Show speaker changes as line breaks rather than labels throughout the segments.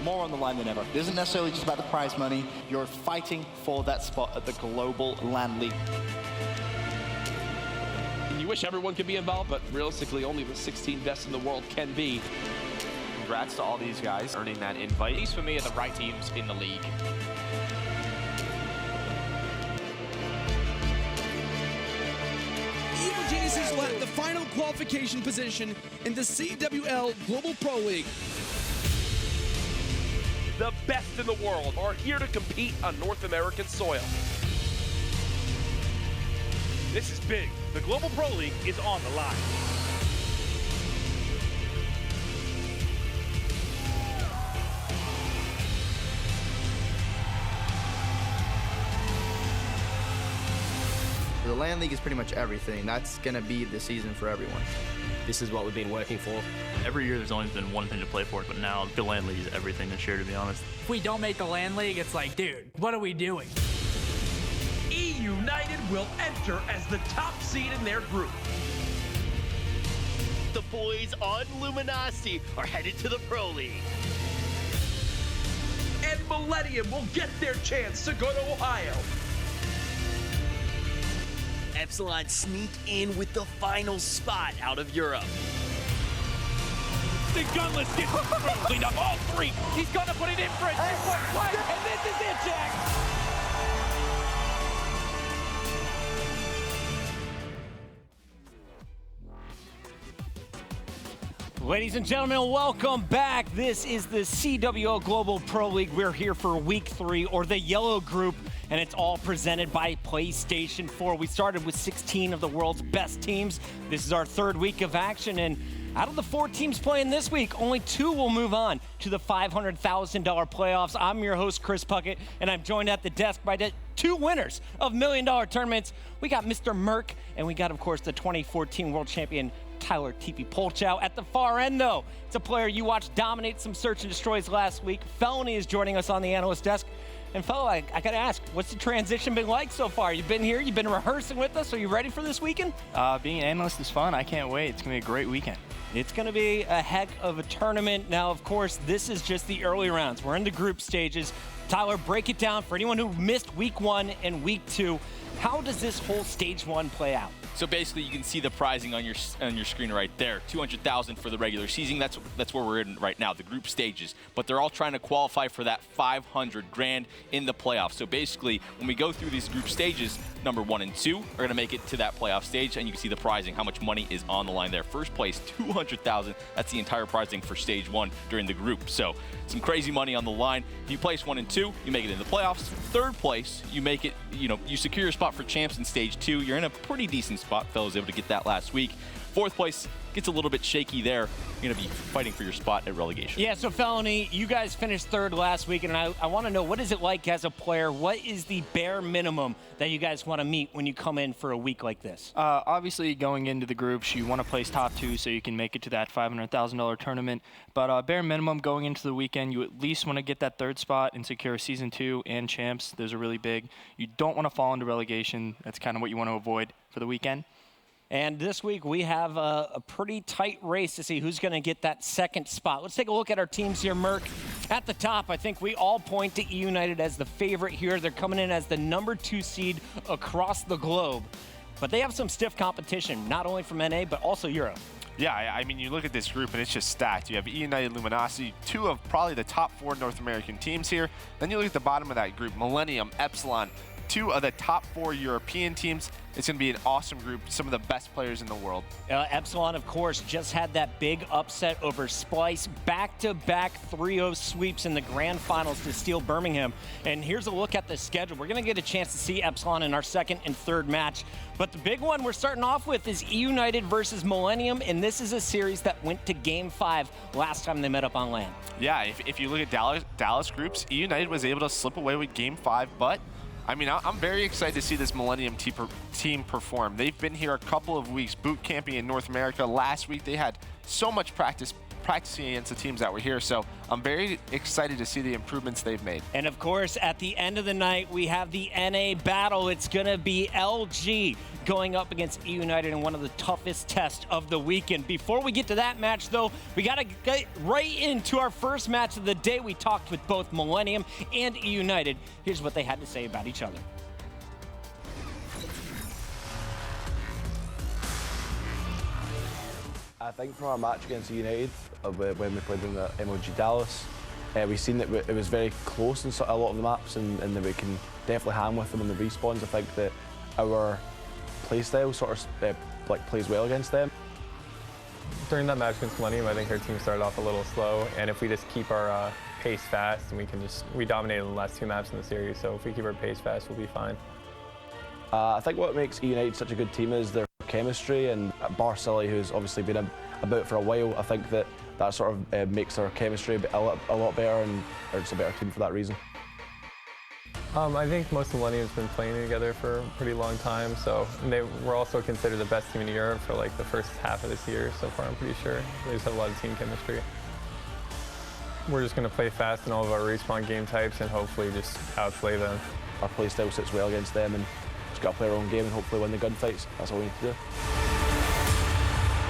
more on the line than ever. It isn't necessarily just about the prize money. You're fighting for that spot at the Global LAN League.
You wish everyone could be involved, but realistically, only the 16 best in the world can be.
Congrats to all these guys earning that invite.
These, for me, are the right teams in the league.
Evil Geniuses left the final qualification position in the CWL Global Pro League.
The best in the world are here to compete on North American soil.
This is big. The Global Pro League is on the line.
The LAN League is pretty much everything. That's going to be the season for everyone.
This is what we've been working for.
Every year there's always been one thing to play for, but now the LAN League is everything this year, to be honest.
If we don't make the LAN League, it's like, dude, what are we doing?
eUnited will enter as the top seed in their group.
The boys on Luminosity are headed to the Pro League.
And Millennium will get their chance to go to Ohio.
Epsilon sneak in with the final spot out of Europe.
The Gunless gets through.
Clean up all three. He's going to put it in for a three-point play, and this is it, Jack.
Ladies and gentlemen, welcome back. This is the CWL Global Pro League. We're here for week 3, or the yellow group, and it's all presented by PlayStation 4. We started with 16 of the world's best teams. This is our 3rd week of action, and out of the 4 teams playing this week, only 2 will move on to the $500,000 playoffs. I'm your host, Chris Puckett, and I'm joined at the desk by the 2 winners of $1 million tournaments. We got Mr. Merck, and we got, of course, the 2014 world champion, Tyler TP Polchow. At the far end, though, it's a player you watched dominate some search and destroys last week. Felony is joining us on the analyst desk. And Fellow, I gotta ask, what's the transition been like so far? You've been here, you've been rehearsing with us. Are you ready for this weekend?
Being an analyst is fun. I can't wait. It's gonna be a great weekend.
It's gonna be a heck of a tournament. Now, of course, this is just the early rounds. We're in the group stages. Tyler, break it down for anyone who missed week 1 and week 2. How does this whole stage 1 play out?
So basically, you can see the pricing on your screen right there. $200,000 for the regular season. That's where we're in right now, the group stages. But they're all trying to qualify for that $500,000 in the playoffs. So basically, when we go through these group stages, number 1 and 2 are going to make it to that playoff stage, and you can see the pricing, how much money is on the line there. First place, $200,000. That's the entire pricing for stage 1 during the group. So some crazy money on the line. If you place 1 and 2, you make it in the playoffs. 3rd place, you make it. You secure your spot for champs in stage 2. You're in a pretty decent spot. Phil was able to get that last week. 4th place gets a little bit shaky there. You're going to be fighting for your spot at relegation.
Yeah, so Felony, you guys finished 3rd last week, and I want to know, what is it like as a player? What is the bare minimum that you guys want to meet when you come in for a week like this?
Obviously, going into the groups, you want to place top 2 so you can make it to that $500,000 tournament. But bare minimum going into the weekend, you at least want to get that 3rd spot and secure Season 2 and champs. Those are really big. You don't want to fall into relegation. That's kind of what you want to avoid for the weekend.
And this week, we have a pretty tight race to see who's going to get that 2nd spot. Let's take a look at our teams here, Merck. At the top, I think we all point to eUnited as the favorite here. They're coming in as the number 2 seed across the globe. But they have some stiff competition, not only from NA, but also Europe.
Yeah, I mean, you look at this group, and it's just stacked. You have eUnited, Luminosity, 2 of probably the top 4 North American teams here. Then you look at the bottom of that group, Millennium, Epsilon, 2 of the top 4 European teams. It's going to be an awesome group, some of the best players in the world.
Epsilon, of course, just had that big upset over Splice. Back-to-back 3-0 sweeps in the grand finals to steal Birmingham. And here's a look at the schedule. We're going to get a chance to see Epsilon in our 2nd and 3rd match. But the big one we're starting off with is eUnited versus Millennium, and this is a series that went to Game 5 last time they met up on LAN.
Yeah, if you look at Dallas groups, eUnited was able to slip away with Game 5, but I mean, I'm very excited to see this Millennium team perform. They've been here a couple of weeks, boot camping in North America. Last week, they had so much practice practicing against the teams that were here. So I'm very excited to see the improvements they've made.
And of course, at the end of the night, we have the NA battle. It's going to be LG going up against eUnited in one of the toughest tests of the weekend. Before we get to that match, though, we got to get right into our first match of the day. We talked with both Millennium and eUnited. Here's what they had to say about each other.
I think from our match against United, when we played in the MLG Dallas, we've seen that it was very close in a lot of the maps, and that we can definitely hang with them in the respawns. I think that our playstyle sort of plays well against them.
During that match against Millennium, I think our team started off a little slow, and if we just keep our pace fast, and we dominated the last 2 maps in the series, so if we keep our pace fast, we'll be fine.
I think what makes eUnited such a good team is their chemistry, and bar Silly, who's obviously been about for a while, I think that sort of makes their chemistry a lot better, and they're just a better team for that reason.
I think most of Millennium's been playing together for a pretty long time, so they were also considered the best team in Europe for like the first half of this year so far, I'm pretty sure. They just have a lot of team chemistry. We're just going to play fast in all of our respawn game types and hopefully just outplay them.
Our playstyle sits well against them, and just got to play our own game and hopefully win the gunfights. That's all we need to do.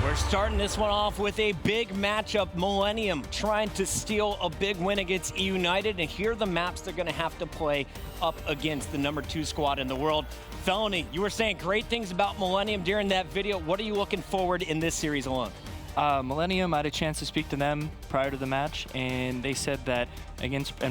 We're starting this one off with a big matchup. Millennium trying to steal a big win against eUnited, and here are the maps they're going to have to play up against the #2 squad in the world. Felony, you were saying great things about Millennium during that video. What are you looking forward in this series alone?
Millennium, I had a chance to speak to them prior to the match, and they said that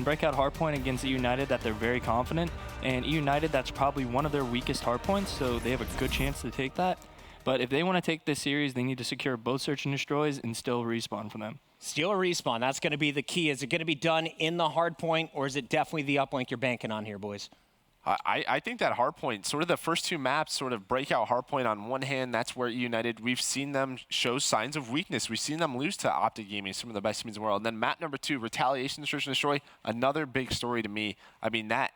Breakout Hardpoint against eUnited that they're very confident, and eUnited, that's probably one of their weakest hardpoints, so they have a good chance to take that. But if they want to take this series, they need to secure both search and destroys and still respawn for them.
Steal a respawn, that's going to be the key. Is it going to be done in the hardpoint, or is it definitely the uplink you're banking on here, boys?
I think that hardpoint, sort of the first 2 maps, sort of breakout hardpoint on one hand, that's where eUnited, we've seen them show signs of weakness. We've seen them lose to Optic Gaming, some of the best teams in the world. And then map #2, Retaliation, Search and Destroy, another big story to me. I mean, that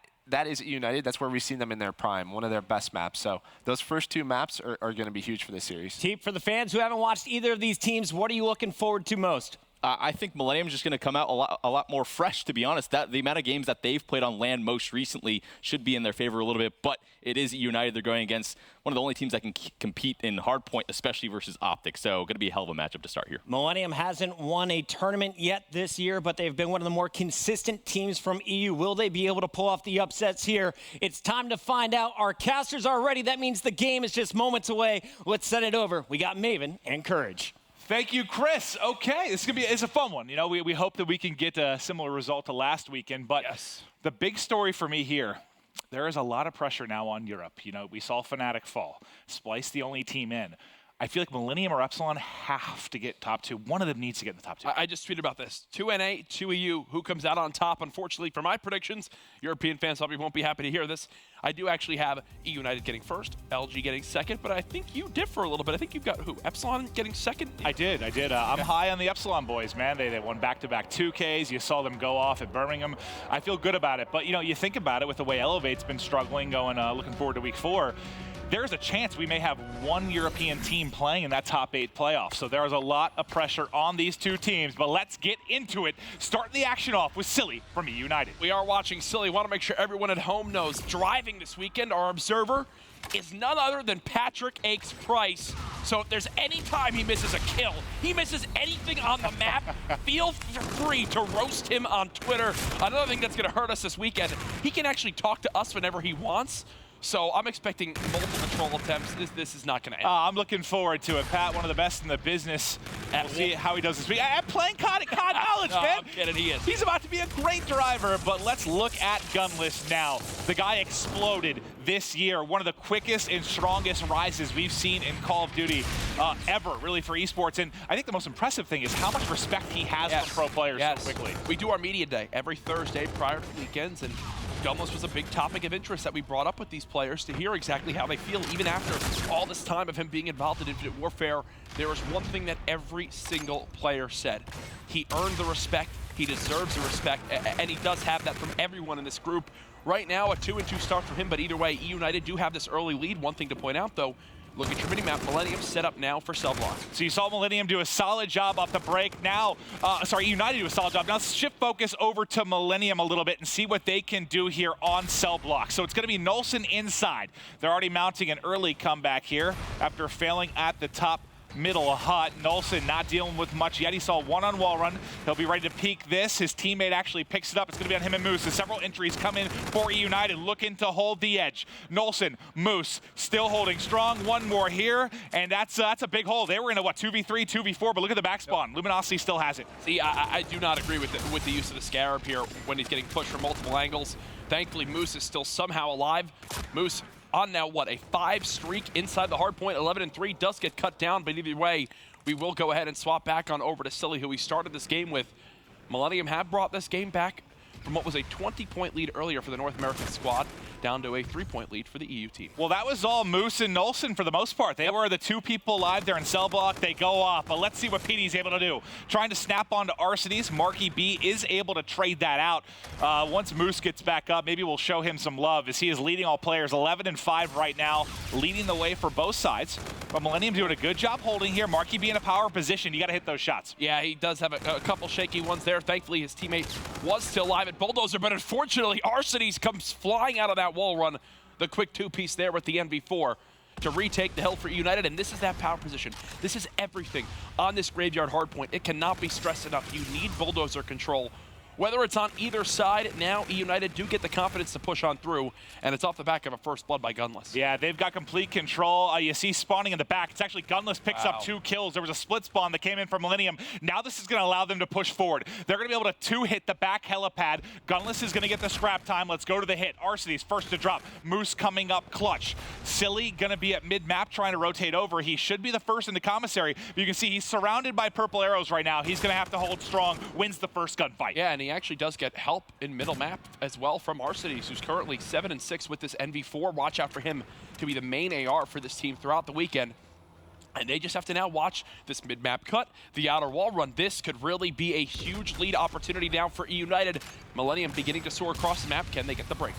is eUnited. That's where we've seen them in their prime, one of their best maps. So those first 2 maps are going to be huge for this series.
Teep, for the fans who haven't watched either of these teams, what are you looking forward to most?
I think Millennium's just going to come out a lot more fresh, to be honest. The amount of games that they've played on LAN most recently should be in their favor a little bit, but it is eUnited. They're going against one of the only teams that can compete in hardpoint, especially versus Optic, so going to be a hell of a matchup to start here.
Millennium hasn't won a tournament yet this year, but they've been one of the more consistent teams from EU. Will they be able to pull off the upsets here? It's time to find out. Our casters are ready. That means the game is just moments away. Let's send it over. We got Maven and Courage.
Thank you, Chris. Okay, it's a fun one. You know, we hope that we can get a similar result to last weekend, but the big story for me here, there is a lot of pressure now on Europe. You know, we saw Fnatic fall, Splice the only team in. I feel like Millennium or Epsilon have to get top 2. One of them needs to get in the top 2.
I just tweeted about this. 2 NA, 2 EU. Who comes out on top? Unfortunately, for my predictions, European fans probably won't be happy to hear this. I do actually have eUnited getting first, LG getting second, but I think you differ a little bit. I think you've got who? Epsilon getting second?
I did. I'm high on the Epsilon boys, man. They won back-to-back 2Ks. You saw them go off at Birmingham. I feel good about it. But, you know, you think about it with the way Elevate's been struggling looking forward to week 4. There's a chance we may have one European team playing in that top 8 playoff. So there is a lot of pressure on these 2 teams, but let's get into it. Starting the action off with Silly from eUnited.
We are watching Silly. Want to make sure everyone at home knows. Driving this weekend, our observer is none other than Patrick Aches Price. So if there's any time he misses a kill, he misses anything on the map, feel free to roast him on Twitter. Another thing that's going to hurt us this weekend, he can actually talk to us whenever he wants. So I'm expecting multiple troll attempts. This is not going to end.
I'm looking forward to it. Pat, one of the best in the business. We'll see how he does this week. I'm playing COD Knowledge, man.
I'm kidding, he is.
He's about to be a great driver, but let's look at Gunlist now. The guy exploded this year. One of the quickest and strongest rises we've seen in Call of Duty ever, really, for esports. And I think the most impressive thing is how much respect he has from pro players so quickly.
We do our media day every Thursday prior to the weekends, and Gunlist was a big topic of interest that we brought up with these players to hear exactly how they feel. Even after all this time of him being involved in Infinite Warfare, there was one thing that every single player said. He earned the respect, he deserves the respect, and he does have that from everyone in this group. Right now, a 2-2 start for him, but either way, eUnited do have this early lead. One thing to point out, though, Look at your mini-map. Millennium set up now for cell block.
So you saw Millennium do a solid job off the break. Now, eUnited do a solid job. Now let's shift focus over to Millennium a little bit and see what they can do here on cell block. So it's going to be Nolson inside. They're already mounting an early comeback here after failing at the top middle hut. Nolson not dealing with much yet. He saw one on wall run. He'll be ready to peek this. His teammate actually picks it up. It's going to be on him and Moose. There's several entries come in for eUnited, looking to hold the edge. Nolson, Moose, still holding strong. One more here, and that's a big hold. They were in a, what, 2v3, 2v4, but look at the back spawn. Yep. Luminosity still has it.
See, I do not agree with the use of the Scarab here when he's getting pushed from multiple angles. Thankfully, Moose is still somehow alive. Moose on now, what, a 5 streak inside the hard point. 11-3 does get cut down, but either way, we will go ahead and swap back on over to Silly, who we started this game with. Millennium have brought this game back from what was a 20-point lead earlier for the North American squad down to a 3-point lead for the EU team.
Well, that was all Moose and Nolson for the most part. They were the two people alive there in cell block. They go off, but let's see what PD's able to do. Trying to snap onto Arcades. Marky B is able to trade that out. Once Moose gets back up, maybe we'll show him some love as he is leading all players. 11-5 right now, leading the way for both sides. But Millennium doing a good job holding here. Marky B in a power position. You got to hit those shots.
Yeah, he does have a couple shaky ones there. Thankfully, his teammate was still alive at Bulldozer, but unfortunately, Arcades comes flying out of that wall run. The quick 2-piece there with the NV4 to retake the hill for eUnited, and this is that power position. This is everything on this graveyard hardpoint. It cannot be stressed enough. You need Bulldozer control. Whether it's on either side, now eUnited do get the confidence to push on through, and it's off the back of a first blood by Gunless.
Yeah, they've got complete control. You see spawning in the back. It's actually Gunless picks up 2 kills. There was a split spawn that came in from Millennium. Now this is going to allow them to push forward. They're going to be able to 2-hit the back helipad. Gunless is going to get the scrap time. Let's go to the hit. Arcades first to drop. Moose coming up clutch. Silly going to be at mid-map trying to rotate over. He should be the first in the commissary. You can see he's surrounded by purple arrows right now. He's going to have to hold strong. Wins the first gunfight.
Yeah, and he actually does get help in middle map as well from Arcades, who's currently 7-6 with this NV4. Watch out for him to be the main AR for this team throughout the weekend. And they just have to now watch this mid-map cut, the outer wall run. This could really be a huge lead opportunity now for eUnited. Millennium beginning to soar across the map. Can they get the break?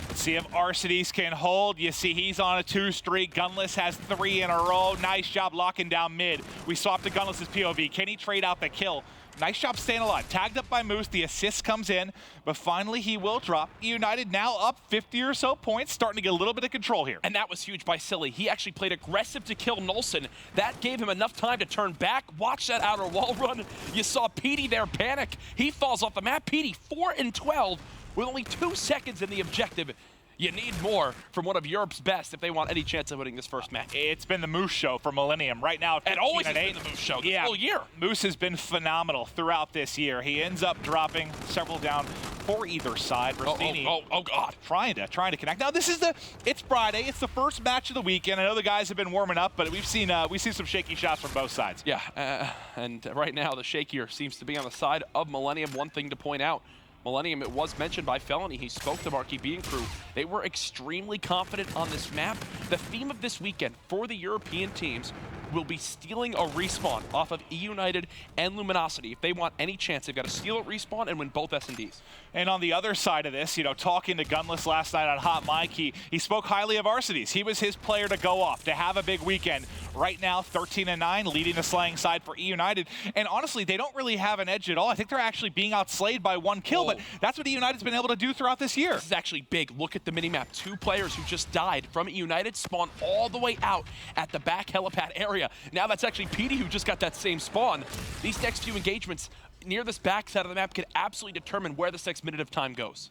Let's see if Arcades can hold. You see he's on a 2 streak. Gunless has 3 in a row. Nice job locking down mid. We swapped to Gunless's POV. Can he trade out the kill? Nice job staying alive. Tagged up by Moose. The assist comes in, but finally he will drop. eUnited now up 50 or so points, starting to get a little bit of control here.
And that was huge by Silly. He actually played aggressive to kill Nolson. That gave him enough time to turn back. Watch that outer wall run. You saw Petey there panic. He falls off the map. Petey 4-12 with only 2 seconds in the objective. You need more from one of Europe's best if they want any chance of winning this first match.
It's been the Moose show for Millennium right now.
It always has been the Moose show this whole year.
Moose has been phenomenal throughout this year. He ends up dropping several down for either side. Rostini
oh God.
Trying to connect. Now this is it's Friday. It's the first match of the weekend. I know the guys have been warming up, but we've seen some shaky shots from both sides.
Yeah, and right now the shakier seems to be on the side of Millennium. One thing to point out, Millennium, it was mentioned by Felony. He spoke to Marky B and crew. They were extremely confident on this map. The theme of this weekend for the European teams will be stealing a respawn off of eUnited and Luminosity. If they want any chance, they've got to steal a respawn and win both S&Ds.
And on the other side of this, talking to Gunless last night on Hot Mic, he spoke highly of Arcades. He was his player to go off, to have a big weekend. Right now, 13-9, leading the slaying side for eUnited. And honestly, they don't really have an edge at all. I think they're actually being outslayed by 1 kill, but that's what eUnited's been able to do throughout this year.
This is actually big. Look at the minimap. 2 players who just died from eUnited spawn all the way out at the back helipad area. Now that's actually Petey who just got that same spawn. These next few engagements near this back side of the map could absolutely determine where this next minute of time goes.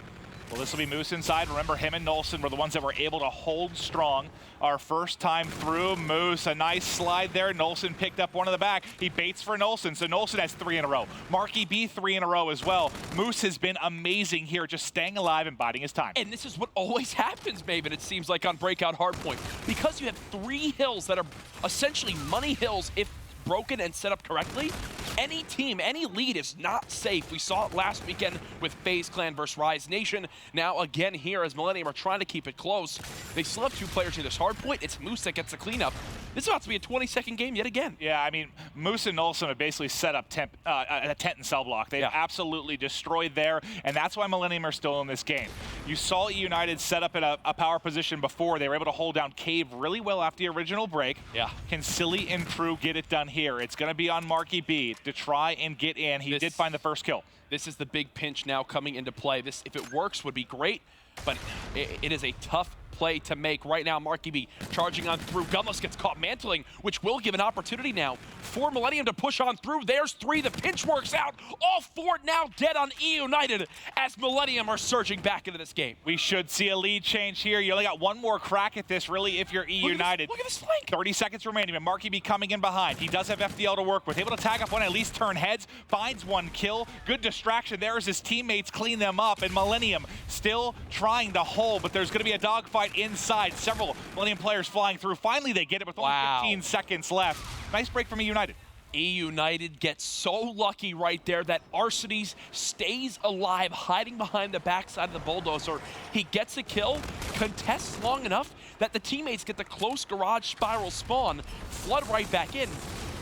Well, this will be Moose inside. Remember, him and Nolson were the ones that were able to hold strong our first time through. Moose, a nice slide there. Nolson picked up one in the back. He baits for Nolson, so Nolson has 3 in a row. Marky B 3 in a row as well. Moose has been amazing here, just staying alive and biding his time.
And this is what always happens, Maven, it seems like on Breakout Hardpoint. Because you have 3 hills that are essentially money hills if broken and set up correctly, Any team, any lead is not safe. We saw it last weekend with FaZe Clan versus Rise Nation. Now again here as Millennium are trying to keep it close. They still have 2 players in this hard point. It's Moose that gets the cleanup. This is about to be a 20-second game yet again.
Yeah, I mean, Moose and Olsen have basically set up a tent and cell block. They've absolutely destroyed there, and that's why Millennium are still in this game. You saw eUnited set up in a power position before. They were able to hold down Cave really well after the original break.
Yeah.
Can Silly and crew get it done here? It's going to be on Marky B to try and get in. He did find the first kill.
This is the big pinch now coming into play. This, if it works, would be great, but it is a tough play to make. Right now, Marky B charging on through. Gunless gets caught mantling, which will give an opportunity now for Millennium to push on through. There's 3. The pinch works out. All 4 now dead on eUnited as Millennium are surging back into this game.
We should see a lead change here. You only got one more crack at this, really, if you're eUnited.
Look at this flank.
30 seconds remaining, and Marky B coming in behind. He does have FDL to work with. Able to tag up one, at least turn heads. Finds 1 kill. Good distraction there as his teammates clean them up, and Millennium still trying to hold, but there's going to be a dogfight inside. Several Millennium players flying through. Finally, they get it with only 15 seconds left. Nice break from eUnited.
eUnited gets so lucky right there that Arcades stays alive, hiding behind the backside of the bulldozer. He gets a kill, contests long enough that the teammates get the close garage spiral spawn, flood right back in.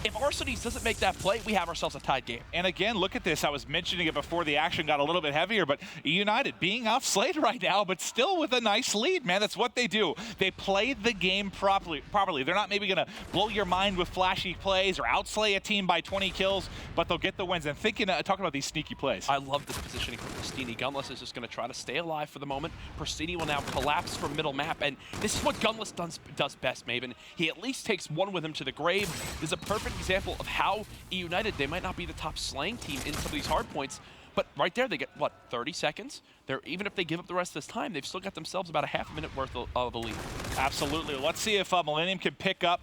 If Arcades doesn't make that play, we have ourselves a tied game.
And again, look at this. I was mentioning it before the action got a little bit heavier, but eUnited being outslayed right now, but still with a nice lead, man. That's what they do. They play the game properly. They're not maybe going to blow your mind with flashy plays or outslay a team by 20 kills, but they'll get the wins. And talking about these sneaky plays.
I love this positioning from Pristini. Gunless is just going to try to stay alive for the moment. Pristini will now collapse from middle map, and this is what Gunless does best, Maven. He at least takes 1 with him to the grave. This is a perfect example of how eUnited, they might not be the top slaying team in some of these hard points, but right there they get, what, 30 seconds? Even if they give up the rest of this time, they've still got themselves about a half a minute worth of a lead.
Absolutely. Let's see if Millennium can pick up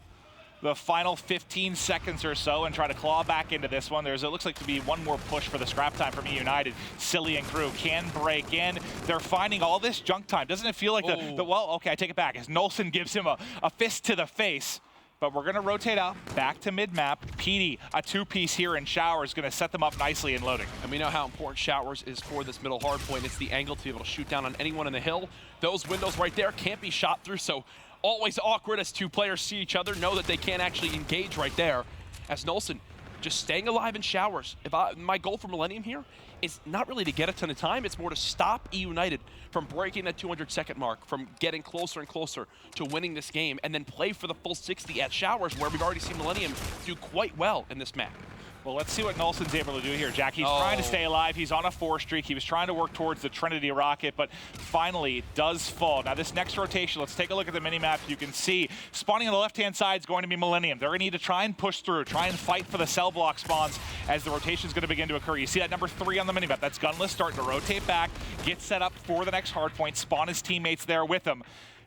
the final 15 seconds or so and try to claw back into this one. It looks like to be 1 more push for the scrap time from eUnited. Silly and crew can break in. They're finding all this junk time. Doesn't it feel like well, okay, I take it back. As Nolson gives him a fist to the face. But we're going to rotate out back to mid-map. PD, a 2-piece here in Showers, going to set them up nicely in loading.
And we know how important Showers is for this middle hard point. It's the angle to be able to shoot down on anyone in the hill. Those windows right there can't be shot through, so always awkward as 2 players see each other, know that they can't actually engage right there. As Nolson just staying alive in Showers. My goal for Millennium here is not really to get a ton of time, it's more to stop eUnited from breaking that 200-second mark, from getting closer and closer to winning this game, and then play for the full 60 at Showers, where we've already seen Millennium do quite well in this map.
Well, let's see what Nolson's able to do here, Jack. He's trying to stay alive. He's on a 4 streak. He was trying to work towards the Trinity rocket, but finally it does fall. Now, this next rotation, let's take a look at the minimap. You can see spawning on the left-hand side is going to be Millennium. They're going to need to try and push through, try and fight for the cell block spawns as the rotation is going to begin to occur. You see that number 3 on the minimap. That's Gunless starting to rotate back, get set up for the next hardpoint, spawn his teammates there with him.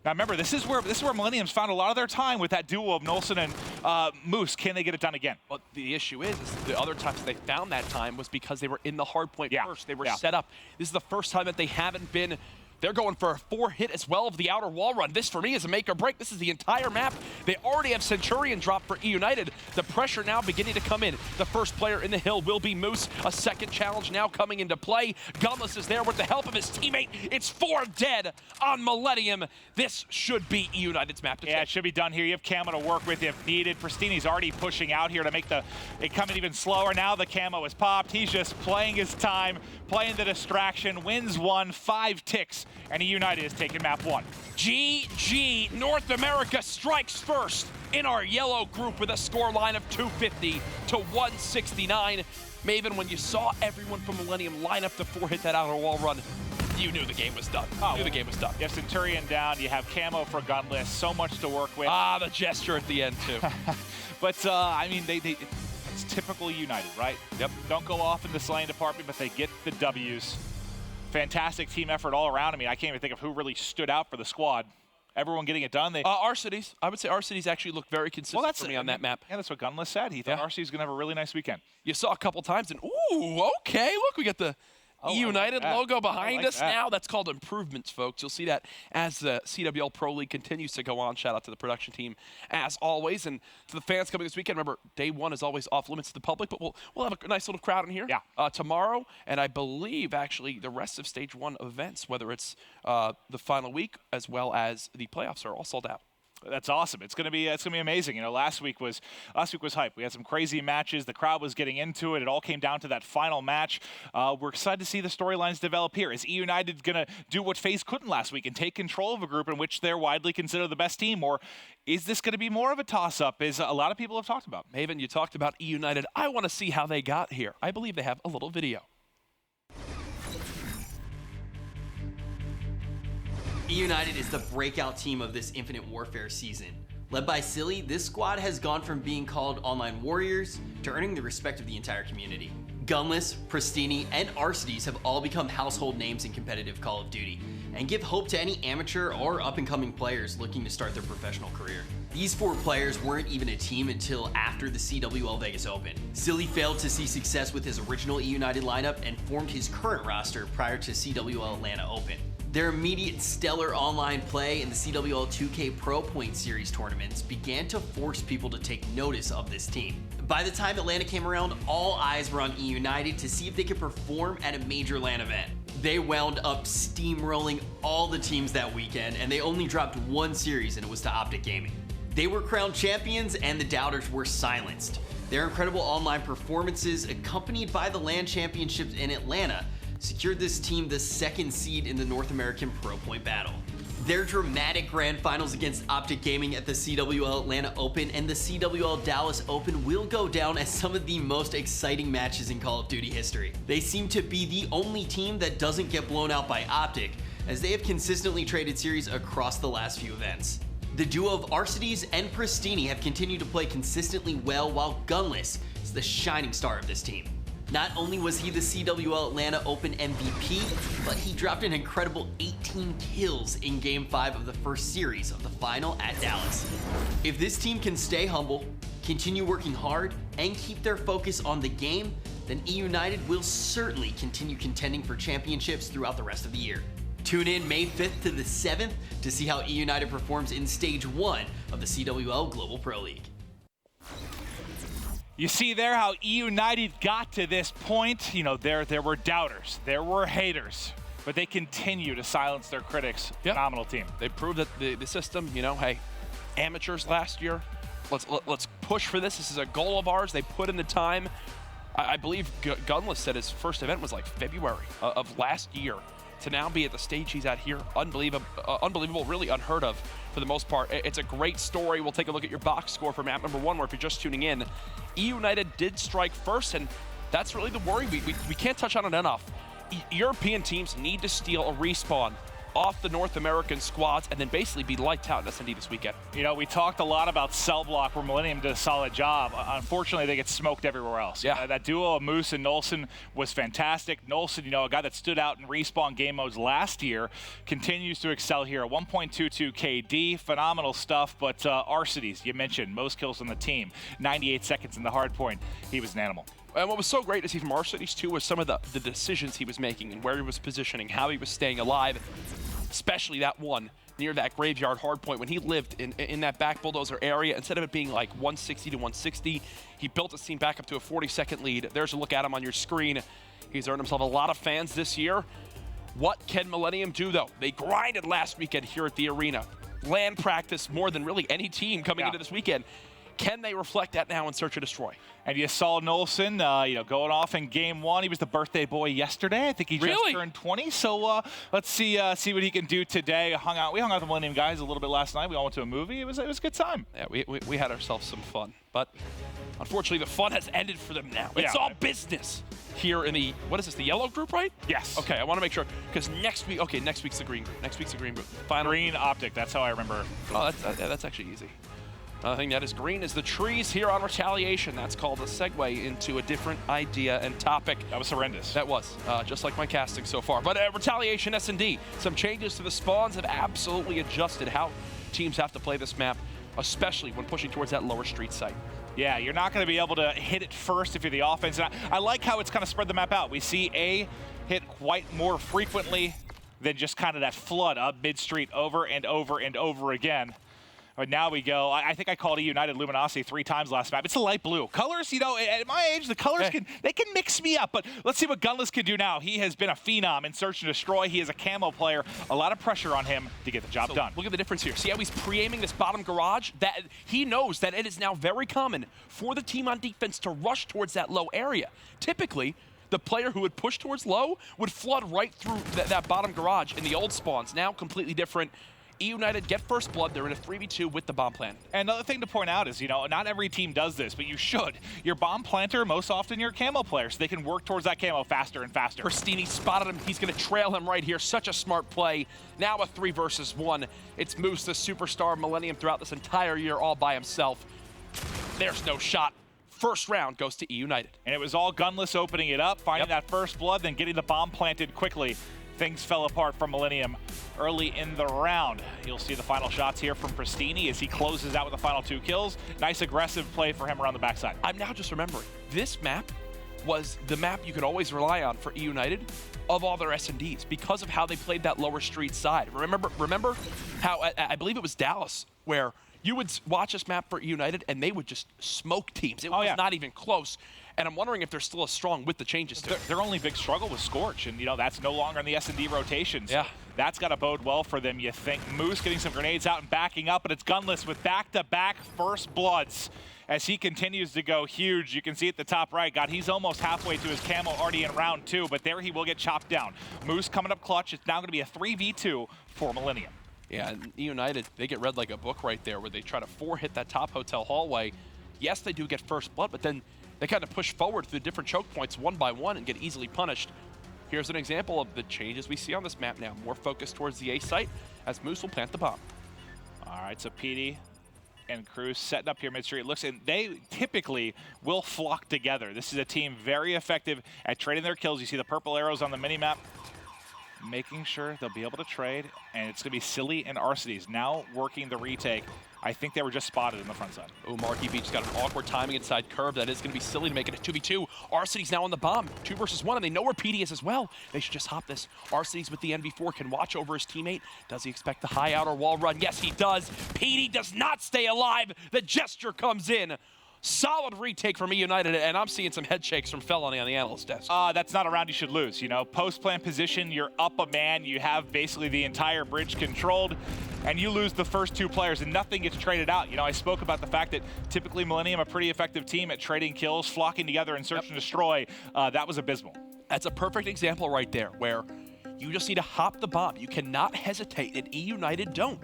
Now remember, this is where Millennium's found a lot of their time with that duo of Nolson and Moose. Can they get it done again?
Well, the issue is the other times they found that time was because they were in the hard point first. They were set up. This is the first time that they haven't been. They're going for a 4-hit as well of the outer wall run. This, for me, is a make or break. This is the entire map. They already have Centurion drop for eUnited. The pressure now beginning to come in. The first player in the hill will be Moose. A second challenge now coming into play. Gunless is there with the help of his teammate. It's 4 dead on Millennium. This should be eUnited's map to take.
It should be done here. You have Camo to work with if needed. Pristini's already pushing out here to make it come in even slower. Now the Camo is popped. He's just playing his time, playing the distraction. Wins 1, 5 ticks. And eUnited is taking map 1.
GG, North America strikes first in our yellow group with a score line of 250 to 169. Maven, when you saw everyone from Millennium line up to 4-hit that outer wall run, you knew the game was done. You knew the game was done.
You have Centurion down, you have Camo for Gunless, so much to work with.
The gesture at the end, too.
But, I mean, it's typical United, right?
Yep.
Don't go off in the slaying department, but they get the W's. Fantastic team effort all around. I mean, I can't even think of who really stood out for the squad. Everyone getting it done.
Arcades. I would say Arcades actually looked very consistent for me on that map.
Yeah, that's what Gunless said. He thought Arcades was going to have a really nice weekend.
You saw a couple times, and ooh, okay, look, we got the eUnited logo behind us
that.
now. That's called improvements, folks. You'll see that as the CWL Pro League continues to go on. Shout out to the production team, as always. And to the fans coming this weekend, remember, day one is always off limits to the public, but we'll have a nice little crowd in here tomorrow. And I believe, actually, the rest of Stage 1 events, whether it's the final week as well as the playoffs, are all sold out.
That's awesome. It's gonna be amazing. You know, last week was hype. We had some crazy matches. The crowd was getting into it. It all came down to that final match. We're excited to see the storylines develop here. Is eUnited gonna do what FaZe couldn't last week and take control of a group in which they're widely considered the best team, or is this gonna be more of a toss-up? As a lot of people have talked about.
Maven, you talked about eUnited. I want to see how they got here. I believe they have a little video.
eUnited is the breakout team of this Infinite Warfare season. Led by Silly, this squad has gone from being called online warriors to earning the respect of the entire community. Gunless, Pristini, and Arcides have all become household names in competitive Call of Duty, and give hope to any amateur or up-and-coming players looking to start their professional career. These 4 players weren't even a team until after the CWL Vegas Open. Silly failed to see success with his original eUnited lineup and formed his current roster prior to CWL Atlanta Open. Their immediate stellar online play in the CWL 2K Pro Point Series tournaments began to force people to take notice of this team. By the time Atlanta came around, all eyes were on eUnited to see if they could perform at a major LAN event. They wound up steamrolling all the teams that weekend, and they only dropped 1 series, and it was to Optic Gaming. They were crowned champions, and the doubters were silenced. Their incredible online performances, accompanied by the LAN championships in Atlanta, secured this team the 2nd seed in the North American Pro Point Battle. Their dramatic grand finals against Optic Gaming at the CWL Atlanta Open and the CWL Dallas Open will go down as some of the most exciting matches in Call of Duty history. They seem to be the only team that doesn't get blown out by Optic, as they have consistently traded series across the last few events. The duo of Arcides and Pristini have continued to play consistently well, while Gunless is the shining star of this team. Not only was he the CWL Atlanta Open MVP, but he dropped an incredible 18 kills in Game 5 of the first series of the final at Dallas. If this team can stay humble, continue working hard, and keep their focus on the game, then eUnited will certainly continue contending for championships throughout the rest of the year. Tune in May 5th to the 7th to see how eUnited performs in Stage 1 of the CWL Global Pro League.
You see there how eUnited got to this point. You know, there were doubters, there were haters, but they continue to silence their critics. Yep. Phenomenal team.
They proved that the system, you know, hey, amateurs last year, let's push for this. This is a goal of ours. They put in the time. I believe Gunless said his first event was like February of last year. To now be at the stage he's at here, unbelievable, really unheard of for the most part. It's a great story. We'll take a look at your box score for map number 1, where if you're just tuning in, eUnited did strike first, and that's really the worry. We can't touch on it enough. European teams need to steal a respawn off the North American squads and then basically be lights out in S&D this weekend.
You know, we talked a lot about cell block where Millennium did a solid job. Unfortunately, they get smoked everywhere else. Yeah. That duo of Moose and Nolson was fantastic. Nolson, you know, a guy that stood out in respawn game modes last year, continues to excel here. 1.22 KD, phenomenal stuff. But Arcides, you mentioned, most kills on the team, 98 seconds in the hard point. He was an animal.
And what was so great to see from Arcides, too, was some of the decisions he was making and where he was positioning, how he was staying alive, especially that one near that graveyard hardpoint when he lived in that back bulldozer area. Instead of it being like 160 to 160, he built his team back up to a 40-second lead. There's a look at him on your screen. He's earned himself a lot of fans this year. What can Millennium do, though? They grinded last weekend here at the arena. LAN practice more than really any team coming into this weekend. Can they reflect that now in Search and Destroy?
And you saw Nolson, you know, going off in Game 1. He was the birthday boy yesterday. I think he just turned 20. So let's see what he can do today. We hung out with the Millennium guys a little bit last night. We all went to a movie. It was a good time.
Yeah, we had ourselves some fun, but unfortunately the fun has ended for them now. It's all business here in the, what is this, the yellow group, right?
Yes.
Okay, I want to make sure, because next week's the green group. Next week's the green group.
Final green Optic. That's how I remember.
Oh, that's actually easy. Another thing that is green is the trees here on Retaliation. That's called a segue into a different idea and topic.
That was horrendous.
That was, just like my casting so far. But Retaliation S&D, some changes to the spawns have absolutely adjusted how teams have to play this map, especially when pushing towards that lower street site.
Yeah, you're not going to be able to hit it first if you're the offense. And I like how it's kind of spread the map out. We see A hit quite more frequently than just kind of that flood up mid-street over and over and over again. But now we go. I think I called eUnited Luminosity 3 times last map. It's a light blue. Colors, you know, at my age, the colors can mix me up. But let's see what Gunless can do now. He has been a phenom in Search and Destroy. He is a camo player. A lot of pressure on him to get the job done.
Look at the difference here. See how he's pre-aiming this bottom garage? That he knows that it is now very common for the team on defense to rush towards that low area. Typically, the player who would push towards low would flood right through that bottom garage in the old spawns. Now completely different. eUnited get first blood. They're in a 3v2 with the bomb plant.
And another thing to point out is, you know, not every team does this, but you should. Your bomb planter, most often your camo player, so they can work towards that camo faster and faster.
Pristini spotted him. He's going to trail him right here. Such a smart play. Now a 3 versus 1. It's Moose, the superstar Millennium throughout this entire year all by himself. There's no shot. First round goes to eUnited.
And it was all Gunless opening it up, finding that first blood, then getting the bomb planted quickly. Things fell apart from Millennium early in the round. You'll see the final shots here from Pristini as he closes out with the final 2 kills. Nice aggressive play for him around the backside.
I'm now just remembering, this map was the map you could always rely on for eUnited of all their S&Ds because of how they played that lower street side. Remember how, I believe it was Dallas, where you would watch this map for eUnited and they would just smoke teams. It was not even close. And I'm wondering if they're still as strong with the changes to it.
Their only big struggle was Scorch, and you know that's no longer in the S&D rotations. Yeah. That's got to bode well for them, you think. Moose getting some grenades out and backing up, but it's Gunless with back-to-back first bloods as he continues to go huge. You can see at the top right, he's almost halfway to his camo already in round 2, but there he will get chopped down. Moose coming up clutch. It's now going to be a 3v2 for Millennium.
Yeah, and eUnited, they get read like a book right there where they try to 4-hit that top hotel hallway. Yes, they do get first blood, but then they kind of push forward through different choke points one by one and get easily punished. Here's an example of the changes we see on this map now. More focus towards the A site as Moose will plant the bomb.
All right, so PD and Cruz setting up here mid-street. Looks, and they typically will flock together. This is a team very effective at trading their kills. You see the purple arrows on the mini-map, making sure they'll be able to trade, and it's going to be Silly and Arcides now working the retake. I think they were just spotted in the front side.
Oh, Marky Beach got an awkward timing inside curve. That is going to be Silly to make it a 2v2. Arcides now on the bomb. 2 versus 1, and they know where PD is as well. They should just hop this. Arcides with the NV4 can watch over his teammate. Does he expect the high outer wall run? Yes, he does. PD does not stay alive. The gesture comes in. Solid retake from eUnited, and I'm seeing some head shakes from Felony on the analyst desk.
That's not a round you should lose. You know, post-plant position, you're up a man. You have basically the entire bridge controlled, and you lose the first 2 players, and nothing gets traded out. You know, I spoke about the fact that typically Millennium, a pretty effective team at trading kills, flocking together and search and destroy. That was abysmal.
That's a perfect example right there, where you just need to hop the bomb. You cannot hesitate, and eUnited don't.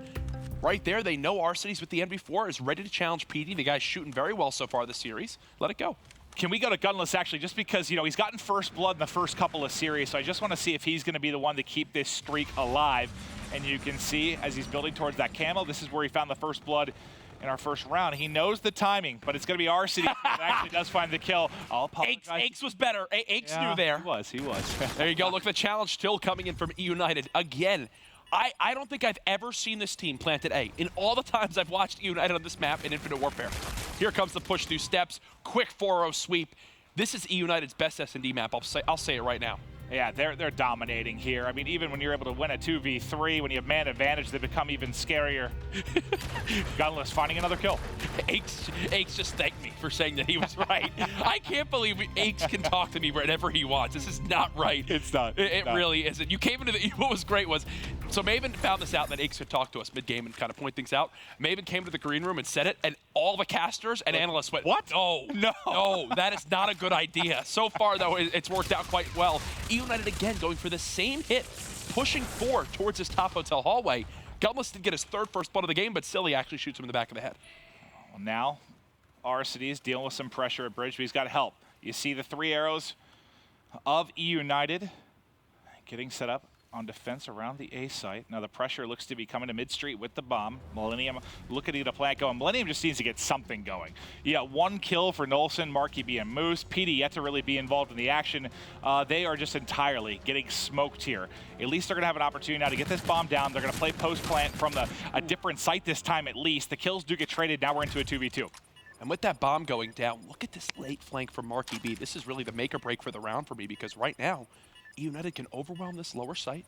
Right there, they know Arcides with the NV4 is ready to challenge PD. The guy's shooting very well so far this series. Let it go.
Can we go to Gunless, actually, just because, you know, he's gotten first blood in the first couple of series, so I just want to see if he's going to be the one to keep this streak alive. And you can see, as he's building towards that camo, this is where he found the first blood in our first round. He knows the timing, but it's going to be Arcides that actually does find the kill. I'll apologize.
Aches was better. Aches knew there.
He was.
There you go. Look, the challenge still coming in from eUnited. Again, I don't think I've ever seen this team plant at A in all the times I've watched eUnited on this map in Infinite Warfare. Here comes the push through steps, quick 4-0 sweep. This is eUnited's best S&D map. I'll say it right now.
Yeah, they're dominating here. I mean, even when you're able to win a 2v3, when you have man advantage, they become even scarier. Gunless finding another kill.
Aches just thanked me for saying that he was right. I can't believe Aches can talk to me whenever he wants. This is not right.
It's not.
It really isn't. You came into the, what was great was, so Maven found this out that Aches could talk to us mid-game and kind of point things out. Maven came to the green room and said it, and all the casters and analysts went,
what?
No, that is not a good idea. So far, though, it's worked out quite well. eUnited again going for the same hit, pushing forward towards his top hotel hallway. Gunless did get his 3rd first blood of the game, but Silly actually shoots him in the back of the head.
Well, now, Arcides dealing with some pressure at bridge, but he's got help. You see the 3 arrows of eUnited getting set up on defense around the A site. Now the pressure looks to be coming to mid-street with the bomb. Millennium looking to get a plant going. Millennium just needs to get something going. You got 1 kill for Nolson, Marky B, and Moose. PD yet to really be involved in the action. They are just entirely getting smoked here. At least they're going to have an opportunity now to get this bomb down. They're going to play post-plant from a different site this time at least. The kills do get traded. Now we're into a 2v2.
And with that bomb going down, look at this late flank from Marky B. This is really the make or break for the round for me because right now, eUnited can overwhelm this lower site,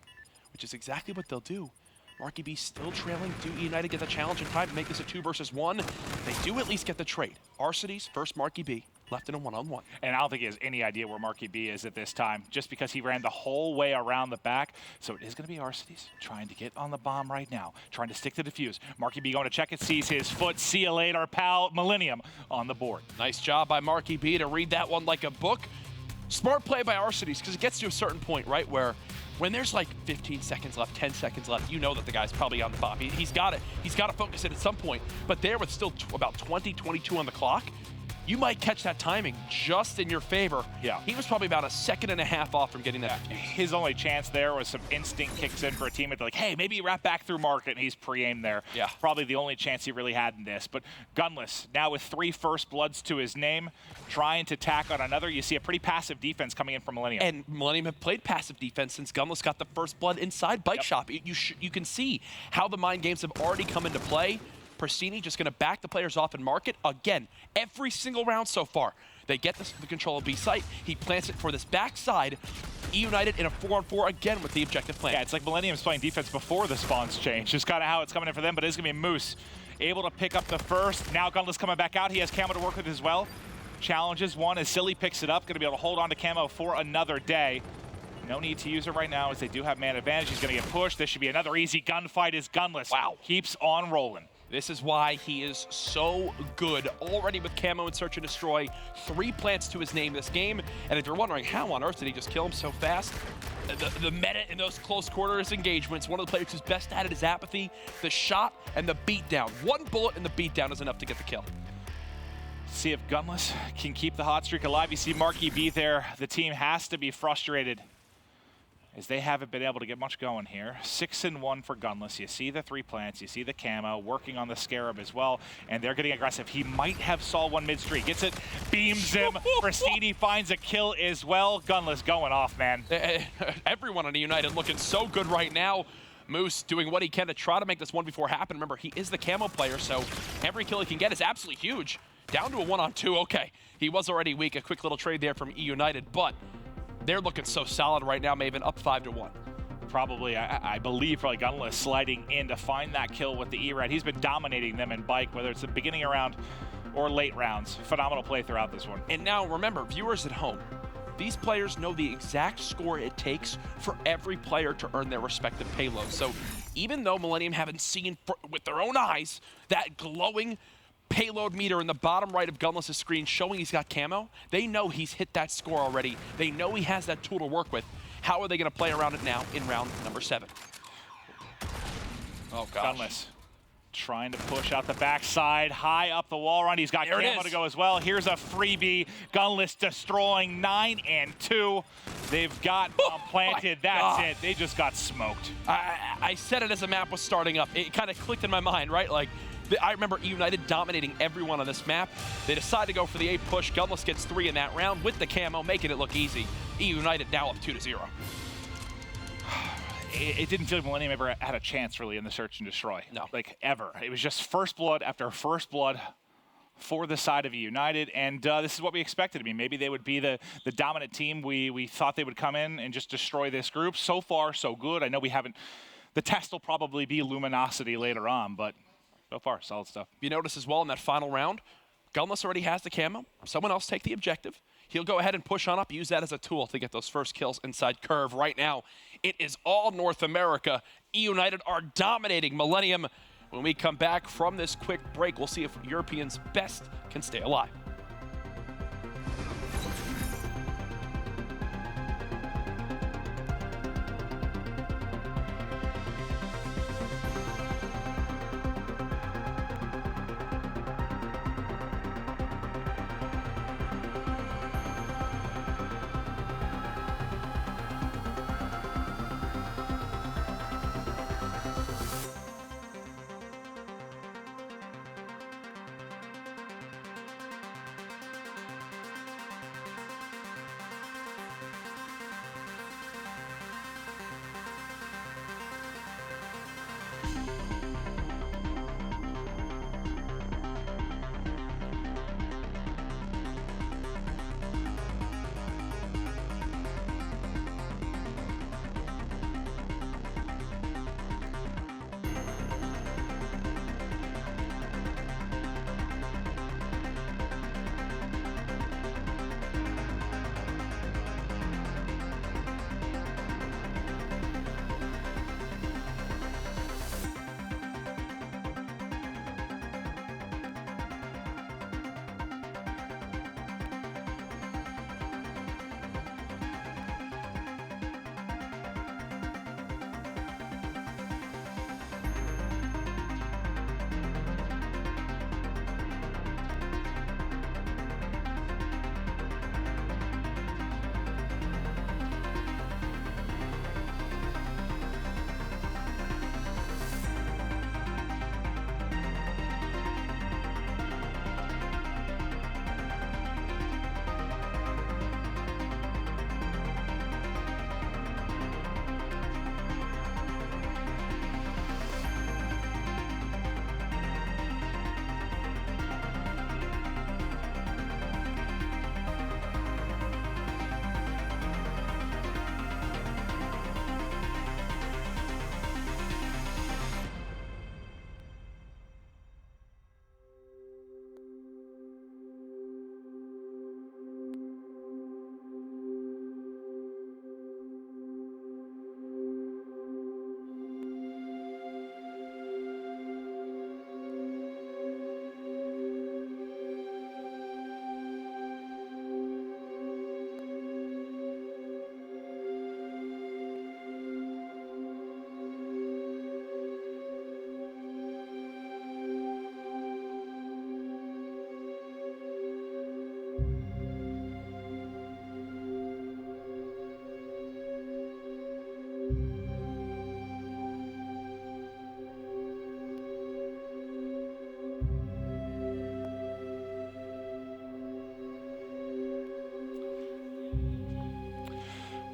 which is exactly what they'll do. Marky B still trailing. Do eUnited get the challenge in time to make this a 2 versus 1? They do at least get the trade. Arcides versus Marky B, left in a 1-on-1.
And I don't think he has any idea where Marky B is at this time, just because he ran the whole way around the back. So it is going to be Arcides trying to get on the bomb right now, trying to stick to the fuse. Marky B going to check it, sees his foot. See you later, pal. Millennium on the board.
Nice job by Marky B to read that one like a book. Smart play by Arcides, because it gets to a certain point, right, where when there's like 15 seconds left, 10 seconds left, you know that the guy's probably on the bomb. He's got it. He's got to focus it at some point. But there with still about 20, 22 on the clock, you might catch that timing just in your favor.
Yeah.
He was probably about a second and a half off from getting that.
His only chance there was some instinct kicks in for a teammate. Like, hey, maybe wrap back through market, and he's pre-aimed there.
Yeah.
Probably the only chance he really had in this. But Gunless, now with 3 first bloods to his name, trying to tack on another. You see a pretty passive defense coming in from Millennium.
And Millennium have played passive defense since Gunless got the first blood inside Bike Shop. You can see how the mind games have already come into play. Pristini just going to back the players off and market again every single round so far. They get the control of B site. He plants it for this backside. eUnited in a 4-on-4 again with the objective plan.
Yeah, it's like Millennium's playing defense before the spawns change. Just kind of how it's coming in for them, but it's going to be Moose able to pick up the first. Now Gunless coming back out. He has Camo to work with as well. Challenges one as Silly picks it up. Going to be able to hold on to Camo for another day. No need to use it right now as they do have man advantage. He's going to get pushed. This should be another easy gunfight as Gunless keeps on rolling.
This is why he is so good. Already with Camo and Search and Destroy, 3 plants to his name this game. And if you're wondering how on earth did he just kill him so fast, the meta in those close quarters engagements, one of the players who's best at it is apathy, the shot, and the beatdown. 1 bullet in the beatdown is enough to get the kill.
See if Gunless can keep the hot streak alive. You see Marky B there. The team has to be frustrated as they haven't been able to get much going here. 6-1 for Gunless. You see the 3 plants, you see the Camo working on the Scarab as well, and they're getting aggressive. He might have saw one mid-streak. Gets it, beams him. Pristini finds a kill as well. Gunless going off, man.
Everyone on eUnited looking so good right now. Moose doing what he can to try to make this 1v4 happen. Remember, he is the Camo player, so every kill he can get is absolutely huge. Down to a 1-on-2, okay. He was already weak. A quick little trade there from eUnited, but they're looking so solid right now, Maven, up 5-1.
Probably, I believe, probably Gunless sliding in to find that kill with the E-Red. He's been dominating them in Bike, whether it's the beginning of round or late rounds. Phenomenal play throughout this one.
And now, remember, viewers at home, these players know the exact score it takes for every player to earn their respective payload. So even though Millennium haven't seen with their own eyes that glowing payload meter in the bottom right of Gunless's screen showing he's got Camo, they know he's hit that score already. They know he has that tool to work with. How are they going to play around it now in round number 7? Oh, gosh.
Gunless trying to push out the backside, high up the wall run. He's got Camo to go as well. Here's a freebie. Gunless destroying 9-2. They've got planted. That's it. They just got smoked.
I said it as the map was starting up. It kind of clicked in my mind, right? Like, I remember eUnited dominating everyone on this map. They decide to go for the A push. Gunless gets 3 in that round with the Camo, making it look easy. eUnited now up 2-0.
It didn't feel like Millennium ever had a chance, really, in the Search and Destroy.
No.
Like, ever. It was just first blood after first blood for the side of eUnited, and this is what we expected. I mean, maybe they would be the dominant team. We thought they would come in and just destroy this group. So far, so good. I know we haven't... The test will probably be Luminosity later on, but so far, solid stuff.
You notice as well in that final round, Gunless already has the Camo. Someone else take the objective. He'll go ahead and push on up, use that as a tool to get those first kills inside Curve. Right now, it is all North America. eUnited are dominating Millennium. When we come back from this quick break, we'll see if Europeans' best can stay alive.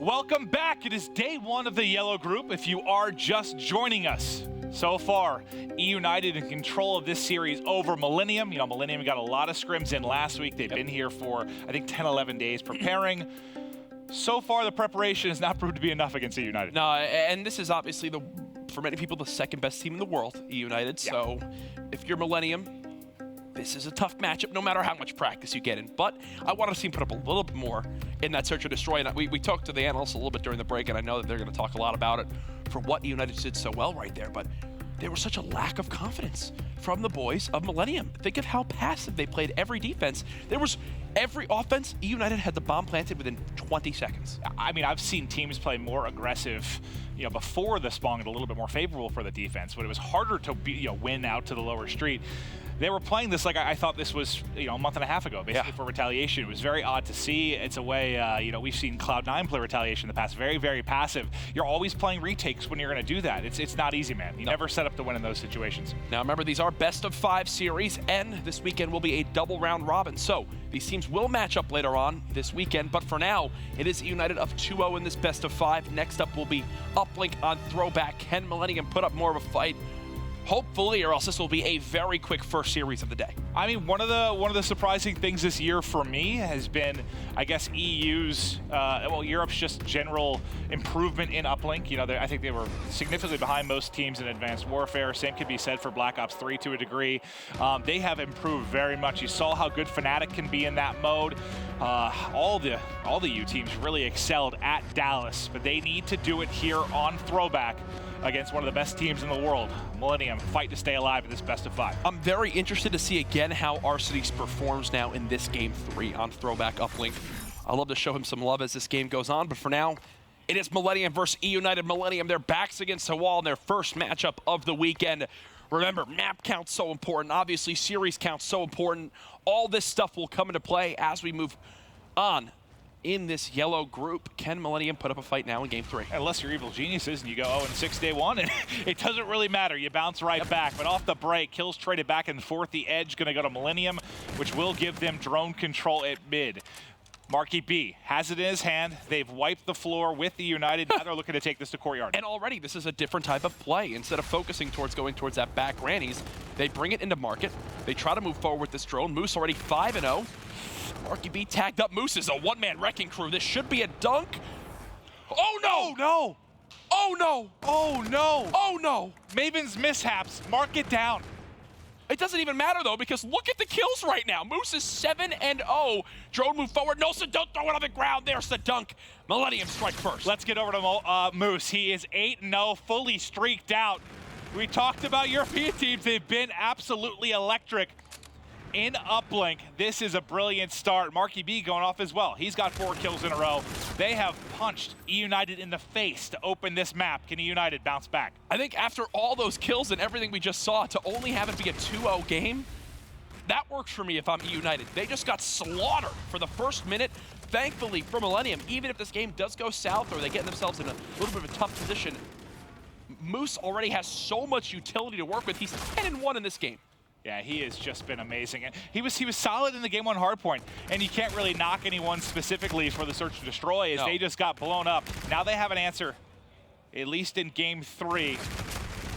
Welcome back. It is day one of the yellow group. If you are just joining us, so far, eUnited in control of this series over Millennium. You know, Millennium got a lot of scrims in last week. They've been here for, I think, 10, 11 days preparing. So far, the preparation has not proved to be enough against eUnited.
No, and this is obviously, for many people, the second best team in the world, eUnited. Yeah. So if you're Millennium, this is a tough matchup, no matter how much practice you get in. But I want to see him put up a little bit more in that search and destroy. And we talked to the analysts a little bit during the break, and I know that they're going to talk a lot about it for what eUnited did so well right there. But there was such a lack of confidence from the boys of Millennium. Think of how passive they played every defense. There was every offense, eUnited had the bomb planted within 20 seconds.
I mean, I've seen teams play more aggressive, you know, before the spawn, a little bit more favorable for the defense, but it was harder to win out to the lower street. They were playing this like I thought this was, you know, a month and a half ago, basically, for Retaliation. It was very odd to see. It's a way, you know, we've seen Cloud9 play Retaliation in the past. Very, very passive. You're always playing retakes when you're going to do that. It's not easy, man. You never set up to win in those situations.
Now, remember, these are best-of-5 series, and this weekend will be a double round robin. So these teams will match up later on this weekend, but for now, it is eUnited up 2-0 in this best-of-5. Next up will be Uplink on Throwback. Can Millennium put up more of a fight? Hopefully, or else this will be a very quick first series of the day.
I mean, one of the surprising things this year for me has been, I guess, EU's, well, Europe's just general improvement in Uplink. You know, I think they were significantly behind most teams in Advanced Warfare. Same could be said for Black Ops 3 to a degree. They have improved very much. You saw how good Fnatic can be in that mode. All the EU teams really excelled at Dallas, but they need to do it here on Throwback against one of the best teams in the world. Millennium fight to stay alive in this best-of-5.
I'm very interested to see again how Arcitys performs now in this game 3 on Throwback Uplink. I'd love to show him some love as this game goes on, but for now, it is Millennium versus eUnited. Millennium, their backs against the wall in their first matchup of the weekend. Remember, map count's so important. Obviously, series count's so important. All this stuff will come into play as we move on in this yellow group. Can Millennium put up a fight now in game 3?
Unless you're evil geniuses and you go 0-6 day 1, and it doesn't really matter. You bounce right back. But off the break, kills traded back and forth. The edge going to go to Millennium, which will give them drone control at mid. Marky B has it in his hand. They've wiped the floor with the eUnited. Now they're looking to take this to Courtyard.
And already this is a different type of play. Instead of focusing towards going towards that back grannies, they bring it into market. They try to move forward with this drone. Moose already 5-0. Marky B tagged up. Moose is a one-man wrecking crew. This should be a dunk. Oh no!
No!
Oh no!
Oh no!
Oh no!
Maven's mishaps. Mark it down.
It doesn't even matter though, because look at the kills right now. Moose is 7-0. Drone move forward. Nelson, don't throw it on the ground. There's the dunk. Millennium strike first.
Let's get over to Moose. He is 8-0, fully streaked out. We talked about European teams. They've been absolutely electric in Uplink. This is a brilliant start. Marky B going off as well. He's got 4 kills in a row. They have punched eUnited in the face to open this map. Can eUnited bounce back?
I think after all those kills and everything we just saw, to only have it be a 2-0 game, that works for me if I'm eUnited. They just got slaughtered for the first minute. Thankfully for Millennium, even if this game does go south or they get themselves in a little bit of a tough position, Moose already has so much utility to work with. He's 10-1 in this game.
Yeah, he has just been amazing. And he was solid in the game 1 hardpoint, and you can't really knock anyone specifically for the search and destroy as they just got blown up. Now they have an answer, at least in game 3.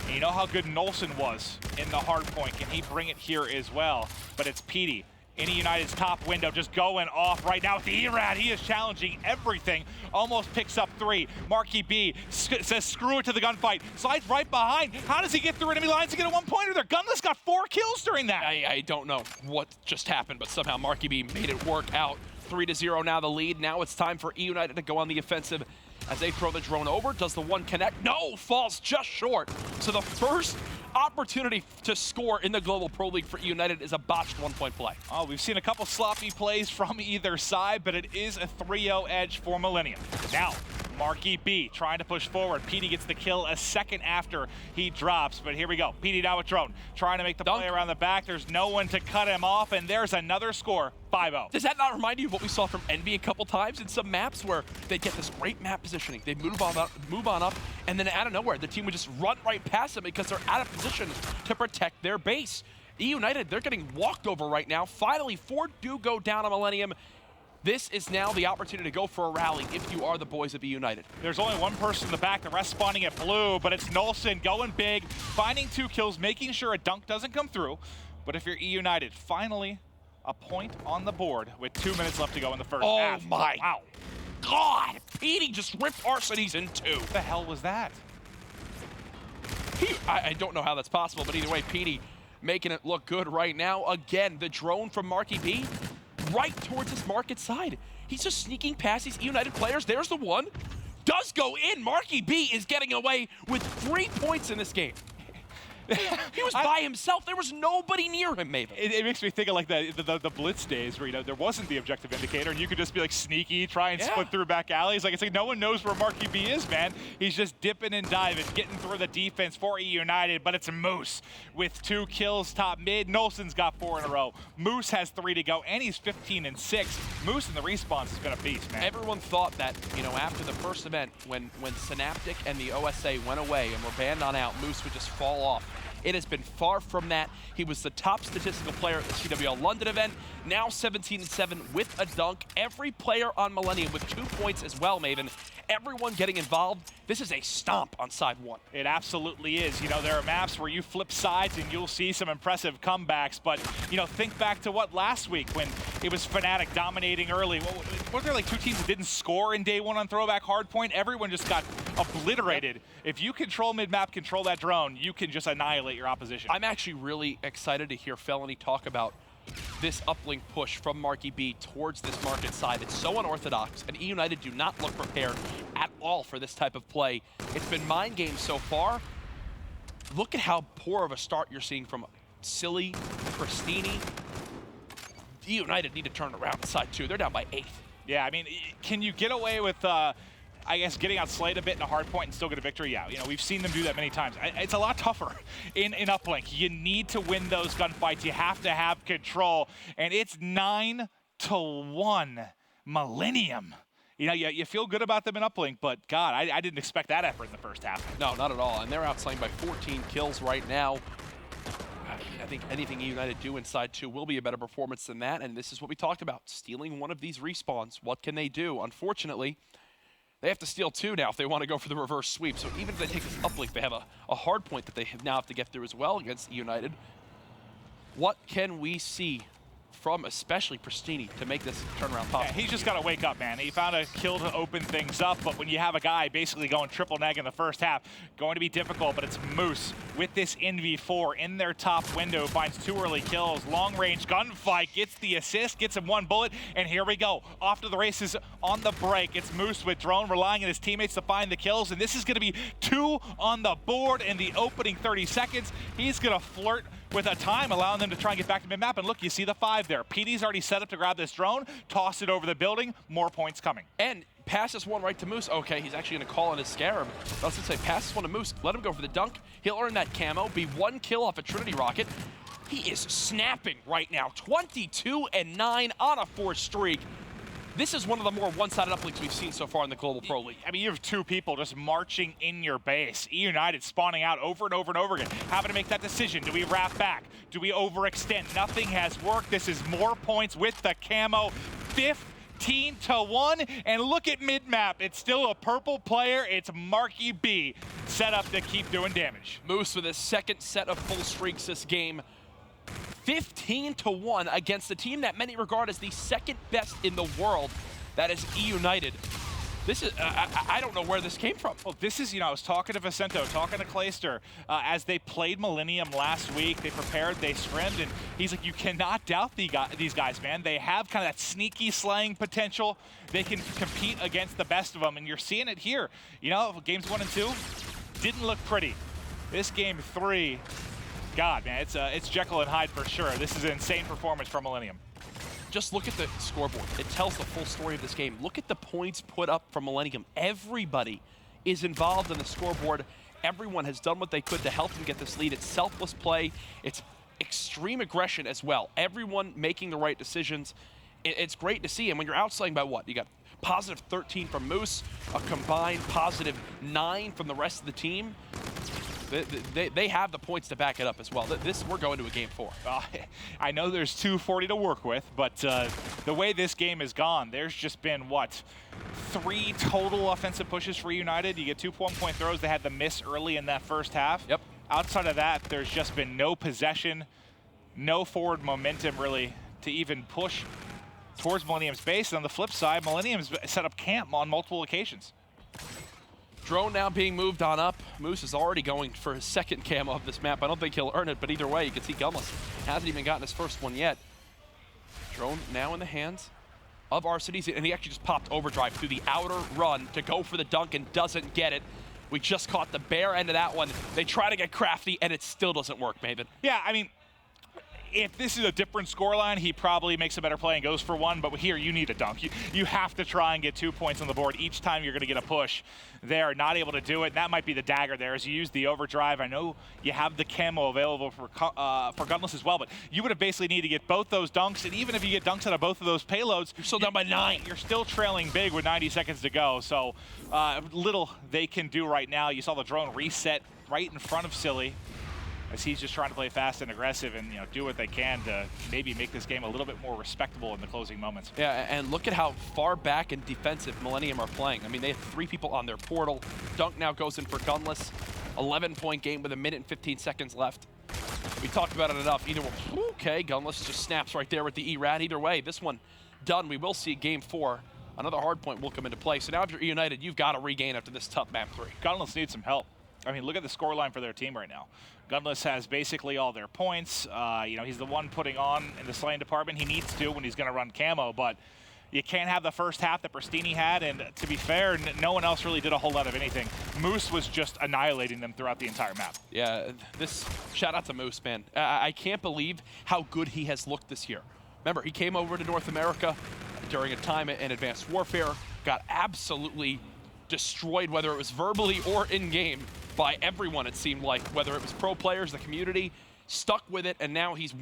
And you know how good Nolson was in the hardpoint. Can he bring it here as well? But it's Petey in eUnited's top window, just going off right now with the ERAD. He is challenging everything. Almost picks up 3. Marky B says screw it to the gunfight. Slides right behind. How does he get through enemy lines to get a 1-pointer there? Gunless got 4 kills during that.
I don't know what just happened, but somehow Marky B made it work out. 3-0 now the lead. Now it's time for eUnited to go on the offensive as they throw the drone over. Does the one connect? No, falls just short. So the first opportunity to score in the Global Pro League for eUnited is a botched 1-point play.
Oh, we've seen a couple sloppy plays from either side, but it is a 3-0 edge for Millennium. Now, Marky B trying to push forward. Petey gets the kill a second after he drops, but here we go. Petey now with drone, trying to make the play around the back. There's no one to cut him off, and there's another score, 5-0.
Does that not remind you of what we saw from Envy a couple times in some maps where they get this great map positioning, they move on up, and then out of nowhere, the team would just run right past them because they're out of position to protect their base. eUnited, they're getting walked over right now. Finally, 4 do go down on Millennium. This is now the opportunity to go for a rally if you are the boys of eUnited.
There's only one person in the back, the rest spawning at blue, but it's Nolson going big, finding 2 kills, making sure a dunk doesn't come through. But if you're eUnited, finally a point on the board with 2 minutes left to go in the first half.
Oh my God! Petey just ripped Arsenes in 2.
What the hell was that?
I don't know how that's possible, but either way, Petey making it look good right now. Again, the drone from Marky B right towards his market side. He's just sneaking past these eUnited players. There's the one. Does go in. Marky B is getting away with 3 points in this game. He was by himself. There was nobody near him, Maven.
It makes me think of like the Blitz days where, you know, there wasn't the objective indicator and you could just be like sneaky, try and split through back alleys. Like, it's like no one knows where Marky B is, man. He's just dipping and diving, getting through the defense for eUnited, but it's Moose with 2 kills top mid. Nolson's got 4 in a row. Moose has 3 to go, and he's 15-6. Moose in the respawns has been a beast, man.
Everyone thought that, you know, after the first event, when Synaptic and the OSA went away and were banned on out, Moose would just fall off. It has been far from that. He was the top statistical player at the CWL London event, now 17-7 with a dunk. Every player on Millennium with 2 points as well, Maven. Everyone getting involved. This is a stomp on side 1.
It absolutely is. You know, there are maps where you flip sides and you'll see some impressive comebacks, but, you know, think back to what last week when it was Fnatic dominating early. Were there like 2 teams that didn't score in day 1 on throwback hardpoint? Everyone just got obliterated. If you control mid-map, control that drone, you can just annihilate your opposition.
I'm actually really excited to hear Felony talk about this uplink push from Marky B towards this market side. It's so unorthodox, and eUnited do not look prepared at all for this type of play. It's been mind games so far. Look at how poor of a start you're seeing from Silly, Pristini. eUnited need to turn around on side 2. They're down by 8.
Yeah, I mean, can you get away with, I guess, getting outslayed a bit in a hard point and still get a victory? Yeah, you know, we've seen them do that many times. It's a lot tougher in uplink. You need to win those gunfights. You have to have control, and it's 9-1 Millennium. You know, you feel good about them in uplink, but God, I didn't expect that effort in the first half.
No, not at all, and they're outslaying by 14 kills right now. I think anything eUnited do inside 2 will be a better performance than that, and this is what we talked about, stealing one of these respawns. What can they do? Unfortunately, they have to steal 2 now if they want to go for the reverse sweep. So even if they take this uplink, they have a hard point that they now have to get through as well against eUnited. What can we see from especially Pristini to make this turnaround possible?
Yeah, he's just got to wake up, man. He found a kill to open things up, but when you have a guy basically going triple neg in the first half, going to be difficult, but it's Moose with this NV4 in their top window, finds 2 early kills, long range gunfight, gets the assist, gets him 1 bullet, and here we go. Off to the races on the break. It's Moose with drone relying on his teammates to find the kills, and this is going to be 2 on the board in the opening 30 seconds. He's going to flirt with a time, allowing them to try and get back to mid-map. And look, you see the 5 there. PD's already set up to grab this drone, toss it over the building, more points coming.
And passes 1 right to Moose. Okay, he's actually going to call in his Scarab. I was going to say, passes 1 to Moose, let him go for the dunk. He'll earn that camo, be 1 kill off a Trinity Rocket. He is snapping right now, 22-9 on a 4 streak. This is one of the more one-sided uplinks we've seen so far in the Global Pro League.
I mean, you have 2 people just marching in your base. eUnited spawning out over and over and over again. Having to make that decision. Do we wrap back? Do we overextend? Nothing has worked. This is more points with the camo. 15-1, and look at mid-map. It's still a purple player. It's Marky B set up to keep doing damage.
Moose with his 2nd set of full streaks this game. 15-1 against a team that many regard as the 2nd best in the world. That is eUnited. This is, I don't know where this came from.
Well, this is, you know, I was talking to Vicento, talking to Clayster, as they played Millennium last week. They prepared, they scrimmed, and he's like, you cannot doubt these guys, man. They have kind of that sneaky slaying potential. They can compete against the best of them, and you're seeing it here. You know, games 1 and 2 didn't look pretty. This game 3, God, man, it's Jekyll and Hyde for sure. This is an insane performance from Millennium.
Just look at the scoreboard. It tells the full story of this game. Look at the points put up from Millennium. Everybody is involved in the scoreboard. Everyone has done what they could to help them get this lead. It's selfless play. It's extreme aggression as well. Everyone making the right decisions. It's great to see. And when you're outslaying by what? You got positive 13 from Moose, a combined positive 9 from the rest of the team. They have the points to back it up as well. We're going to a game 4.
I know there's 240 to work with, but the way this game has gone, there's just been, what, 3 total offensive pushes for United. You get 2 one-point throws. They had the miss early in that first half.
Yep.
Outside of that, there's just been no possession, no forward momentum, really, to even push towards Millennium's base. And on the flip side, Millennium's set up camp on multiple occasions.
Drone now being moved on up. Moose is already going for his second camo of this map. I don't think he'll earn it, but either way, you can see Gunless hasn't even gotten his first one yet. Drone now in the hands of Arcity, and he actually just popped overdrive through the outer run to go for the dunk and doesn't get it. We just caught the bare end of that one. They try to get crafty, and it still doesn't work, Maven.
Yeah, I mean, if this is a different scoreline, he probably makes a better play and goes for one, but here you need a dunk. You have to try and get 2 points on the board each time you're going to get a push. They are not able to do it, and that might be the dagger there as you use the overdrive. I know you have the camo available for Gunless as well, but you would have basically need to get both those dunks, and even if you get dunks out of both of those payloads,
you're still down by 9.
You're still trailing big with 90 seconds to go, so little they can do right now. You saw the drone reset right in front of Silly, as he's just trying to play fast and aggressive and do what they can to maybe make this game a little bit more respectable in the closing moments.
Yeah, and look at how far back and defensive Millennium are playing. I mean, they have 3 people on their portal. Dunk now goes in for Gunless. 11-point game with 1 minute and 15 seconds left. We talked about it enough. Either way, okay, Gunless just snaps right there with the E-Rad. Either way, this one done. We will see game 4. Another hard point will come into play. So now if you're eUnited, you've got to regain after this tough map 3.
Gunless needs some help. I mean, look at the scoreline for their team right now. Gunless has basically all their points. He's the one putting on in the slaying department. He needs to when he's going to run camo, but you can't have the first half that Pristini had, and to be fair, no one else really did a whole lot of anything. Moose was just annihilating them throughout the entire map.
Yeah, shout out to Moose, man. I can't believe how good he has looked this year. Remember, he came over to North America during a time in Advanced Warfare, got absolutely destroyed, whether it was verbally or in-game, by everyone, it seemed like, whether it was pro players, the community, stuck with it, and now he's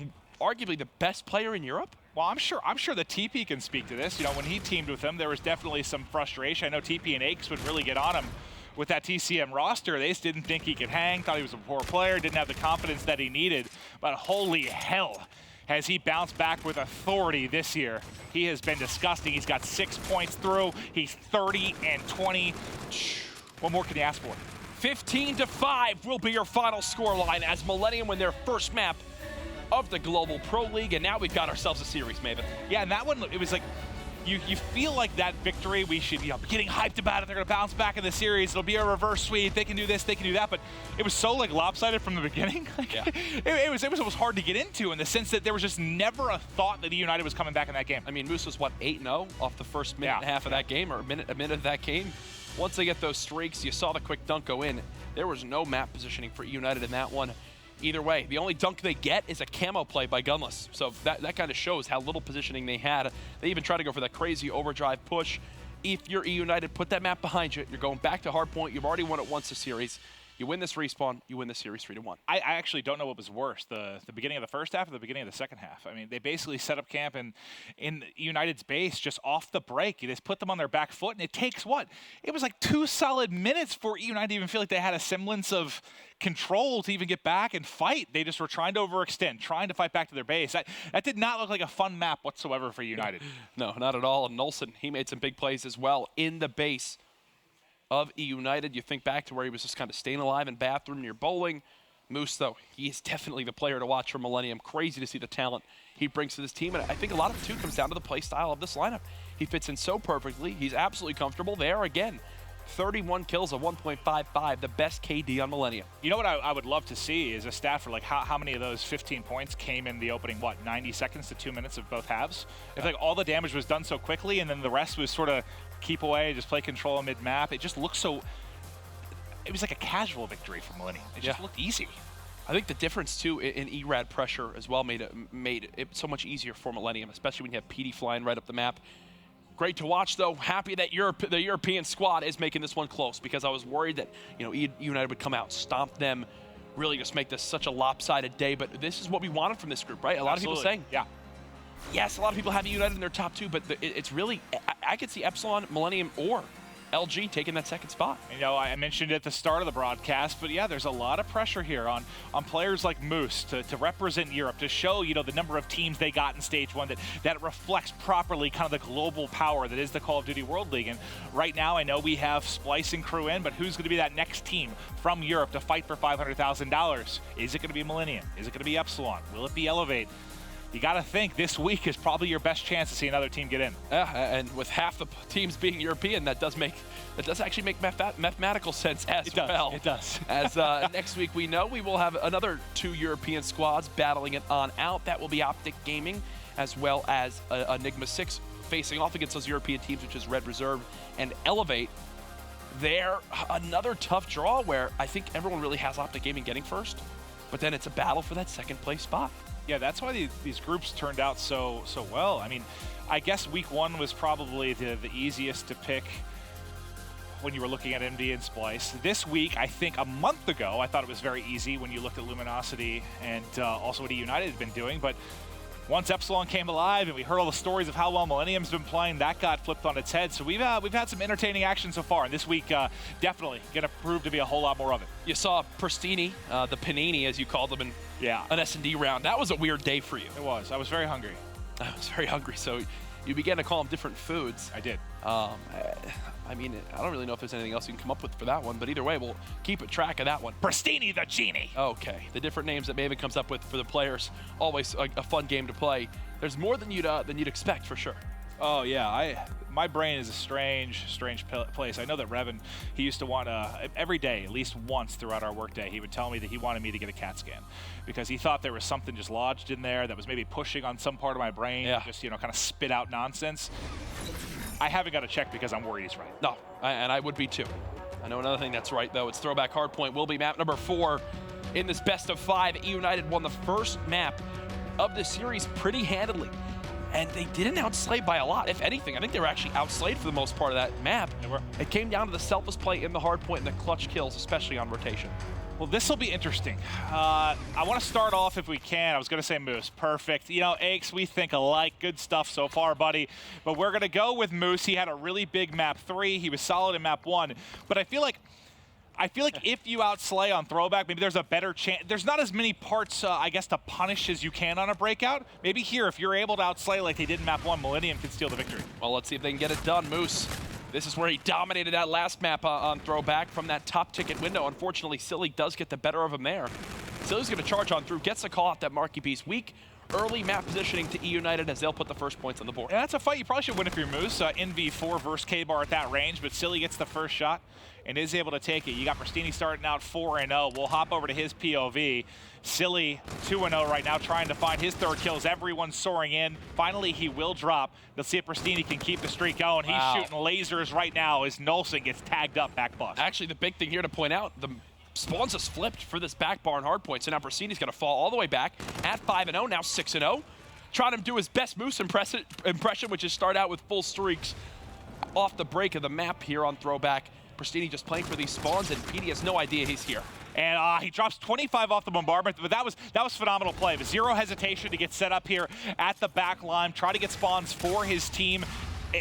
arguably the best player in Europe.
Well, I'm sure the TP can speak to this. When he teamed with him, there was definitely some frustration. I know TP and Aches would really get on him with that TCM roster. They just didn't think he could hang, thought he was a poor player, didn't have the confidence that he needed, but holy hell, has he bounced back with authority this year. He has been disgusting. He's got 6 points through. He's 30 and 20. What more can you ask for?
15-5 will be your final scoreline as Millennium win their first map of the Global Pro League, and now we've got ourselves a series, Maven.
Yeah, and that one, it was like, you feel like that victory, we should be getting hyped about it. They're going to bounce back in the series. It'll be a reverse sweep. They can do this, they can do that. But it was so lopsided from the beginning.
Yeah.
it was almost hard to get into in the sense that there was just never a thought that eUnited was coming back in that game.
I mean, Moose was, what, 8-0 off the first minute and a half of that game, or a minute of that game. Once they get those streaks, you saw the quick dunk go in. There was no map positioning for eUnited in that one. Either way, the only dunk they get is a camo play by Gunless. So that kind of shows how little positioning they had. They even tried to go for that crazy overdrive push. If you're eUnited, put that map behind you. You're going back to hardpoint. You've already won it once a series. You win this respawn, you win the series 3-1.
I actually don't know what was worse, the beginning of the first half or the beginning of the second half. I mean, they basically set up camp in United's base just off the break. You just put them on their back foot, and it takes what? It was like 2 solid minutes for United to even feel like they had a semblance of control to even get back and fight. They just were trying to overextend, trying to fight back to their base. That did not look like a fun map whatsoever for United.
No, not at all. And Nolson, he made some big plays as well in the base of eUnited. You think back to where he was just kind of staying alive in bathroom near bowling. Moose, though, he is definitely the player to watch for Millennium. Crazy to see the talent he brings to this team. And I think a lot of it, too, comes down to the play style of this lineup. He fits in so perfectly. He's absolutely comfortable. There again, 31 kills, a 1.55, the best KD on Millennium.
You know what I would love to see is a stat for like how many of those 15 points came in the opening, 90 seconds to 2 minutes of both halves? If like all the damage was done so quickly and then the rest was sort of keep away, just play control mid-map, it just looked so, it was like a casual victory for Millennium. It just looked easy.
I think the difference, too, in ERAD pressure as well made it so much easier for Millennium, especially when you have PD flying right up the map. Great to watch, though. Happy that the European squad is making this one close, because I was worried that eUnited would come out, stomp them, really just make this such a lopsided day. But this is what we wanted from this group, right? A lot of people saying, yes, a lot of people have eUnited in their top 2, but it's really, I could see Epsilon, Millennium, or LG taking that second spot.
You know, I mentioned it at the start of the broadcast, but yeah, there's a lot of pressure here on players like Moose to represent Europe, to show, you know, the number of teams they got in Stage 1, that reflects properly kind of the global power that is the Call of Duty World League. And right now, I know we have Splice and Crew in, but who's going to be that next team from Europe to fight for $500,000? Is it going to be Millennium? Is it going to be Epsilon? Will it be Elevate? You got to think this week is probably your best chance to see another team get in.
Yeah, and with half the teams being European, that does actually make mathematical sense as well.
It does.
As next week we know, we will have another 2 European squads battling it on out. That will be Optic Gaming as well as Enigma 6 facing off against those European teams, which is Red Reserve and Elevate. They're another tough draw where I think everyone really has Optic Gaming getting first, but then it's a battle for that second place spot.
Yeah, that's why these groups turned out so well. I mean, I guess week 1 was probably the easiest to pick when you were looking at MD and Splice. This week, I think a month ago, I thought it was very easy when you looked at Luminosity and also what eUnited had been doing. But once Epsilon came alive and we heard all the stories of how well Millennium's been playing, that got flipped on its head. So we've had some entertaining action so far, and this week definitely going to prove to be a whole lot more of it.
You saw Pristini, the Panini as you called them, in an S&D round. That was a weird day for you.
It was. I was very hungry.
I was very hungry, so you began to call them different foods.
I did.
I mean, I don't really know if there's anything else you can come up with for that one, but either way, we'll keep a track of that one.
Pristini the Genie.
Okay, the different names that Maven comes up with for the players, always a fun game to play. There's more than you'd expect for sure.
Oh yeah, my brain is a strange place. I know that Revan, he used to want every day, at least once throughout our workday, he would tell me that he wanted me to get a CAT scan because he thought there was something just lodged in there that was maybe pushing on some part of my brain, just, you know, kind of spit out nonsense. I haven't got a check because I'm worried he's right.
No, and I would be too. I know another thing that's right, though. It's Throwback Hardpoint will be map number 4 in this best of 5. eUnited won the first map of the series pretty handily, and they didn't outslay by a lot. If anything, I think they were actually outslayed for the most part of that map.
They were.
It came down to the selfless play in the hardpoint and the clutch kills, especially on rotation.
Well, this will be interesting. I want to start off, if we can. I was going to say Moose. Perfect. You know, Aches, we think alike. Good stuff so far, buddy. But we're going to go with Moose. He had a really big map 3. He was solid in map 1. But I feel like if you outslay on Throwback, maybe there's a better chance. There's not as many parts, I guess, to punish as you can on a breakout. Maybe here, if you're able to outslay like they did in map 1, Millennium can steal the victory.
Well, let's see if they can get it done, Moose. This is where he dominated that last map on Throwback from that top ticket window. Unfortunately, Silly does get the better of him there. Silly's going to charge on through, gets a call out that Marky B's weak. Early map positioning to eUnited as they'll put the first points on the board.
Yeah, that's a fight you probably should win if you're Moose. NV4 versus K-Bar at that range, but Silly gets the first shot and is able to take it. You got Pristini starting out 4-0. We'll hop over to his POV. Silly 2-0 right now, trying to find his third kills. Everyone's soaring in. Finally, he will drop. Let's see if Pristini can keep the streak going. He's shooting lasers right now as Nolson gets tagged up back bus.
Actually, the big thing here to point out, the spawns just flipped for this back bar and hard point. So now Pristini's going to fall all the way back at 5-0, now 6-0. Trying to do his best Moose impression, which is start out with full streaks off the break of the map here on Throwback. Pristini just playing for these spawns, and PD has no idea he's here.
And he drops 25 off the bombardment, but that was phenomenal play. But zero hesitation to get set up here at the back line, try to get spawns for his team,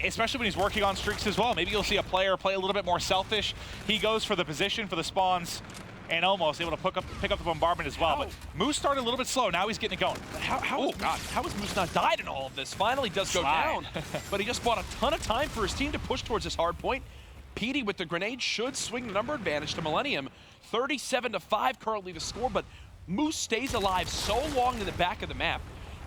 especially when he's working on streaks as well. Maybe you'll see a player play a little bit more selfish. He goes for the position for the spawns and almost able to pick up the bombardment as well. But Moose started a little bit slow. Now he's getting it going.
How has Moose not died in all of this? Finally does go down, but he just bought a ton of time for his team to push towards this hard point. PD with the grenade should swing the number advantage to Millennium. 37-5 currently the score, but Moose stays alive so long in the back of the map.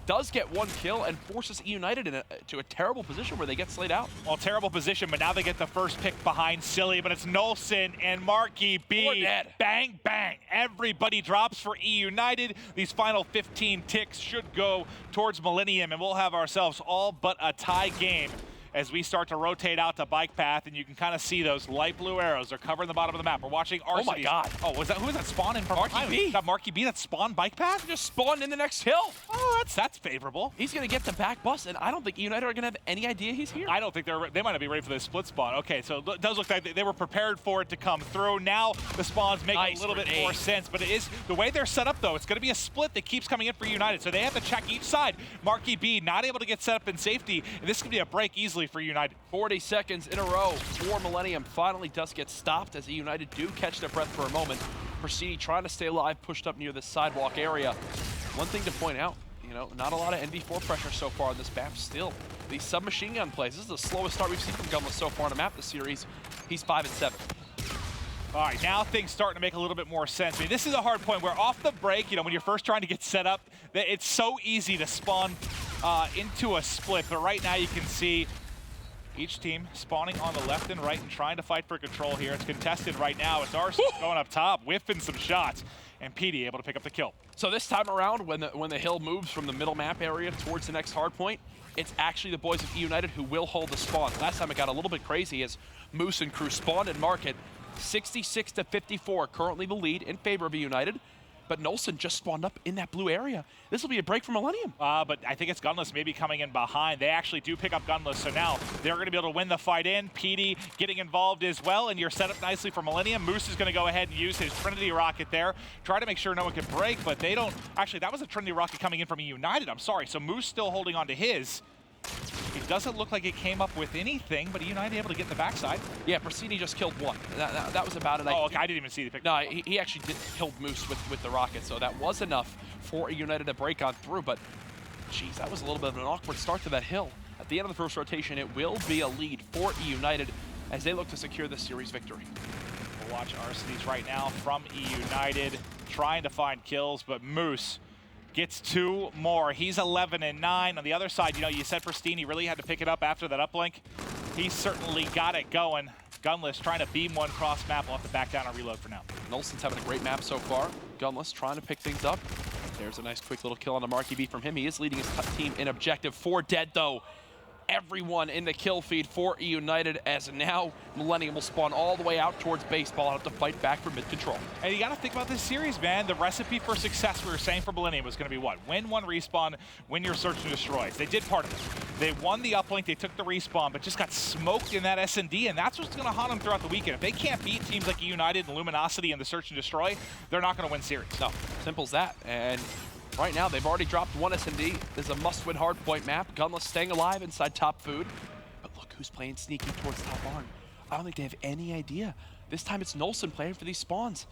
Does get one kill and forces eUnited to a terrible position where they get slayed out.
Well, terrible position, but now they get the first pick behind Silly, but it's Nolson and Marky B. Bang, bang. Everybody drops for eUnited. These final 15 ticks should go towards Millennium, and we'll have ourselves all but a tie game as we start to rotate out to bike path, and you can kind of see those light blue arrows are covering the bottom of the map. We're watching Arcity.
Oh my God.
Oh, who was that spawning from
Marky B.
Got Marky B that spawned bike path?
He just spawned in the next hill.
Oh, that's favorable.
He's gonna get the back bus, and I don't think eUnited are gonna have any idea he's here.
I don't think they might not be ready for this split spawn. Okay, so it does look like they were prepared for it to come through. Now the spawns make a little bit more sense, but it is the way they're set up though. It's gonna be a split that keeps coming in for eUnited, so they have to check each side. Marky B not able to get set up in safety, and this could be a break easily easily for United.
40 seconds in a row for Millennium finally does get stopped as United do catch their breath for a moment. Persini trying to stay alive, pushed up near the sidewalk area. One thing to point out, you know, not a lot of NV4 pressure so far on this map still. These submachine gun plays, this is the slowest start we've seen from Gunless so far on a map this series. He's 5 and 7.
All right, now things starting to make a little bit more sense. I mean, this is a hard point where off the break, you know, when you're first trying to get set up, it's so easy to spawn into a split. But right now you can see each team spawning on the left and right and trying to fight for control here. It's contested right now. It's Arce going up top, whiffing some shots, and PD able to pick up the kill.
So this time around, when the hill moves from the middle map area towards the next hard point, it's actually the boys of eUnited who will hold the spawn. Last time it got a little bit crazy as Moose and crew spawned in Market. 66 to 54, currently the lead in favor of eUnited. But Nolson just spawned up in that blue area. This will be a break for Millennium.
But I think it's Gunless maybe coming in behind. They actually do pick up Gunless, so now they're going to be able to win the fight in. PD getting involved as well, and you're set up nicely for Millennium. Moose is going to go ahead and use his Trinity Rocket there. Try to make sure no one can break, but they don't. Actually, that was a Trinity Rocket coming in from eUnited. I'm sorry. So Moose still holding on to his. It doesn't look like it came up with anything, but eUnited able to get the backside.
Yeah, Persini just killed one. That was about it.
Oh, okay, I didn't even see the picture.
No, he actually did kill Moose with the rocket, so that was enough for eUnited to break on through, but geez, that was a little bit of an awkward start to that hill. At the end of the first rotation, it will be a lead for eUnited as they look to secure the series victory.
We'll watch Arcenies right now from eUnited trying to find kills, but Moose gets 2 more. He's 11 and 9. On the other side, you know, you said Pristine really had to pick it up after that uplink. He certainly got it going. Gunless trying to beam one cross map. We'll have to back down and reload for now.
Nolson's having a great map so far. Gunless trying to pick things up. There's a nice quick little kill on the marquee beat from him. He is leading his team in objective. 4 dead though. Everyone in the kill feed for eUnited as now Millennium will spawn all the way out towards baseball and have to fight back for mid control.
And you got to think about this series, man. The recipe for success we were saying for Millennium was going to be what? Win one respawn, win your search and destroys. They did part of it. They won the uplink, they took the respawn, but just got smoked in that S&D, and that's what's going to haunt them throughout the weekend. If they can't beat teams like eUnited and Luminosity in the search and destroy, they're not going to win series.
No, simple as that. And right now, they've already dropped one S&D. This is a must-win hardpoint map. Gunless staying alive inside top food. But look who's playing sneaky towards top barn. I don't think they have any idea. This time it's Nolson playing for these spawns.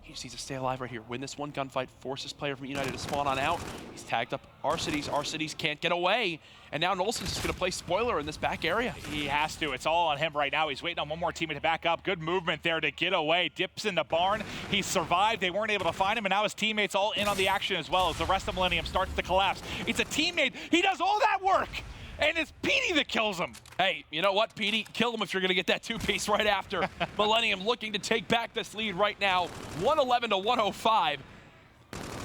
He just needs to stay alive right here. Win this one gunfight, force his player from eUnited to spawn on out. He's tagged up Arcides. Arcides can't get away. And now Nolson's just gonna play spoiler in this back area.
He has to. It's all on him right now. He's waiting on one more teammate to back up. Good movement there to get away. Dips in the barn. He survived. They weren't able to find him, and now his teammates all in on the action as well as the rest of Millennium starts to collapse. It's a teammate. He does all that work. And it's PD that kills him.
Hey, you know what, PD? Kill him if you're going to get that 2-piece right after. Millennium looking to take back this lead right now, 111 to 105.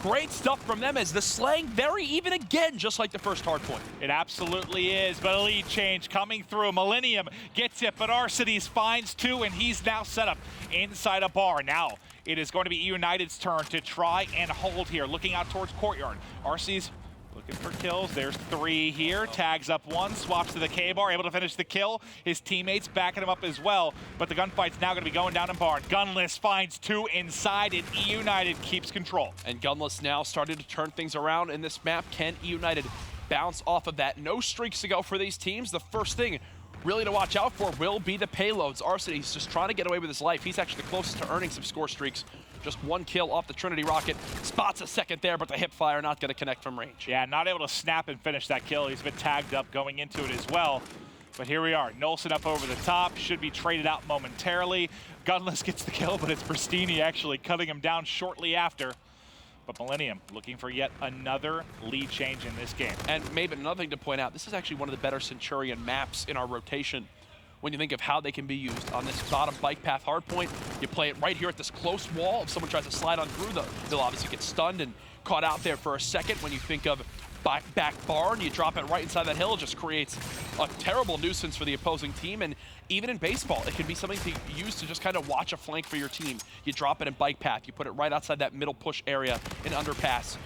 Great stuff from them as the slang very even again, just like the first hard point.
It absolutely is, but a lead change coming through. Millennium gets it, but Arcides finds 2, and he's now set up inside a bar. Now, it is going to be eUnited's turn to try and hold here, looking out towards Courtyard. Arcides looking for kills. There's 3 here. Tags up 1, swaps to the K-bar, able to finish the kill. His teammates backing him up as well, but the gunfight's now going to be going down in barn. Gunless finds 2 inside, and eUnited keeps control.
And Gunless now started to turn things around in this map. Can eUnited bounce off of that? No streaks to go for these teams. The first thing really to watch out for will be the payloads. Arcides just trying to get away with his life. He's actually the closest to earning some score streaks. Just 1 kill off the Trinity Rocket. Spots a second there, but the hip fire not going to connect from range.
Yeah, not able to snap and finish that kill. He's been tagged up going into it as well. But here we are. Nolson up over the top. Should be traded out momentarily. Gunless gets the kill, but it's Pristini actually cutting him down shortly after. But Millennium looking for yet another lead change in this game.
And maybe another thing to point out, this is actually one of the better Centurion maps in our rotation. When you think of how they can be used on this bottom bike path hardpoint, you play it right here at this close wall. If someone tries to slide on through, they'll obviously get stunned and caught out there for a second. When you think of back barn, you drop it right inside that hill. It just creates a terrible nuisance for the opposing team. And even in baseball, it can be something to use to just kind of watch a flank for your team. You drop it in bike path. You put it right outside that middle push area in underpass.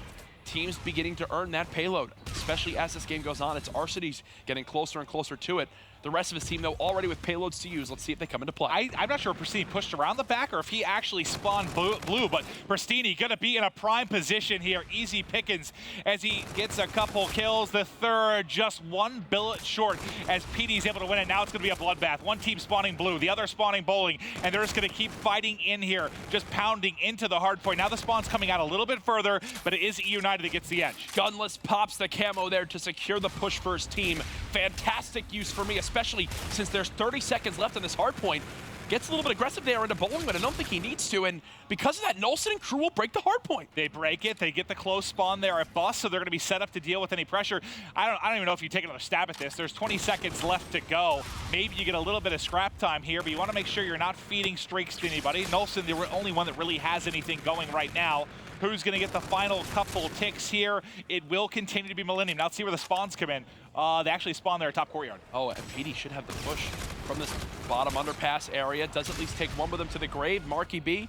Teams beginning to earn that payload. especially as this game goes on. It's Arcity's getting closer and closer to it. The rest of his team, though, already with payloads to use. Let's see if they come into play.
I'm not sure if Pristini pushed around the back or if he actually spawned blue, but Pristini going to be in a prime position here. Easy pickings as he gets a couple kills. The third just one billet short as PD's able to win it. Now it's going to be a bloodbath. One team spawning blue, the other spawning bowling, and they're just going to keep fighting in here, just pounding into the hard point. Now the spawn's coming out a little bit further, but it is eUnited that gets the edge.
Gunless pops the camo there to secure the push for his team. Fantastic use for me, especially since there's 30 seconds left on this hard point. Gets a little bit aggressive there into bowling, but I don't think he needs to, and because of that, Nolson and crew will break the hard point.
They break it, they get the close spawn there at bus, so they're going to be set up to deal with any pressure. I don't even know if you take another stab at this. There's 20 seconds left to go. Maybe you get a little bit of scrap time here, but you want to make sure you're not feeding streaks to anybody. Nolson, the only one that really has anything going right now. Who's going to get the final couple ticks here? It will continue to be Millennium. Now let's see where the spawns come in. They actually spawn there at top courtyard.
Oh, and PD should have the push from this bottom underpass area. Does at least take one with him to the grave. Marky B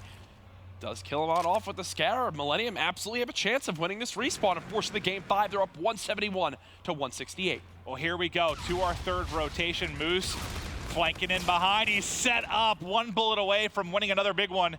does kill him on off with the Scarab. Millennium absolutely have a chance of winning this respawn. Unfortunately, game 5, they're up 171 to 168.
Well, here we go to our third rotation. Moose flanking in behind. He's set up, one bullet away from winning another big one.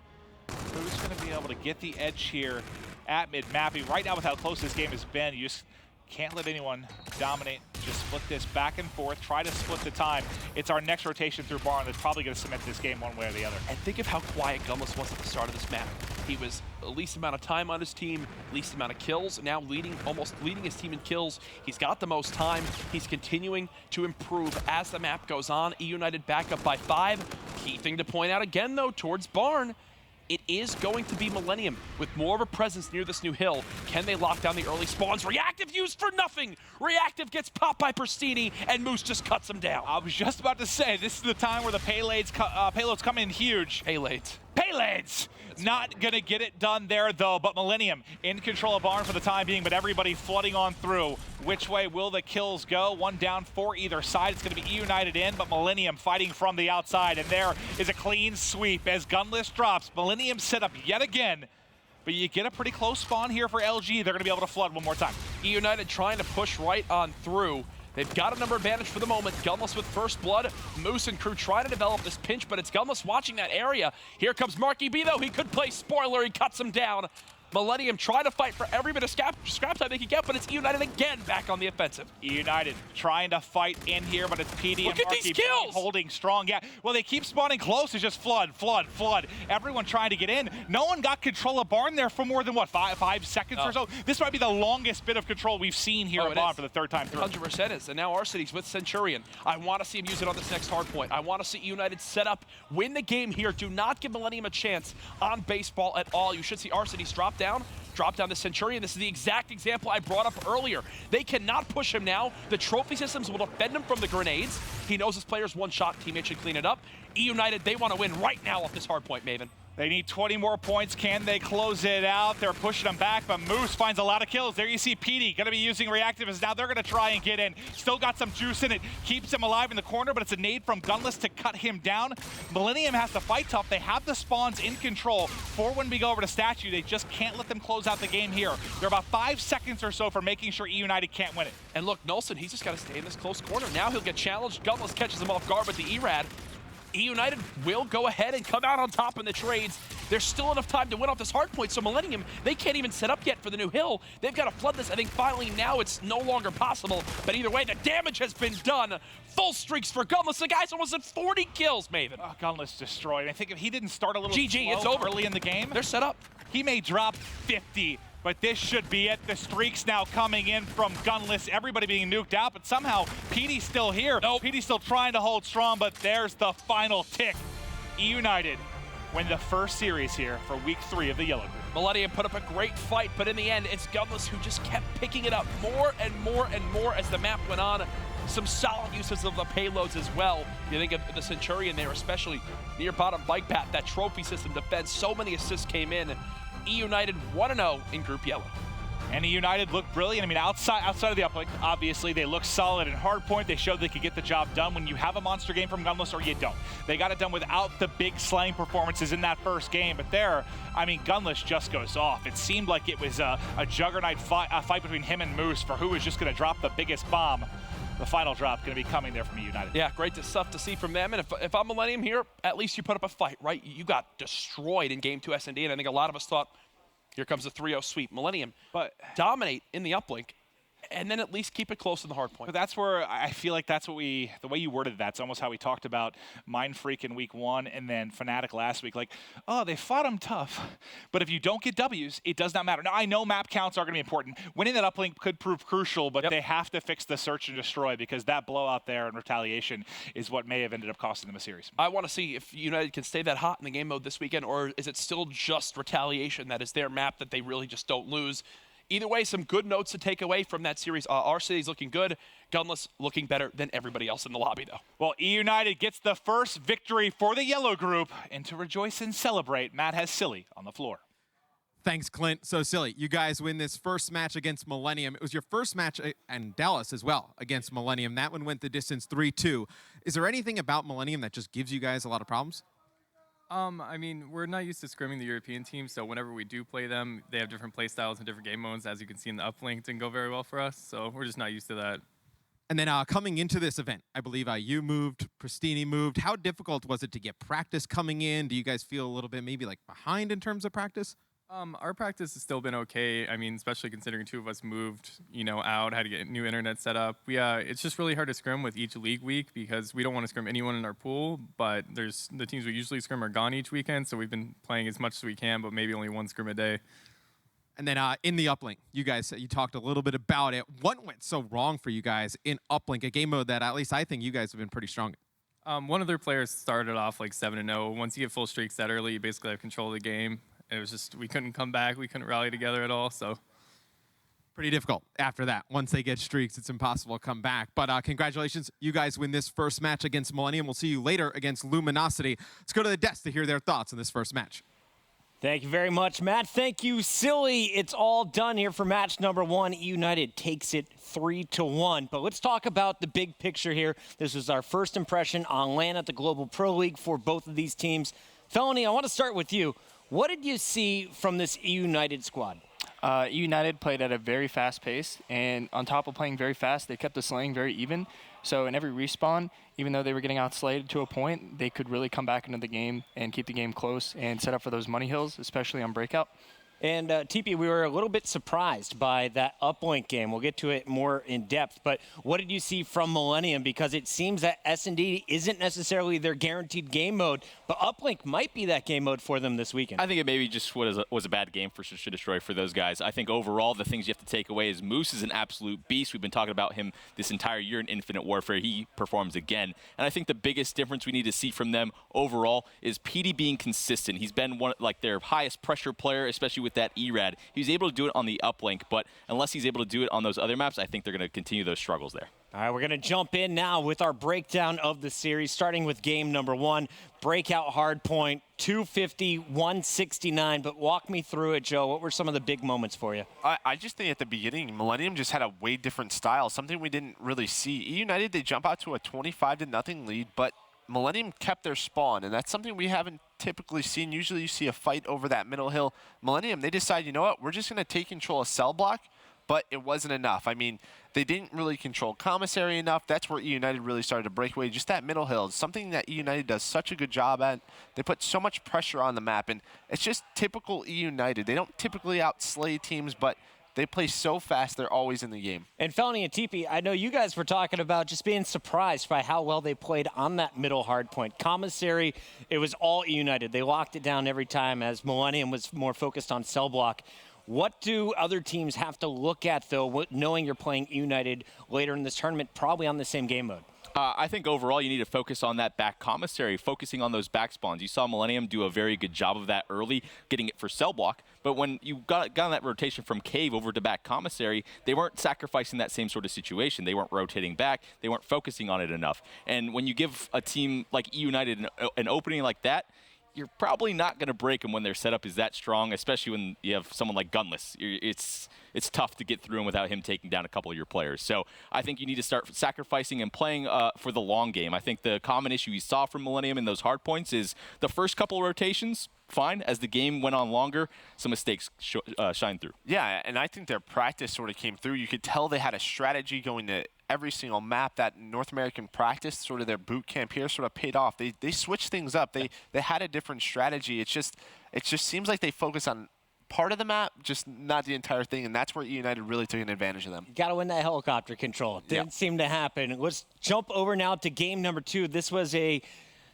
Who's going to be able to get the edge here at mid-mapping? Right now, with how close this game has been, you just can't let anyone dominate. Just split this back and forth, try to split the time. It's our next rotation through Barn that's probably going to cement this game one way or the other.
And think of how quiet Gunless was at the start of this map. He was the least amount of time on his team, least amount of kills, now almost leading his team in kills. He's got the most time. He's continuing to improve as the map goes on. eUnited back up by 5. Key thing to point out again, though, towards Barn, it is going to be Millennium with more of a presence near this new hill. Can they lock down the early spawns? Reactive used for nothing. Reactive gets popped by Pristini, and Moose just cuts him down.
I was just about to say, this is the time where the payloads come in huge. Payloads! Not gonna get it done there though, but Millennium in control of Barn for the time being, but everybody flooding on through. Which way will the kills go? One down for either side. It's gonna be eUnited in, but Millennium fighting from the outside, and there is a clean sweep as Gunless drops. Millennium set up yet again, but you get a pretty close spawn here for LG. They're gonna be able to flood one more time.
eUnited trying to push right on through. They've got a number advantage for the moment. Gunless with first blood. Moose and crew trying to develop this pinch, but it's Gunless watching that area. Here comes Marky B, though. He could play spoiler. He cuts him down. Millennium trying to fight for every bit of scrap time they can get, but it's eUnited again back on the offensive.
eUnited trying to fight in here, but it's PD
Look
and
at
Marky
these
B
kills!
holding strong. Yeah, well, they keep spawning close. It's just flood. Everyone trying to get in. No one got control of Barn there for more than, what, five seconds or so? This might be the longest bit of control we've seen here at Barn for the third time through.
100% is, and now Arcity's with Centurion. I want to see him use it on this next hard point. I want to see eUnited set up, win the game here. Do not give Millennium a chance on baseball at all. You should see Arcity's drop down the Centurion. This is the exact example I brought up earlier. They cannot push him now. The trophy systems will defend him from the grenades. He knows his player's one shot. Teammate should clean it up. eUnited, they want to win right now off this hard point, Maven.
They need 20 more points. Can they close it out? They're pushing them back, but Moose finds a lot of kills. There you see PD going to be using reactive as now they're going to try and get in. Still got some juice in it. Keeps him alive in the corner, but it's a nade from Gunless to cut him down. Millennium has to fight tough. They have the spawns in control. For when we go over to Statue, they just can't let them close out the game here. They're about 5 seconds or so for making sure eUnited can't win it.
And look, Nolson, he's just got to stay in this close corner. Now he'll get challenged. Gunless catches him off guard with the ERAD. eUnited will go ahead and come out on top in the trades. There's still enough time to win off this hard point, so Millennium, they can't even set up yet for the new hill. They've got to flood this. I think finally now it's no longer possible, but either way, the damage has been done. Full streaks for Gunless. The guy's almost at 40 kills, Maven.
Oh, Gunless destroyed. I think if he didn't start a little
GG, it's over
early in the game,
they're set up.
He may drop 50. But this should be it. The streaks now coming in from Gunless. Everybody being nuked out, but somehow PD's still here.
Nope.
PD's still trying to hold strong, but there's the final tick. eUnited win the first series here for week 3 of the Yellow Group.
Millennium put up a great fight, but in the end, it's Gunless who just kept picking it up more and more and more as the map went on. Some solid uses of the payloads as well. You think of the Centurion there, especially near bottom bike path. That trophy system defense, so many assists came in. eUnited 1-0 in Group Yellow.
And eUnited looked brilliant. I mean, outside of the uplink, obviously they look solid in hardpoint. They showed they could get the job done when you have a monster game from Gunless or you don't. They got it done without the big slaying performances in that first game. But there, I mean, Gunless just goes off. It seemed like it was a juggernaut fight between him and Moose for who was just going to drop the biggest bomb. The final drop going to be coming there from eUnited.
Yeah, great stuff to see from them. And if I'm Millennium here, at least you put up a fight, right? You got destroyed in Game 2 S&D, and I think a lot of us thought, here comes a 3-0 sweep. Millennium but dominate in the uplink, and then at least keep it close in the hard point.
But that's where I feel like that's what the way you worded that's almost how we talked about Mind Freak in week 1 and then Fnatic last week. Like, oh, they fought them tough, but if you don't get W's, it does not matter. Now, I know map counts are going to be important. Winning that uplink could prove crucial, but they have to fix the search and destroy because that blowout there in retaliation is what may have ended up costing them a series.
I want to see if United can stay that hot in the game mode this weekend, or is it still just retaliation that is their map that they really just don't lose? Either way, some good notes to take away from that series. Our city's looking good. Gunless looking better than everybody else in the lobby, though.
Well, eUnited gets the first victory for the yellow group, and to rejoice and celebrate, Matt has Silly on the floor.
Thanks, Clint. So, Silly, you guys win this first match against Millennium. It was your first match, and Dallas as well, against Millennium. That one went the distance 3-2. Is there anything about Millennium that just gives you guys a lot of problems?
I mean, we're not used to scrimming the European team, so whenever we do play them, they have different play styles and different game modes. As you can see in the uplink, didn't go very well for us, so we're just not used to that.
And then coming into this event, I believe you moved, Pristini moved. How difficult was it to get practice coming in? Do you guys feel a little bit maybe like behind in terms of practice?
Our practice has still been okay. I mean, especially considering 2 of us moved, out, had to get new internet set up. It's just really hard to scrim with each league week because we don't want to scrim anyone in our pool, but the teams we usually scrim are gone each weekend, so we've been playing as much as we can, but maybe only 1 scrim a day.
And then in the uplink, you guys, you talked a little bit about it. What went so wrong for you guys in uplink, a game mode that at least I think you guys have been pretty strong in?
One of their players started off like 7-0. Once you get full streaks that early, you basically have control of the game. It was just, we couldn't come back. We couldn't rally together at all, so.
Pretty difficult after that. Once they get streaks, it's impossible to come back. But congratulations. You guys win this first match against Millennium. We'll see you later against Luminosity. Let's go to the desk to hear their thoughts on this first match.
Thank you very much, Matt. Thank you, Silly. It's all done here for match number 1. eUnited takes it 3-1. But let's talk about the big picture here. This was our first impression on LAN at the Global Pro League for both of these teams. Felony, I want to start with you. What did you see from this eUnited squad?
eUnited played at a very fast pace, and on top of playing very fast, they kept the slaying very even. So in every respawn, even though they were getting outslated to a point, they could really come back into the game and keep the game close and set up for those money hills, especially on breakout.
And TP, we were a little bit surprised by that uplink game. We'll get to it more in depth, but what did you see from Millennium? Because it seems that S&D isn't necessarily their guaranteed game mode, but uplink might be that game mode for them this weekend.
I think it maybe just was a bad game for Search and Destroy for those guys. I think overall the things you have to take away is Moose is an absolute beast. We've been talking about him this entire year in Infinite Warfare. He performs again. And I think the biggest difference we need to see from them overall is PD being consistent. He's been their highest pressure player, especially with that ERAD. He was able to do it on the uplink, but unless he's able to do it on those other maps, I think they're going to continue those struggles there.
All right, we're going to jump in now with our breakdown of the series, starting with game number 1, breakout hardpoint, 250, 169. But walk me through it, Joe. What were some of the big moments for you?
I just think at the beginning, Millennium just had a way different style, something we didn't really see. eUnited, they jump out to a 25-0 lead, but Millennium kept their spawn, and that's something we haven't typically seen. Usually you see a fight over that middle hill. Millennium, they decide, you know what, we're just going to take control of cell block, but it wasn't enough. I mean, they didn't really control commissary enough. That's where eUnited really started to break away. Just that middle hill is something that eUnited does such a good job at. They put so much pressure on the map, and it's just typical eUnited. They don't typically outslay teams, but they play so fast, they're always in the game.
And Felony and TP, I know you guys were talking about just being surprised by how well they played on that middle hard point. Commissary, it was all eUnited. They locked it down every time as Millennium was more focused on cell block. What do other teams have to look at, though, knowing you're playing eUnited later in this tournament, probably on the same game mode?
I think overall you need to focus on that back commissary, focusing on those back spawns. You saw Millennium do a very good job of that early, getting it for cell block. But when you got on that rotation from cave over to back commissary, they weren't sacrificing that same sort of situation. They weren't rotating back. They weren't focusing on it enough. And when you give a team like eUnited an opening like that, you're probably not going to break them when their setup is that strong, especially when you have someone like Gunless. It's tough to get through him without him taking down a couple of your players. So I think you need to start sacrificing and playing for the long game. I think the common issue you saw from Millennium in those hard points is the first couple of rotations, fine. As the game went on longer, some mistakes shined through.
Yeah, and I think their practice sort of came through. You could tell they had a strategy going to every single map. That North American practice, sort of their boot camp here, sort of paid off. They switched things up. They had a different strategy. It just seems like they focus on part of the map, just not the entire thing, and that's where eUnited really took an advantage of them.
You got to win that helicopter control. Didn't seem to happen. Let's jump over now to game number 2. This was a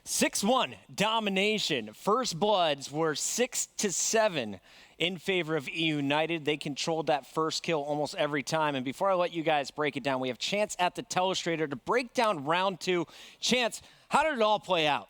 6-1 domination. First Bloods were 6-7 in favor of eUnited. They controlled that first kill almost every time. And before I let you guys break it down, we have Chance at the Telestrator to break down round 2. Chance, how did it all play out?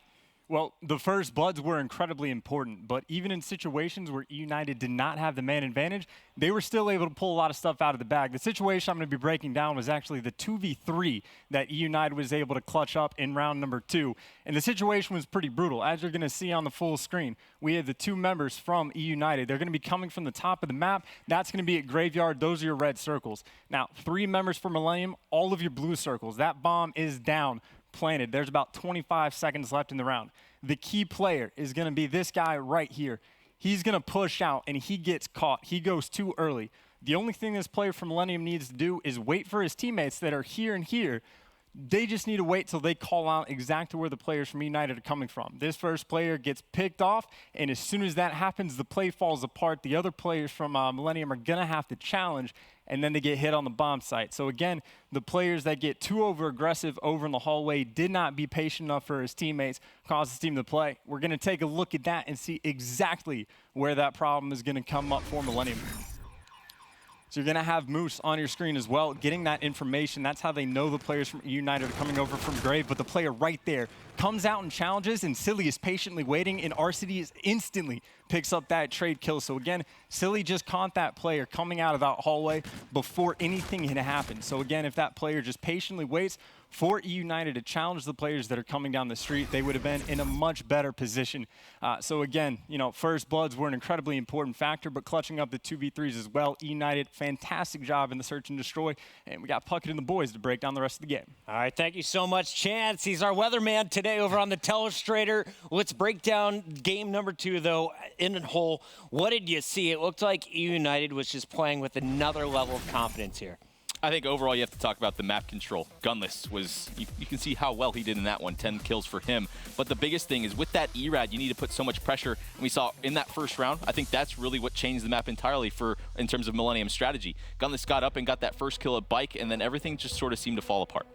Well, the First Bloods were incredibly important, but even in situations where eUnited did not have the man advantage, they were still able to pull a lot of stuff out of the bag. The situation I'm going to be breaking down was actually the 2v3 that eUnited was able to clutch up in round number 2, and the situation was pretty brutal. As you're going to see on the full screen, we had the 2 members from eUnited. They're going to be coming from the top of the map. That's going to be at Graveyard. Those are your red circles. Now, 3 members from Millennium, all of your blue circles. That bomb is down. Planted. There's about 25 seconds left in the round. The key player is going to be this guy right here. He's going to push out, and he gets caught. He goes too early. The only thing this player from Millennium needs to do is wait for his teammates that are here and here. They just need to wait till they call out exactly where the players from eUnited are coming from. This first player gets picked off, and as soon as that happens, the play falls apart. The other players from Millennium are going to have to challenge, and then they get hit on the bomb site. So again, the players that get too over-aggressive over in the hallway did not be patient enough for his teammates, caused his team to play. We're going to take a look at that and see exactly where that problem is going to come up for Millennium. So you're going to have Moose on your screen as well, getting that information. That's how they know the players from eUnited are coming over from Grave. But the player right there comes out and challenges, and Silly is patiently waiting, and RCD is instantly picks up that trade kill. So again, Silly just caught that player coming out of that hallway before anything had happened. So again, if that player just patiently waits for eUnited to challenge the players that are coming down the street, they would have been in a much better position. So again, you know, First Bloods were an incredibly important factor, but clutching up the 2v3s as well. eUnited, fantastic job in the search and destroy, and we got Puckett and the boys to break down the rest of the game.
All right, thank you so much, Chance. He's our weatherman today over on the Telestrator. Let's break down game number 2, though, in and whole. What did you see? It looked like eUnited was just playing with another level of confidence here.
I think overall you have to talk about the map control. Gunless was, you can see how well he did in that one, 10 kills for him. But the biggest thing is with that ERAD, you need to put so much pressure. And we saw in that first round, I think that's really what changed the map entirely in terms of Millennium strategy. Gunless got up and got that first kill at Bike, and then everything just sort of seemed to fall apart.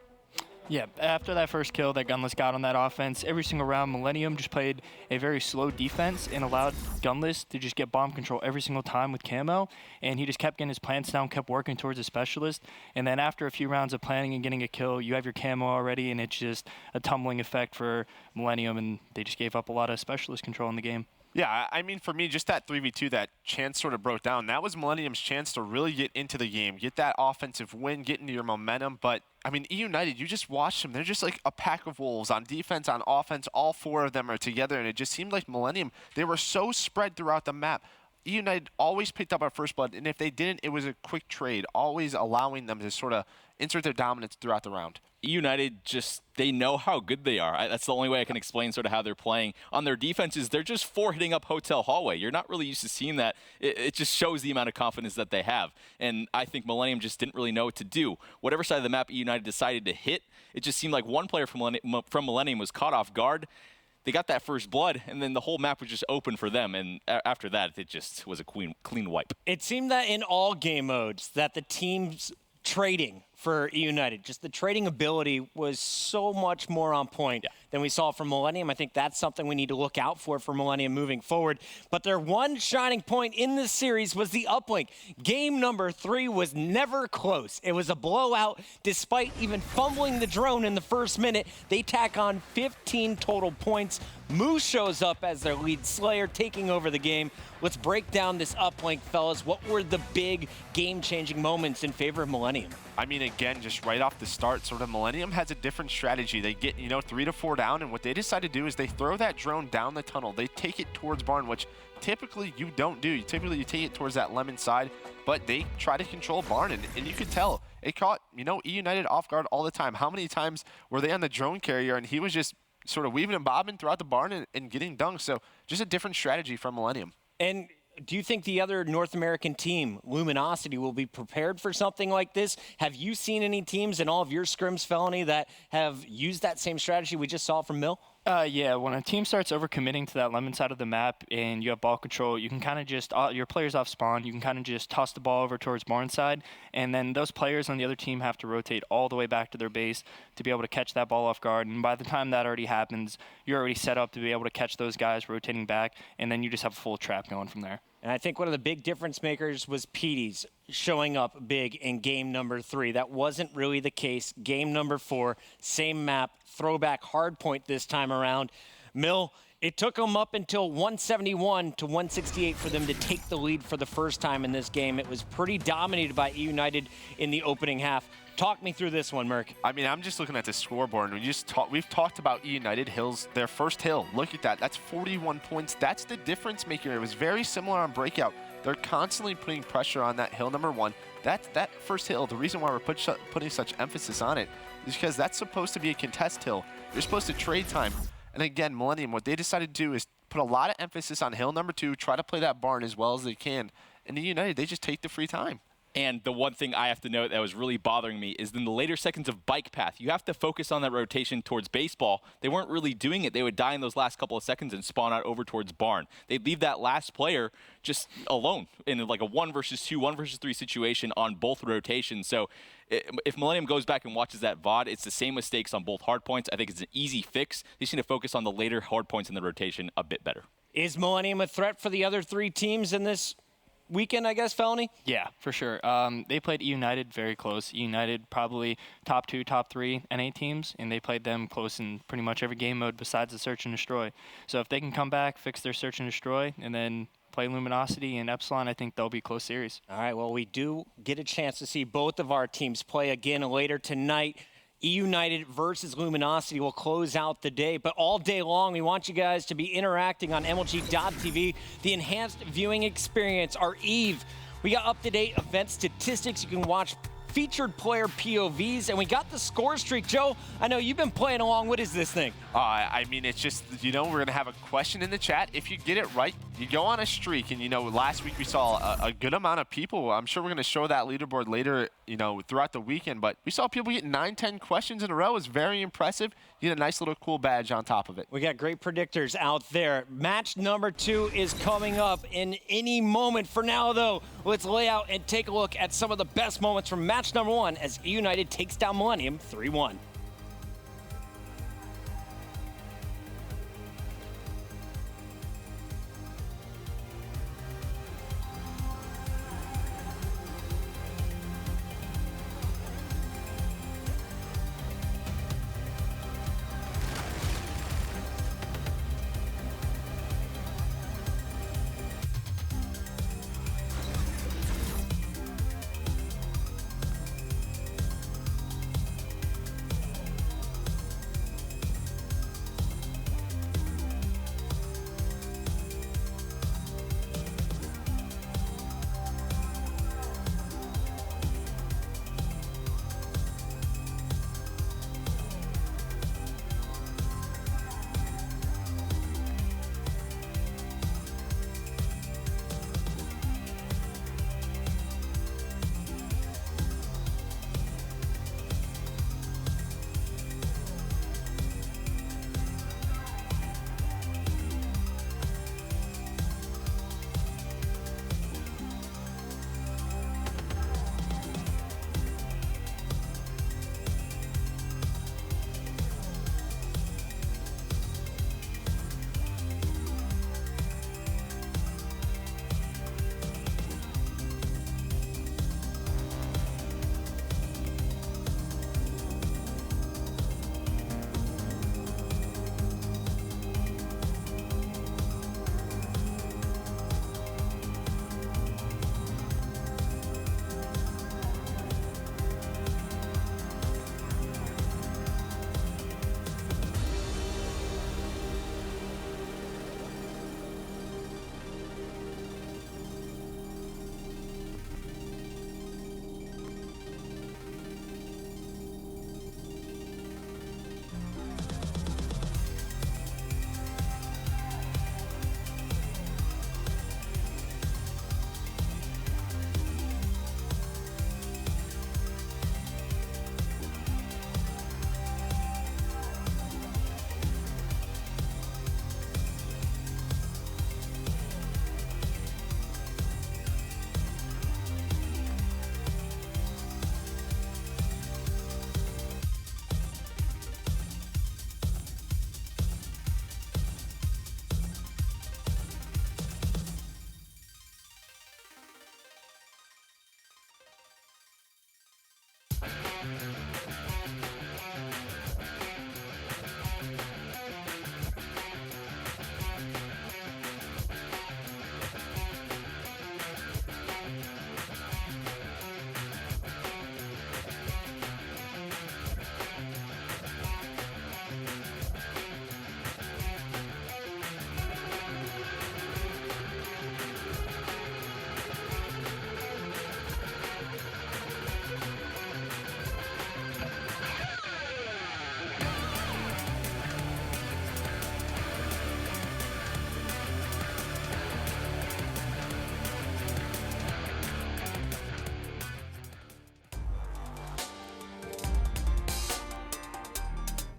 Yeah, after that first kill that Gunless got on that offense, every single round Millennium just played a very slow defense and allowed Gunless to just get bomb control every single time with camo, and he just kept getting his plants down, kept working towards a specialist, and then after a few rounds of planning and getting a kill, you have your camo already, and it's just a tumbling effect for Millennium, and they just gave up a lot of specialist control in the game.
Yeah, I mean, for me, just that 3v2 that Chance sort of broke down, that was Millennium's chance to really get into the game, get that offensive win, get into your momentum. But, I mean, eUnited, you just watch them. They're just like a pack of wolves on defense, on offense. All 4 of them are together, and it just seemed like Millennium, they were so spread throughout the map. eUnited always picked up our first blood, and if they didn't, it was a quick trade, always allowing them to sort of insert their dominance throughout the round.
eUnited just, they know how good they are. That's the only way I can explain sort of how they're playing. On their defenses, they're just 4 hitting up Hotel Hallway. You're not really used to seeing that. It just shows the amount of confidence that they have. And I think Millennium just didn't really know what to do. Whatever side of the map eUnited decided to hit, it just seemed like one player from Millennium was caught off guard. They got that first blood, and then the whole map was just open for them. And after that, it just was a clean wipe.
It seemed that in all game modes that the teams trading for eUnited, just the trading ability was so much more on point than we saw from Millennium. I think that's something we need to look out for Millennium moving forward. But their one shining point in this series was the uplink. Game number 3 was never close. It was a blowout. Despite even fumbling the drone in the first minute, they tack on 15 total points. Moose shows up as their lead slayer, taking over the game. Let's break down this uplink, fellas. What were the big game-changing moments in favor of Millennium?
I mean, again, just right off the start, sort of Millennium has a different strategy. They get, 3 to 4 down, and what they decide to do is they throw that drone down the tunnel. They take it towards barn, which typically you don't do. Typically you take it towards that lemon side, but they try to control barn, and you could tell it caught, you know, eUnited off guard all the time. How many times were they on the drone carrier and he was just sort of weaving and bobbing throughout the barn and getting dunked? So just a different strategy from Millennium.
And do you think the other North American team, Luminosity, will be prepared for something like this? Have you seen any teams in all of your scrims, Felony, that have used that same strategy we just saw from Mill?
Yeah, when a team starts overcommitting to that lemon side of the map and you have ball control, you can kind of just, your players off spawn, you can kind of just toss the ball over towards barn side, and then those players on the other team have to rotate all the way back to their base to be able to catch that ball off guard. And by the time that already happens, you're already set up to be able to catch those guys rotating back, and then you just have a full trap going from there.
And I think one of the big difference makers was Petey's showing up big in game number 3. That wasn't really the case. Game number 4, same map, throwback hard point this time around. Mill, it took them up until 171 to 168 for them to take the lead for the first time in this game. It was pretty dominated by eUnited in the opening half. Talk me through this one, Merc.
I mean, I'm just looking at the scoreboard, and we've talked about eUnited Hills, their first hill. Look at that. That's 41 points. That's the difference maker. It was very similar on Breakout. They're constantly putting pressure on that hill number 1. That first hill, the reason why we're putting such emphasis on it is because that's supposed to be a contest hill. You're supposed to trade time. And again, Millennium, what they decided to do is put a lot of emphasis on hill number 2, try to play that barn as well as they can. And eUnited, they just take the free time.
And the one thing I have to note that was really bothering me is in the later seconds of bike path, you have to focus on that rotation towards baseball. They weren't really doing it. They would die in those last couple of seconds and spawn out over towards barn. They'd leave that last player just alone in like a 1 versus 2, 1 versus 3 situation on both rotations. So if Millennium goes back and watches that VOD, it's the same mistakes on both hard points. I think it's an easy fix. They just need to focus on the later hard points in the rotation a bit better.
Is Millennium a threat for the other 3 teams in this weekend, I guess, Felony?
Yeah, for sure. They played eUnited very close. eUnited probably top 2, top 3 NA teams, and they played them close in pretty much every game mode besides the search and destroy. So if they can come back, fix their search and destroy, and then play Luminosity and Epsilon, I think they'll be close series.
All right, well, we do get a chance to see both of our teams play again later tonight. eUnited versus Luminosity will close out the day, but all day long we want you guys to be interacting on MLG.TV, the enhanced viewing experience, our EVE. We got up-to-date event statistics. You can watch featured player POVs, and we got the score streak. Joe, I know you've been playing along. What is this thing?
I mean, it's just, you know, we're going to have a question in the chat. If you get it right, you go on a streak. And, you know, last week we saw a good amount of people. I'm sure we're going to show that leaderboard later, you know, throughout the weekend. But we saw people get 9, 10 questions in a row. It's very impressive. You get a nice little cool badge on top of it.
We got great predictors out there. Match number 2 is coming up in any moment. For now, though, let's lay out and take a look at some of the best moments from match number 1 as eUnited takes down Millennium 3-1.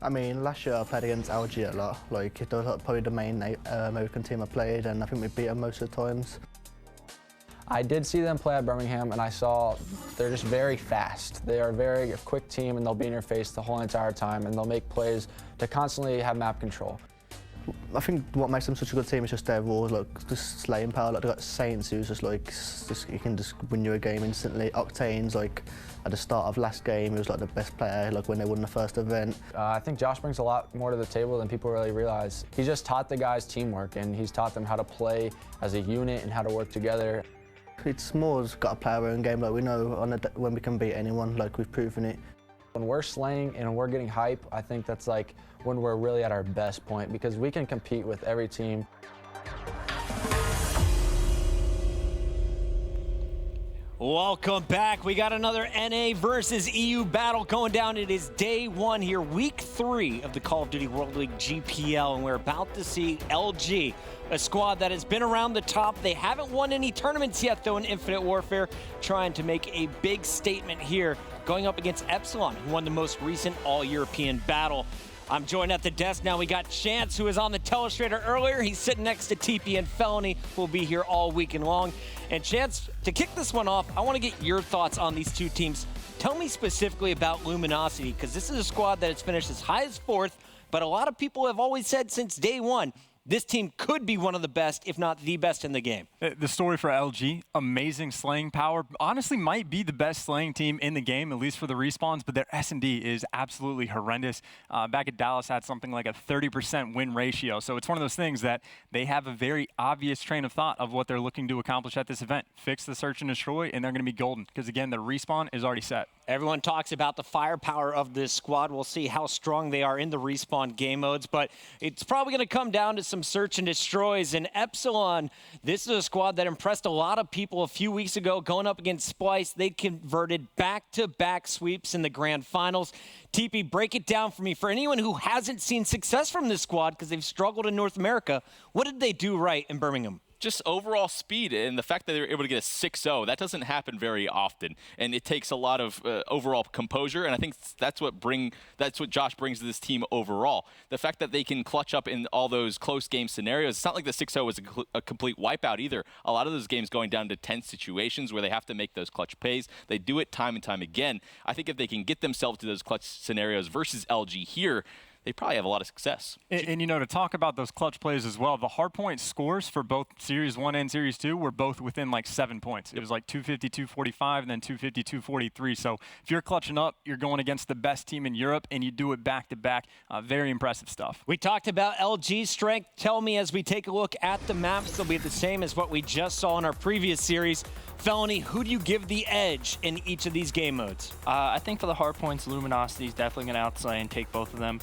I mean, last year I played against LG a lot. Like, it was probably the main American team I played, and I think we beat them most of the times.
I did see them play at Birmingham, and I saw they're just very fast. They are a very quick team, and they'll be in your face the whole entire time, and they'll make plays to constantly have map control.
I think what makes them such a good team is just their raw, like, just slaying power. Like, they've got Saints, who's just like, he can just win you a game instantly. Octane's like, at the start of last game, he was like the best player, like when they won the first event.
I think Josh brings a lot more to the table than people really realize. He just taught the guys teamwork, and he's taught them how to play as a unit and how to work together.
It's more just got to play our own game, like we know when we can beat anyone, like we've proven it.
When we're slaying and we're getting hype, I think that's like when we're really at our best point, because we can compete with every team.
Welcome back. We got another NA versus EU battle going down. It is day one here, week 3 of the Call of Duty World League GPL, and we're about to see LG, a squad that has been around the top. They haven't won any tournaments yet, though, in Infinite Warfare, trying to make a big statement here, going up against Epsilon, who won the most recent All-European battle. I'm joined at the desk now. We got Chance, who was on the telestrator earlier. He's sitting next to TP and Felony, who will be here all weekend long. And Chance, to kick this one off, I want to get your thoughts on these two teams. Tell me specifically about Luminosity, because this is a squad that has finished as high as 4th, but a lot of people have always said since day one, this team could be one of the best, if not the best in the game.
The story for LG, amazing slaying power. Honestly, might be the best slaying team in the game, at least for the respawns, but their S&D is absolutely horrendous. Back at Dallas had something like a 30% win ratio. So it's one of those things that they have a very obvious train of thought of what they're looking to accomplish at this event. Fix the search and destroy, and they're going to be golden. Because again, the respawn is already set.
Everyone talks about the firepower of this squad. We'll see how strong they are in the respawn game modes, but it's probably going to come down to some search and destroys. And Epsilon, this is a squad that impressed a lot of people a few weeks ago going up against Splice. They converted back-to-back sweeps in the grand finals. TP, break it down for me. For anyone who hasn't seen success from this squad because they've struggled in North America, what did they do right in Birmingham?
Just overall speed and the fact that they were able to get a 6-0, that doesn't happen very often, and it takes a lot of overall composure, and I think that's what Josh brings to this team overall. The fact that they can clutch up in all those close game scenarios. It's not like the 6-0 was a complete wipeout either. A lot of those games going down to tense situations where they have to make those clutch plays. They do it time and time again. I think if they can get themselves to those clutch scenarios versus LG here, they probably have a lot of success.
And you know, to talk about those clutch plays as well, the hardpoint scores for both Series 1 and Series 2 were both within like 7 points. It was like 250, 245, and then 250, 243. So if you're clutching up, you're going against the best team in Europe, and you do it back-to-back. Very impressive stuff.
We talked about LG's strength. Tell me, as we take a look at the maps, they'll be the same as what we just saw in our previous series. Felony, who do you give the edge in each of these game modes?
I think for the hard points, Luminosity is definitely going to outslay and take both of them.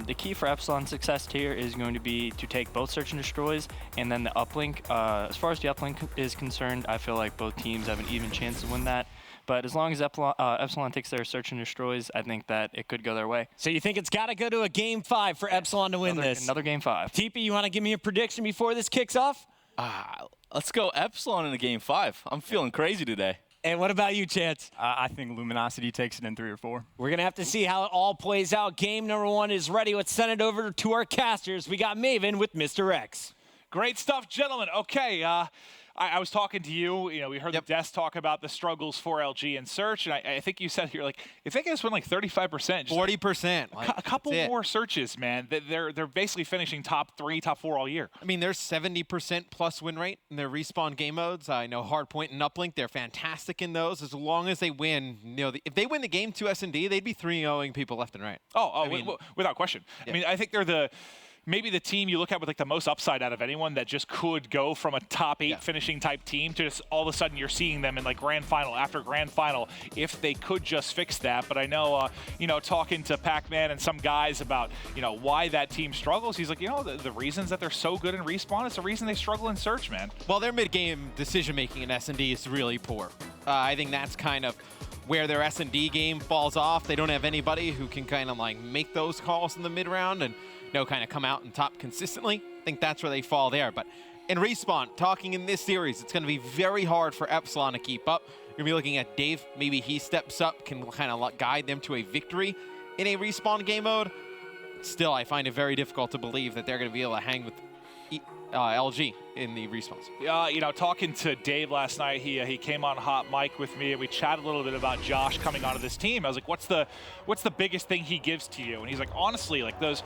The key for Epsilon's success here is going to be to take both search and destroys and then the uplink. As far as the uplink is concerned, I feel like both teams have an even chance to win that. But as long as Epsilon takes their search and destroys, I think that it could go their way.
So you think it's got to go to a Game 5 for Epsilon to win this?
Another Game 5.
TP, you want to give me a prediction before this kicks off?
Let's go Epsilon in a Game 5. I'm feeling crazy today.
And what about you, Chance?
I think Luminosity takes it in 3 or 4.
We're going to have to see how it all plays out. Game number 1 is ready. Let's send it over to our casters. We got Maven with Mr. X.
Great stuff, gentlemen. Okay, I was talking to you. You know, we heard the desk talk about the struggles for LG in search, and I think you said you're like, if they can just win like 35%,
40%,
a couple more searches, man. They're basically finishing top 3, top 4 all year.
I mean, they're 70% plus win rate in their respawn game modes. I know Hardpoint and Uplink, they're fantastic in those. As long as they win, you know, if they win the game to S&D, they'd be 3-0ing people left and right.
I mean, without question. I mean, I think they're maybe the team you look at with like the most upside out of anyone that just could go from a top 8 finishing type team to just all of a sudden you're seeing them in like grand final after grand final if they could just fix that. But I know, you know, talking to Pac-Man and some guys about, you know, why that team struggles, he's like, you know, the reasons that they're so good in respawn is the reason they struggle in search, man.
Well, their mid-game decision-making in S&D is really poor. I think that's kind of where their S&D game falls off. They don't have anybody who can kind of like make those calls in the mid-round and, you know, kind of come out and top consistently. I think that's where they fall there. But in Respawn, talking in this series, it's going to be very hard for Epsilon to keep up. You're going to be looking at Dave. Maybe he steps up, can kind of guide them to a victory in a Respawn game mode. Still, I find it very difficult to believe that they're going to be able to hang with LG in the respawns.
You know, talking to Dave last night, he came on hot mic with me and we chatted a little bit about Josh coming onto this team. I was like, what's the biggest thing he gives to you? And he's like, honestly, like those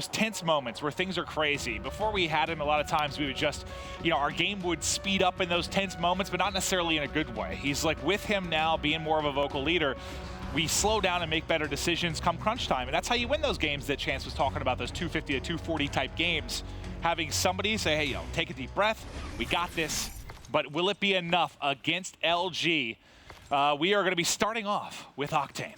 tense moments where things are crazy. Before we had him, a lot of times we would just, you know, our game would speed up in those tense moments, but not necessarily in a good way. He's like, with him now being more of a vocal leader, we slow down and make better decisions come crunch time. And that's how you win those games that Chance was talking about, those 250 to 240 type games. Having somebody say, hey, you know, take a deep breath, we got this, but will it be enough against LG? We are going to be starting off with Octane.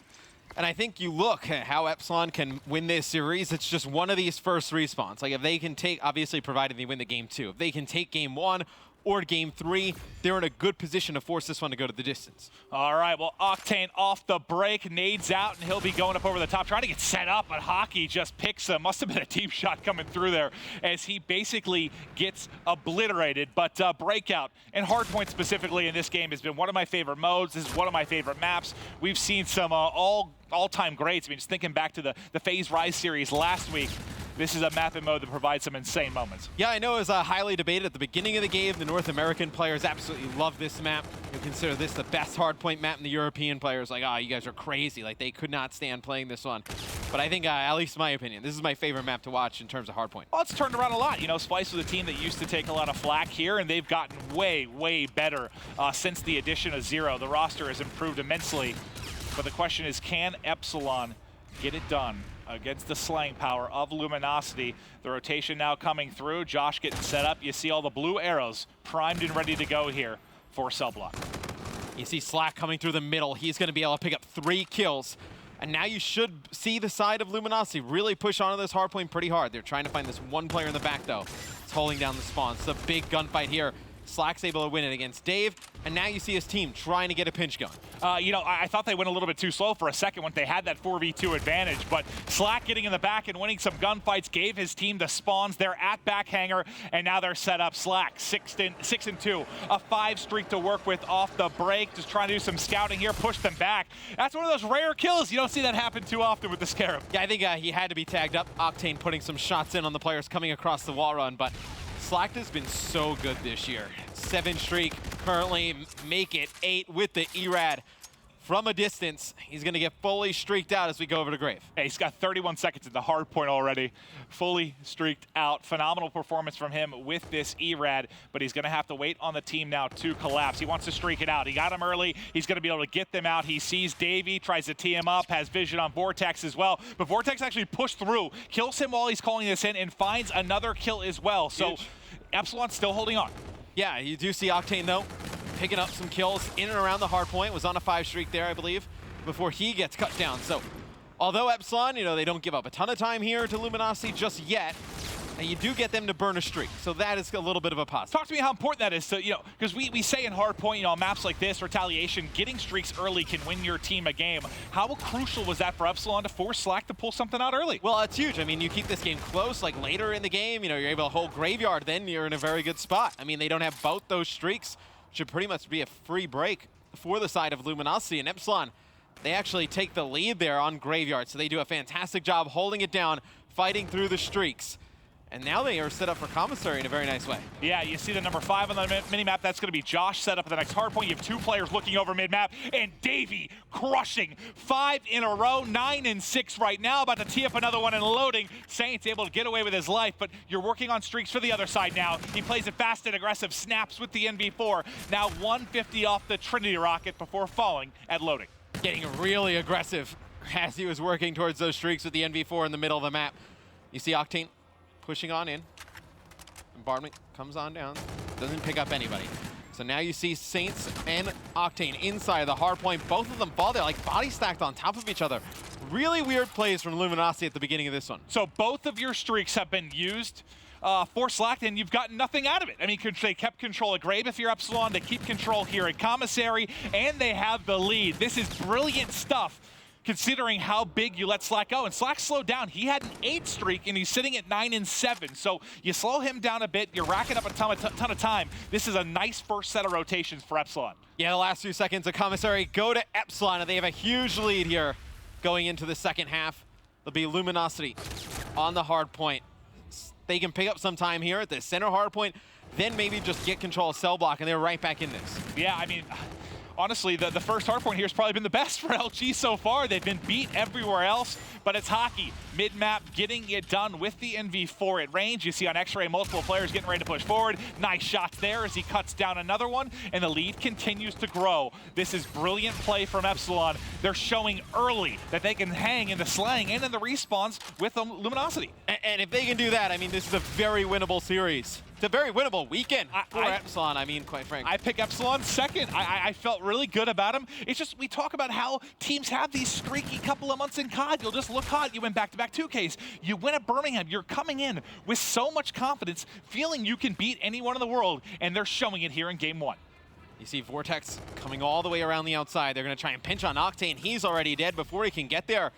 And I think you look at how Epsilon can win this series, it's just one of these first respawns. Like if they can take, obviously provided they win the game 2, if they can take game 1 or game 3, they're in a good position to force this one to go to the distance.
All right, well, Octane off the break, nades out, and he'll be going up over the top, trying to get set up, but Hockey just picks him. Must have been a deep shot coming through there as he basically gets obliterated. But Breakout, and Hardpoint specifically in this game, has been one of my favorite modes. This is one of my favorite maps. We've seen some all-time greats. I mean, just thinking back to the FaZe Rise series last week, this is a map and mode that provides some insane moments.
Yeah, I know it was highly debated at the beginning of the game. The North American players absolutely love this map. You consider this the best hardpoint map, and the European players like, oh, you guys are crazy. Like, they could not stand playing this one. But I think, at least my opinion, this is my favorite map to watch in terms of hardpoint.
Well, it's turned around a lot. You know, Splice was a team that used to take a lot of flack here, and they've gotten way, way better since the addition of Zero. The roster has improved immensely. But the question is, can Epsilon get it done against the slaying power of Luminosity? The rotation now coming through. Josh getting set up. You see all the blue arrows primed and ready to go here for cell block.
You see Slack coming through the middle. He's going to be able to pick up 3 kills. And now you should see the side of Luminosity really push onto this hardpoint pretty hard. They're trying to find this one player in the back, though. It's holding down the spawn. It's a big gunfight here. Slack's able to win it against Dave, and now you see his team trying to get a pinch going.
You know, I thought they went a little bit too slow for a second when they had that 4v2 advantage, but Slack getting in the back and winning some gunfights gave his team the spawns. They're at back hanger, and now they're set up. Slack 6-2, a 5 streak to work with off the break, just trying to do some scouting here, push them back. That's one of those rare kills. You don't see that happen too often with the Scarab.
Yeah, I think he had to be tagged up. Octane putting some shots in on the players coming across the wall run, but Slack has been so good this year. 7 streak, currently make it 8 with the Erad. From a distance, he's going to get fully streaked out as we go over to Grave.
Hey, he's got 31 seconds at the hard point already. Fully streaked out. Phenomenal performance from him with this Erad, but he's going to have to wait on the team now to collapse. He wants to streak it out. He got him early. He's going to be able to get them out. He sees Davey, tries to tee him up, has vision on Vortex as well. But Vortex actually pushed through, kills him while he's calling this in, and finds another kill as well. So Epsilon's still holding on.
Yeah, you do see Octane, though, picking up some kills in and around the hard point. Was on a 5 streak there, I believe, before he gets cut down. So, although Epsilon, you know, they don't give up a ton of time here to Luminosity just yet, and you do get them to burn a streak. So that is a little bit of a positive.
Talk to me how important that is to, you know, because we say in hardpoint, you know, on maps like this, Retaliation, getting streaks early can win your team a game. How crucial was that for Epsilon to force Slack to pull something out early?
Well, it's huge. I mean, you keep this game close, like later in the game, you know, you're able to hold Graveyard, then you're in a very good spot. I mean, they don't have both those streaks. Should pretty much be a free break for the side of Luminosity. And Epsilon, they actually take the lead there on Graveyard. So they do a fantastic job holding it down, fighting through the streaks.
And now they are set up for commissary in a very nice way.
Yeah, you see the number 5 on the minimap. That's going to be Josh set up at the next hard point. You have 2 players looking over mid-map, and Davey crushing 5 in a row, 9 and 6 right now. About to tee up another one and loading. Saints able to get away with his life, but you're working on streaks for the other side now. He plays it fast and aggressive, snaps with the NV4. Now 150 off the Trinity rocket before falling at loading.
Getting really aggressive as he was working towards those streaks with the NV4 in the middle of the map. You see Octane pushing on in. Bombardment comes on down. Doesn't pick up anybody. So now you see Saints and Octane inside the hard point. Both of them fall there like body stacked on top of each other. Really weird plays from Luminosity at the beginning of this one.
So both of your streaks have been used for Slack, and you've gotten nothing out of it. I mean, they kept control of Grave if you're Epsilon. They keep control here at Commissary, and they have the lead. This is brilliant stuff, considering how big you let Slack go. And Slack slowed down. He had an 8 streak, and he's sitting at 9 and 7. So you slow him down a bit. You're racking up a ton of time. This is a nice first set of rotations for Epsilon.
Yeah, the last few seconds of Commissary go to Epsilon, and they have a huge lead here going into the second half. There'll be Luminosity on the hard point. They can pick up some time here at the center hard point, then maybe just get control of cell block, and they're right back in this.
Yeah, I mean, honestly, the first hardpoint here has probably been the best for LG so far. They've been beat everywhere else, but it's hockey. Mid-map, getting it done with the NV4 at range. You see on X-Ray, multiple players getting ready to push forward. Nice shots there as he cuts down another one, and the lead continues to grow. This is brilliant play from Epsilon. They're showing early that they can hang in the slang and in the respawns with Luminosity.
And if they can do that, I mean, this is a very winnable series. It's a very winnable weekend for Epsilon, I mean, quite frankly.
I pick Epsilon second. I felt really good about him. It's just, we talk about how teams have these streaky couple of months in COD. You'll just look hot. You win back-to-back 2Ks. You win at Birmingham. You're coming in with so much confidence, feeling you can beat anyone in the world, and they're showing it here in Game 1.
You see Vortex coming all the way around the outside. They're going to try and pinch on Octane. He's already dead before he can get there.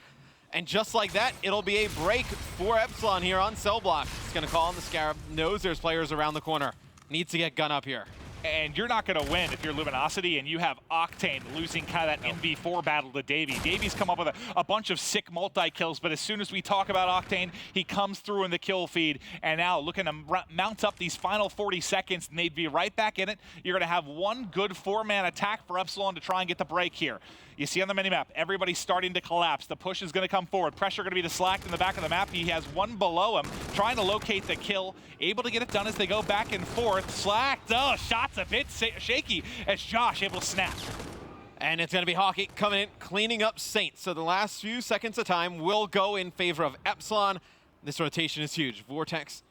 And just like that, it'll be a break for Epsilon here on cell block. It's going to call on the Scarab. Knows there's players around the corner. Needs to get gun up here.
And you're not going to win if you're Luminosity and you have Octane losing kind of that NV4 battle to Davey. Davey's come up with a bunch of sick multi-kills, but as soon as we talk about Octane, he comes through in the kill feed. And now looking to mount up these final 40 seconds, and they'd be right back in it. You're going to have one good 4-man attack for Epsilon to try and get the break here. You see on the minimap, everybody's starting to collapse. The push is going to come forward. Pressure going to be to Slack in the back of the map. He has one below him, trying to locate the kill. Able to get it done as they go back and forth. Slack, oh, shots a bit shaky as Josh able to snap.
And it's going to be Hockey coming in, cleaning up Saints. So the last few seconds of time will go in favor of Epsilon. This rotation is huge. Vortex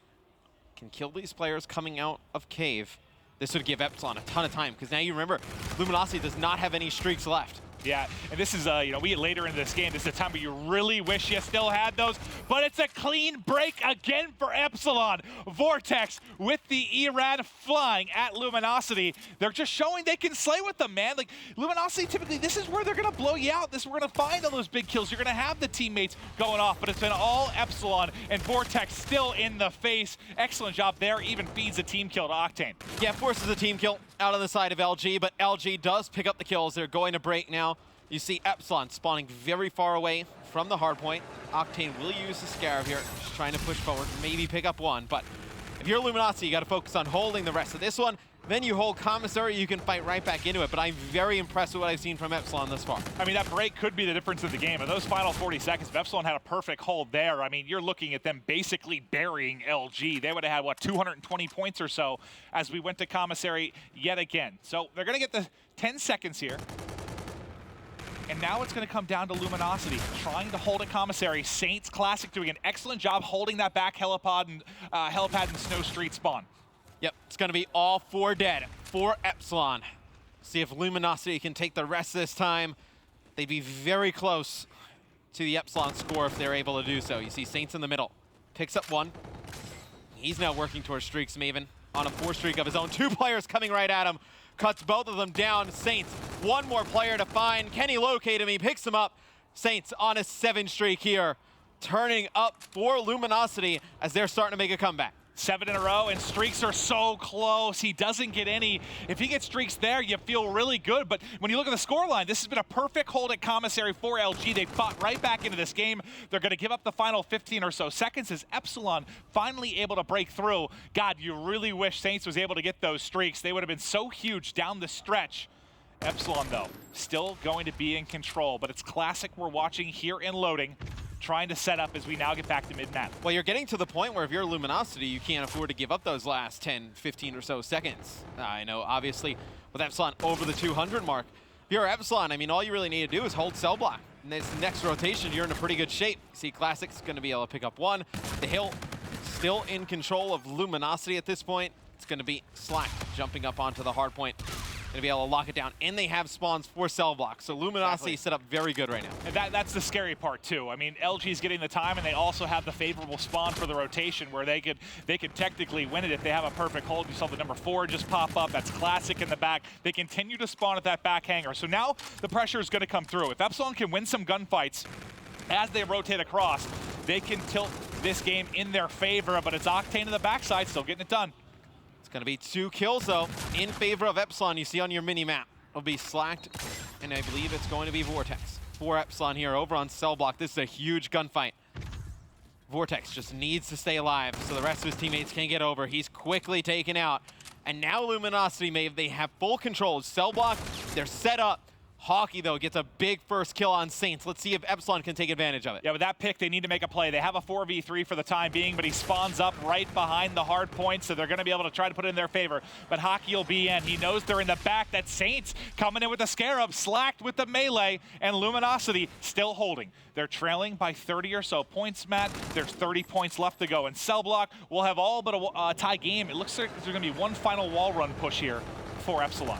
can kill these players coming out of Cave. This would give Epsilon a ton of time, because now you remember, Luminosity does not have any streaks left.
Yeah, and this is, you know, we get later in this game, this is a time where you really wish you still had those, but it's a clean break again for Epsilon. Vortex with the ERAD flying at Luminosity. They're just showing they can slay with them, man. Like, Luminosity, typically, this is where they're going to blow you out. This is where we're going to find all those big kills. You're going to have the teammates going off, but it's been all Epsilon, and Vortex still in the face. Excellent job there, even feeds a team kill to Octane.
Yeah, forces a team kill out on the side of LG, but LG does pick up the kills. They're going to break now. You see Epsilon spawning very far away from the hard point. Octane will use the Scarab here, just trying to push forward, maybe pick up one. But if you're Luminosity, you got to focus on holding the rest of this one. Then you hold Commissary, you can fight right back into it. But I'm very impressed with what I've seen from Epsilon thus far.
I mean, that break could be the difference in the game. In those final 40 seconds, if Epsilon had a perfect hold there, I mean, you're looking at them basically burying LG. They would have had, what, 220 points or so as we went to Commissary yet again. So they're going to get the 10 seconds here. And now it's going to come down to Luminosity trying to hold a Commissary. Saints Classic doing an excellent job holding that back helipad and Snow Street spawn.
Yep, it's going to be all 4 dead for Epsilon. See if Luminosity can take the rest this time. They'd be very close to the Epsilon score if they're able to do so. You see Saints in the middle. Picks up one. He's now working towards streaks, Maven, on a 4 streak of his own. 2 players coming right at him. Cuts both of them down. Saints, one more player to find. Can he locate him? He picks him up. Saints on a 7 streak here. Turning up for Luminosity as they're starting to make a comeback.
7 in a row, and streaks are so close. He doesn't get any. If he gets streaks there, you feel really good. But when you look at the scoreline, this has been a perfect hold at commissary for LG. They fought right back into this game. They're going to give up the final 15 or so seconds as Epsilon finally able to break through. God, you really wish Saints was able to get those streaks. They would have been so huge down the stretch. Epsilon, though, still going to be in control, but it's classic we're watching here in loading, trying to set up as we now get back to mid-map.
Well, you're getting to the point where if you're Luminosity, you can't afford to give up those last 10, 15 or so seconds. I know, obviously, with Epsilon over the 200 mark. If you're Epsilon, I mean, all you really need to do is hold cell block. And this next rotation, you're in a pretty good shape. See, Classic's going to be able to pick up one. The Hill still in control of Luminosity at this point. It's going to be Slack jumping up onto the hard point. Going to be able to lock it down, and they have spawns for cell block. So Luminosity set up very good right now.
And that's the scary part too. I mean, LG's getting the time, and they also have the favorable spawn for the rotation where they could technically win it if they have a perfect hold. You saw the number 4 just pop up. That's Classic in the back. They continue to spawn at that back hanger. So now the pressure is going to come through. If Epsilon can win some gunfights as they rotate across, they can tilt this game in their favor. But it's Octane in the backside, still getting it done.
It's going to be 2 kills, though, in favor of Epsilon. You see on your mini-map. It'll be Slacked, and I believe it's going to be Vortex for Epsilon here over on cell block. This is a huge gunfight. Vortex just needs to stay alive so the rest of his teammates can get over. He's quickly taken out. And now Luminosity, they have full control. Cell block, they're set up. Hockey, though, gets a big first kill on Saints. Let's see if Epsilon can take advantage of it.
Yeah, with that pick, they need to make a play. They have a 4v3 for the time being, but he spawns up right behind the hard point, so they're going to be able to try to put it in their favor. But Hockey will be in. He knows they're in the back. That Saints coming in with the Scarab, Slacked with the melee, and Luminosity still holding. They're trailing by 30 or so points, Matt. There's 30 points left to go. And Cell Block will have all but a tie game. It looks like there's going to be one final wall run push here for Epsilon.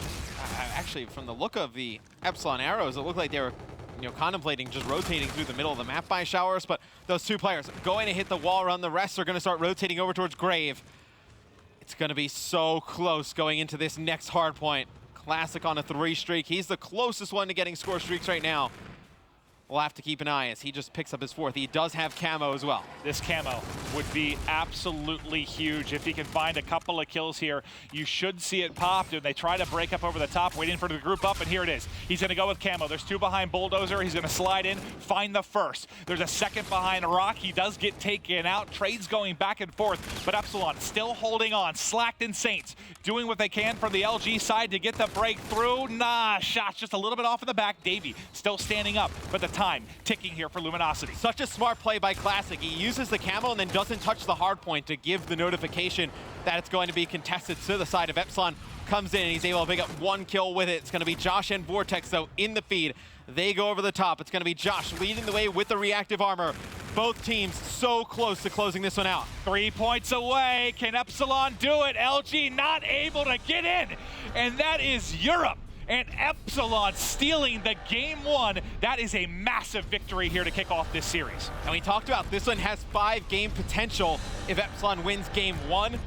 Actually, from the look of the Epsilon arrows, it looked like they were contemplating just rotating through the middle of the map by Showers, but those 2 players going to hit the wall run. The rest are going to start rotating over towards Grave. It's going to be so close going into this next hard point. Classic on a 3 streak. He's the closest one to getting score streaks right now. We'll have to keep an eye as he just picks up his 4th. He does have camo as well.
This camo would be absolutely huge. If he can find a couple of kills here, you should see it pop. They try to break up over the top, waiting for the group up, and here it is. He's going to go with camo. There's 2 behind Bulldozer. He's going to slide in, find the first. There's a 2nd behind Rock. He does get taken out. Trades going back and forth, but Epsilon still holding on. Slacked and Saints doing what they can from the LG side to get the breakthrough. Nah, shots just a little bit off in the back. Davey still standing up, but the time ticking here for Luminosity.
Such a smart play by Classic. He uses the camo and then doesn't touch the hard point to give the notification that it's going to be contested to the side of Epsilon. Comes in and he's able to pick up 1 kill with it. It's going to be Josh and Vortex, though, in the feed. They go over the top. It's going to be Josh leading the way with the reactive armor. Both teams so close to closing this one out.
3 points away. Can Epsilon do it? LG not able to get in. And that is Europe. And Epsilon stealing the game 1. That is a massive victory here to kick off this series.
And we talked about this one has 5-game potential if Epsilon wins game 1.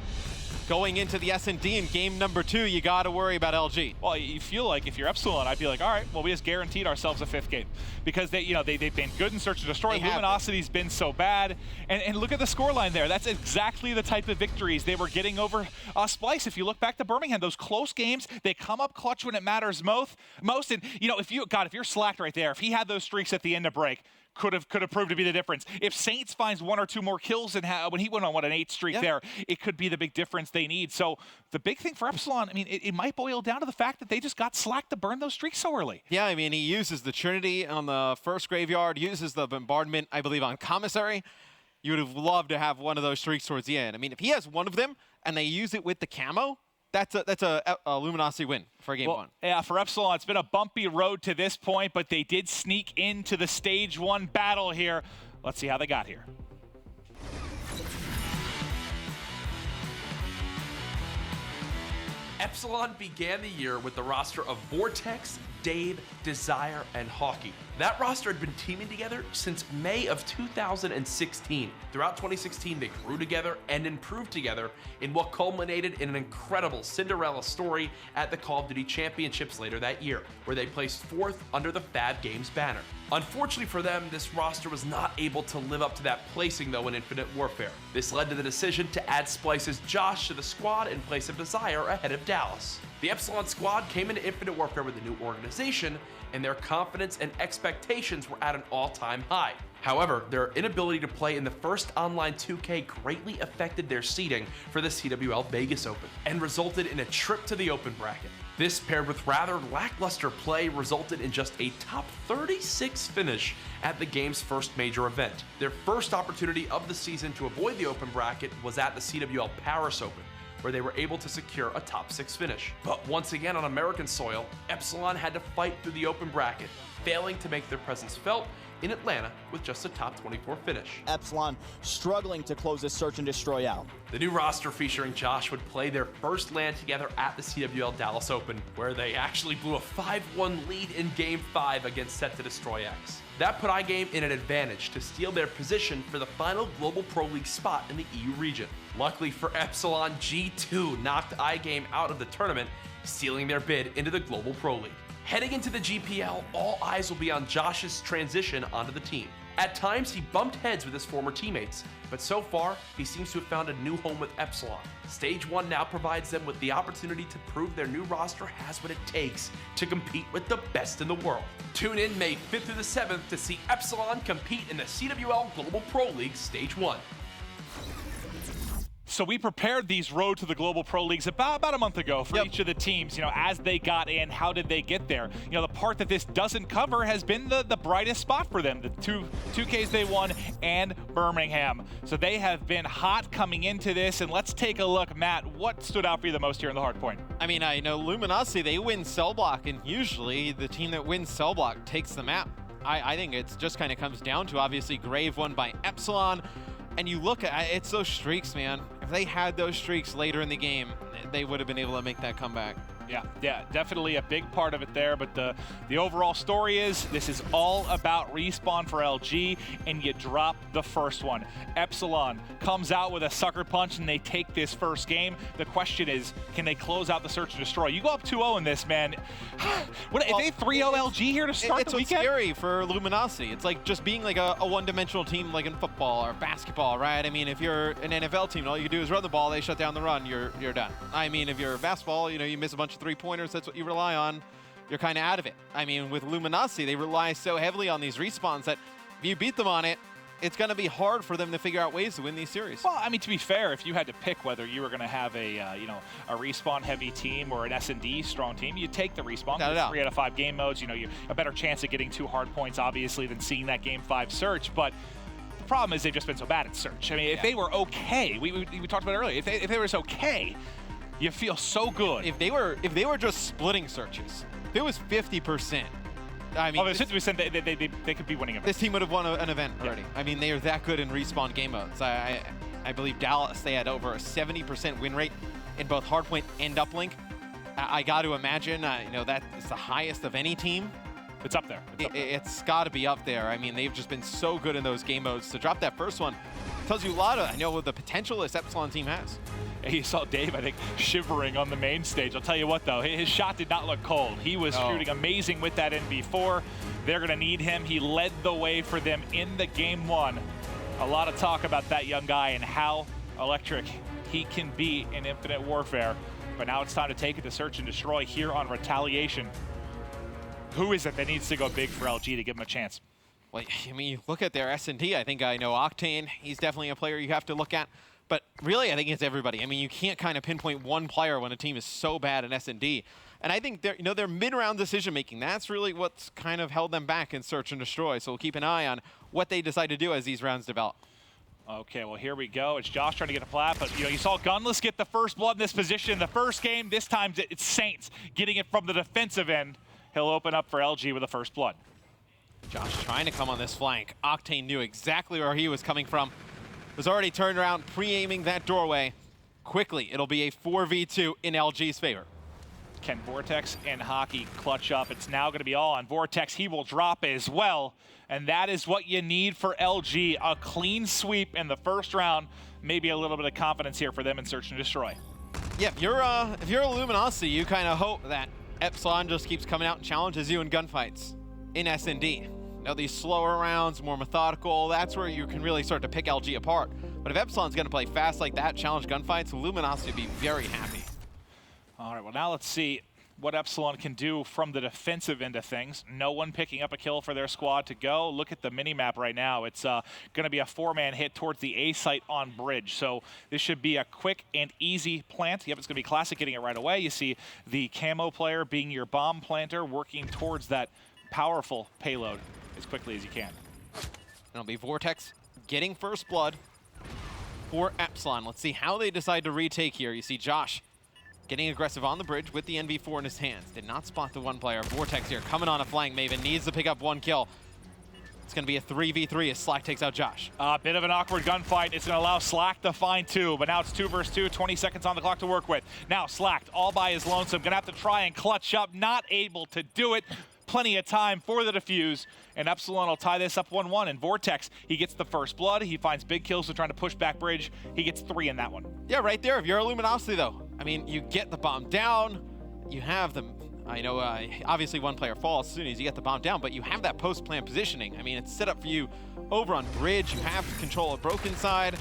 Going into the S&D in game number 2, you got to worry about LG.
Well, you feel like if you're Epsilon, I'd be like, all right, well, we just guaranteed ourselves a 5th game because they've been good in Search and Destroy. Luminosity's been so bad, and look at the scoreline there. That's exactly the type of victories they were getting over Splice. If you look back to Birmingham, those close games, they come up clutch when it matters most. And if you're Slacked right there, if he had those streaks at the end of break, could have proved to be the difference. If Saints finds 1 or 2 more kills and when he went on an 8 streak there, it could be the big difference they need. So the big thing for Epsilon, I mean, it might boil down to the fact that they just got Slacked to burn those streaks so early.
Yeah, I mean, he uses the Trinity on the first graveyard, uses the bombardment, I believe, on Commissary. You would have loved to have one of those streaks towards the end. I mean, if he has one of them and they use it with the camo, that's a Luminosity win for game 1.
Yeah, for Epsilon, it's been a bumpy road to this point, but they did sneak into the stage 1 battle here. Let's see how they got here.
Epsilon began the year with the roster of Vortex, Dave, Desire, and Hawkey. That roster had been teaming together since May of 2016. Throughout 2016, they grew together and improved together in what culminated in an incredible Cinderella story at the Call of Duty Championships later that year, where they placed 4th under the Fab Games banner. Unfortunately for them, this roster was not able to live up to that placing though in Infinite Warfare. This led to the decision to add Splice's Josh to the squad in place of Desire ahead of Dallas. The Epsilon squad came into Infinite Warfare with a new organization, and their confidence and expectations were at an all-time high. However, their inability to play in the first online 2K greatly affected their seeding for the CWL Vegas Open, and resulted in a trip to the open bracket. This, paired with rather lackluster play, resulted in just a top 36 finish at the game's first major event. Their first opportunity of the season to avoid the open bracket was at the CWL Paris Open, where they were able to secure a top 6 finish. But once again on American soil, Epsilon had to fight through the open bracket, failing to make their presence felt in Atlanta with just a top 24 finish.
Epsilon struggling to close this search and destroy out.
The new roster featuring Josh would play their first LAN together at the CWL Dallas Open, where they actually blew a 5-1 lead in Game 5 against Set to Destroy X. That put iGame in an advantage to steal their position for the final Global Pro League spot in the EU region. Luckily for Epsilon, G2 knocked iGame out of the tournament, sealing their bid into the Global Pro League. Heading into the GPL, all eyes will be on Josh's transition onto the team. At times, he bumped heads with his former teammates, but so far, he seems to have found a new home with Epsilon. Stage 1 now provides them with the opportunity to prove their new roster has what it takes to compete with the best in the world. Tune in May 5th through the 7th to see Epsilon compete in the CWL Global Pro League Stage 1.
So we prepared these Road to the Global Pro Leagues about a month ago for each of the teams, as they got in, how did they get there? The part that this doesn't cover has been the brightest spot for them, the 2Ks they won and Birmingham. So they have been hot coming into this, and let's take a look. Matt, what stood out for you the most here in the hard point?
I mean, I know Luminosity, they win cell block, and usually the team that wins cell block takes the map. I think it just kind of comes down to, obviously, Grave won by Epsilon. And you look at it's those streaks, man. If they had those streaks later in the game, they would have been able to make that comeback.
Yeah, definitely a big part of it there, but the overall story is this is all about respawn for LG, and you drop the first one. Epsilon comes out with a sucker punch, and they take this first game. The question is, can they close out the search and destroy? You go up 2-0 in this, man. If they 3-0 LG here to start the weekend?
It's scary for Luminosity. It's like just being like a one-dimensional team like in football or basketball, right? I mean, if you're an NFL team, all you do is run the ball, they shut down the run, you're done. I mean, if you're basketball, you miss a bunch of three-pointers, that's what you rely on, you're kind of out of it. I mean, with Luminosity, they rely so heavily on these respawns that if you beat them on it, it's going to be hard for them to figure out ways to win these series.
Well, I mean, to be fair, if you had to pick whether you were going to have a respawn-heavy team or an S&D strong team, you take the respawn. 3 out of 5 game modes, you a better chance of getting 2 hard points, obviously, than seeing that Game 5 search, but the problem is they've just been so bad at search. I mean, if they were okay, we talked about it earlier, if they were just okay, you feel so good.
If they were just splitting searches, if it was 50%, I mean,
50%, they could be winning it.
This team would have won an event already.
Yeah.
I mean, they are that good in respawn game modes. I believe Dallas, they had over a 70% win rate in both hardpoint and uplink. I got to imagine, that is the highest of any team.
It's up there.
It's got to be up there. I mean, they've just been so good in those game modes. To drop that first one tells you a lot of, what the potential this Epsilon team has.
You saw Dave, I think, shivering on the main stage. I'll tell you what, though, his shot did not look cold. He was shooting amazing with that NV4. They're going to need him. He led the way for them in the Game 1. A lot of talk about that young guy and how electric he can be in Infinite Warfare. But now it's time to take it to search and destroy here on Retaliation. Who is it that needs to go big for LG to give him a chance?
Well, I mean, you look at their S&D. I think I know Octane. He's definitely a player you have to look at. But really, I think it's everybody. I mean, you can't kind of pinpoint one player when a team is so bad in S&D. And I think their mid-round decision-making, that's really what's kind of held them back in Search and Destroy. So we'll keep an eye on what they decide to do as these rounds develop.
Okay, well, here we go. It's Josh trying to get a plat, but you saw Gunless get the first blood in this position. The first game, this time it's Saints getting it from the defensive end. He'll open up for LG with the first blood.
Josh trying to come on this flank. Octane knew exactly where he was coming from. Was already turned around, pre-aiming that doorway. Quickly, it'll be a 4v2 in LG's favor.
Can Vortex and Hockey clutch up? It's now going to be all on Vortex. He will drop as well. And that is what you need for LG. A clean sweep in the first round. Maybe a little bit of confidence here for them in Search and Destroy.
Yeah, if you're a Luminosity, you kind of hope that Epsilon just keeps coming out and challenges you in gunfights in S&D. Now these slower rounds, more methodical, that's where you can really start to pick LG apart. But if Epsilon's going to play fast like that, challenge gunfights, Luminosity would be very happy.
All right, well now let's see what Epsilon can do from the defensive end of things. No one picking up a kill for their squad to go. Look at the mini-map right now. It's going to be a 4-man hit towards the A site on bridge. So this should be a quick and easy plant. Yep, it's going to be Classic getting it right away. You see the camo player being your bomb planter, working towards that powerful payload as quickly as you can.
It'll be Vortex getting first blood for Epsilon. Let's see how they decide to retake here. You see Josh getting aggressive on the bridge with the NV4 in his hands. Did not spot the one player. Vortex here coming on a flank. Maven needs to pick up one kill. It's going to be a 3v3 as Slack takes out Josh.
A bit of an awkward gunfight. It's going to allow Slack to find 2, but now it's 2 versus 2, 20 seconds on the clock to work with. Now Slack all by his lonesome. Going to have to try and clutch up. Not able to do it. Plenty of time for the defuse, and Epsilon will tie this up 1-1. And Vortex, he gets the first blood. He finds big kills, so trying to push back bridge. He gets 3 in that one.
Yeah, right there. If you're a Luminosity, though, I mean, you get the bomb down. You have them. I know, obviously one player falls as soon as you get the bomb down, but you have that post-plan positioning. I mean, it's set up for you over on bridge. You have control of broken side.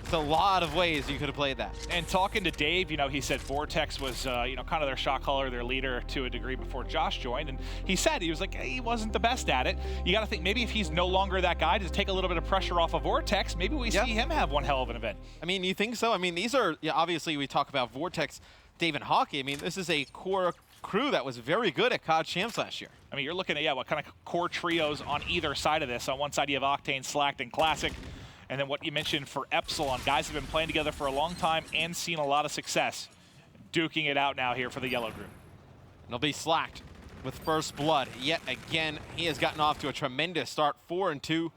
It's a lot of ways you could have played that.
And talking to Dave, you know, he said Vortex was, you know, kind of their shot caller, their leader to a degree before Josh joined. And he said, he was like, hey, he wasn't the best at it. You got to think maybe if he's no longer that guy, to take a little bit of pressure off of Vortex, maybe we see him have one hell of an event.
I mean, you think so? I mean, these are, obviously we talk about Vortex, Dave, and Hockey. I mean, this is a core crew that was very good at COD Champs last year.
I mean, you're looking at, what kind of core trios on either side of this. On one side, you have Octane, Slacked, and Classic. And then what you mentioned for Epsilon, guys have been playing together for a long time and seen a lot of success. Duking it out now here for the yellow group.
It'll be Slacked with first blood. Yet again, he has gotten off to a tremendous start, 4-2.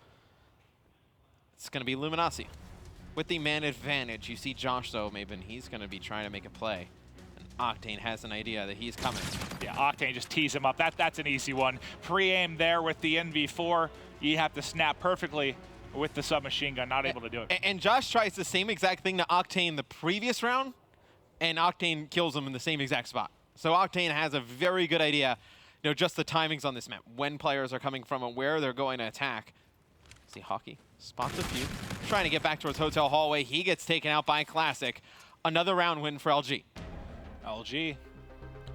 It's going to be Luminosity with the man advantage. You see Josh, though, Maven, he's going to be trying to make a play. And Octane has an idea that he's coming.
Yeah, Octane just tees him up. That's an easy one. Pre-aim there with the NV4. You have to snap perfectly with the submachine gun, not able to do it.
And Josh tries the same exact thing to Octane the previous round, and Octane kills him in the same exact spot. So Octane has a very good idea, you know, just the timings on this map, when players are coming from and where they're going to attack. See Hockey spots a few, trying to get back towards Hotel Hallway. He gets taken out by Classic. Another round win for LG.
LG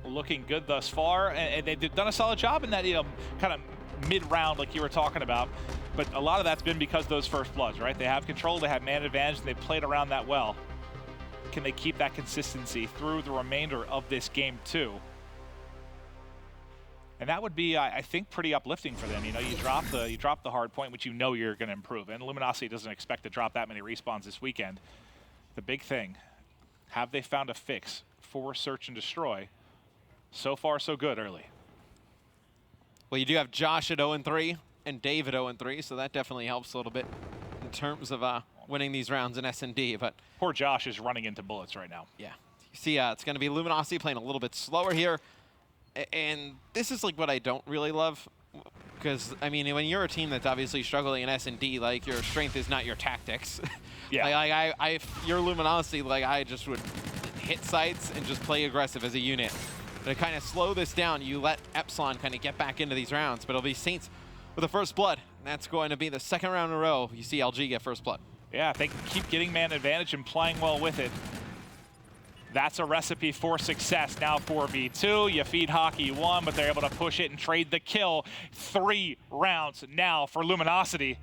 looking good thus far, and they've done a solid job in that, you know, kind of mid-round like you were talking about. But a lot of that's been because of those first bloods, right? They have control, they have man advantage, and they've played around that well. Can they keep that consistency through the remainder of this game too? And that would be, I think, pretty uplifting for them. You know, you drop the hard point, which you know you're going to improve. And Luminosity doesn't expect to drop that many respawns this weekend. The big thing, have they found a fix for Search and Destroy? So far, so good early.
Well, you do have Josh at 0-3 and Dave at 0-3, so that definitely helps a little bit in terms of winning these rounds in S&D. But
poor Josh is running into bullets right now.
Yeah. You see, it's going to be Luminosity playing a little bit slower here. And this is like what I don't really love, because, I mean, when you're a team that's obviously struggling in S&D, like, your strength is not your tactics.
Yeah.
If you're Luminosity, like, I just would hit sites and just play aggressive as a unit. But to kind of slow this down, you let Epsilon kind of get back into these rounds. But it'll be Saints with the first blood. And that's going to be the second round in a row you see LG get first blood.
Yeah, if they can keep getting man advantage and playing well with it, that's a recipe for success. Now 4v2, you feed Hockey 1, but they're able to push it and trade the kill. 3 rounds now for Luminosity.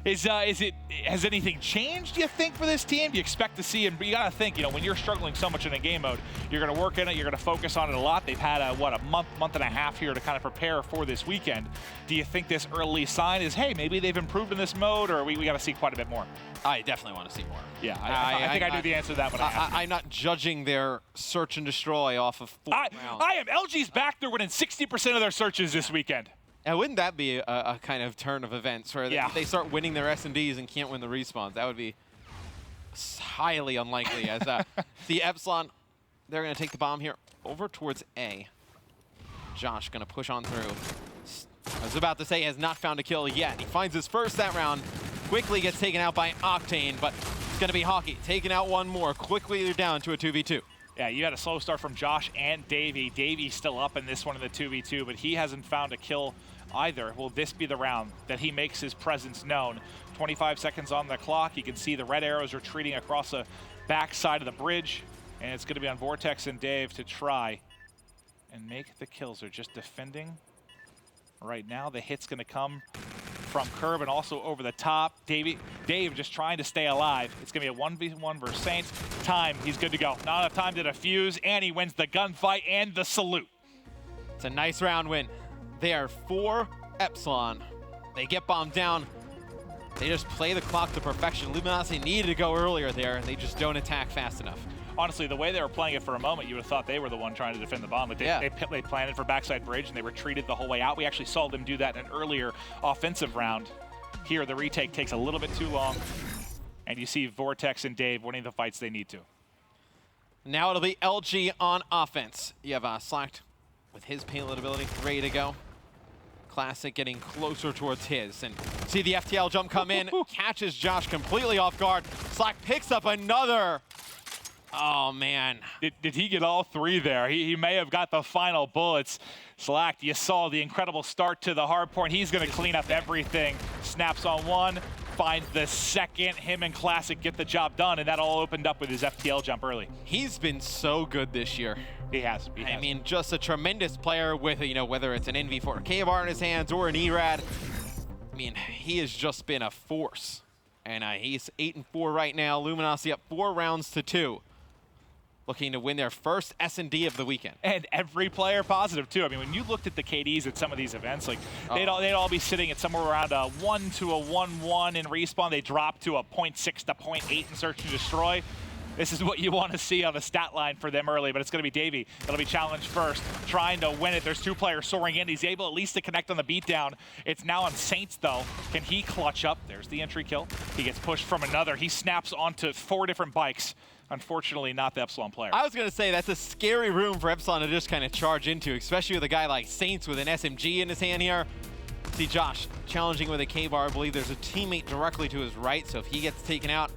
Has anything changed, do you think, for this team? Do you expect to see, and you gotta think, you know, when you're struggling so much in a game mode, you're gonna work in it, you're gonna focus on it a lot. They've had a month and a half here to kind of prepare for this weekend. Do you think this early sign is, hey, maybe they've improved in this mode, or we gotta see quite a bit more?
I definitely want to see more.
Yeah, I think I knew the answer to that, but
I'm not judging their search and destroy off of 4 rounds.
I am. LG's back there winning 60% of their searches this weekend.
And wouldn't that be a kind of turn of events where they start winning their S&Ds and can't win the respawns? That would be highly unlikely. As the Epsilon they're going to take the bomb here over towards A. Josh going to push on through. I was about to say he has not found a kill yet. He finds his first that round. Quickly gets taken out by Octane, but it's going to be Hockey. Taking out one more. Quickly they're down to a 2v2.
Yeah, you had a slow start from Josh and Davey. Davey's still up in this one in the 2v2, but he hasn't found a kill either. Will this be the round that he makes his presence known? 25 seconds on the clock. You can see the red arrows retreating across the back side of the bridge, and it's going to be on Vortex and Dave to try and make the kills. They're just defending right now. The hit's going to come from Curb and also over the top. Dave just trying to stay alive. It's going to be a 1v1 versus Saints. Time, he's good to go. Not enough time to defuse, and he wins the gunfight and the salute.
It's a nice round win. They are 4 Epsilon. They get bombed down. They just play the clock to perfection. Luminosity needed to go earlier there, and they just don't attack fast enough.
Honestly, the way they were playing it for a moment, you would have thought they were the one trying to defend the bomb. But they planted for backside bridge, and they retreated the whole way out. We actually saw them do that in an earlier offensive round. Here, the retake takes a little bit too long, and you see Vortex and Dave winning the fights they need to.
Now it'll be LG on offense. You have Slacked with his payload ability ready to go. Classic getting closer towards his, and see the FTL jump come in, catches Josh completely off guard. Slack picks up another. Oh, man.
Did he get all 3 there? He may have got the final bullets. Slack, you saw the incredible start to the hard point. He's going to clean up everything. Snaps on one, finds the second. Him and Classic get the job done, and that all opened up with his FTL jump early.
He's been so good this year.
He has.
I mean, just a tremendous player with, you know, whether it's an NV4 KVR in his hands or an ERAD. I mean, he has just been a force. And he's 8-4 right now. Luminosity up 4 rounds to 2. Looking to win their first S&D of the weekend.
And every player positive, too. I mean, when you looked at the KDs at some of these events, like they'd all be sitting at somewhere around a 1 to a 1-1 in respawn. They drop to a 0.6 to 0.8 in search and destroy. This is what you want to see on the stat line for them early, but it's going to be Davey that'll be challenged first, trying to win it. There's 2 players soaring in. He's able at least to connect on the beatdown. It's now on Saints, though. Can he clutch up? There's the entry kill. He gets pushed from another. He snaps onto 4 different bikes. Unfortunately, not the Epsilon player.
I was going to say, that's a scary room for Epsilon to just kind of charge into, especially with a guy like Saints with an SMG in his hand here. See Josh challenging with a K-bar. I believe there's a teammate directly to his right, so if he gets taken out,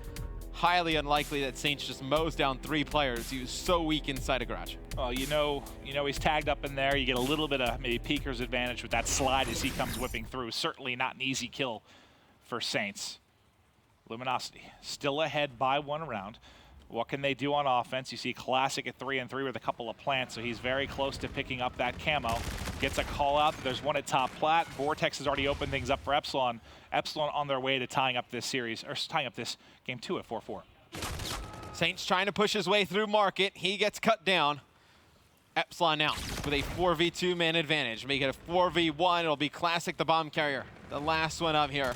highly unlikely that Saints just mows down 3 players. He was so weak inside a garage.
Oh, you know he's tagged up in there. You get a little bit of maybe Peeker's advantage with that slide as he comes whipping through. Certainly not an easy kill for Saints. Luminosity still ahead by 1 round. What can they do on offense? You see Classic at 3-3 with a couple of plants, so he's very close to picking up that camo. Gets a call out. There's one at top plat. Vortex has already opened things up for Epsilon. Epsilon on their way to tying up this series, or tying up this game 2 at 4-4.
Saints trying to push his way through market. He gets cut down. Epsilon now with a 4v2 man advantage. Make it a 4v1. It'll be Classic, the bomb carrier. The last one up here.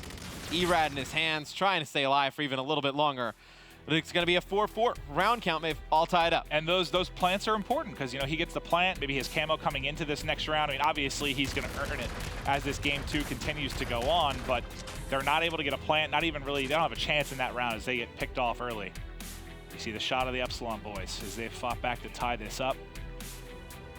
ERAD in his hands, trying to stay alive for even a little bit longer. But it's going to be a 4-4 round count, maybe all tied up.
And those plants are important because, you know, he gets the plant, maybe his camo coming into this next round. I mean, obviously he's going to earn it as this game 2 continues to go on, but they're not able to get a plant, not even really, they don't have a chance in that round as they get picked off early. You see the shot of the Epsilon boys as they've fought back to tie this up.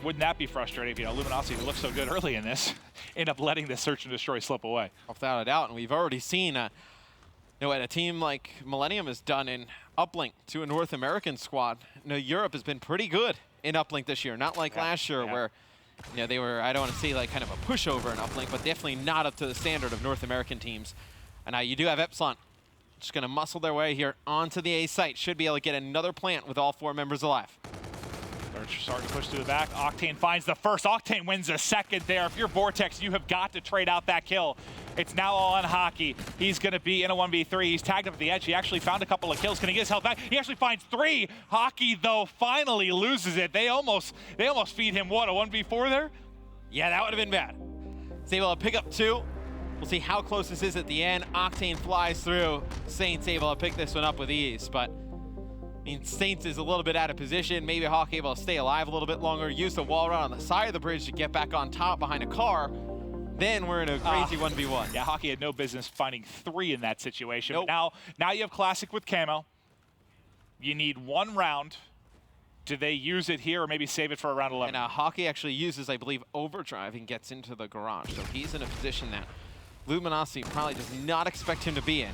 Wouldn't that be frustrating if, you know, Luminosity, who looked so good early in this, end up letting the search and destroy slip away?
Without a doubt, and we've already seen what a team like Millennium has done in uplink to a North American squad. Europe has been pretty good in uplink this year, not like last year where they were, I don't want to say like kind of a pushover in uplink, but definitely not up to the standard of North American teams. And now you do have Epsilon just going to muscle their way here onto the A site. Should be able to get another plant with all 4 members alive.
They're starting to push to the back. Octane finds the first. Octane wins the second there. If you're Vortex, you have got to trade out that kill. It's now all on Hockey. He's going to be in a 1v3. He's tagged up at the edge. He actually found a couple of kills. Can he get his health back? He actually finds 3. Hockey, though, finally loses it. They almost feed him, what, a 1v4 there?
Yeah, that would have been bad. He's able to pick up 2. We'll see how close this is at the end. Octane flies through. Saints able to pick this one up with ease, but I mean, Saints is a little bit out of position. Maybe Hawk able to stay alive a little bit longer. Use the wall run on the side of the bridge to get back on top behind a car. Then we're in a crazy 1v1.
Yeah, Hockey had no business finding 3 in that situation. Nope. Now you have Classic with camo. You need 1 round do they use it here or maybe save it for around 11?
And Hockey actually uses, I believe, overdrive and gets into the garage. So he's in a position that Luminosity probably does not expect him to be in.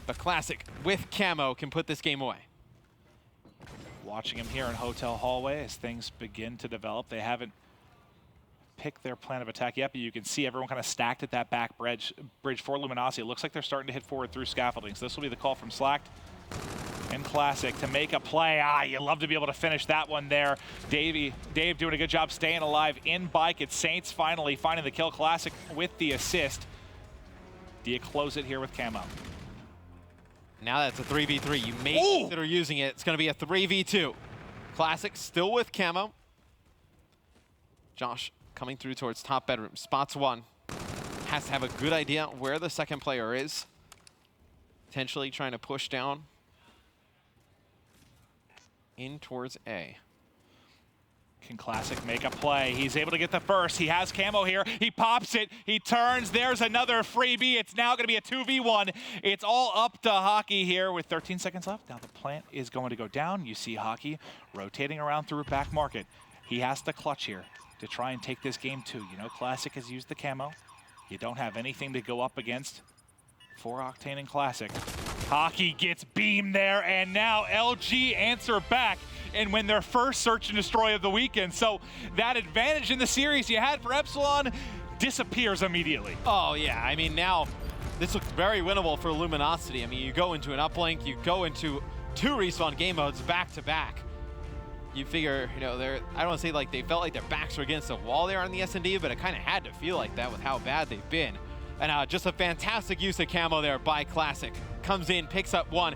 But Classic, with camo, can put this game away.
Watching him here in Hotel Hallway as things begin to develop. They haven't picked their plan of attack yet, but you can see everyone kind of stacked at that back bridge for Luminosity. It looks like they're starting to hit forward through scaffolding. So this will be the call from Slacked and Classic to make a play. You love to be able to finish that one there. Dave doing a good job staying alive in bike. It's Saints finally finding the kill. Classic with the assist. Do you close it here with camo?
Now that's a 3v3. You may consider using it. It's going to be a 3v2. Classic still with camo. Josh coming through towards top bedroom. Spots one. Has to have a good idea where the second player is. Potentially trying to push down in towards A.
Can Classic make a play? He's able to get the first. He has camo here. He pops it. He turns. There's another freebie. It's now going to be a 2v1. It's all up to Hockey here with 13 seconds left. Now the plant is going to go down. You see Hockey rotating around through back market. He has to clutch here to try and take this game too. You know, Classic has used the camo. You don't have anything to go up against for Octane and Classic. Hockey gets beamed there, and now LG answer back and win their first search and destroy of the weekend. So that advantage in the series you had for Epsilon disappears immediately.
Oh yeah, I mean now this looks very winnable for Luminosity. I mean you go into an uplink, you go into 2 respawn game modes back to back. You figure, you know, I don't want to say like they felt like their backs were against the wall there on the S&D, but it kind of had to feel like that with how bad they've been. And just a fantastic use of camo there by Classic. Comes in, picks up one,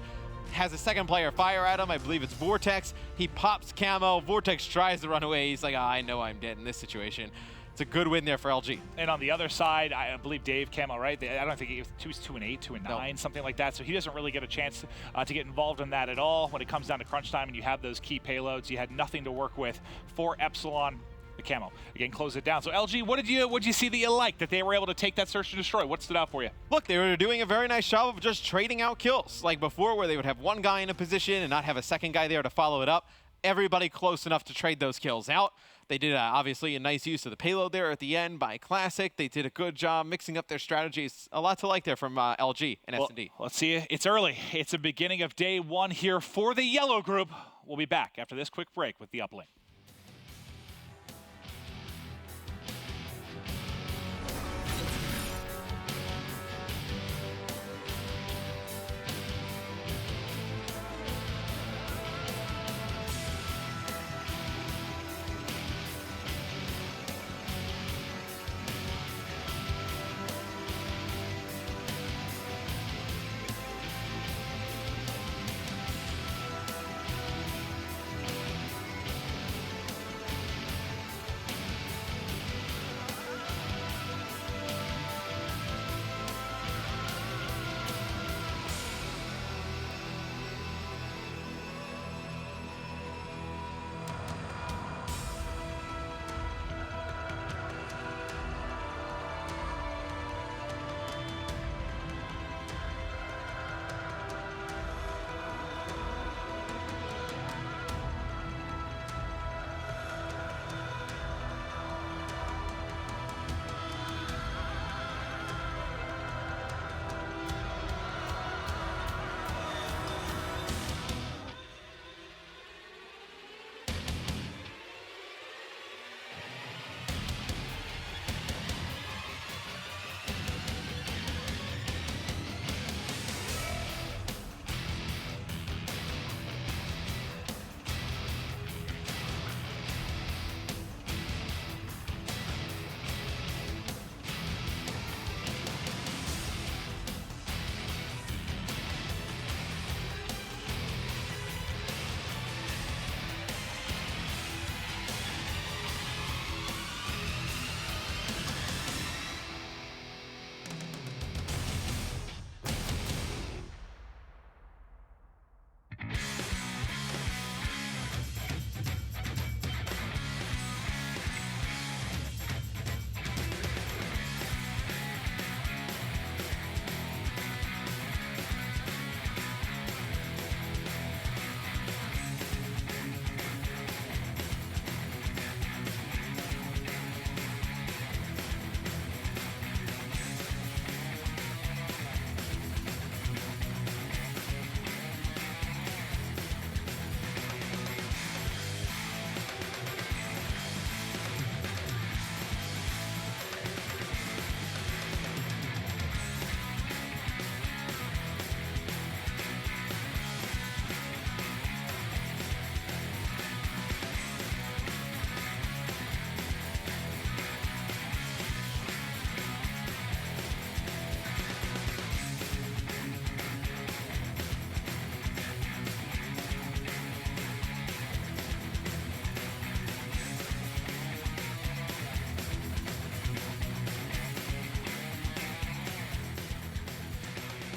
has a second player fire at him. I believe it's Vortex. He pops camo. Vortex tries to run away. He's like, I know I'm dead in this situation. It's a good win there for LG.
And on the other side, I believe Dave camo, right? I don't think he was 2 and 8, 2 and 9, something like that. So he doesn't really get a chance to get involved in that at all. When it comes down to crunch time and you have those key payloads, you had nothing to work with for Epsilon. The camo again, close it down. So LG, what did you see that you liked that they were able to take that search and destroy? What stood out for you?
Look, they were doing a very nice job of just trading out kills, like before, where they would have one guy in a position and not have a second guy there to follow it up. Everybody close enough to trade those kills out. They did obviously a nice use of the payload there at the end by Classic. They did a good job mixing up their strategies. A lot to like there from LG and S&D.
Let's see. It's early. It's the beginning of day 1 here for the yellow group. We'll be back after this quick break with the uplink.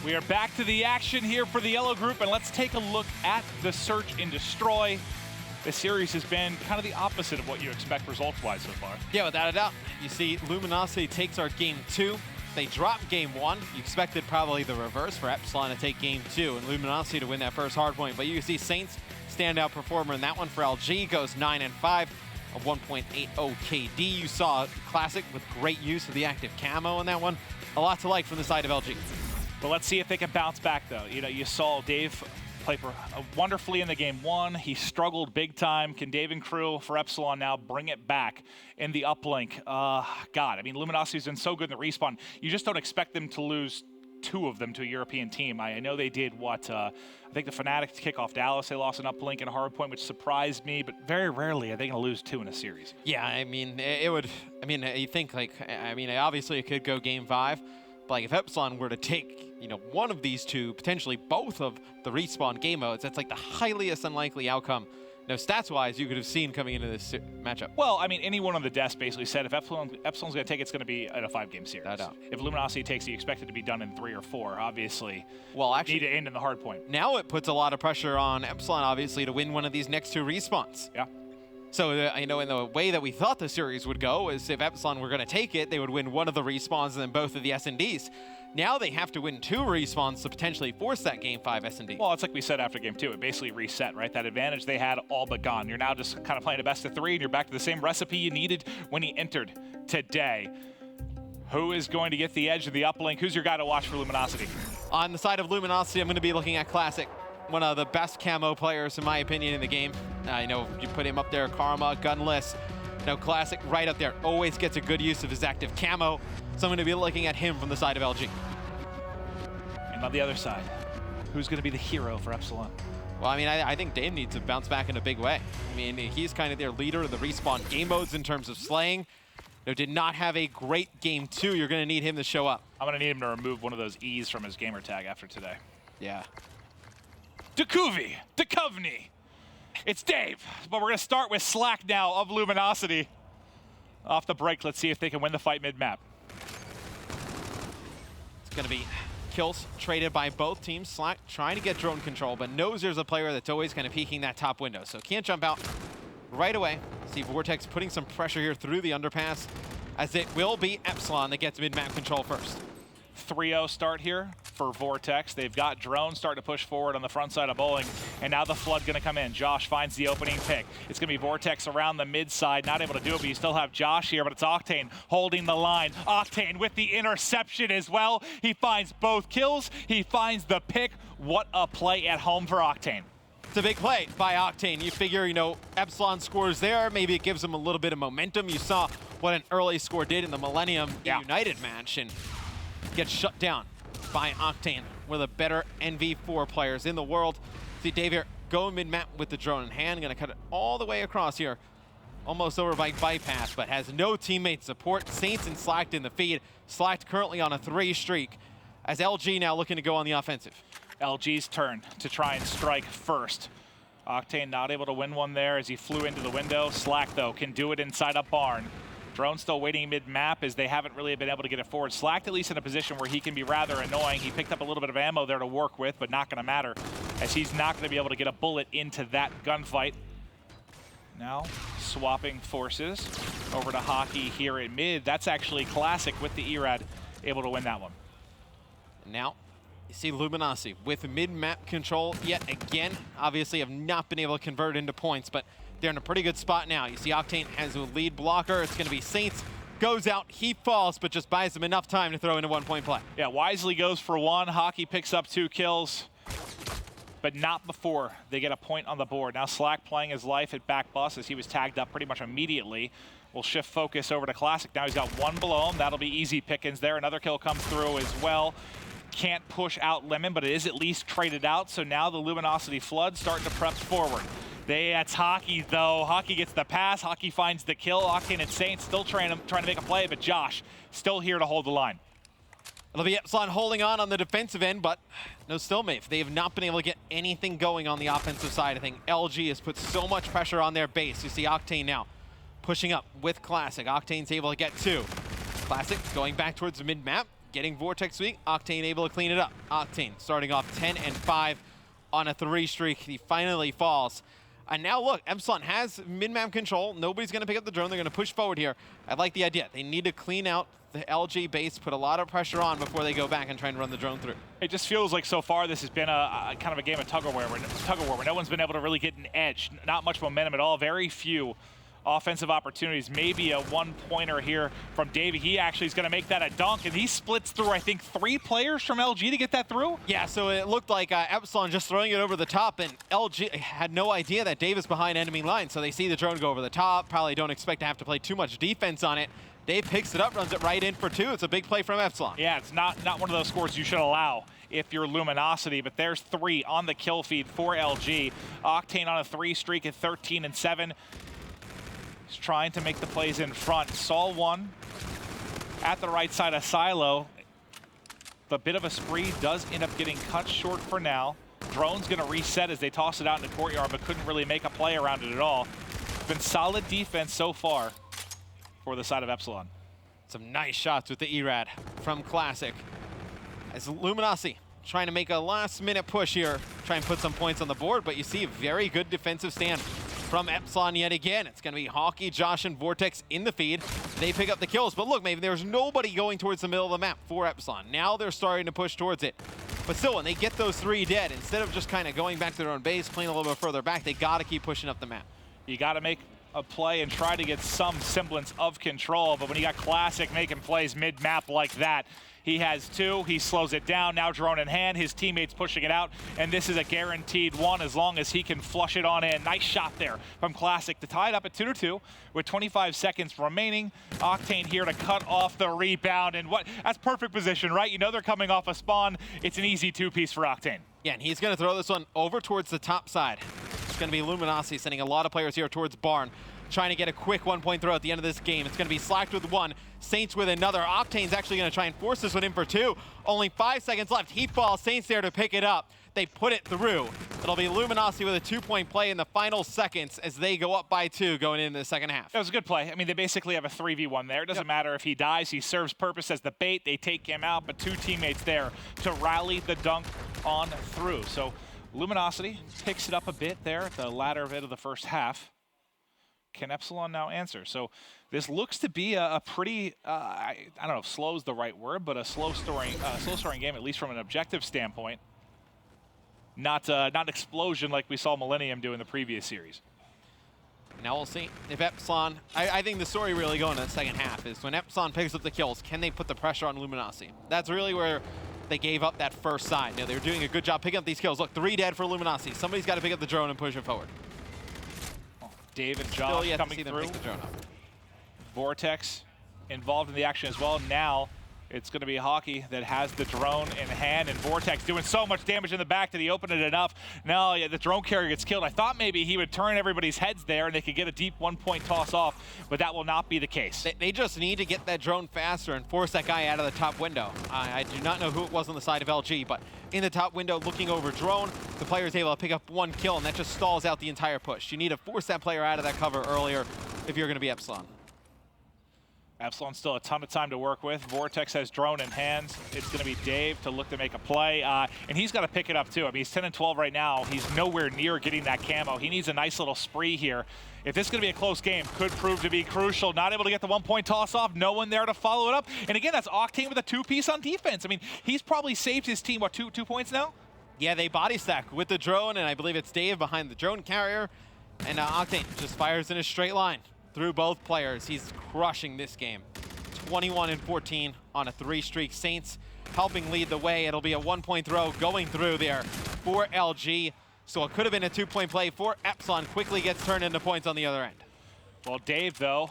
We are back to the action here for the yellow group, and let's take a look at the search and destroy. This series has been kind of the opposite of what you expect results-wise so far.
Yeah, without a doubt. You see, Luminosity takes our game 2. They drop game 1. You expected probably the reverse for Epsilon to take game 2 and Luminosity to win that first hardpoint. But you see Saints, standout performer in that one for LG, goes 9-5. A 1.80 KD. You saw Classic with great use of the active camo in that one. A lot to like from the side of LG.
But let's see if they can bounce back, though. You know, you saw Dave play wonderfully in the game 1. He struggled big time. Can Dave and crew for Epsilon now bring it back in the uplink? God, I mean, Luminosity's been so good in the respawn. You just don't expect them to lose 2 of them to a European team. I know they did what, I think the Fnatic to kick off Dallas, they lost an uplink and a hardpoint, which surprised me, but very rarely are they going to lose 2 in a series.
Yeah, I mean, it would, I mean, you think like, I mean, obviously it could go game 5, but like if Epsilon were to take, you know, one of these 2, potentially both of the respawn game modes, that's like the highest unlikely outcome. No, stats-wise, you could have seen coming into this matchup.
Well, I mean, anyone on the desk basically said if Epsilon's going to take it, it's going to be in a 5-game series.
No doubt.
If Luminosity takes it, you expect it to be done in 3 or 4. Obviously,
well, actually,
need to end in the hard point.
Now it puts a lot of pressure on Epsilon, obviously, to win one of these next 2 respawns.
Yeah.
So, you know, in the way that we thought the series would go is if Epsilon were going to take it, they would win one of the respawns and then both of the S&Ds. Now they have to win 2 respawns to potentially force that Game 5 S&D.
Well, it's like we said after Game 2. It basically reset, right? That advantage they had all but gone. You're now just kind of playing a best of 3, and you're back to the same recipe you needed when he entered today. Who is going to get the edge of the uplink? Who's your guy to watch for Luminosity?
On the side of Luminosity, I'm going to be looking at Classic. One of the best camo players, in my opinion, in the game. You know, you put him up there, Karma, Gunless. You know, Classic right up there. Always gets a good use of his active camo. So I'm going to be looking at him from the side of LG.
And on the other side, who's going to be the hero for Epsilon?
Well, I mean, I think Dave needs to bounce back in a big way. I mean, he's kind of their leader of the respawn game modes in terms of slaying. You know, did not have a great game 2. You're going to need him to show up.
I'm going to need him to remove one of those E's from his gamer tag after today.
Yeah.
Duchovny. It's Dave, but we're going to start with Slack now of Luminosity. Off the break, let's see if they can win the fight mid-map.
It's going to be kills traded by both teams. Slack trying to get drone control, but knows there's a player that's always kind of peeking that top window, so can't jump out right away. See Vortex putting some pressure here through the underpass, as it will be Epsilon that gets mid-map control first.
3-0 start here for Vortex. They've got drones starting to push forward on the front side of bowling, and now the flood going to come in. Josh finds the opening pick. It's going to be Vortex around the mid side, not able to do it, but you still have Josh here, but it's Octane holding the line. Octane with the interception as well. He finds both kills. He finds the pick. What a play at home for Octane.
It's a big play by Octane. You figure, you know, Epsilon scores there. Maybe it gives them a little bit of momentum. You saw what an early score did in the Millennium eUnited match, and gets shut down by Octane, one of the better NV4 players in the world. See Dave here go mid-map with the drone in hand, gonna cut it all the way across here. Almost over by bypass, but has no teammate support. Saints and Slacked in the feed. Slacked currently on a 3 streak, as LG now looking to go on the offensive.
LG's turn to try and strike first. Octane not able to win one there as he flew into the window. Slack, though, can do it inside a barn. Drone still waiting mid-map as they haven't really been able to get it forward. Slacked at least in a position where he can be rather annoying. He picked up a little bit of ammo there to work with, but not going to matter, as he's not going to be able to get a bullet into that gunfight. Now, swapping forces over to Hockey here in mid. That's actually Classic with the ERAD able to win that one.
Now, you see Luminosity with mid-map control yet again. Obviously have not been able to convert into points, but they're in a pretty good spot now. You see Octane has a lead blocker. It's going to be Saints. Goes out, he falls, but just buys them enough time to throw in a 1-point play.
Yeah, Wisely goes for 1. Hockey picks up 2 kills, but not before they get a point on the board. Now Slack playing his life at back bus as he was tagged up pretty much immediately. We'll shift focus over to Classic. Now he's got 1 below him. That'll be easy pickings there. Another kill comes through as well. Can't push out Lemon, but it is at least traded out. So now the Luminosity Flood starting to prep forward. That's Hockey, though. Hockey gets the pass. Hockey finds the kill. Octane and Saints still trying to make a play, but Josh still here to hold the line.
It'll be Epsilon holding on the defensive end, but no stalemate. They have not been able to get anything going on the offensive side. I think LG has put so much pressure on their base. You see Octane now pushing up with Classic. Octane's able to get 2. Classic going back towards the mid-map. getting Vortex weak. Octane able to clean it up. Octane starting off 10-5 on a 3 streak. He finally falls. And now look, Epsilon has mid-map control. Nobody's going to pick up the drone. They're going to push forward here. I like the idea. They need to clean out the LG base, put a lot of pressure on before they go back and try and run the drone through.
It just feels like so far this has been a kind of a game of tug-of-war where no one's been able to really get an edge. Not much momentum at all. Very few offensive opportunities. Maybe a one-pointer here from Davey. He actually is going to make that a dunk, and he splits through, I think, 3 players from LG to get that through?
Yeah, so it looked like Epsilon just throwing it over the top, and LG had no idea that Dave is behind enemy line, so they see the drone go over the top, probably don't expect to have to play too much defense on it. Dave picks it up, runs it right in for 2. It's a big play from Epsilon.
Yeah, it's not one of those scores you should allow if you're Luminosity, but there's 3 on the kill feed for LG. Octane on a 3 streak at 13-7. He's trying to make the plays in front. Saw one at the right side of Silo. The bit of a spree does end up getting cut short for now. Drone's going to reset as they toss it out in the courtyard, but couldn't really make a play around it at all. Been solid defense so far for the side of Epsilon.
Some nice shots with the ERAD from Classic. As Luminosity trying to make a last-minute push here, try and put some points on the board, but you see a very good defensive stand from Epsilon yet again. It's going to be Hockey, Josh, and Vortex in the feed. They pick up the kills, but look, maybe there's nobody going towards the middle of the map for Epsilon. Now they're starting to push towards it. But still, when they get those 3 dead, instead of just kind of going back to their own base, playing a little bit further back, they got to keep pushing up the map.
You got to make a play and try to get some semblance of control, but when you got Classic making plays mid-map like that, he has 2, he slows it down, now drone in hand, his teammates pushing it out, and this is a guaranteed 1 as long as he can flush it on in. Nice shot there from Classic to tie it up at 2-2 with 25 seconds remaining. Octane here to cut off the rebound, and that's perfect position, right? You know they're coming off a spawn. It's an easy 2-piece for Octane.
Yeah, and he's going to throw this one over towards the top side. It's going to be Luminosity sending a lot of players here towards Barn, trying to get a quick 1-point throw at the end of this game. It's going to be Slacked with 1, Saints with another. Octane's actually going to try and force this one in for 2. Only 5 seconds left. He falls, Saints there to pick it up. They put it through. It'll be Luminosity with a 2-point play in the final seconds as they go up by 2 going into the second half.
It was a good play. I mean, they basically have a 3v1 there. It doesn't matter if he dies. He serves purpose as the bait. They take him out, but 2 teammates there to rally the dunk on through. So Luminosity picks it up a bit there at the latter bit of the first half. Can Epsilon now answer? So this looks to be a pretty, I don't know if slow is the right word, but a slow storing game, at least from an objective standpoint. Not an explosion like we saw Millennium do in the previous series.
Now we'll see if Epsilon, I think the story really going in the second half is when Epsilon picks up the kills, can they put the pressure on Luminosity? That's really where they gave up that first side. Now, they were doing a good job picking up these kills. Look, 3 dead for Luminosity. Somebody's got to pick up the drone and push it forward.
Dave and Josh coming through.
Pick the drone up.
Vortex involved in the action as well. Now it's going to be Hockey that has the drone in hand, and Vortex doing so much damage in the back that he opened it enough. Now the drone carrier gets killed. I thought maybe he would turn everybody's heads there and they could get a deep 1-point toss off, but that will not be the case.
They just need to get that drone faster and force that guy out of the top window. I do not know who it was on the side of LG, but in the top window looking over drone, the player is able to pick up 1 kill, and that just stalls out the entire push. You need to force that player out of that cover earlier if you're going to be Epsilon.
Epsilon still a ton of time to work with. Vortex has drone in hands. It's going to be Dave to look to make a play, and he's got to pick it up too. I mean, he's 10-12 right now. He's nowhere near getting that camo. He needs a nice little spree here. If this is going to be a close game, could prove to be crucial. Not able to get the 1-point toss off, no one there to follow it up. And again, that's Octane with a 2-piece on defense. I mean, he's probably saved his team, what, two points now?
Yeah, they body stack with the drone, and I believe it's Dave behind the drone carrier. And Octane just fires in a straight line through both players. He's crushing this game. 21-14 on a 3-streak. Saints helping lead the way. It'll be a 1-point throw going through there for LG. So it could have been a 2-point play for Epsilon. Quickly gets turned into points on the other end.
Well, Dave, though,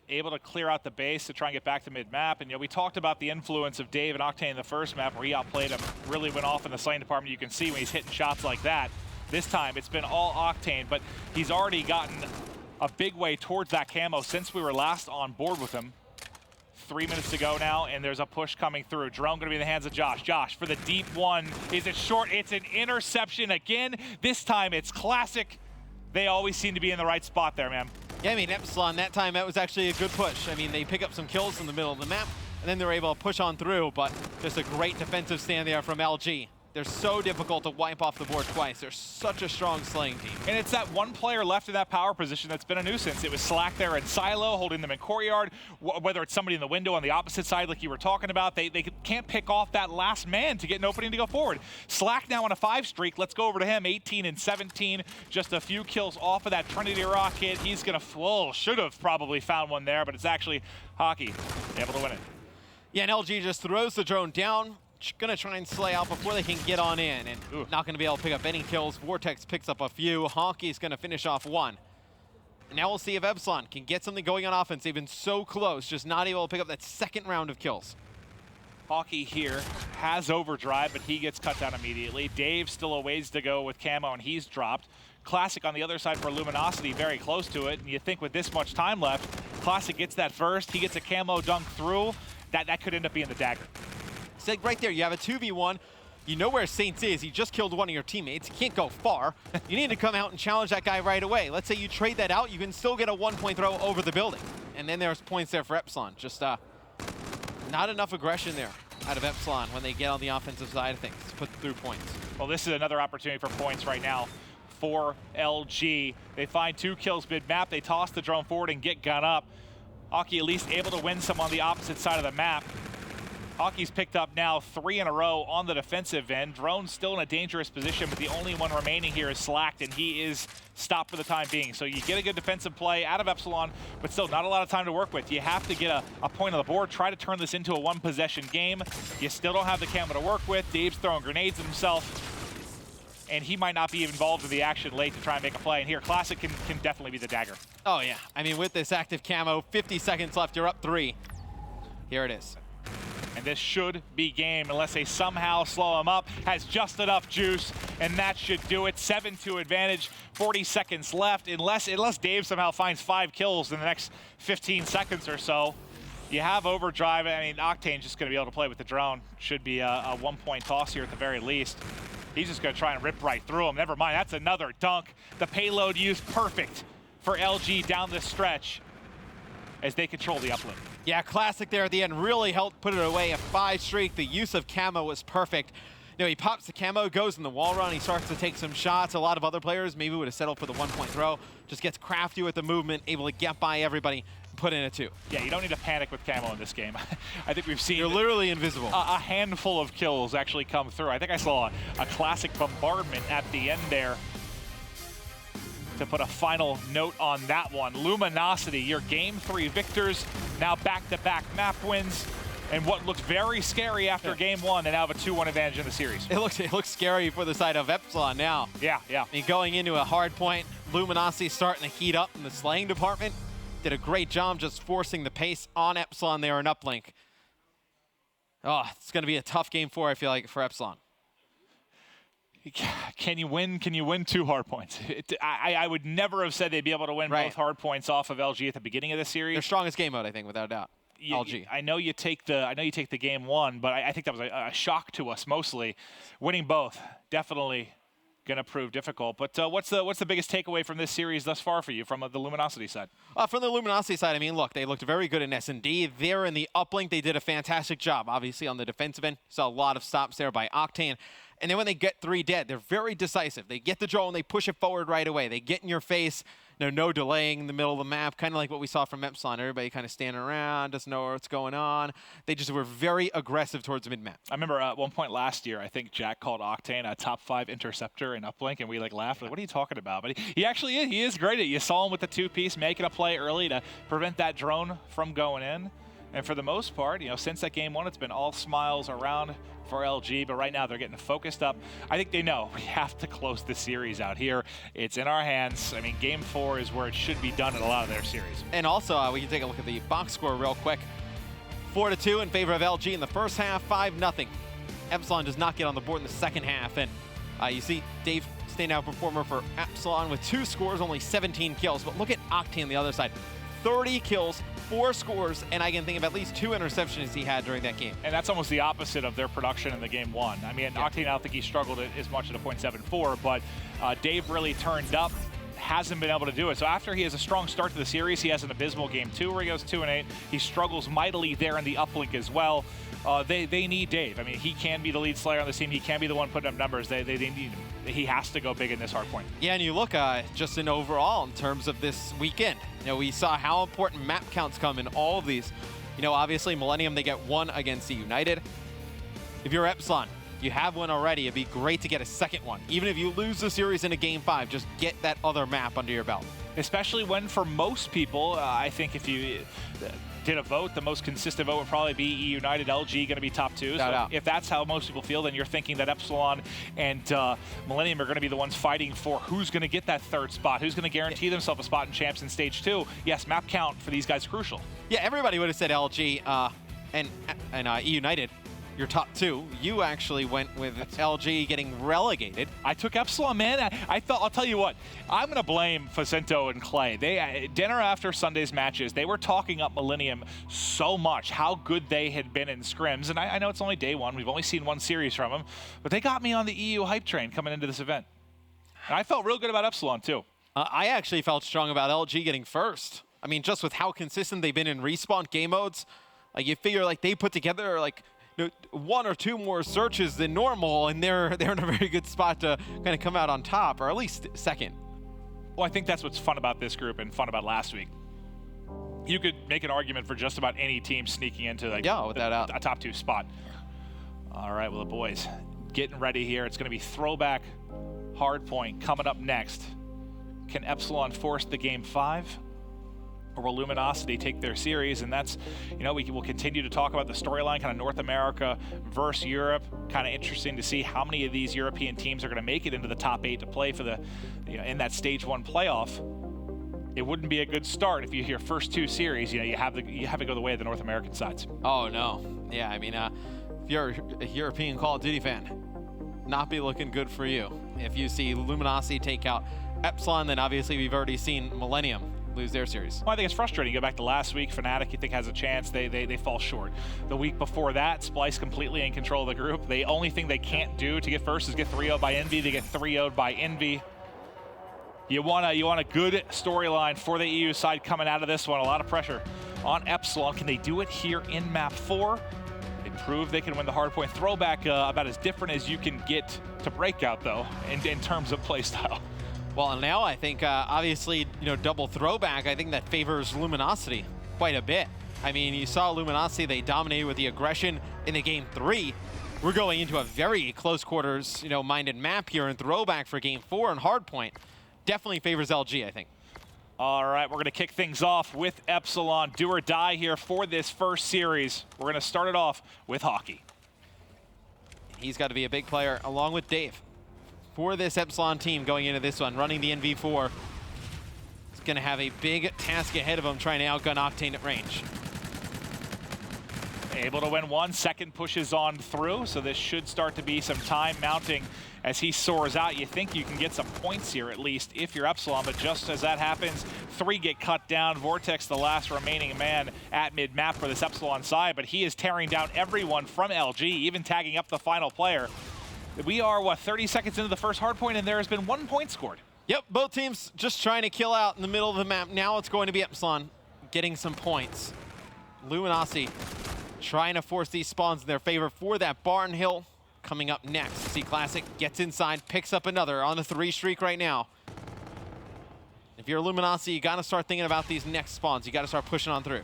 able to clear out the base to try and get back to mid-map. And, you know, we talked about the influence of Dave and Octane in the first map where he outplayed him, really went off in the slaying department. You can see when he's hitting shots like that. This time, it's been all Octane, but he's already gotten a big way towards that camo since we were last on board with him. 3 minutes to go now, and there's a push coming through. Drone going to be in the hands of Josh. Josh for the deep 1. Is it short? It's an interception again. This time it's Classic. They always seem to be in the right spot there, man.
Yeah, I mean, Epsilon, that time, that was actually a good push. I mean, they pick up some kills in the middle of the map. and then they're able to push on through, but just a great defensive stand there from LG. They're so difficult to wipe off the board twice. They're such a strong slaying team.
And it's that one player left in that power position that's been a nuisance. It was Slack there and Silo holding them in courtyard, whether it's somebody in the window on the opposite side like you were talking about. They can't pick off that last man to get an opening to go forward. Slack now on a 5 streak. Let's go over to him, 18 and 17. Just a few kills off of that Trinity rocket. He's going to, should have probably found one there, but it's actually Hockey able to win it.
Yeah, and LG just throws the drone down. Gonna try and slay out before they can get on in, and not gonna be able to pick up any kills. Vortex picks up a few. Honky's gonna finish off one. And now we'll see if Epsilon can get something going on offense. They've been so close, just not able to pick up that second round of kills.
Hockey here has overdrive, but he gets cut down immediately. Dave still a ways to go with camo, and he's dropped. Classic on the other side for Luminosity, very close to it. And you think with this much time left, Classic gets that first. He gets a camo dunk through. That could end up being the dagger.
So right there, you have a 2v1. You know where Saints is. He just killed one of your teammates. He can't go far. You need to come out and challenge that guy right away. Let's say you trade that out. You can still get a 1-point throw over the building. And then there's points there for Epsilon. Just not enough aggression there out of Epsilon when they get on the offensive side of things to put through points.
Well, this is another opportunity for points right now for LG. They find 2 kills mid-map. They toss the drone forward and get gun up. Hockey at least able to win some on the opposite side of the map. Hockey's picked up now 3 in a row on the defensive end. Drone's still in a dangerous position, but the only one remaining here is Slacked, and he is stopped for the time being. So you get a good defensive play out of Epsilon, but still not a lot of time to work with. You have to get a point on the board, try to turn this into a 1-possession game. You still don't have the camo to work with. Dave's throwing grenades at himself, and he might not be involved in the action late to try and make a play. And here, Classic can definitely be the dagger.
Oh, yeah. I mean, with this active camo, 50 seconds left, you're up 3. Here it is.
And this should be game unless they somehow slow him up. Has just enough juice, and that should do it. 7-2 advantage, 40 seconds left. Unless Dave somehow finds 5 kills in the next 15 seconds or so. You have overdrive. I mean, Octane's just going to be able to play with the drone. Should be a 1-point toss here at the very least. He's just going to try and rip right through him. Never mind, that's another dunk. The payload used perfect for LG down the stretch as they control the uplink.
Yeah, Classic there at the end really helped put it away. A 5 streak. The use of camo was perfect. You know, he pops the camo, goes in the wall run, he starts to take some shots. A lot of other players maybe would have settled for the 1-point throw. Just gets crafty with the movement, able to get by everybody, put in a 2.
Yeah, you don't need to panic with camo in this game. I think we've seen—
You're literally invisible.
A handful of kills actually come through. I think I saw a Classic bombardment at the end there to put a final note on that one. Luminosity, your Game 3 victors, now back-to-back map wins, and what looked very scary after Game 1, they now have a 2-1 advantage in the series.
It looks scary for the side of Epsilon now.
Yeah.
I mean, going into a hard point, Luminosity starting to heat up in the slaying department. Did a great job just forcing the pace on Epsilon there in uplink. Oh, it's going to be a tough game 4, I feel like, for Epsilon.
Can you win 2 hard points? I would never have said they'd be able to win both hard points off of LG at the beginning of the series.
Their strongest game mode, I think, without a doubt. LG.
I know you take the game 1, but I think that was a shock to us mostly. Winning both, definitely gonna prove difficult. But what's the biggest takeaway from this series thus far for you from the Luminosity side?
From the Luminosity side, I mean, look, they looked very good in S&D. There in the uplink, they did a fantastic job. Obviously, on the defensive end, saw a lot of stops there by Octane. And then when they get 3 dead, they're very decisive. They get the drone, they push it forward right away. They get in your face, no delaying in the middle of the map, kind of like what we saw from Epsilon. Everybody kind of standing around, doesn't know what's going on. They just were very aggressive towards mid-map.
I remember at one point last year, I think Jack called Octane a top 5 interceptor in uplink, and we laughed. Like, what are you talking about? But he actually is. He is great at it. You saw him with the 2-piece, making a play early to prevent that drone from going in. And for the most part, since that game 1, it's been all smiles around for LG, but right now they're getting focused up. I think they know we have to close the series out here. It's in our hands. I mean, game 4 is where it should be done in a lot of their series.
And also, we can take a look at the box score real quick. 4-2 in favor of LG in the first half, 5-0. Epsilon does not get on the board in the second half, and you see Dave, standout performer for Epsilon with 2 scores, only 17 kills. But look at Octane on the other side. 30 kills, 4 scores, and I can think of at least 2 interceptions he had during that game.
And that's almost the opposite of their production in the game 1. I mean, Octane, I don't think he struggled as much at a .74, but Dave really turned up, hasn't been able to do it. So after he has a strong start to the series, he has an abysmal game 2 where he goes 2-8. He struggles mightily there in the uplink as well. They need Dave. I mean, he can be the lead slayer on this team. He can be the one putting up numbers. They need him. He has to go big in this hard point.
Yeah, and you look just in overall in terms of this weekend. We saw how important map counts come in all of these. Obviously Millennium, they get 1 against eUnited. If you're Epsilon, you have one already. It'd be great to get a second one. Even if you lose the series in a game 5, just get that other map under your belt.
Especially when, for most people, I think if you did a vote, the most consistent vote would probably be eUnited, LG going to be top 2. So if that's how most people feel, then you're thinking that Epsilon and Millennium are going to be the ones fighting for who's going to get that 3rd spot, who's going to guarantee themselves a spot in Champs in Stage 2. Yes, map count for these guys is crucial.
Yeah, everybody would have said LG and eUnited. Your top 2. You actually went with LG getting relegated.
I took Epsilon, man. I thought, I'll tell you what, I'm going to blame Facento and Clay. They dinner after Sunday's matches, they were talking up Millennium so much, how good they had been in scrims. And I know it's only day 1. We've only seen 1 series from them. But they got me on the EU hype train coming into this event. And I felt real good about Epsilon, too.
I actually felt strong about LG getting 1st. I mean, just with how consistent they've been in respawn game modes, like you figure like they put together like 1 or 2 more searches than normal, and they're in a very good spot to kind of come out on top, or at least 2nd.
Well, I think that's what's fun about this group and fun about last week. You could make an argument for just about any team sneaking into like a top 2 spot. All right, well, the boys getting ready here. It's going to be throwback hard point coming up next. Can Epsilon force the game 5? Or will Luminosity take their series? And that's, we will continue to talk about the storyline, kind of North America versus Europe. Kind of interesting to see how many of these European teams are going to make it into the top 8 to play for the, in that Stage 1 playoff. It wouldn't be a good start if you hear first 2 series. You have to go the way of the North American sides.
Oh no, yeah. I mean, if you're a European Call of Duty fan, not be looking good for you. If you see Luminosity take out Epsilon, then obviously we've already seen Millennium lose their series.
Well, I think it's frustrating. You go back to last week, Fnatic, you think has a chance, they fall short. The week before that, Splice completely in control of the group. The only thing they can't do to get first is get 3-0'd by Envy. They get 3-0'd by Envy. You want a good storyline for the EU side coming out of this one. A lot of pressure on Epsilon. Can they do it here in map 4? They prove they can win the hardpoint. Throwback about as different as you can get to Breakout, though, in terms of playstyle.
Well, now I think, obviously, double throwback, I think that favors Luminosity quite a bit. I mean, you saw Luminosity, they dominated with the aggression in the game 3. We're going into a very close quarters, minded map here in throwback for game 4 and hardpoint. Definitely favors LG, I think.
All right, we're going to kick things off with Epsilon. Do or die here for this first series. We're going to start it off with Hockey.
He's got to be a big player, along with Dave, for this Epsilon team going into this one, running the NV4. He's going to have a big task ahead of him trying to outgun Octane at range.
Able to win 1, second pushes on through, so this should start to be some time mounting as he soars out. You think you can get some points here at least if you're Epsilon, but just as that happens, 3 get cut down. Vortex, the last remaining man at mid-map for this Epsilon side, but he is tearing down everyone from LG, even tagging up the final player. We are, 30 seconds into the first hardpoint, and there has been 1 point scored.
Yep, both teams just trying to kill out in the middle of the map. Now it's going to be Epsilon getting some points. Luminosity trying to force these spawns in their favor for that Barn Hill. Coming up next, C Classic gets inside, picks up another on the 3 streak right now. If you're Luminosity, you got to start thinking about these next spawns. You got to start pushing on through.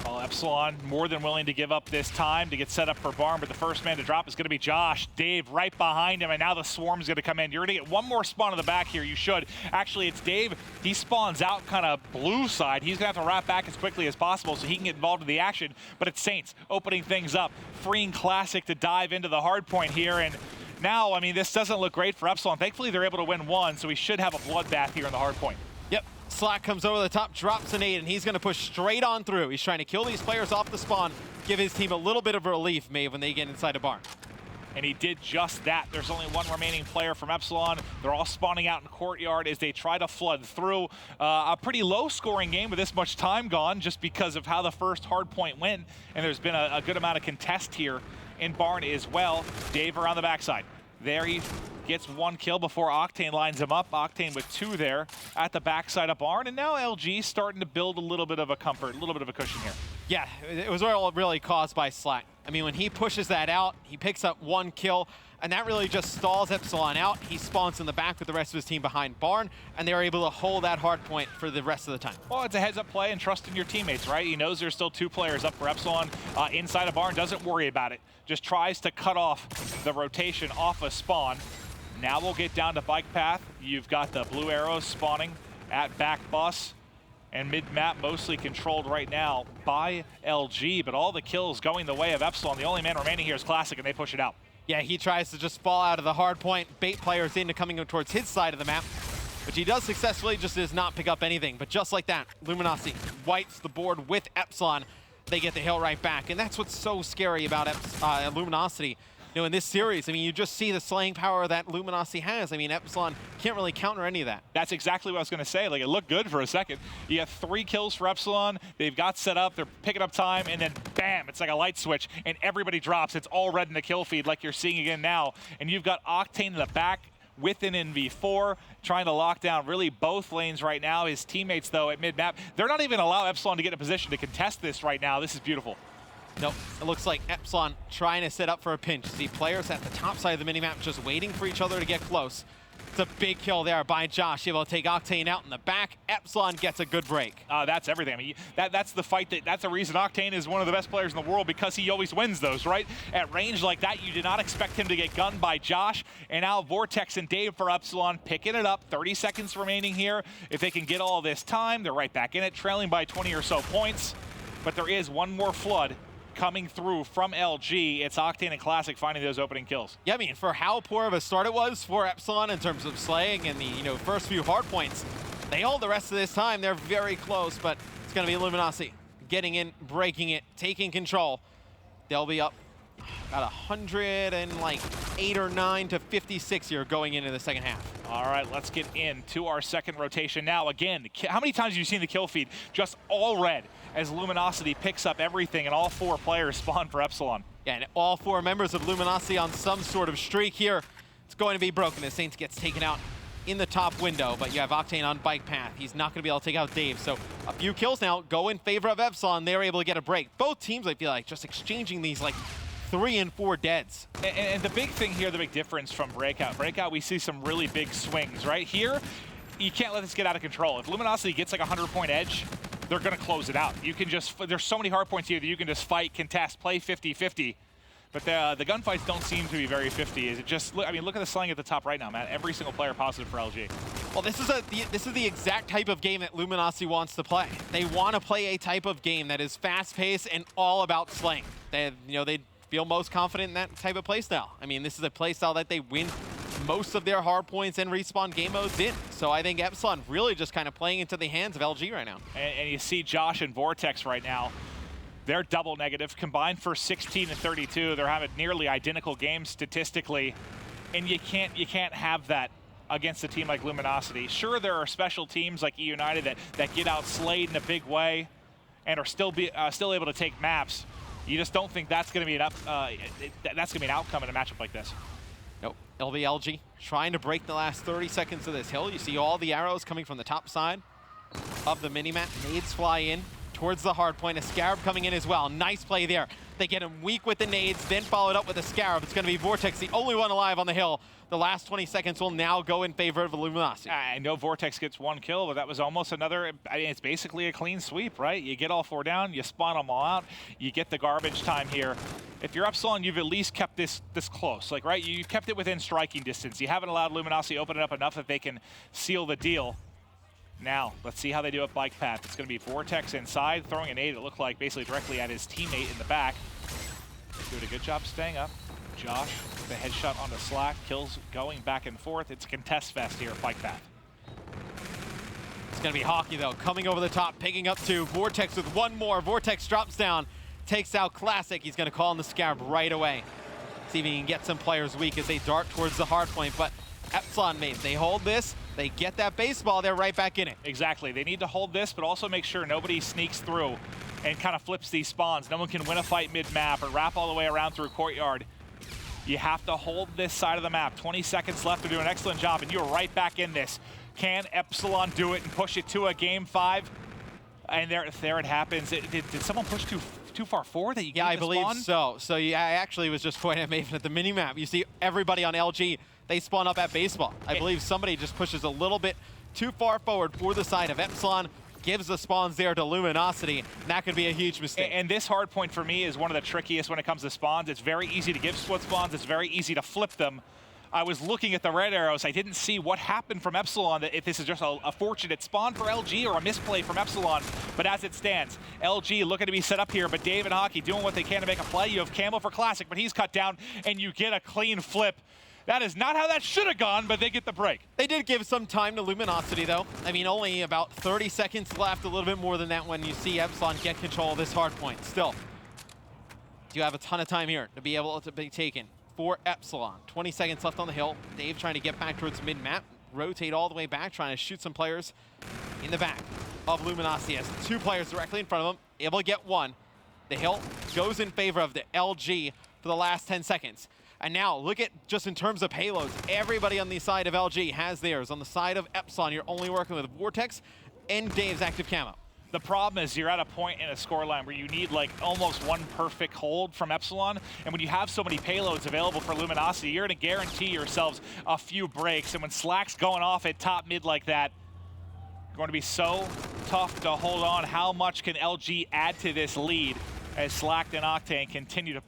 Well, Epsilon more than willing to give up this time to get set up for Barn, but the first man to drop is going to be Josh. Dave right behind him, and now the swarm's going to come in. You're going to get 1 more spawn in the back here. You should. Actually, it's Dave. He spawns out kind of blue side. He's going to have to wrap back as quickly as possible so he can get involved in the action, but it's Saints opening things up, freeing Classic to dive into the hard point here, and now, I mean, this doesn't look great for Epsilon. Thankfully, they're able to win 1, so we should have a bloodbath here in the hard point.
Yep. Slack comes over the top, drops an 8, and he's going to push straight on through. He's trying to kill these players off the spawn, give his team a little bit of relief, Maeve, when they get inside a barn.
And he did just that. There's only 1 remaining player from Epsilon. They're all spawning out in courtyard as they try to flood through. A pretty low-scoring game with this much time gone just because of how the first hard point went. And there's been a good amount of contest here in barn as well. Dave around the backside. There he Gets one kill before Octane lines him up. Octane with 2 there at the backside of Barn, and now LG starting to build a little bit of a comfort, a little bit of a cushion here.
Yeah, it was all really caused by Slack. I mean, when he pushes that out, he picks up 1 kill, and that really just stalls Epsilon out. He spawns in the back with the rest of his team behind Barn, and they're able to hold that hard point for the rest of the time.
Well, it's a heads-up play and trusting your teammates, right? He knows there's still 2 players up for Epsilon inside of Barn, doesn't worry about it. Just tries to cut off the rotation off a spawn. Now we'll get down to bike path. You've got the blue arrows spawning at back bus, and mid-map mostly controlled right now by LG, but all the kills going the way of Epsilon. The only man remaining here is Classic, and they push it out.
Yeah, he tries to just fall out of the hard point, bait players into coming towards his side of the map, which he does successfully, just does not pick up anything. But just like that, Luminosity wipes the board with Epsilon. They get the hill right back, and that's what's so scary about Luminosity. You know, in this series, I mean, you just see the slaying power that Luminosity has. I mean, Epsilon can't really counter any of that.
That's exactly what I was going to say. Like, it looked good for a second. You have 3 kills for Epsilon. They've got set up. They're picking up time, and then bam, it's like a light switch, and everybody drops. It's all red in the kill feed like you're seeing again now. And you've got Octane in the back with an NV4 trying to lock down really both lanes right now. His teammates, though, at mid-map, they're not even allow Epsilon to get in a position to contest this right now. This is beautiful.
Nope, it looks like Epsilon trying to set up for a pinch. See players at the top side of the minimap just waiting for each other to get close. It's a big kill there by Josh, able to take Octane out in the back. Epsilon gets a good break.
That's everything. I mean, that's the fight. That's the reason Octane is one of the best players in the world, because he always wins those, right? At range like that, you did not expect him to get gunned by Josh. And now Vortex and Dave for Epsilon picking it up. 30 seconds remaining here. If they can get all this time, they're right back in it, trailing by 20 or so points. But there is one more flood coming through from LG. It's Octane and Classic finding those opening kills.
Yeah, I mean, for how poor of a start it was for Epsilon in terms of slaying and the first few hard points, they hold the rest of this time. They're very close, but it's going to be Luminosity getting in, breaking it, taking control. They'll be up about 108 or 9 to 56 here going into the second half.
All right, let's get into our second rotation now. Again, how many times have you seen the kill feed? Just all red as Luminosity picks up everything, and all 4 players spawn for Epsilon.
Yeah, and all 4 members of Luminosity on some sort of streak here. It's going to be broken as Saints gets taken out in the top window, but you have Octane on bike path. He's not going to be able to take out Dave, so a few kills now go in favor of Epsilon. They're able to get a break. Both teams, I feel like, just exchanging these like 3 and 4 deads.
And the big thing here, the big difference from Breakout. Breakout, we see some really big swings, right? Here, you can't let this get out of control. If Luminosity gets like a 100-point edge, they're going to close it out. You can just, there's so many hard points here that you can just fight, contest, play 50-50. But the gunfights don't seem to be very 50. Is it just, I mean, look at the slaying at the top right now, man. Every single player positive for LG.
Well, this is the exact type of game that Luminosity wants to play. They want to play a type of game that is fast-paced and all about slaying. They feel most confident in that type of playstyle. I mean, this is a playstyle that they win most of their hard points and respawn game modes in. So I think Epsilon really just kind of playing into the hands of LG right now.
And you see Josh and Vortex right now. They're double negative, combined for 16 and 32. They're having nearly identical games statistically, and you can't have that against a team like Luminosity. Sure, there are special teams like eUnited that get outslayed in a big way and are still able to take maps. You just don't think that's going to be an outcome in a matchup like this.
Nope. LG trying to break the last 30 seconds of this hill. You see all the arrows coming from the top side of the minimap. Nades fly in towards the hard point. A Scarab coming in as well. Nice play there. They get him weak with the nades, then followed up with a Scarab. It's going to be Vortex, the only one alive on the hill. The last 20 seconds will now go in favor of Luminosity.
I know Vortex gets 1 kill, but that was almost another, I mean, it's basically a clean sweep, right? You get all 4 down, you spawn them all out, you get the garbage time here. If you're Epsilon, you've at least kept this close, like, right? You kept it within striking distance. You haven't allowed Luminosity to open it up enough that they can seal the deal. Now, let's see how they do at bike path. It's going to be Vortex inside, throwing a nade, it looked like, basically directly at his teammate in the back. Doing a good job staying up. Josh, the headshot onto Slack, kills going back and forth. It's a contest fest here at bike path.
It's going to be Hockey, though, coming over the top, picking up 2. Vortex with 1 more. Vortex drops down, takes out Classic. He's going to call in the Scarab right away. See if he can get some players weak as they dart towards the hard point. But Epsilon, mate, they hold this. They get that baseball, they're right back in it.
Exactly. They need to hold this, but also make sure nobody sneaks through and kind of flips these spawns. No one can win a fight mid-map or wrap all the way around through courtyard. You have to hold this side of the map. 20 seconds left to do an excellent job, and you're right back in this. Can Epsilon do it and push it to a game 5? And there it happens. Did someone push too far forward that you
Yeah, I believe
spawn?
so. So yeah, I actually was just pointing at Maven at the mini-map. You see everybody on LG, they spawn up at baseball. I believe somebody just pushes a little bit too far forward for the side of Epsilon, gives the spawns there to Luminosity, and that could be a huge mistake.
And this hard point for me is one of the trickiest when it comes to spawns. It's very easy to give split spawns. It's very easy to flip them. I was looking at the red arrows. I didn't see what happened from Epsilon, that if this is just a fortunate spawn for LG or a misplay from Epsilon. But as it stands, LG looking to be set up here, but Dave and Hockey doing what they can to make a play. You have Camo for Classic, but he's cut down, and you get a clean flip. That is not how that should have gone, but they get the break.
They did give some time to Luminosity, though. I mean, only about 30 seconds left, a little bit more than that when you see Epsilon get control of this hard point. Still, you have a ton of time here to be able to be taken for Epsilon. 20 seconds left on the hill. Dave trying to get back towards mid-map, rotate all the way back, trying to shoot some players in the back of Luminosity. Has 2 players directly in front of him, able to get 1. The hill goes in favor of the LG for the last 10 seconds. And now, look at just in terms of payloads, everybody on the side of LG has theirs. On the side of Epsilon, you're only working with Vortex and Dave's active camo.
The problem is you're at a point in a scoreline where you need like almost one perfect hold from Epsilon, and when you have so many payloads available for Luminosity, you're going to guarantee yourselves a few breaks, and when Slack's going off at top mid like that, going to be so tough to hold on. How much can LG add to this lead as Slack and Octane continue to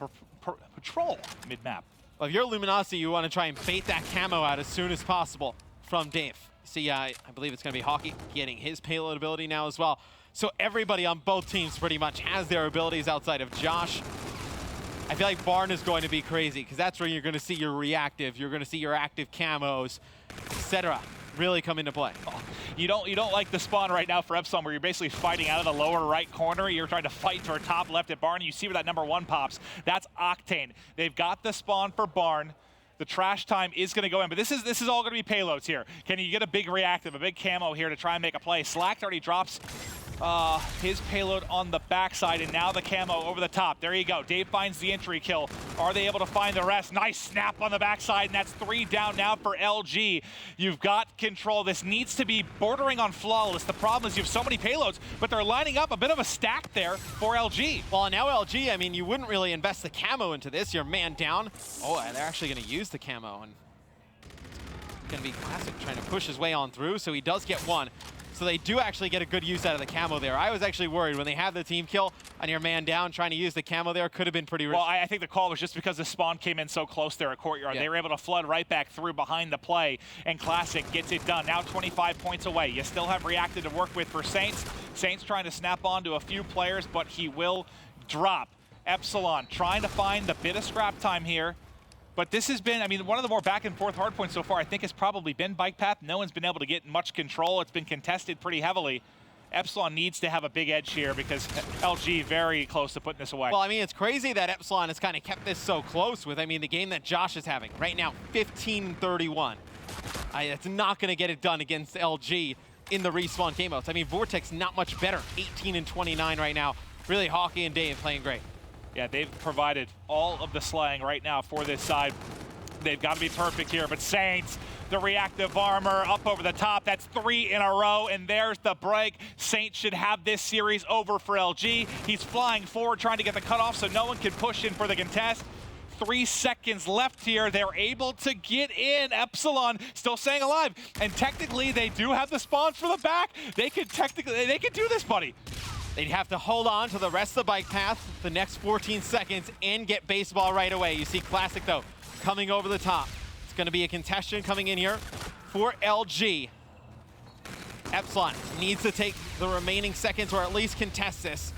patrol mid-map?
Well, if you're Luminosity, you want to try and bait that camo out as soon as possible from Dave. See, I believe it's going to be Hockey getting his payload ability now as well. So everybody on both teams pretty much has their abilities outside of Josh. I feel like Barn is going to be crazy because that's where you're going to see your reactive, you're going to see your active camos, etc. really come into play.
You don't like the spawn right now for Epsilon where you're basically fighting out of the lower right corner. You're trying to fight toward top left at Barn. You see where that number 1 pops. That's Octane. They've got the spawn for Barn. The trash time is going to go in, but this is all going to be payloads here. Can you get a big reactive, a big camo here to try and make a play? Slack already drops his payload on the backside, and now the camo over the top. There you go. Dave finds the entry kill. Are they able to find the rest? Nice snap on the backside, and that's 3 down now for LG. You've got control. This needs to be bordering on flawless. The problem is you have so many payloads, but they're lining up a bit of a stack there for LG.
Well, now LG, I mean, you wouldn't really invest the camo into this. You're man down. Oh, and they're actually going to use the camo, and it's going to be Classic trying to push his way on through, so he does get 1. So they do actually get a good use out of the camo there. I was actually worried when they have the team kill and your man down trying to use the camo there. Could have been pretty risky.
Well, I think the call was just because the spawn came in so close there at Courtyard. Yeah. They were able to flood right back through behind the play, and Classic gets it done. Now 25 points away. You still have Reacted to work with for Saints. Saints trying to snap on to a few players, but he will drop. Epsilon trying to find the bit of scrap time here. But this has been, I mean, one of the more back and forth hard points so far, I think, has probably been Bike Path. No one's been able to get much control. It's been contested pretty heavily. Epsilon needs to have a big edge here because LG very close to putting this away.
Well, I mean, it's crazy that Epsilon has kind of kept this so close with, I mean, the game that Josh is having right now, 15-31. It's not going to get it done against LG in the respawn game modes. I mean, Vortex not much better, 18-29 right now. Really, Hockey and Dave playing great.
Yeah, they've provided all of the slang right now for this side. They've got to be perfect here, but Saints, the reactive armor up over the top. That's 3 in a row, and there's the break. Saints should have this series over for LG. He's flying forward, trying to get the cutoff so no one can push in for the contest. 3 seconds left here. They're able to get in. Epsilon still staying alive, and technically they do have the spawns for the back. They could do this, buddy.
They'd have to hold on to the rest of the bike path the next 14 seconds and get baseball right away. You see Classic, though, coming over the top. It's going to be a contestant coming in here for LG. Epsilon needs to take the remaining seconds or at least contest this.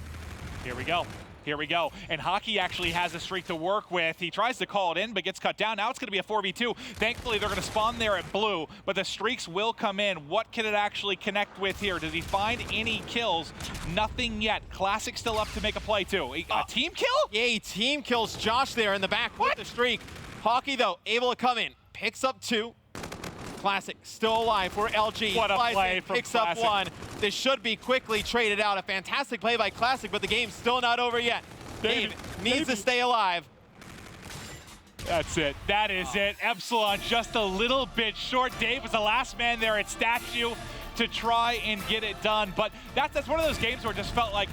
Here we go. Here we go. And Hockey actually has a streak to work with. He tries to call it in, but gets cut down. Now it's going to be a 4v2. Thankfully, they're going to spawn there at blue, but the streaks will come in. What can it actually connect with here? Does he find any kills? Nothing yet. Classic still up to make a play, too. A team kill?
Yeah, he team kills Josh there in the back with the streak. Hockey, though, able to come in. Picks up 2. Classic still alive for LG.
What a play from
picks
Classic.
up 1. This should be quickly traded out. A fantastic play by Classic, but the game's still not over yet. Dave needs to stay alive.
That's it. That is it. Epsilon just a little bit short. Dave was the last man there at Statue to try and get it done. But that's one of those games where it just felt like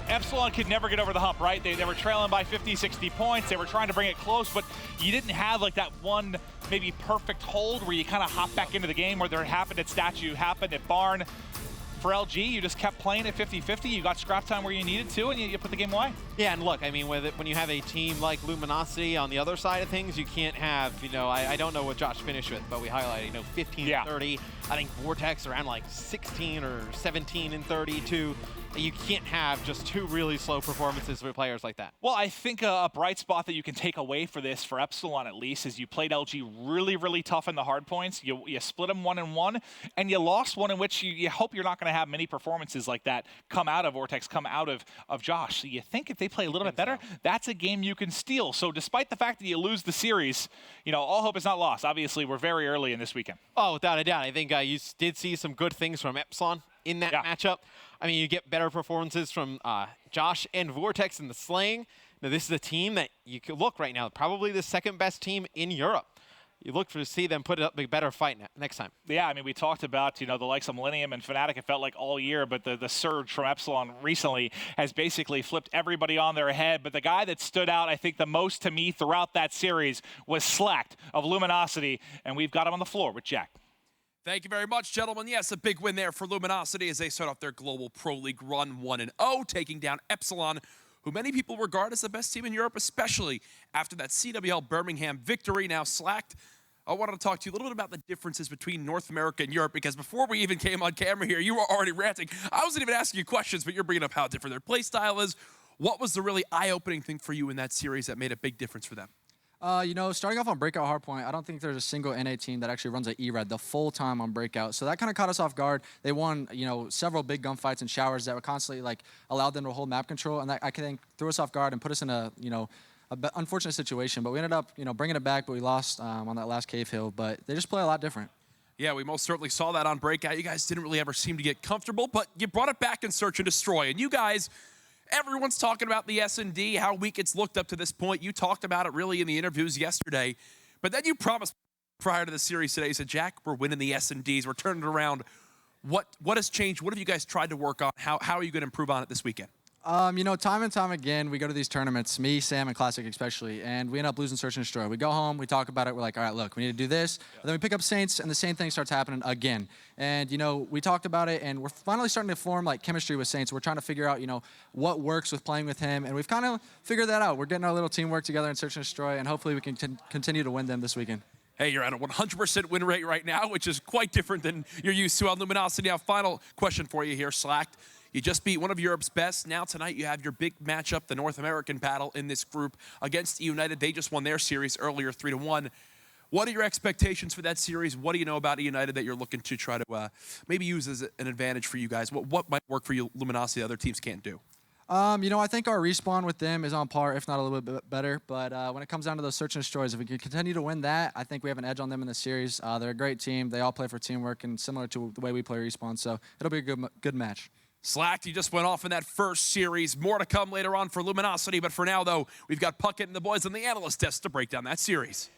Epsilon could never get over the hump, right? They were trailing by 50, 60 points. They were trying to bring it close, but you didn't have like that one maybe perfect hold where you kind of hop back into the game, whether it happened at Statue, happened at Barn. For LG, you just kept playing at 50-50. You got scrap time where you needed to, and you put the game away.
Yeah, and look, I mean, when you have a team like Luminosity on the other side of things, you can't have, I don't know what Josh finished with, but we highlighted, 15-30. I think Vortex around like 16 or 17 and 32. You can't have just two really slow performances with players like that.
Well, I think a bright spot that you can take away for this, for Epsilon at least, is you played LG really, really tough in the hard points. You split them 1-1, and you lost one in which you hope you're not going to have many performances like that come out of Vortex, come out of Josh. So you think if they play a little bit better, that's a game you can steal. So despite the fact that you lose the series, all hope is not lost. Obviously, we're very early in this weekend.
Oh, without a doubt. I think you did see some good things from Epsilon in that matchup. I mean, you get better performances from Josh and Vortex in the slaying. Now, this is a team that you could look right now, probably the second best team in Europe. You look to see them put up a better fight next time.
Yeah, I mean, we talked about, the likes of Millennium and Fnatic, it felt like all year, but the surge from Epsilon recently has basically flipped everybody on their head. But the guy that stood out, I think, the most to me throughout that series was Slacked of Luminosity, and we've got him on the floor with Jack.
Thank you very much, gentlemen. Yes, a big win there for Luminosity as they start off their Global Pro League run 1-0, taking down Epsilon, who many people regard as the best team in Europe, especially after that CWL Birmingham victory. Now, Slacked, I wanted to talk to you a little bit about the differences between North America and Europe, because before we even came on camera here, you were already ranting. I wasn't even asking you questions, but you're bringing up how different their play style is. What was the really eye-opening thing for you in that series that made a big difference for them?
Starting off on Breakout Hardpoint, I don't think there's a single NA team that actually runs an eRed the full time on Breakout. So that kind of caught us off guard. They won, several big gunfights and showers that were constantly allowed them to hold map control, and that I think threw us off guard and put us in a unfortunate situation. But we ended up, bringing it back, but we lost on that last cave hill. But they just play a lot different.
Yeah, we most certainly saw that on Breakout. You guys didn't really ever seem to get comfortable, but you brought it back in Search and Destroy, and you guys. Everyone's talking about the S&D, how weak it's looked up to this point. You talked about it really in the interviews yesterday. But then you promised prior to the series today, you said, Jack, we're winning the S&Ds. We're turning it around. What has changed? What have you guys tried to work on? How are you going to improve on it this weekend?
Time and time again, we go to these tournaments, me, Sam, and Classic especially, and we end up losing Search and Destroy. We go home, we talk about it, we're like, all right, look, we need to do this. And then we pick up Saints, and the same thing starts happening again. And, we talked about it, and we're finally starting to form, chemistry with Saints. We're trying to figure out, what works with playing with him, and we've kind of figured that out. We're getting our little teamwork together in Search and Destroy, and hopefully we can continue to win them this weekend.
Hey, you're at a 100% win rate right now, which is quite different than you're used to on Luminosity. Now, final question for you here, Slacked. You just beat one of Europe's best. Now tonight you have your big matchup, the North American battle in this group against eUnited. They just won their series earlier 3-1. What are your expectations for that series? What do you know about eUnited that you're looking to try to maybe use as an advantage for you guys? What might work for you, Luminosity, that other teams can't do?
I think our respawn with them is on par, if not a little bit better. But when it comes down to those Search and Destroys, if we can continue to win that, I think we have an edge on them in the series. They're a great team. They all play for teamwork and similar to the way we play respawn. So it'll be a good match.
Slacked, you just went off in that first series. More to come later on for Luminosity. But for now, though, we've got Puckett and the boys on the analyst desk to break down that series.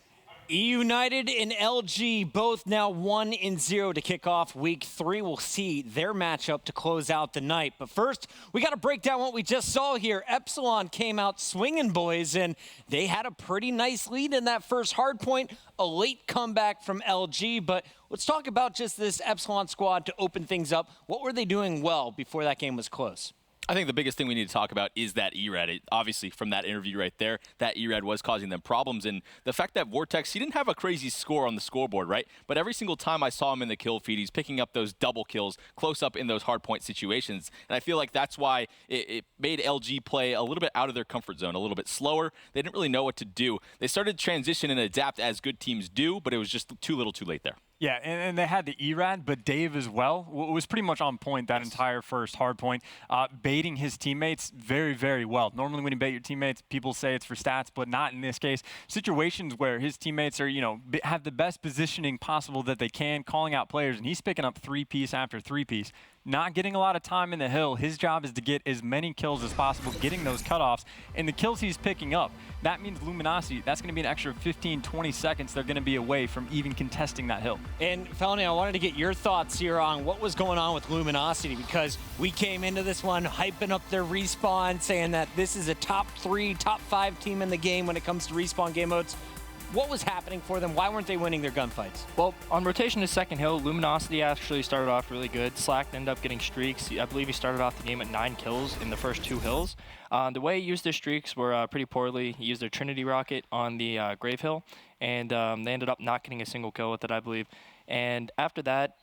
eUnited and LG both now 1-0 to kick off week 3. We'll see their matchup to close out the night. But first, we got to break down what we just saw here. Epsilon came out swinging, boys, and they had a pretty nice lead in that first hard point. A late comeback from LG, but let's talk about just this Epsilon squad to open things up. What were they doing well before that game was close?
I think the biggest thing we need to talk about is that eRed. Obviously, from that interview right there, that eRed was causing them problems. And the fact that Vortex, he didn't have a crazy score on the scoreboard, right? But every single time I saw him in the kill feed, he's picking up those double kills close up in those hard point situations. And I feel like that's why it made LG play a little bit out of their comfort zone, a little bit slower. They didn't really know what to do. They started to transition and adapt as good teams do, but it was just too little too late there.
Yeah, and they had the eRad, but Dave as well was pretty much on point that entire first hard point, baiting his teammates very, very well. Normally when you bait your teammates, people say it's for stats, but not in this case. Situations where his teammates are, have the best positioning possible that they can, calling out players, and he's picking up 3-piece after 3-piece. not getting a lot of time in the hill. His job is to get as many kills as possible, getting those cutoffs, and the kills he's picking up, that means Luminosity, that's going to be an extra 15, 20 seconds they're going to be away from even contesting that hill.
And Felony, I wanted to get your thoughts here on what was going on with Luminosity, because we came into this one hyping up their respawn, saying that this is a top 3, top 5 team in the game when it comes to respawn game modes. What was happening for them? Why weren't they winning their gunfights?
Well, on rotation to second hill, Luminosity actually started off really good. Slack ended up getting streaks. I believe he started off the game at 9 kills in the first 2 hills. The way he used their streaks were pretty poorly. He used their Trinity rocket on the Grave Hill, and they ended up not getting a single kill with it, I believe. And after that,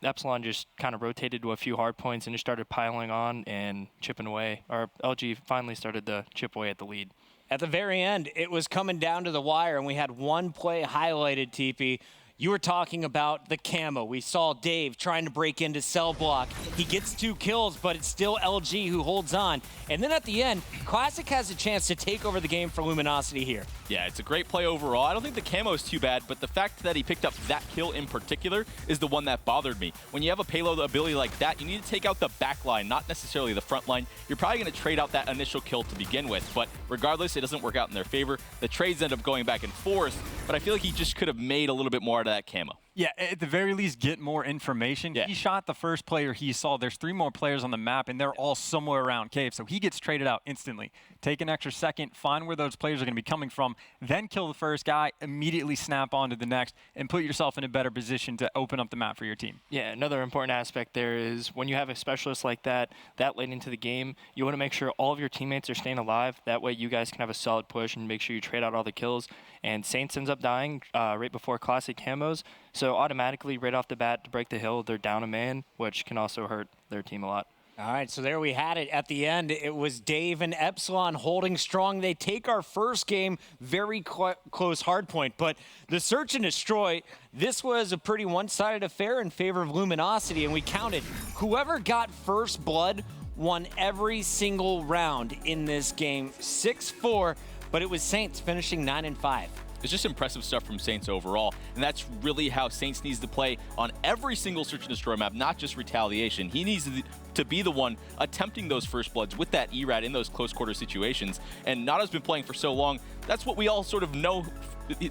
Epsilon just kind of rotated to a few hard points and just started piling on and chipping away. Or LG finally started to chip away at the lead.
At the very end, it was coming down to the wire, and we had one play highlighted, TP. You were talking about the camo. We saw Dave trying to break into cell block. He gets 2 kills, but it's still LG who holds on. And then at the end, Classic has a chance to take over the game for Luminosity here.
Yeah, it's a great play overall. I don't think the camo is too bad, but the fact that he picked up that kill in particular is the one that bothered me. When you have a payload ability like that, you need to take out the back line, not necessarily the front line. You're probably going to trade out that initial kill to begin with, but regardless, it doesn't work out in their favor. The trades end up going back and forth, but I feel like he just could have made a little bit more out of that camo.
Yeah, at the very least, get more information. Yeah. He shot the first player he saw. There's 3 more players on the map, and they're all somewhere around cave, so he gets traded out instantly. Take an extra second, find where those players are going to be coming from, then kill the first guy, immediately snap on to the next, and put yourself in a better position to open up the map for your team.
Yeah, another important aspect there is when you have a specialist like that late into the game, you want to make sure all of your teammates are staying alive. That way you guys can have a solid push and make sure you trade out all the kills. And Saints ends up dying right before Classic camos. So automatically, right off the bat, to break the hill, they're down a man, which can also hurt their team a lot.
All right, so there we had it. At the end, it was Dave and Epsilon holding strong. They take our first game, very close hardpoint. But the search and destroy, this was a pretty one-sided affair in favor of Luminosity, and we counted. Whoever got first blood won every single round in this game, 6-4, but it was Saints finishing 9-5.
It's just impressive stuff from Saints overall, and that's really how Saints needs to play on every single search and destroy map, not just retaliation. He needs to be the one attempting those first bloods with that ERAD in those close quarter situations, and Nada's been playing for so long, that's what we all sort of know.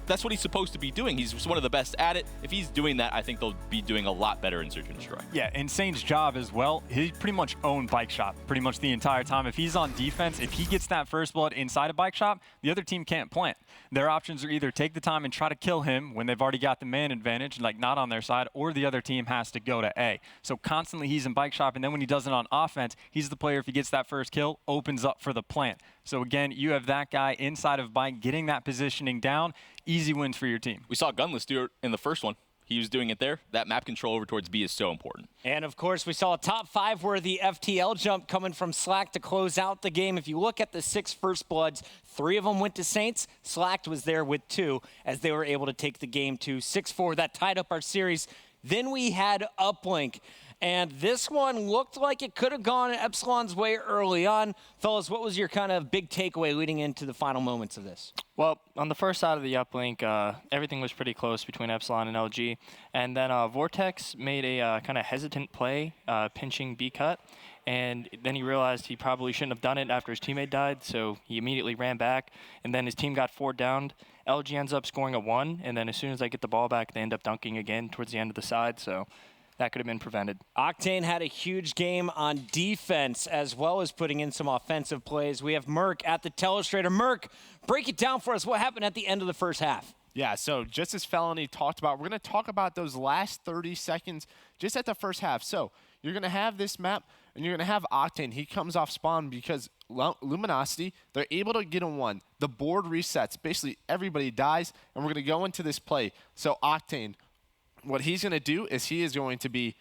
That's what he's supposed to be doing. He's one of the best at it. If he's doing that, I think they'll be doing a lot better in Search and Destroy.
Yeah, and Saint's job as well, he pretty much owned Bike Shop pretty much the entire time. If he's on defense, if he gets that first blood inside of Bike Shop, the other team can't plant. Their options are either take the time and try to kill him when they've already got the man advantage, like not on their side, or the other team has to go to A. So constantly he's in Bike Shop, and then when he does it on offense, he's the player, if he gets that first kill, opens up for the plant. So again, you have that guy inside of Bike getting that positioning down, easy wins for your team.
We saw Gunless do it in the first one. He was doing it there. That map control over towards B is so important.
And of course, we saw a top 5 where the FTL jump coming from Slack to close out the game. If you look at the 6 first bloods, 3 of them went to Saints. Slack was there with 2 as they were able to take the game to 6-4. That tied up our series. Then we had Uplink. And this one looked like it could have gone Epsilon's way early on. Fellas, what was your kind of big takeaway leading into the final moments of this?
Well, on the first side of the uplink, everything was pretty close between Epsilon and LG. And then Vortex made a kind of hesitant play, pinching B-cut. And then he realized he probably shouldn't have done it after his teammate died, so he immediately ran back. And then his team got 4 downed. LG ends up scoring a 1, and then as soon as they get the ball back, they end up dunking again towards the end of the side. So that could have been prevented.
Octane had a huge game on defense as well as putting in some offensive plays. We have Merc at the telestrator. Merc, break it down for us. What happened at the end of the first half?
Yeah, so just as Felony talked about, we're going to talk about those last 30 seconds just at the first half. So you're going to have this map, and you're going to have Octane. He comes off spawn because Luminosity, they're able to get a 1. The board resets. Basically, everybody dies, and we're going to go into this play. So Octane, what he's going to do is he is going to be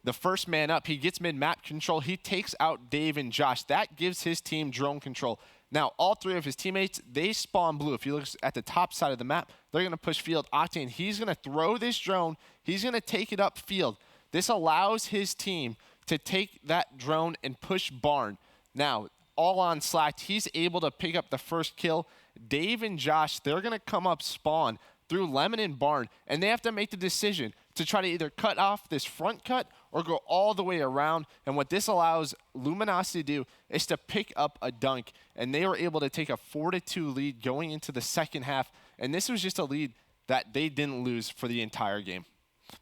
the first man up. He gets mid-map control. He takes out Dave and Josh. That gives his team drone control. Now, all 3 of his teammates, they spawn blue. If you look at the top side of the map, they're going to push field. Octane, he's going to throw this drone. He's going to take it up field. This allows his team to take that drone and push barn. Now, all on Slack, he's able to pick up the first kill. Dave and Josh, they're going to come up spawn. through Lemon and Barn, and they have to make the decision to try to either cut off this front cut or go all the way around. And what this allows Luminosity to do is to pick up a dunk, and they were able to take a 4-2 lead going into the second half. And this was just a lead that they didn't lose for the entire game.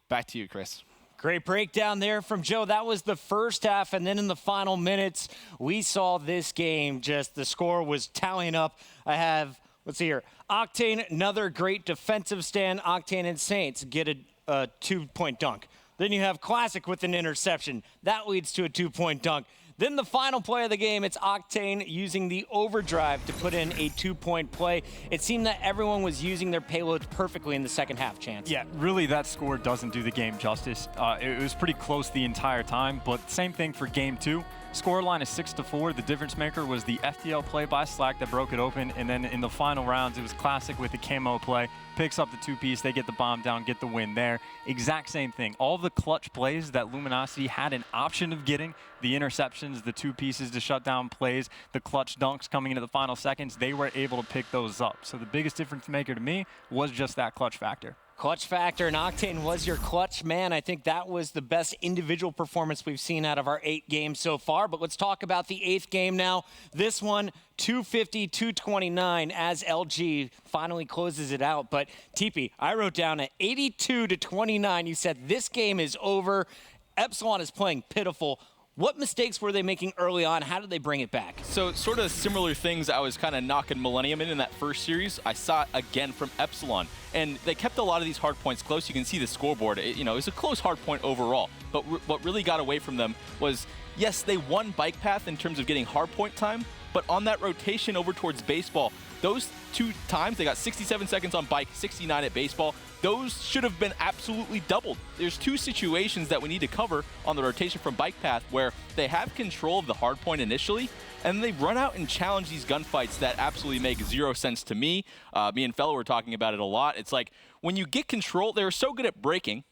Back to you, Chris.
Great breakdown there from Joe. That was the first half, and then in the final minutes, we saw this game just the score was tallying up. I have, let's see here, Octane, another great defensive stand. Octane and Saints get a 2-point dunk. Then you have Classic with an interception. That leads to a 2-point dunk. Then the final play of the game, it's Octane using the overdrive to put in a 2-point play. It seemed that everyone was using their payloads perfectly in the second half, Chance.
Yeah, really that score doesn't do the game justice. It was pretty close the entire time, but same thing for game 2. Scoreline is 6-4. The difference maker was the FTL play by Slack that broke it open, and then in the final rounds, it was Classic with the camo play. Picks up the 2-piece, they get the bomb down, get the win there. Exact same thing. All the clutch plays that Luminosity had an option of getting, the interceptions, the 2 pieces to shut down plays, the clutch dunks coming into the final seconds, they were able to pick those up. So the biggest difference maker to me was just that clutch factor.
Clutch factor, and Octane was your clutch man. I think that was the best individual performance we've seen out of our 8 games so far. But let's talk about the 8th game now. This one, 250-229 as LG finally closes it out. But TP, I wrote down at 82-29. You said this game is over. Epsilon is playing pitiful. What mistakes were they making early on? How did they bring it back?
So sort of similar things I was kind of knocking Millennium in that first series, I saw it again from Epsilon. And they kept a lot of these hard points close. You can see the scoreboard. It was a close hard point overall. But what really got away from them was, yes, they won bike path in terms of getting hard point time, but on that rotation over towards baseball, those 2 times, they got 67 seconds on bike, 69 at baseball. Those should have been absolutely doubled. There's 2 situations that we need to cover on the rotation from bike path where they have control of the hard point initially, and they run out and challenge these gunfights that absolutely make 0 sense to me. Me and Fellow were talking about it a lot. It's like when you get control, they're so good at breaking,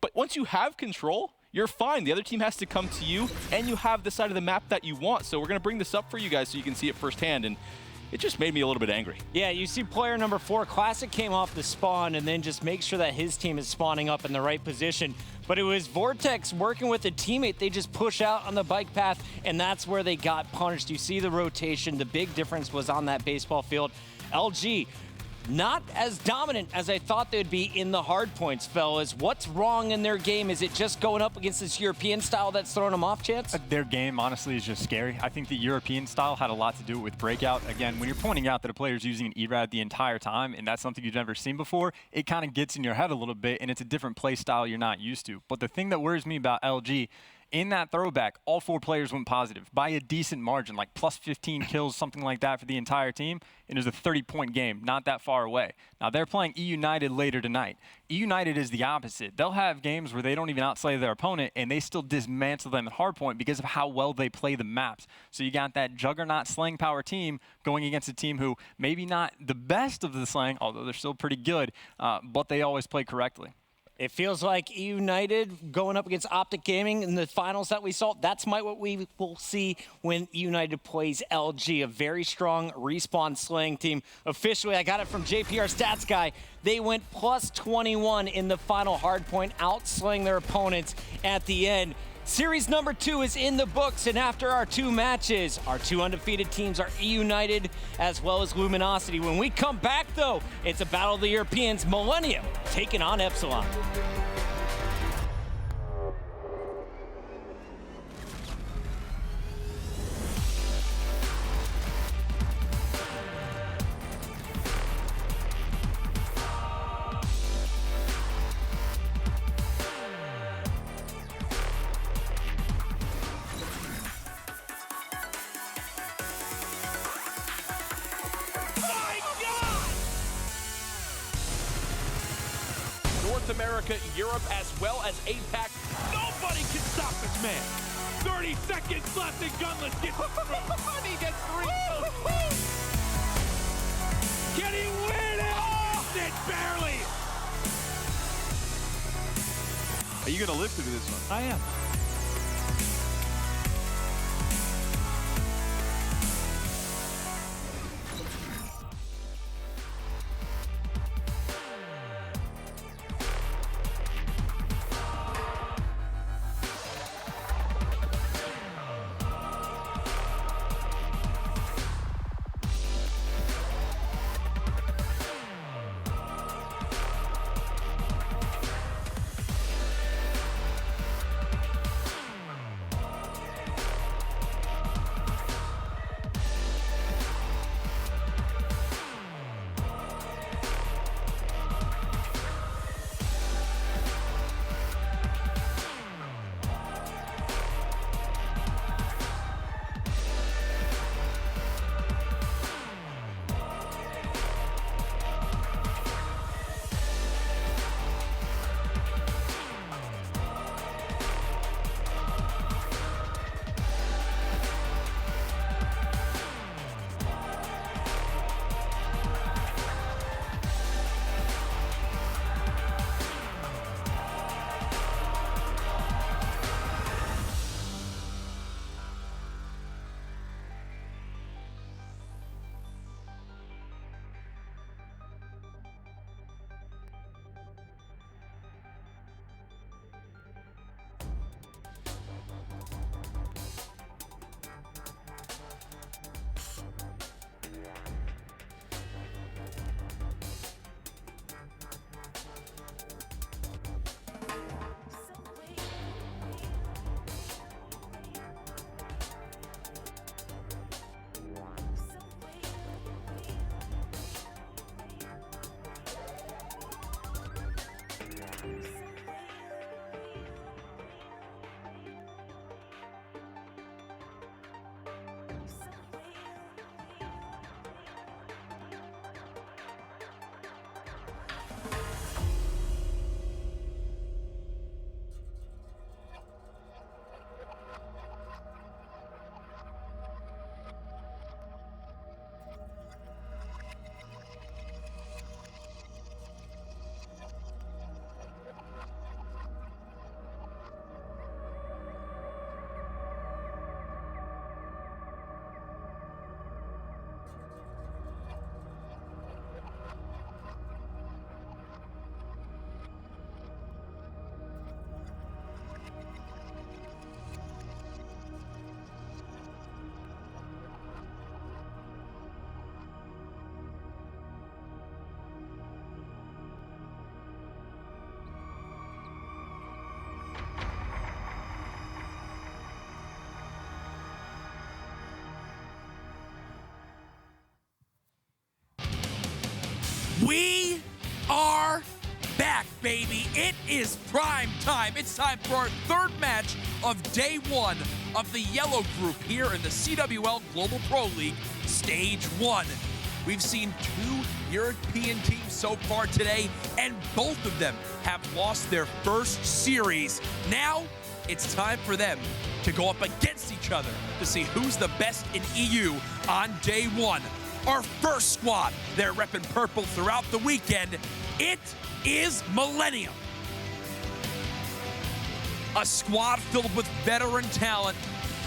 but once you have control, you're fine. The other team has to come to you, and you have the side of the map that you want. So we're going to bring this up for you guys so you can see it firsthand. And it just made me a little bit angry.
Yeah, you see player number 4, Classic, came off the spawn and then just make sure that his team is spawning up in the right position. But it was Vortex working with a teammate. They just push out on the bike path, and that's where they got punished. You see the rotation. The big difference was on that baseball field. LG, not as dominant as I thought they'd be in the hard points, fellas. What's wrong in their game? Is it just going up against this European style that's throwing them off, Chance?
Their game, honestly, is just scary. I think the European style had a lot to do with breakout. Again, when you're pointing out that a player's using an ERAD the entire time, and that's something you've never seen before, it kind of gets in your head a little bit, and it's a different play style you're not used to. But the thing that worries me about LG, in that throwback, all 4 players went positive by a decent margin, like plus 15 kills, something like that for the entire team. And it was a 30-point game, not that far away. Now, they're playing eUnited later tonight. eUnited is the opposite. They'll have games where they don't even outslay their opponent, and they still dismantle them at hardpoint because of how well they play the maps. So you got that juggernaut slang power team going against a team who maybe not the best of the slang, although they're still pretty good, but they always play correctly.
It feels like eUnited going up against Optic Gaming in the finals that we saw. That's what we will see when eUnited plays LG, a very strong respawn slaying team. Officially, I got it from JPR Stats Guy. They went plus 21 in the final hardpoint, outslaying their opponents at the end. Series number 2 is in the books, and after our 2 matches, our 2 undefeated teams are eUnited as well as Luminosity. When we come back, though, it's a battle of the Europeans, Millennium taking on Epsilon.
North America, Europe, as well as APAC. Nobody can stop this man. 30 seconds left and Gunless gets through. He gets 3. Can he win it? Oh, it barely.
Are you going to live through this one?
I am.
We are back, baby. It is prime time. It's time for our third match of day one of the yellow group here in the CWL Global Pro League Stage 1. We've seen 2 European teams so far today, and both of them have lost their first series. Now, it's time for them to go up against each other to see who's the best in EU on day one. Our first squad, they're repping purple throughout the weekend. It is Millennium. A squad filled with veteran talent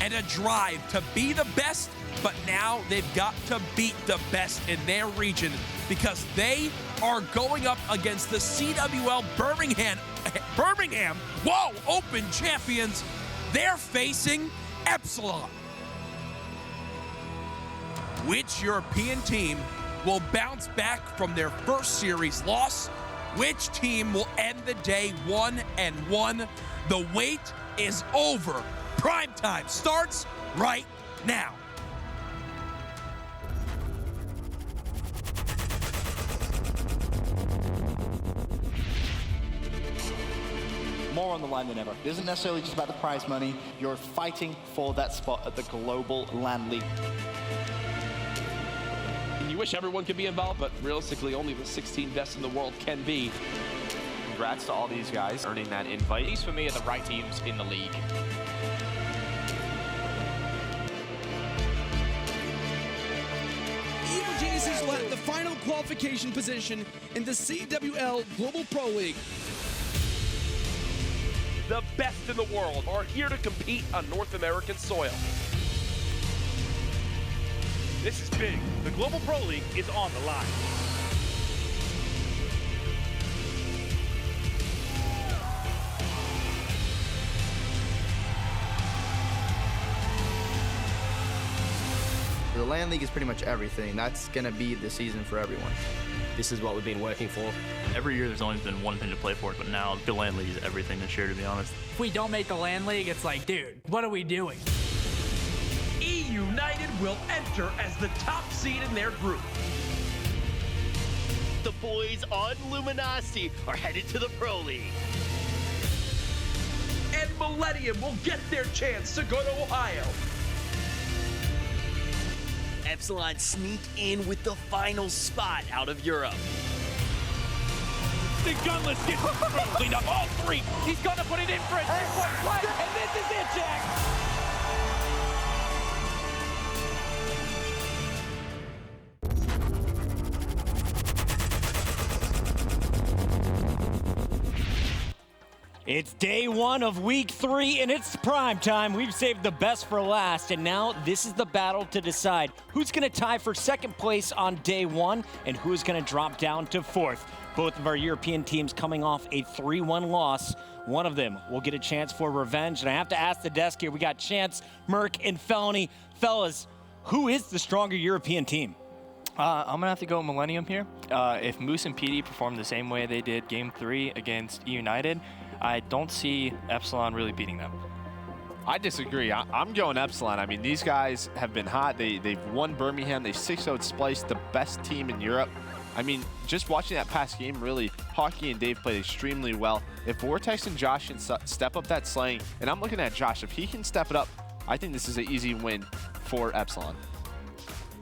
and a drive to be the best, but now they've got to beat the best in their region because they are going up against the CWL Birmingham, Open champions. They're facing Epsilon. Which European team will bounce back from their first series loss? Which team will end the day 1-1? The wait is over. Prime time starts right now.
More on the line than ever. It isn't necessarily just about the prize money. You're fighting for that spot at the Global LAN League.
And you wish everyone could be involved, but realistically, only the 16 best in the world can be.
Congrats to all these guys earning that invite.
These, for me, are the right teams in the league.
eUnited has led the final qualification position in the CWL Global Pro League.
The best in the world are here to compete on North American soil.
This is big. The Global Pro League is on the line.
The LAN League is pretty much everything. That's going to be the season for everyone.
This is what we've been working for.
Every year there's only been one thing to play for, but now the LAN League is everything this year, to be honest.
If we don't make the LAN League, it's like, dude, what are we doing?
eUnited will enter as the top seed in their group.
The boys on Luminosity are headed to the Pro League.
And Millennium will get their chance to go to Ohio.
Epsilon sneak in with the final spot out of Europe.
The Gunless gets cleaned up all 3. He's gonna put it in for a 3-point play, and this is it, Jack.
It's day one of week 3, and it's prime time. We've saved the best for last, and now this is the battle to decide who's going to tie for second place on day 1 and who's going to drop down to 4th. Both of our European teams coming off a 3-1 loss. One of them will get a chance for revenge, and I have to ask the desk here. We got Chance, Merc, and Felony. Fellas, who is the stronger European team?
I'm going to have to go Millennium here. If Moose and PD perform the same way they did Game 3 against eUnited, I don't see Epsilon really beating them.
I disagree. I'm going Epsilon. I mean, these guys have been hot. They've won Birmingham. They 6-0'd Splice, the best team in Europe. I mean, just watching that past game, really, Hockey and Dave played extremely well. If Vortex and Josh can step up that slaying, and I'm looking at Josh, if he can step it up, I think this is an easy win for Epsilon.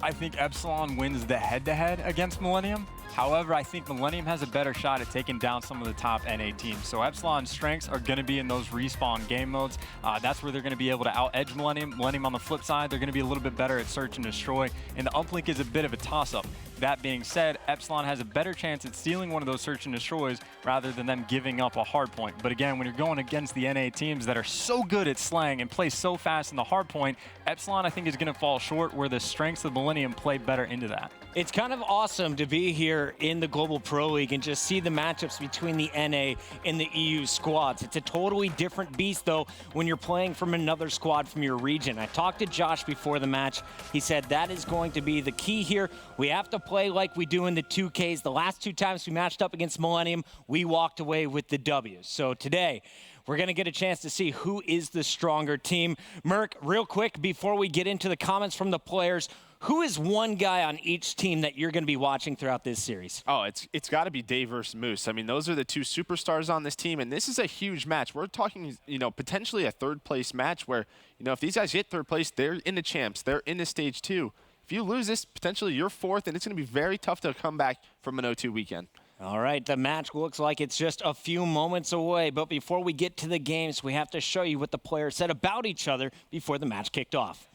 I think Epsilon wins the head-to-head against Millennium. However, I think Millennium has a better shot at taking down some of the top NA teams. So Epsilon's strengths are going to be in those respawn game modes. That's where they're going to be able to out-edge Millennium. Millennium on the flip side, they're going to be a little bit better at search and destroy. And the uplink is a bit of a toss-up. That being said, Epsilon has a better chance at stealing one of those search and destroys rather than them giving up a hard point. But again, when you're going against the NA teams that are so good at slaying and play so fast in the hard point, Epsilon I think is going to fall short where the strengths of Millennium play better into that.
It's kind of awesome to be here in the Global Pro League and just see the matchups between the NA and the EU squads. It's a totally different beast, though, when you're playing from another squad from your region. I talked to Josh before the match. He said that is going to be the key here. We have to play like we do in the 2Ks. The last 2 times we matched up against Millennium, we walked away with the W's. So today, we're going to get a chance to see who is the stronger team. Merc, real quick, before we get into the comments from the players, Who is one guy on each team that you're going to be watching throughout this series?
Oh, it's got to be Dave versus Moose. I mean, those are the two superstars on this team, and this is a huge match. We're talking, potentially a third-place match where, if these guys get third place, they're in the champs. They're in the stage 2. If you lose this, potentially you're 4th, and it's going to be very tough to come back from an 0-2 weekend.
All right, the match looks like it's just a few moments away, but before we get to the games, we have to show you what the players said about each other before the match kicked off.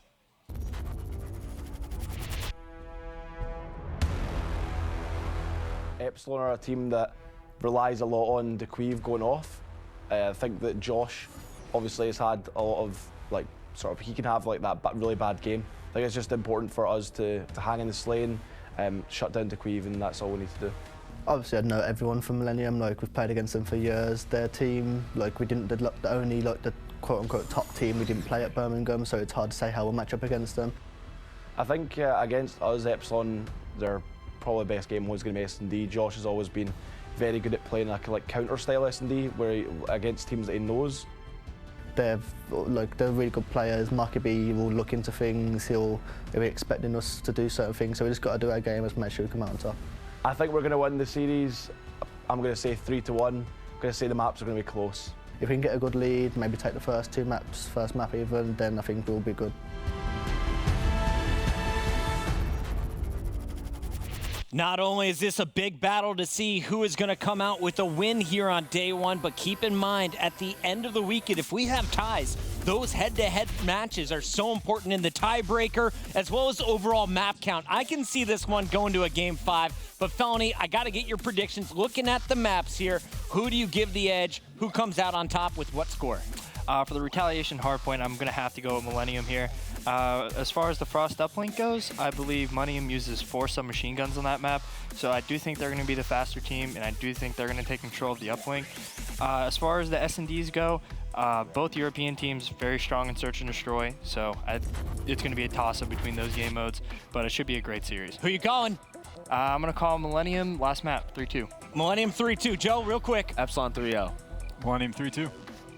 Epsilon are a team that relies a lot on DeQueeve going off. I think that Josh obviously has had a lot of, he can have that really bad game. I think it's just important for us to hang in the lane, shut down DeQueeve, and that's all we need to do.
Obviously, I know everyone from Millennium. We've played against them for years. Their team, we didn't the only the quote-unquote top team. We didn't play at Birmingham, so it's hard to say how we'll match up against them.
I think against us, Epsilon, their probably best game was going to be S&D. Josh has always been very good at playing counter-style S&D, where against teams that he knows.
They're really good players. Maccabee will look into things. He'll be expecting us to do certain things, so we just got to do our game and make sure we come out on top.
I think we're going to win the series. I'm going to say 3-1. I'm going to say the maps are going to be close.
If we can get a good lead, maybe take the first map even, then I think we'll be good.
Not only is this a big battle to see who is going to come out with a win here on day 1, but keep in mind, at the end of the weekend, if we have ties, those head-to-head matches are so important in the tiebreaker, as well as overall map count. I can see this one going to a Game 5, but Felony, I got to get your predictions. Looking at the maps here, who do you give the edge? Who comes out on top with what score?
For the retaliation hardpoint, I'm going to have to go with Millennium here. As far as the Frost uplink goes, I believe Millennium uses 4 submachine guns on that map, so I do think they're going to be the faster team, and I do think they're going to take control of the uplink. As far as the S&Ds go, both European teams very strong in search and destroy, so it's going to be a toss-up between those game modes, but it should be a great series.
Who you calling?
I'm going to call Millennium last map, 3-2.
Millennium 3-2. Joe, real quick.
Epsilon 3-0.
Millennium 3-2.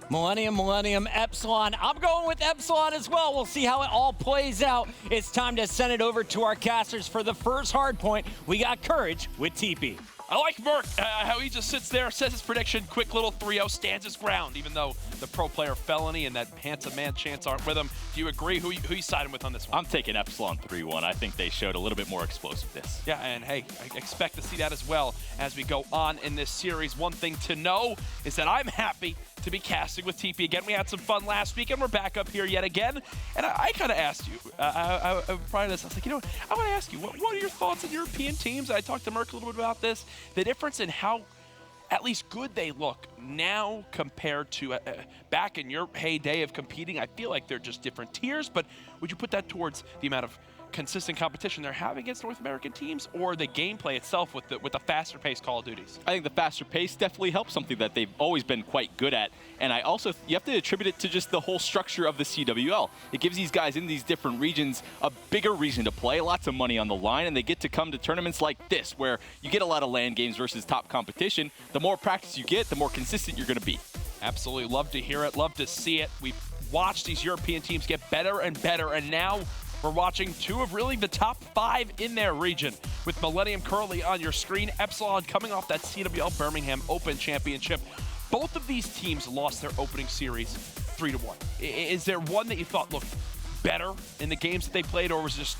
Millennium, Epsilon. I'm going with Epsilon as well. We'll see how it all plays out. It's time to send it over to our casters for the first hard point. We got Courage with TP.
I like Merc, how he just sits there, says his prediction, quick little 3-0, stands his ground, even though the pro player Felony and that handsome man Chance aren't with him. Do you agree? Who you siding with on this one?
I'm taking Epsilon 3-1. I think they showed a little bit more explosiveness.
Yeah, and hey, I expect to see that as well as we go on in this series. One thing to know is that I'm happy to be casting with TP again. We had some fun last week, and we're back up here yet again. And I kind of asked you, prior to this, I was like, I want to ask you, what are your thoughts on European teams? I talked to Merc a little bit about this. The difference in how at least good they look now compared to back in your heyday of competing. I feel like they're just different tiers, but would you put that towards the amount of consistent competition they're having against North American teams, or the gameplay itself with the faster paced Call of Duties?
I think the faster pace definitely helps, something that they've always been quite good at. And I also, you have to attribute it to just the whole structure of the CWL. It gives these guys in these different regions a bigger reason to play, lots of money on the line, and they get to come to tournaments like this, where you get a lot of LAN games versus top competition. The more practice you get, the more consistent you're going to be.
Absolutely. Love to hear it. Love to see it. We've watched these European teams get better and better, and now we're watching 2 of really the top 5 in their region, with Millennium currently on your screen, Epsilon coming off that CWL Birmingham Open Championship. Both of these teams lost their opening series 3-1. Is there one that you thought looked better in the games that they played, or was just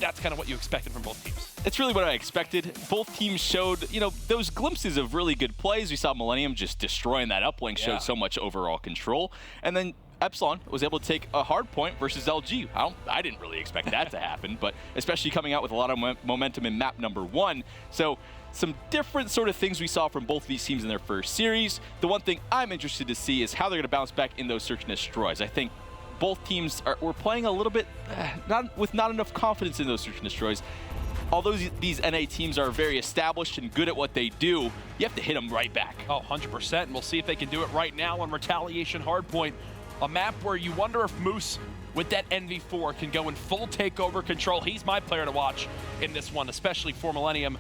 that's kind of what you expected from both teams?
It's really what I expected. Both teams showed, those glimpses of really good plays. We saw Millennium just destroying that uplink, showed so much overall control. And then Epsilon was able to take a hard point versus LG. I didn't really expect that to happen, but especially coming out with a lot of momentum in map number 1. So some different sort of things we saw from both of these teams in their first series. The one thing I'm interested to see is how they're going to bounce back in those search and destroys. I think both teams were playing a little bit with not enough confidence in those search and destroys. Although these NA teams are very established and good at what they do, you have to hit them right back.
Oh, 100%, and we'll see if they can do it right now on Retaliation Hardpoint. A map where you wonder if Moose, with that NV4, can go in full takeover control. He's my player to watch in this one, especially for Millennium.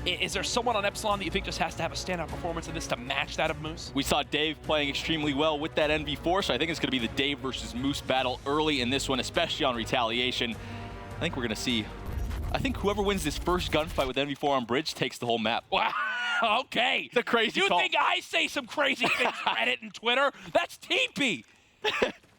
Is there someone on Epsilon that you think just has to have a standout performance in this to match that of Moose?
We saw Dave playing extremely well with that NV4, so I think it's going to be the Dave versus Moose battle early in this one, especially on Retaliation. I think we're going to see, I think whoever wins this first gunfight with NV4 on bridge takes the whole map.
Wow. Okay.
It's a crazy
You
call.
think I say some crazy things on Reddit and Twitter? That's TP.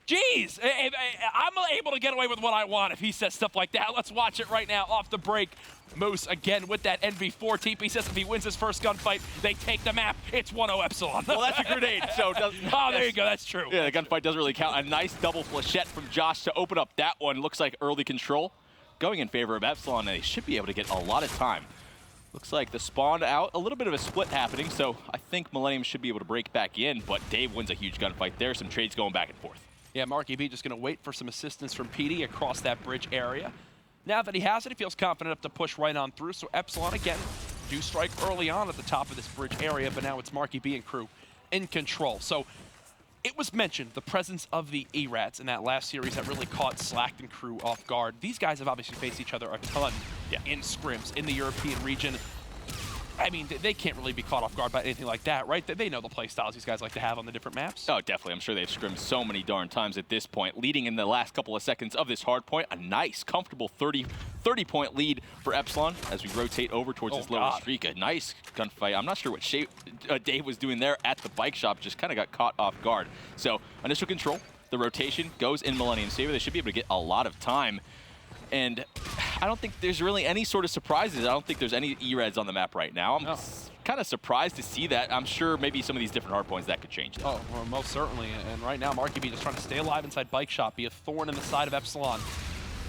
Jeez. I'm able to get away with what I want if he says stuff like that. Let's watch it right now off the break. Moose again with that NV4. TP says if he wins his first gunfight, they take the map. It's 1-0 Epsilon.
Well, that's a grenade, so it doesn't.
Oh, there you go. That's true.
Yeah, the gunfight doesn't really count. A nice double flechette from Josh to open up that one. Looks like early control going in favor of Epsilon, and they should be able to get a lot of time. Looks like the spawn out, a little bit of a split happening, so I think Millennium should be able to break back in, but Dave wins a huge gunfight there. Some trades going back and forth.
Yeah, Marky B just going to wait for some assistance from PD across that bridge area. Now that he has it, he feels confident enough to push right on through. So Epsilon, again, do strike early on at the top of this bridge area, but now it's Marky B and crew in control. So it was mentioned, the presence of the E-Rats in that last series that really caught Slack and crew off guard. These guys have obviously faced each other a ton in scrims in the European region. I mean, they can't really be caught off guard by anything like that, right? They know the play styles these guys like to have on the different maps.
Oh, definitely. I'm sure they've scrimmed so many darn times at this point. Leading in the last couple of seconds of this hard point, a nice, comfortable 30-point lead for Epsilon as we rotate over towards this lower streak. A nice gunfight. I'm not sure what shape Dave was doing there at the bike shop. Just kind of got caught off guard. So, initial control. The rotation goes in Millennium's favor. They should be able to get a lot of time. And I don't think there's really any sort of surprises. I don't think there's any E-Reds on the map right now. I'm kind of surprised to see that. I'm sure maybe some of these different hard points that could change that.
Oh, well, most certainly. And right now, Marky B just trying to stay alive inside bike shop, be a thorn in the side of Epsilon.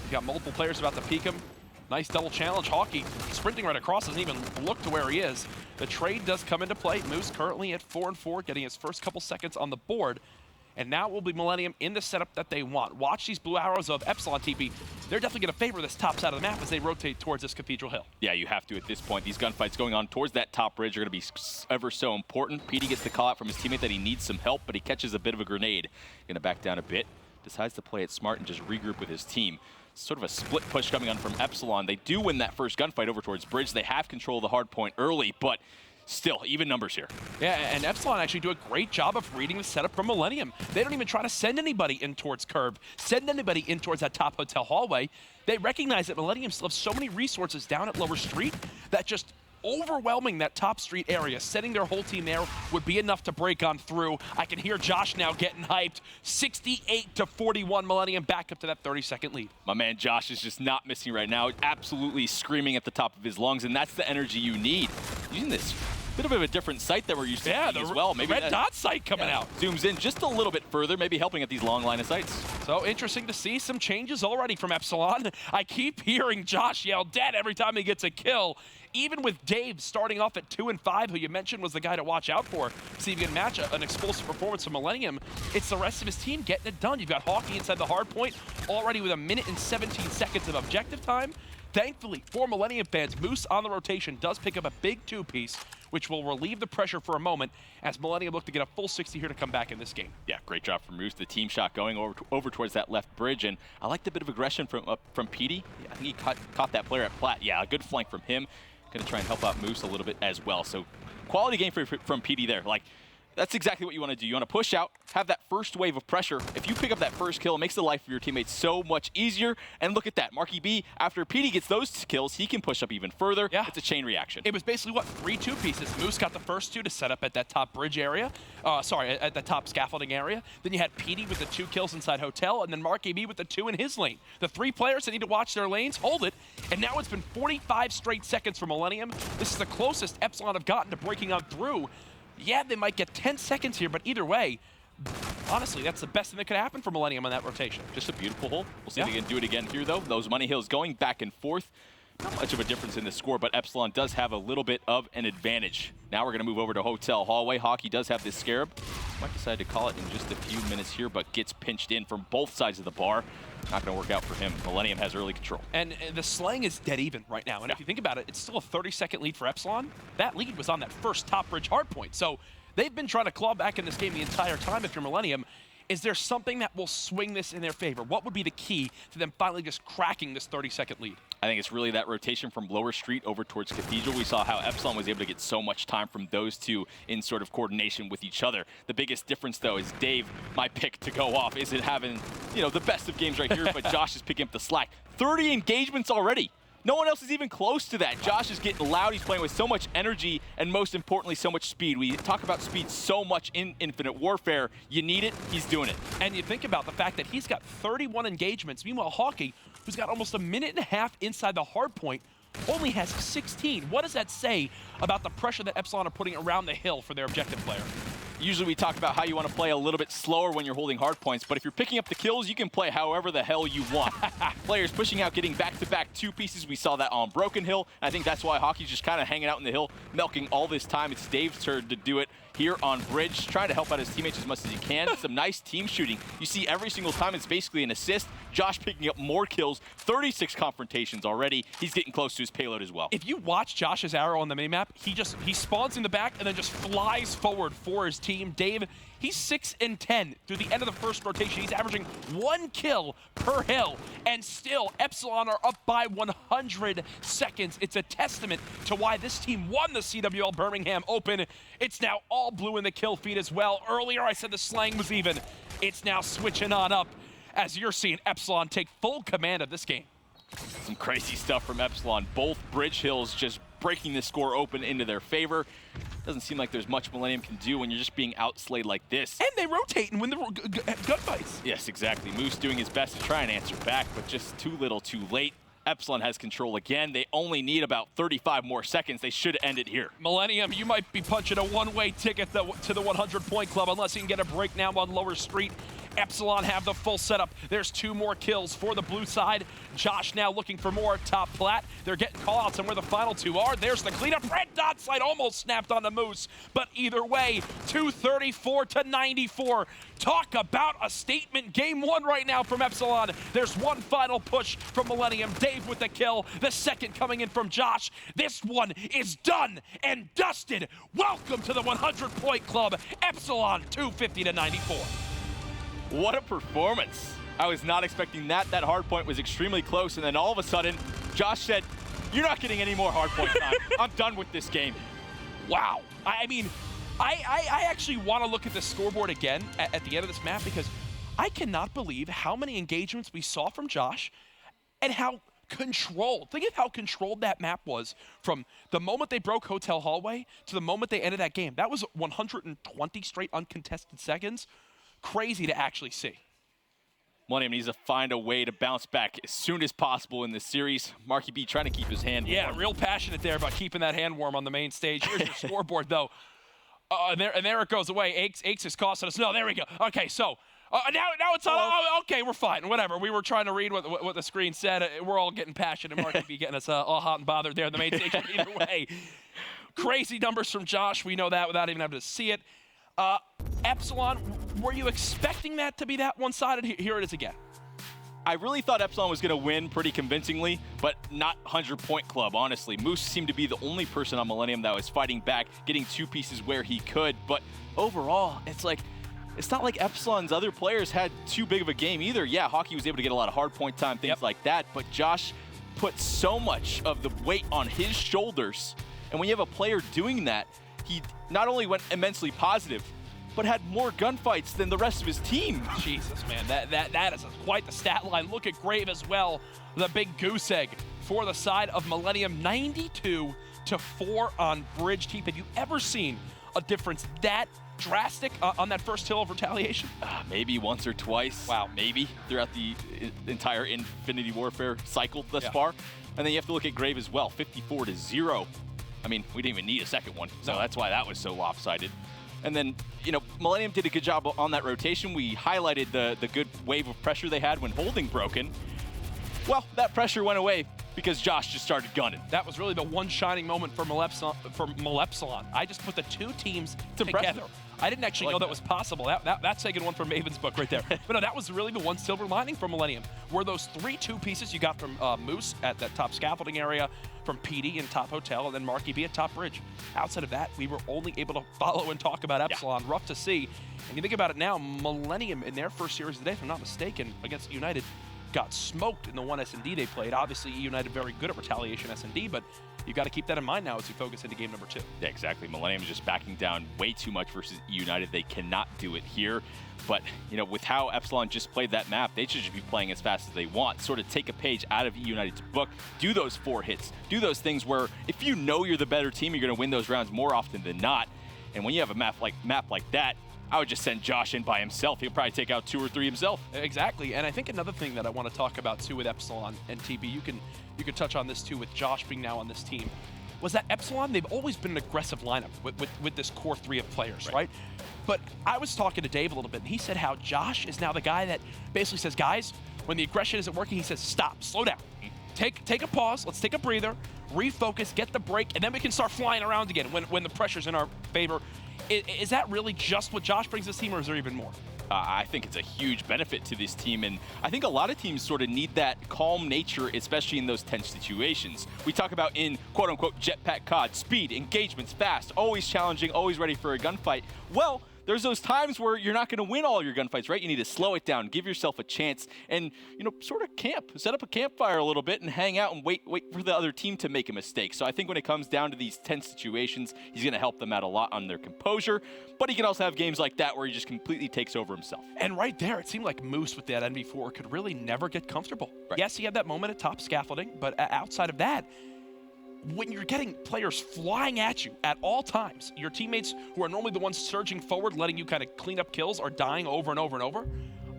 You've got multiple players about to peek him. Nice double challenge. Hawkey sprinting right across, doesn't even look to where he is. The trade does come into play. Moose currently at 4-4, getting his first couple seconds on the board. And now will be Millennium in the setup that they want. Watch these blue arrows of Epsilon TP. They're definitely going to favor this top side of the map as they rotate towards this Cathedral Hill.
Yeah, you have to at this point. These gunfights going on towards that top bridge are going to be ever so important. PD gets the call out from his teammate that he needs some help, but he catches a bit of a grenade. Going to back down a bit. Decides to play it smart and just regroup with his team. Sort of a split push coming on from Epsilon. They do win that first gunfight over towards bridge. They have control of the hard point early, but still, even numbers here.
Yeah, and Epsilon actually do a great job of reading the setup from Millennium. They don't even try to send anybody in towards curb, send anybody in towards that top hotel hallway. They recognize that Millennium still have so many resources down at lower street that just overwhelming that top street area, sending their whole team there would be enough to break on through. I can hear Josh now getting hyped. 68-41 Millennium back up to that 30-second lead.
My man Josh is just not missing right now, absolutely screaming at the top of his lungs, and that's the energy you need. Using this bit of a different sight that we're used to seeing as well.
Maybe red dot sight coming out.
Zooms in just a little bit further, maybe helping at these long line of sights.
So interesting to see some changes already from Epsilon. I keep hearing Josh yell dead every time he gets a kill. Even with Dave starting off at 2 and 5, who you mentioned was the guy to watch out for, see if you can match an explosive performance from Millennium. It's the rest of his team getting it done. You've got Hawkey inside the hard point, already with 1 minute and 17 seconds of objective time. Thankfully, for Millennium fans, Moose on the rotation does pick up a big 2-piece, which will relieve the pressure for a moment as Millennium look to get a full 60 here to come back in this game.
Yeah, great job from Moose. The team shot going over towards that left bridge, and I like the bit of aggression from PD. I think he caught that player at plat. Yeah, a good flank from him. Going to try and help out Moose a little bit as well. So quality game from PD there. Like, that's exactly what you want to do. You want to push out, have that first wave of pressure. If you pick up that first kill, it makes the life of your teammates so much easier. And look at that. Marky B, after PD gets those kills, he can push up even further. Yeah. It's a chain reaction.
It was basically, what, 3 2-pieces. Moose got the first 2 to set up at that top bridge area. At the top scaffolding area. Then you had PD with the 2 kills inside hotel, and then Marky B with the 2 in his lane. The 3 players that need to watch their lanes, hold it. And now it's been 45 straight seconds for Millennium. This is the closest Epsilon have gotten to breaking on through. Yeah, they might get 10 seconds here, but either way, honestly, that's the best thing that could happen for Millennium on that rotation.
Just a beautiful hole. We'll see if they can do it again here, though. Those money hills going back and forth. Not much of a difference in the score, but Epsilon does have a little bit of an advantage. Now we're going to move over to Hotel Hallway. Hawkey does have this Scarab. Might decide to call it in just a few minutes here, but gets pinched in from both sides of the bar. Not going to work out for him. Millennium has early control.
And the slaying is dead even right now. And if you think about it, it's still a 30-second lead for Epsilon. That lead was on that first top bridge hard point. So they've been trying to claw back in this game the entire time if you're Millennium. Is there something that will swing this in their favor? What would be the key to them finally just cracking this 30-second lead?
I think it's really that rotation from Lower Street over towards Cathedral. We saw how Epsilon was able to get so much time from those two in sort of coordination with each other. The biggest difference, though, is Dave, my pick to go off, isn't having, you know, the best of games right here, but Josh is picking up the slack. 30 engagements already. No one else is even close to that. Josh is getting loud. He's playing with so much energy and, most importantly, so much speed. We talk about speed so much in Infinite Warfare. You need it. He's doing it.
And you think about the fact that he's got 31 engagements. Meanwhile, Hawkeye, who's got almost a minute and a half inside the hard point, only has 16. What does that say about the pressure that Epsilon are putting around the hill for their objective player?
Usually we talk about how you want to play a little bit slower when you're holding hard points, but if you're picking up the kills, you can play however the hell you want. Players pushing out, getting back-to-back 2 pieces. We saw that on Broken Hill. I think that's why Hawkeye's just kind of hanging out in the hill, milking all this time. It's Dave's turn to do it here on Bridge, trying to help out his teammates as much as he can. Some nice team shooting. You see every single time it's basically an assist. Josh picking up more kills, 36 confrontations already. He's getting close to his payload as well.
If you watch Josh's arrow on the minimap, he spawns in the back and then just flies forward for his team. Dave, he's 6 and 10 through the end of the first rotation. He's averaging 1 kill per hill, and still Epsilon are up by 100 seconds. It's a testament to why this team won the CWL Birmingham Open. It's now all blue in the kill feed as well. Earlier I said the slang was even. It's now switching on up as you're seeing Epsilon take full command of this game.
Some crazy stuff from Epsilon. Both Bridge Hills just breaking the score open into their favor. Doesn't seem like there's much Millennium can do when you're just being outslayed like this.
And they rotate and win the gunfights.
Yes, exactly. Moose doing his best to try and answer back, but just too little too late. Epsilon has control again. They only need about 35 more seconds. They should end it here.
Millennium, you might be punching a one-way ticket to the 100-point club unless you can get a break now on Lower Street. Epsilon have the full setup. There's 2 more kills for the blue side. Josh now looking for more top plat. They're getting call-outs on where the final 2 are. There's the cleanup. Red dot sight almost snapped on the Moose, but either way, 234 to 94. Talk about a statement game 1 right now from Epsilon. There's one final push from Millennium. Dave with the kill. The second coming in from Josh. This one is done and dusted. Welcome to the 100-point club. Epsilon 250 to 94.
What a performance. I was not expecting that. That hard point was extremely close, and then all of a sudden, Josh said, you're not getting any more hard point time. I'm done with this game.
Wow. I mean, I actually want to look at the scoreboard again at the end of this map, because I cannot believe how many engagements we saw from Josh and how controlled. Think of how controlled that map was from the moment they broke Hotel Hallway to the moment they ended that game. That was 120 straight uncontested seconds. Crazy to actually see.
Millennium needs to find a way to bounce back as soon as possible in this series. Marky B trying to keep his hand warm.
Yeah, real passionate there about keeping that hand warm on the main stage. Here's your scoreboard, though. And there it goes away. Aches is costing us. No, there we go. Okay, so now it's on. Oh, okay, we're fine. Whatever. We were trying to read what the screen said. We're all getting passionate. Marky B getting us all hot and bothered there on the main stage. Either way, crazy numbers from Josh. We know that without even having to see it. Epsilon, were you expecting that to be that one-sided? Here it is again.
I really thought Epsilon was going to win pretty convincingly, but not 100-point club, honestly. Moose seemed to be the only person on Millennium that was fighting back, getting 2 pieces where he could. But overall, it's not like Epsilon's other players had too big of a game either. Yeah, Hawkeye was able to get a lot of hard point time, things like that, but Josh put so much of the weight on his shoulders. And when you have a player doing that, he not only went immensely positive, but had more gunfights than the rest of his team.
Jesus, man, that is quite the stat line. Look at Grave as well, the big goose egg for the side of Millennium, 92 to 4 on Bridge. Team, have you ever seen a difference that drastic on that first hill of retaliation?
Maybe once or twice.
Wow.
Maybe throughout the entire Infinity Warfare cycle thus far. And then you have to look at Grave as well, 54 to 0. I mean, we didn't even need a second one, so that's why that was so lopsided. And then, you know, Millennium did a good job on that rotation. We highlighted the good wave of pressure they had when holding Broken. Well, that pressure went away because Josh just started gunning.
That was really the one shining moment for Epsilon. I just put the 2 teams together. I didn't actually know that was possible. That's taking one from Maven's book right there. But no, that was really the one silver lining for Millennium, were those 3 2-pieces you got from Moose at that top scaffolding area, from PD in top hotel, and then Marky B at top bridge. Outside of that, we were only able to follow and talk about Epsilon. Rough to see. And you think about it now, Millennium in their first series of the day, if I'm not mistaken, against eUnited,
got smoked in the one S&D they played. Obviously, eUnited very good at retaliation S&D, but you got to keep that in mind now as we focus into game number 2.
Yeah, exactly. Millennium is just backing down way too much versus eUnited. They cannot do it here. But, you know, with how Epsilon just played that map, they should just be playing as fast as they want. Sort of take a page out of eUnited's book, do those 4 hits, do those things where if you know you're the better team, you're going to win those rounds more often than not. And when you have a map like that, I would just send Josh in by himself. He'll probably take out 2 or 3 himself.
Exactly, and I think another thing that I want to talk about too with Epsilon and TB, you can touch on this too with Josh being now on this team, was that Epsilon, they've always been an aggressive lineup with this core 3 of players, right? But I was talking to Dave a little bit, and he said how Josh is now the guy that basically says, guys, when the aggression isn't working, he says, stop, slow down. Take a pause, let's take a breather, refocus, get the break, and then we can start flying around again when the pressure's in our favor. Is that really just what Josh brings to this team, or is there even more?
I think it's a huge benefit to this team, and I think a lot of teams sort of need that calm nature, especially in those tense situations. We talk about in quote-unquote jetpack COD, speed, engagements, fast, always challenging, always ready for a gunfight. Well, there's those times where you're not going to win all your gunfights, right? You need to slow it down, give yourself a chance, and, you know, sort of camp. Set up a campfire a little bit and hang out and wait for the other team to make a mistake. So I think when it comes down to these tense situations, he's going to help them out a lot on their composure, but he can also have games like that where he just completely takes over himself.
And right there, it seemed like Moose with that NV4 could really never get comfortable. Right. Yes, he had that moment at top scaffolding, but outside of that, when you're getting players flying at you at all times, your teammates who are normally the ones surging forward, letting you kind of clean up kills, are dying over and over and over.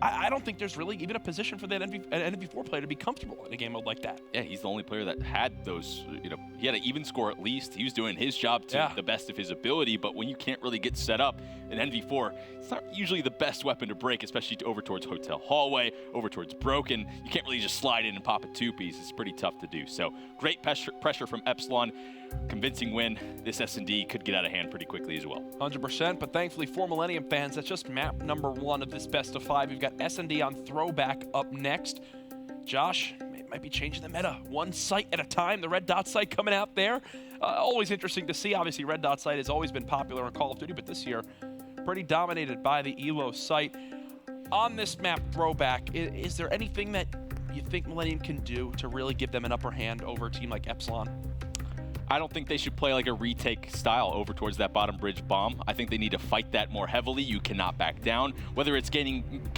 I don't think there's really even a position for that NV4 player to be comfortable in a game mode like that.
Yeah, he's the only player that had those, you know, he had an even score at least. He was doing his job to the best of his ability, but when you can't really get set up, an NV4, it's not usually the best weapon to break, especially over towards Hotel Hallway, over towards Broken. You can't really just slide in and pop a 2-piece. It's pretty tough to do. So great pressure from Epsilon. Convincing win. This S&D could get out of hand pretty quickly as well.
100%, but thankfully for Millennium fans, that's just map number 1 of this best of 5. We've got S&D on Throwback up next. Josh, it might be changing the meta. One site at a time, the red dot site coming out there. Always interesting to see. Obviously, red dot site has always been popular in Call of Duty, but this year, pretty dominated by the ELO site. On this map, Throwback, is there anything that you think Millennium can do to really give them an upper hand over a team like Epsilon?
I don't think they should play like a retake style over towards that bottom bridge bomb. I think they need to fight that more heavily. You cannot back down. Whether it's gaining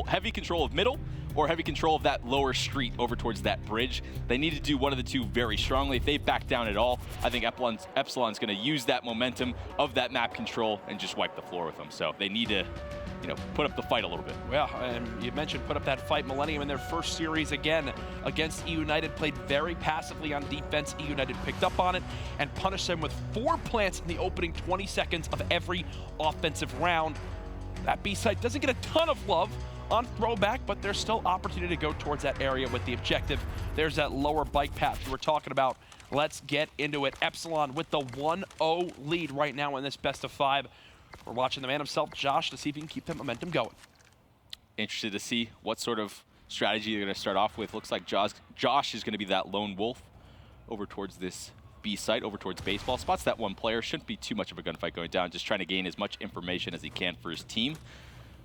heavy control of middle or heavy control of that lower street over towards that bridge, they need to do one of the two very strongly. If they back down at all, I think Epsilon's going to use that momentum of that map control and just wipe the floor with them. So they need to, you know, put up the fight a little bit.
Well, and you mentioned put up that fight. Millennium in their first series again against eUnited played very passively on defense. eUnited picked up on it and punished them with 4 plants in the opening 20 seconds of every offensive round. That B site doesn't get a ton of love on Throwback, but there's still opportunity to go towards that area with the objective. There's that lower bike path we were talking about. Let's get into it. Epsilon with the 1-0 lead right now in this best of 5. We're watching the man himself, Josh, to see if he can keep that momentum going.
Interested to see what sort of strategy they're going to start off with. Looks like Josh is going to be that lone wolf over towards this B site, over towards baseball. Spots that one player. Shouldn't be too much of a gunfight going down. Just trying to gain as much information as he can for his team.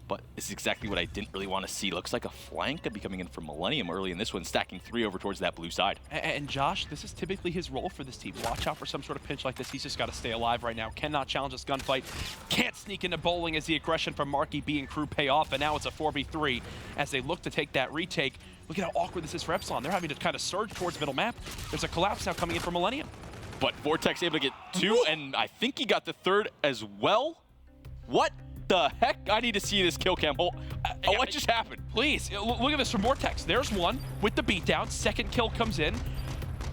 But this is exactly what I didn't really want to see. Looks like a flank could be coming in from Millennium early in this one, stacking 3 over towards that blue side.
And Josh, this is typically his role for this team. Watch out for some sort of pinch like this. He's just got to stay alive right now. Cannot challenge this gunfight. Can't sneak into bowling as the aggression from Marky B and crew pay off. And now it's a 4v3 as they look to take that retake. Look at how awkward this is for Epsilon. They're having to kind of surge towards middle map. There's a collapse now coming in from Millennium.
But Vortex able to get 2, and I think he got the 3rd as well. What the heck? I need to see this kill cam. What just happened?
Please, look at this from Vortex. There's one with the beatdown. Second kill comes in.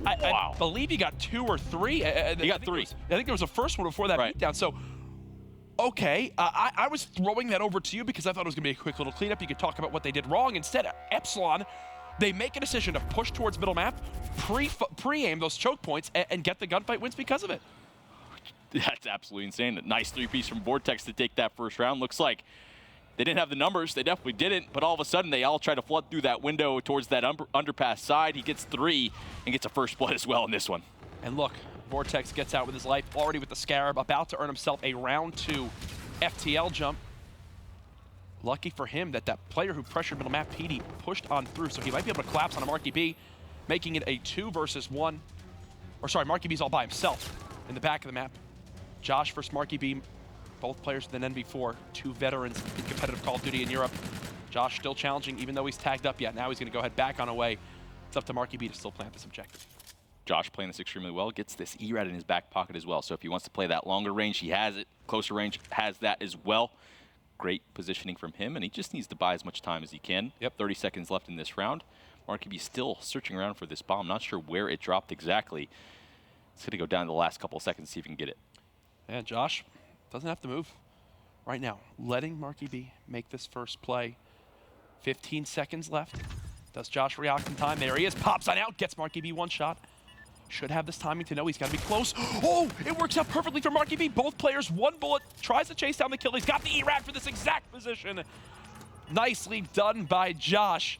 Wow.
I believe he got 2 or 3.
He got 3.
I think there was a first one before that beatdown. So, okay, I was throwing that over to you because I thought it was going to be a quick little cleanup. You could talk about what they did wrong. Instead, Epsilon, they make a decision to push towards middle map, pre-aim those choke points, and get the gunfight wins because of it.
That's absolutely insane. A nice 3-piece from Vortex to take that first round. Looks like they didn't have the numbers. They definitely didn't. But all of a sudden, they all try to flood through that window towards that underpass side. He gets 3 and gets a first blood as well in this one.
And look, Vortex gets out with his life, already with the Scarab, about to earn himself a round 2 FTL jump. Lucky for him that that player who pressured middle map, PD, pushed on through, so he might be able to collapse on a Marky B, making it a 2 versus 1. Or sorry, Marky B's all by himself in the back of the map. Josh versus Marky B, both players with an NV4, 2 veterans in competitive Call of Duty in Europe. Josh still challenging, even though he's tagged up yet. Now he's going to go ahead back on away. It's up to Marky B to still plant this objective.
Josh playing this extremely well, gets this eRad in his back pocket as well. So if he wants to play that longer range, he has it. Closer range has that as well. Great positioning from him, and he just needs to buy as much time as he can. Yep. 30 seconds left in this round. Marky B still searching around for this bomb. Not sure where it dropped exactly. It's going to go down to the last couple of seconds to see if he can get it.
And Josh doesn't have to move right now. Letting Marky B make this first play. 15 seconds left. Does Josh react in time? There he is. Pops on out. Gets Marky B one shot. Should have this timing to know he's got to be close. Oh, it works out perfectly for Marky B. Both players, one bullet, tries to chase down the kill. He's got the eRad for this exact position. Nicely done by Josh.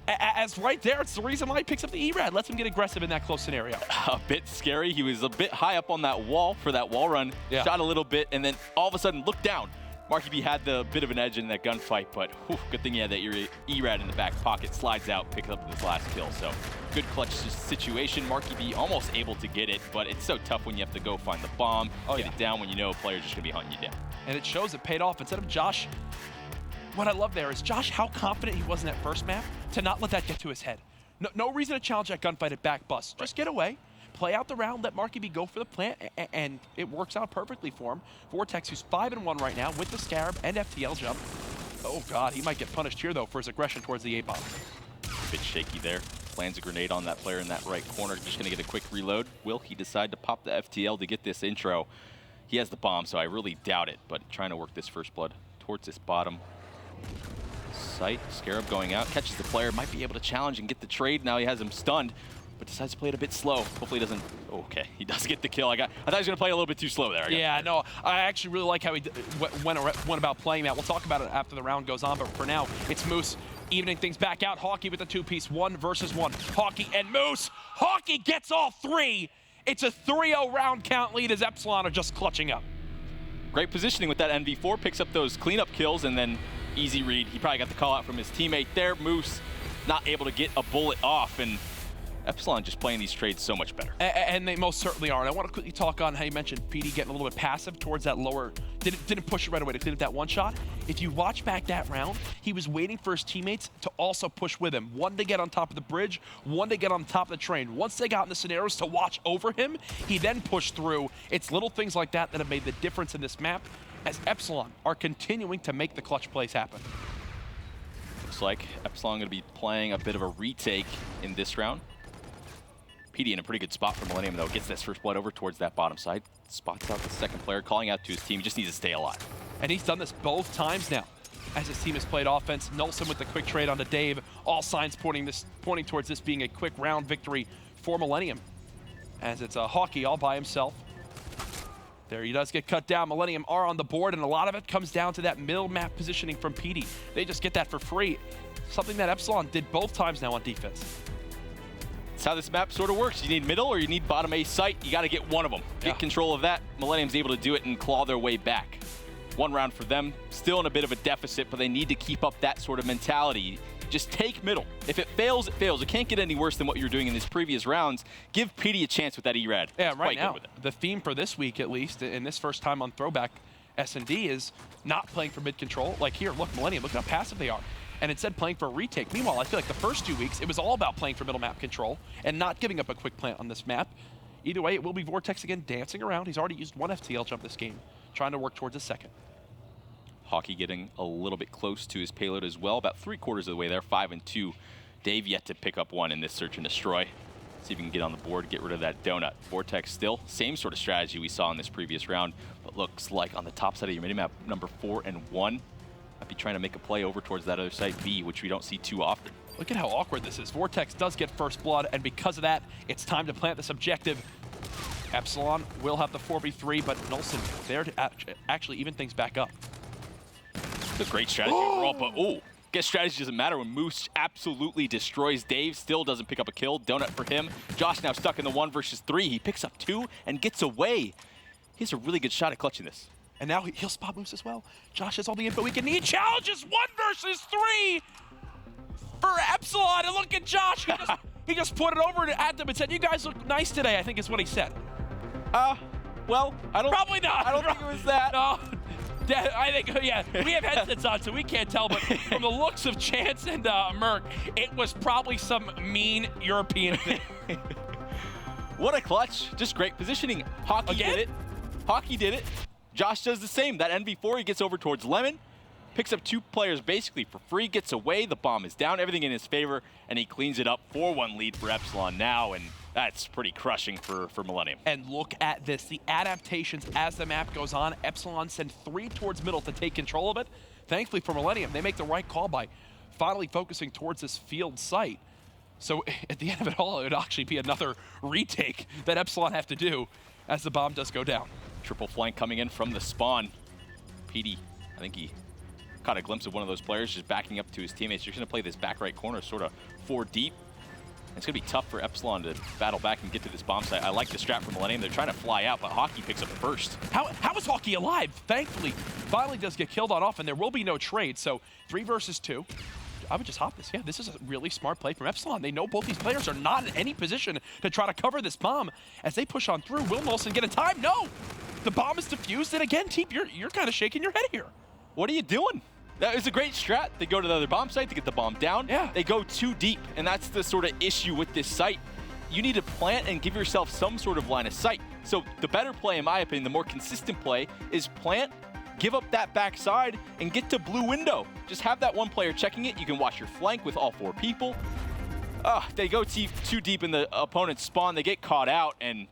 As right there, it's the reason why he picks up the eRad. Lets him get aggressive in that close scenario.
A bit scary. He was a bit high up on that wall for that wall run. Yeah. Shot a little bit, and then all of a sudden, look down. Marky B had the bit of an edge in that gunfight, but whew, good thing he had that eRad in the back pocket. Slides out, picks up this last kill. So good clutch situation. Marky B almost able to get it, but it's so tough when you have to go find the bomb, get it down when you know a player's just going to be hunting you down.
And it shows it paid off. Instead of Josh, what I love there is Josh, how confident he was in that first map to not let that get to his head. No reason to challenge that gunfight at back bust. Just get away. Play out the round, let Marky B go for the plant, and it works out perfectly for him. Vortex, who's 5-1 right now with the Scarab and FTL jump. Oh God, he might get punished here though for his aggression towards the A-bomb.
A bit shaky there. Lands a grenade on that player in that right corner. Just gonna get a quick reload. Will he decide to pop the FTL to get this intro? He has the bomb, so I really doubt it, but trying to work this first blood towards this bottom site. Scarab going out, catches the player, might be able to challenge and get the trade. Now he has him stunned, but decides to play it a bit slow. Hopefully he doesn't, okay, he does get the kill. I thought he was gonna play a little bit too slow there.
Yeah, no, I actually really like how he went about playing that. We'll talk about it after the round goes on, but for now, it's Moose evening things back out. Hawkey with the 2-piece, 1 versus 1. Hawkey and Moose. Hawkey gets all 3. It's a 3-0 round count lead as Epsilon are just clutching up.
Great positioning with that NV4, picks up those cleanup kills, and then easy read. He probably got the call out from his teammate there. Moose not able to get a bullet off, and Epsilon just playing these trades so much better.
And they most certainly are. And I want to quickly talk on how you mentioned PD getting a little bit passive towards that lower, didn't push it right away to clean up that one shot. If you watch back that round, he was waiting for his teammates to also push with him. One to get on top of the bridge, one to get on top of the train. Once they got in the scenarios to watch over him, he then pushed through. It's little things like that that have made the difference in this map as Epsilon are continuing to make the clutch plays happen.
Looks like Epsilon going to be playing a bit of a retake in this round. PD in a pretty good spot for Millennium, though. Gets this first blood over towards that bottom side. Spots out the second player, calling out to his team. He just needs to stay alive.
And he's done this both times now as his team has played offense. Nelson with the quick trade onto Dave. All signs pointing towards this being a quick round victory for Millennium, as it's a Hawkey all by himself. There he does get cut down. Millennium are on the board, and a lot of it comes down to that middle map positioning from PD. They just get that for free. Something that Epsilon did both times now on defense.
That's how this map sort of works. You need middle or you need bottom A site. You got to get one of them. Get control of that. Millennium's able to do it and claw their way back. One round for them. Still in a bit of a deficit, but they need to keep up that sort of mentality. Just take middle. If it fails, it fails. It can't get any worse than what you were doing in these previous rounds. Give PD a chance with that eRad.
Yeah, right now, the theme for this week, at least, in this first time on Throwback S&D, is not playing for mid control. Like here, look, Millennium, look how passive they are. And instead playing for a retake. Meanwhile, I feel like the first 2 weeks, it was all about playing for middle map control and not giving up a quick plant on this map. Either way, it will be Vortex again dancing around. He's already used 1 FTL jump this game, trying to work towards a second.
Hawkey getting a little bit close to his payload as well, about 3/4 of the way there, 5-2. Dave yet to pick up 1 in this search and destroy. See if he can get on the board, get rid of that donut. Vortex still, same sort of strategy we saw in this previous round, but looks like on the top side of your minimap, number 4 and 1. Might be trying to make a play over towards that other side B, which we don't see too often.
Look at how awkward this is. Vortex does get first blood, and because of that, it's time to plant this objective. Epsilon will have the 4v3, but Nolson there to actually even things back up.
It's a great strategy overall, but guess strategy doesn't matter when Moose absolutely destroys Dave. Still doesn't pick up a kill. Donut for him. Josh now stuck in the 1 versus 3. He picks up 2 and gets away. He has a really good shot at clutching this.
And now he'll spot moves as well. Josh has all the info he can need. Challenges 1 versus 3 for Epsilon. And look at Josh. He just put it over at them and said, "You guys look nice today," I think is what he said.
Well, I don't.
Probably not.
I don't think it was that.
No. I think, yeah, we have headsets on, so we can't tell, but from the looks of Chance and Merc, it was probably some mean European thing.
What a clutch. Just great positioning. Hockey did it. Hockey did it. Josh does the same. That NV4, he gets over towards Lemon, picks up 2 players basically for free, gets away, the bomb is down, everything in his favor, and he cleans it up. 4-1 lead for Epsilon now, and that's pretty crushing for Millennium.
And look at this, the adaptations as the map goes on. Epsilon send 3 towards middle to take control of it. Thankfully for Millennium, they make the right call by finally focusing towards this field site. So at the end of it all, it would actually be another retake that Epsilon have to do as the bomb does go down.
Triple flank coming in from the spawn. PD, I think he caught a glimpse of one of those players just backing up to his teammates. You're going to play this back right corner sort of 4 deep. It's going to be tough for Epsilon to battle back and get to this bomb site. I like the strat from Millennium. They're trying to fly out, but Hockey picks up first.
How is Hockey alive? Thankfully, finally does get killed on off, and there will be no trade. So 3 versus 2. I would just hop this. Yeah, this is a really smart play from Epsilon. They know both these players are not in any position to try to cover this bomb. As they push on through, will Molson get a time? No! The bomb is defused, and again, Teep, you're kind of shaking your head here.
What are you doing? That is a great strat. They go to the other bomb site to get the bomb down.
Yeah.
They go too deep, and that's the sort of issue with this site. You need to plant and give yourself some sort of line of sight. So the better play, in my opinion, the more consistent play, is plant, give up that backside, and get to blue window. Just have that one player checking it. You can watch your flank with all 4 people. They go too deep in the opponent's spawn. They get caught out, and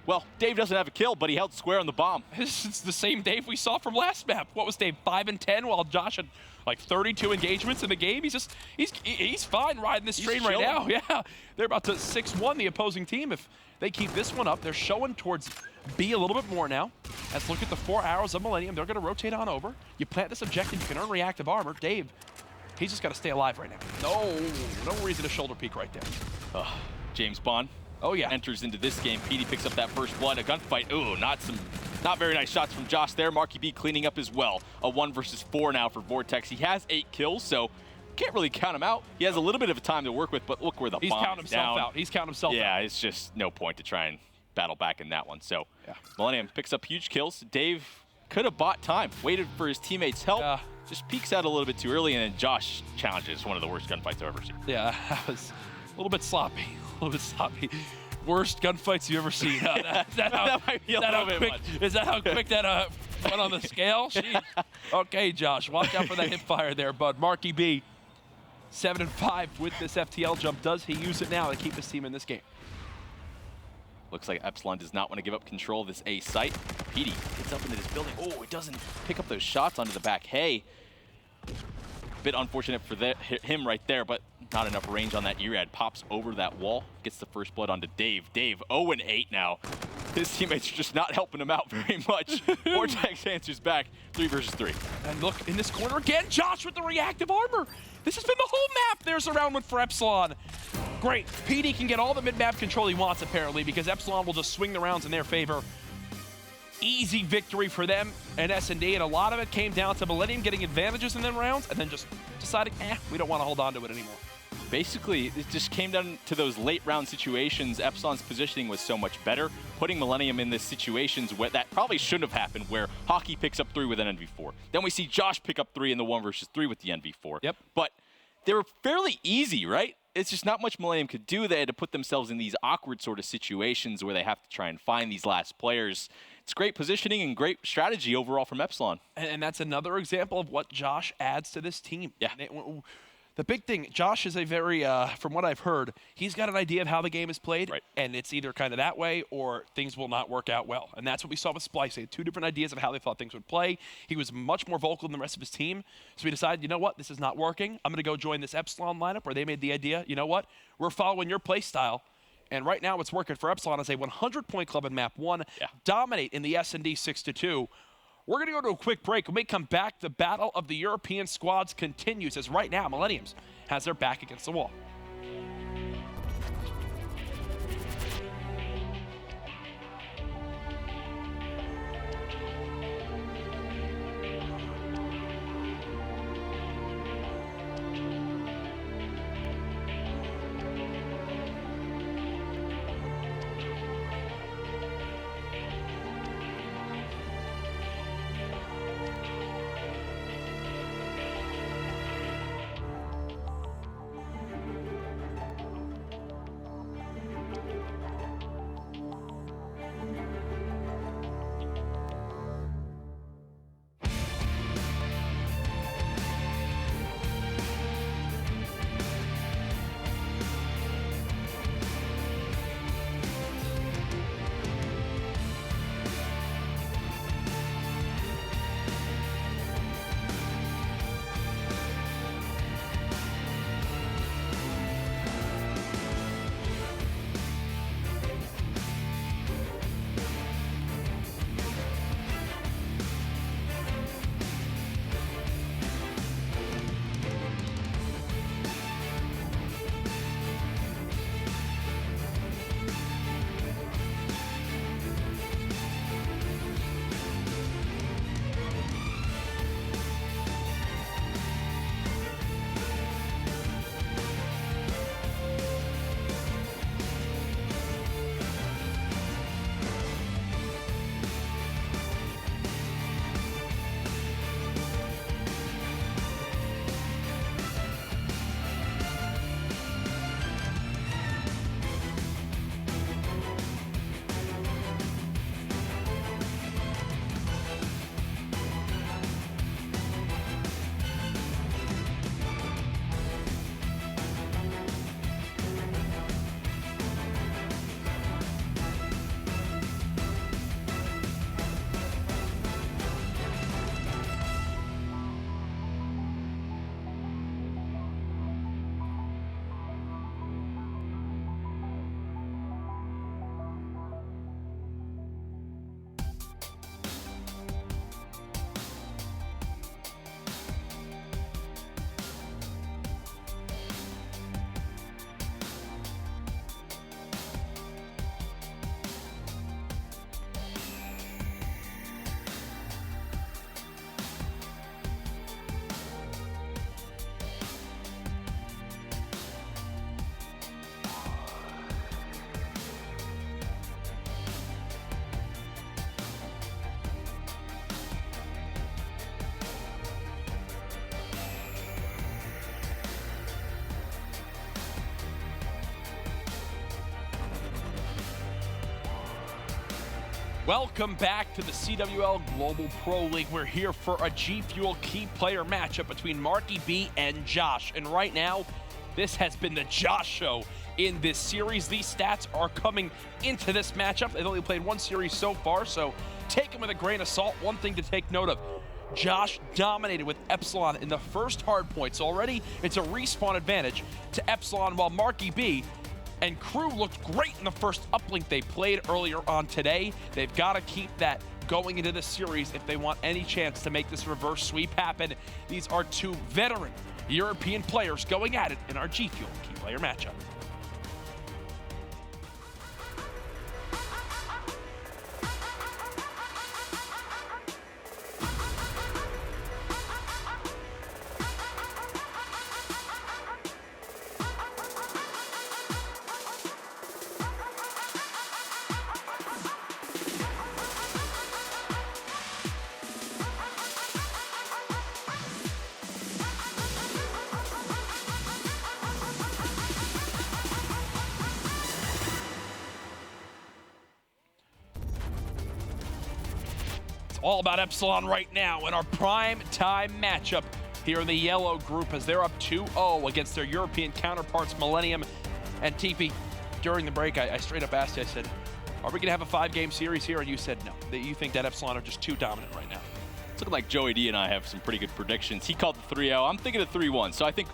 well, Dave doesn't have a kill, but he held square on the bomb.
It's the same Dave we saw from last map. What was Dave, 5 and 10, while Josh had like 32 engagements in the game? He's fine riding this train right now. Yeah, they're about to 6-1 the opposing team. If they keep this one up, they're showing towards B a little bit more now. Let's look at the 4 arrows of Millennium. They're going to rotate on over. You plant this objective, you can earn reactive armor. Dave, he's just got to stay alive right now. No reason to shoulder peek right there.
James Bond.
Oh yeah.
Enters into this game. PD picks up that first blood. A gunfight. Ooh, not very nice shots from Josh there. Marky B cleaning up as well. A 1 versus 4 now for Vortex. He has 8 kills, so can't really count him out. He has a little bit of a time to work with, but look where the bomb is down.
He's counting himself out. He's counting himself out.
Yeah, it's just no point to try and battle back in that one. So Millennium picks up huge kills. Dave could have bought time, waited for his teammates' help. Just peeks out a little bit too early, and then Josh challenges one of the worst gunfights I've ever seen.
Yeah, that was a little bit sloppy. Worst gunfights you've ever seen. Is that how quick that went on the scale? Jeez. Okay, Josh, watch out for that hip fire there, bud. Marky B, 7-5 with this FTL jump. Does he use it now to keep his team in this game?
Looks like Epsilon does not want to give up control of this A site. PD gets up into this building. Oh, he doesn't pick up those shots onto the back. Hey, bit unfortunate for him right there, but not enough range on that eUnited. Pops over that wall, gets the first blood onto Dave. Dave, 0-8 now. His teammates are just not helping him out very much. Vortex answers back, 3 versus 3.
And look, in this corner again, Josh with the reactive armor. This has been the whole map. There's a round one for Epsilon. Great, PD can get all the mid-map control he wants apparently, because Epsilon will just swing the rounds in their favor. Easy victory for them and S&D, and a lot of it came down to Millennium getting advantages in them rounds and then just deciding, we don't want to hold on to it anymore.
Basically, it just came down to those late round situations. Epsilon's positioning was so much better, putting Millennium in these situations where that probably shouldn't have happened, where Hockey picks up 3 with an NV4. Then we see Josh pick up 3 in the 1 versus 3 with the NV4.
Yep.
But they were fairly easy, right? It's just not much Millennium could do. They had to put themselves in these awkward sort of situations where they have to try and find these last players. It's great positioning and great strategy overall from Epsilon.
And that's another example of what Josh adds to this team.
Yeah.
The big thing, Josh is a very, from what I've heard, he's got an idea of how the game is played, and it's either kind of that way or things will not work out well. And that's what we saw with Splice. They had 2 different ideas of how they thought things would play. He was much more vocal than the rest of his team. So we decided, you know what, this is not working. I'm going to go join this Epsilon lineup, where they made the idea, you know what, we're following your play style. And right now what's working for Epsilon is a 100-point club in map 1, dominate in the S&D 6-2. We're going to go to a quick break. When we come back, the battle of the European squads continues, as right now Millenniums has their back against the wall. Welcome back to the CWL Global Pro League. We're here for a G Fuel key player matchup between Marky B and Josh. And right now, this has been the Josh show in this series. These stats are coming into this matchup. They've only played one series so far, so take them with a grain of salt. One thing to take note of, Josh dominated with Epsilon in the first hard points. Already, it's a respawn advantage to Epsilon, while Marky B and crew looked great in the first uplink they played earlier on today. They've got to keep that going into this series if they want any chance to make this reverse sweep happen. These are two veteran European players going at it in our G Fuel key player matchup. All about Epsilon right now in our prime time matchup here in the yellow group as they're up 2-0 against their European counterparts Millennium and TP. During the break, I straight up asked you, I said, are we gonna have a 5-game series here? And you said no, that you think that Epsilon are just too dominant right now.
It's looking like Joey D and I have some pretty good predictions. He called the 3-0, I'm thinking of 3-1. So I think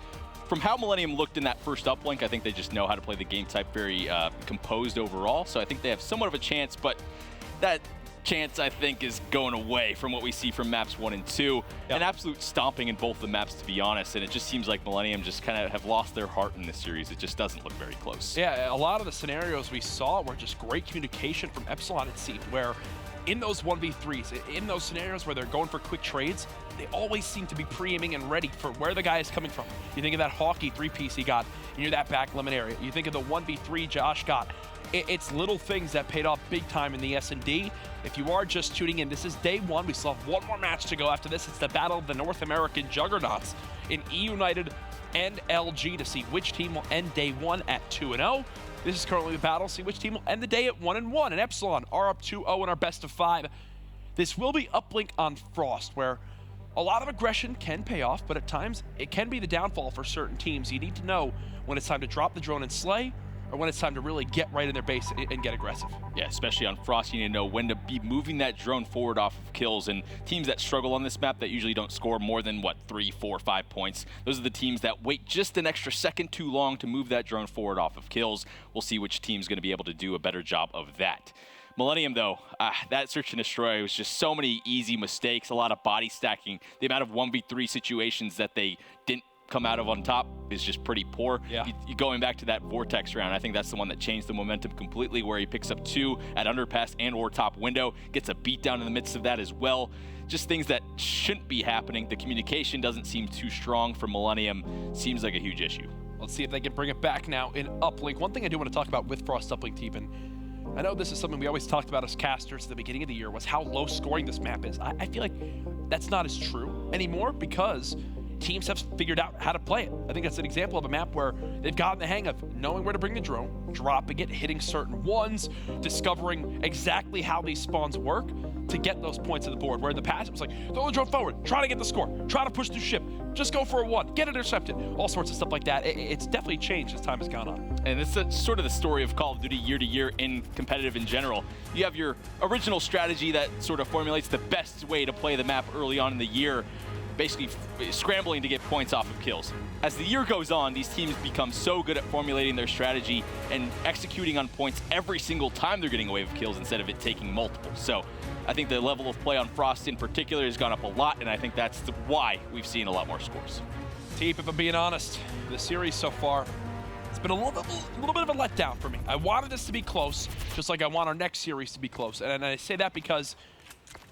from how Millennium looked in that first uplink, I think they just know how to play the game type very composed overall. So I think they have somewhat of a chance, but that chance, I think, is going away from what we see from maps 1 and 2. Yep. An absolute stomping in both the maps, to be honest, and it just seems like Millennium just kind of have lost their heart in this series. It just doesn't look very close.
Yeah, a lot of the scenarios we saw were just great communication from Epsilon, it seemed, where in those 1v3s, in those scenarios where they're going for quick trades, they always seem to be pre-aiming and ready for where the guy is coming from. You think of that Hawkey 3-piece he got near that back limit area. You think of the 1v3 Josh got. It's little things that paid off big time in the S&D. If you are just tuning in, this is day one. We still have one more match to go after this. It's the battle of the North American juggernauts in eUnited and LG to see which team will end day one at 2-0. This is currently the battle. See which team will end the day at 1-1. And Epsilon are up 2-0 in our best of 5. This will be uplink on Frost, where a lot of aggression can pay off, but at times it can be the downfall for certain teams. You need to know when it's time to drop the drone and slay, or when it's time to really get right in their base and get aggressive.
Yeah, especially on Frost, you need to know when to be moving that drone forward off of kills. And teams that struggle on this map that usually don't score more than, 3, 4, 5 points, those are the teams that wait just an extra second too long to move that drone forward off of kills. We'll see which team's going to be able to do a better job of that. Millennium, though, that search and destroy was just so many easy mistakes, a lot of body stacking. The amount of 1v3 situations that they didn't come out of on top is just pretty poor.
Yeah.
You going back to that Vortex round, I think that's the one that changed the momentum completely, where he picks up 2 at underpass and or top window, gets a beat down in the midst of that as well. Just things that shouldn't be happening. The communication doesn't seem too strong for Millennium. Seems like a huge issue.
Let's see if they can bring it back now in uplink. One thing I do want to talk about with Frost uplink, Teepin, I know this is something we always talked about as casters at the beginning of the year, was how low scoring this map is. I feel like that's not as true anymore because teams have figured out how to play it. I think that's an example of a map where they've gotten the hang of knowing where to bring the drone, dropping it, hitting certain ones, discovering exactly how these spawns work to get those points on the board. Where in the past it was like, throw the drone forward, try to get the score, try to push through ship, just go for a 1, get intercepted, all sorts of stuff like that. It's definitely changed as time has gone on.
And it's sort of the story of Call of Duty year to year in competitive in general. You have your original strategy that sort of formulates the best way to play the map early on in the year, basically scrambling to get points off of kills. As the year goes on, these teams become so good at formulating their strategy and executing on points every single time they're getting away with kills instead of it taking multiple. So I think the level of play on Frost in particular has gone up a lot, and I think that's why we've seen a lot more scores.
Teep, if I'm being honest, the series so far, it's been a little bit of a letdown for me. I wanted this to be close, just like I want our next series to be close. And I say that because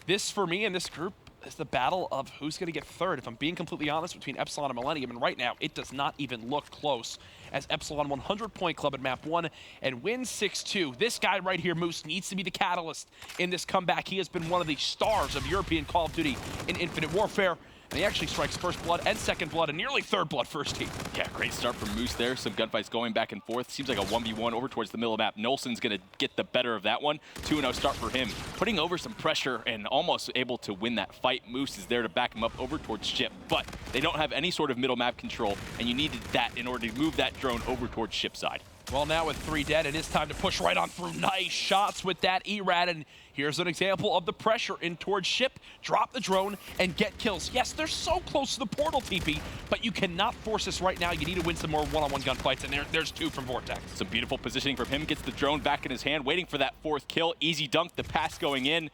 this, for me and this group, is the battle of who's going to get third. If I'm being completely honest, between Epsilon and Millennium, and right now it does not even look close, as Epsilon 100-point club at map 1 and wins 6-2. This guy right here, Moose, needs to be the catalyst in this comeback. He has been one of the stars of European Call of Duty in Infinite Warfare. and he actually strikes first blood and second blood and nearly third blood first team.
Yeah, great start from Moose there. Some gunfights going back and forth. Seems like a 1v1 over towards the middle of the map. Nolson's going to get the better of that one. 2-0 start for him. Putting over some pressure and almost able to win that fight. Moose is there to back him up over towards Ship, but they don't have any sort of middle map control, and you needed that in order to move that drone over towards Ship side.
Well, now with 3 dead, it is time to push right on through. Nice shots with that ERAD, and here's an example of the pressure in towards Ship. Drop the drone and get kills. Yes, they're so close to the portal, TP, but you cannot force this right now. You need to win some more one-on-one gunfights, and there's 2 from Vortex.
Some beautiful positioning from him. Gets the drone back in his hand, waiting for that 4th kill. Easy dunk, the pass going in.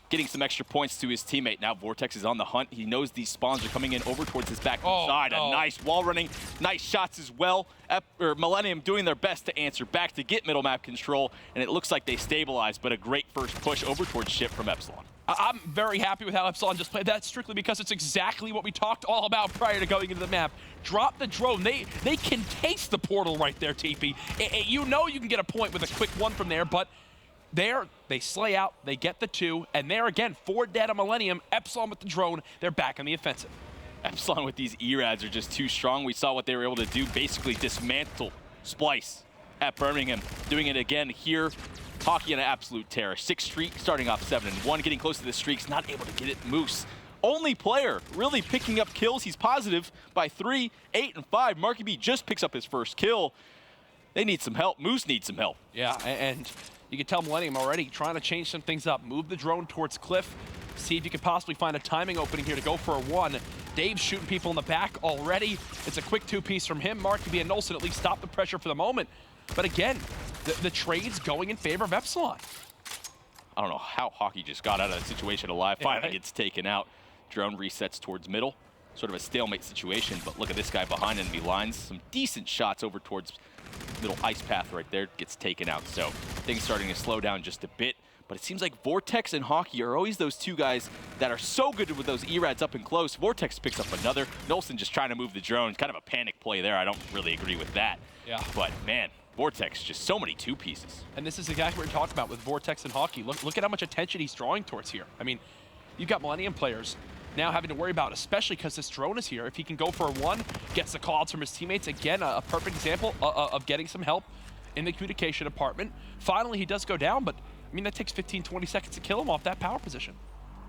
Getting some extra points to his teammate. Now Vortex is on the hunt. He knows these spawns are coming in over towards his back side. A nice wall running, nice shots as well. Millennium doing their best to answer back to get middle map control, and it looks like they stabilized, but a great first push over towards Ship from Epsilon.
I'm very happy with how Epsilon just played that, strictly because it's exactly what we talked all about prior to going into the map. Drop the drone. They can taste the portal right there, TP. You know you can get a point with a quick one from there, but there, they slay out, they get the 2, and there again, 4 dead on Millennium. Epsilon with the drone, they're back on the offensive.
Epsilon with these ERADs are just too strong. We saw what they were able to do, basically dismantle Splice at Birmingham. Doing it again here. Hockey on an absolute tear. 6th streak, starting off 7-1, getting close to the streaks, not able to get it. Moose, only player really picking up kills. He's positive by 3, 8, and 5. Marky B just picks up his first kill. They need some help. Moose needs some help.
Yeah, and you can tell Millennium already trying to change some things up. Move the drone towards Cliff. See if you can possibly find a timing opening here to go for a 1. Dave's shooting people in the back already. It's a quick 2-piece from him. Marky B and Nolson at least stop the pressure for the moment. But again, the trade's going in favor of Epsilon.
I don't know how Hockey just got out of that situation alive. Finally gets taken out. Drone resets towards middle. Sort of a stalemate situation, but look at this guy behind enemy lines. Some decent shots over towards middle ice path right there. Gets taken out. So things starting to slow down just a bit. But it seems like Vortex and Hockey are always those 2 guys that are so good with those ERADs up and close. Vortex picks up another. Nolson just trying to move the drone. Kind of a panic play there. I don't really agree with that.
Yeah.
But man, Vortex, just so many 2-pieces.
And this is exactly what we're talking about with Vortex and Hockey. Look at how much attention he's drawing towards here. I mean, you've got Millennium players now having to worry about, especially because this drone is here. If he can go for a 1, gets the call-outs from his teammates. Again, a perfect example of getting some help in the communication department. Finally, he does go down, but I mean, that takes 15, 20 seconds to kill him off that power position.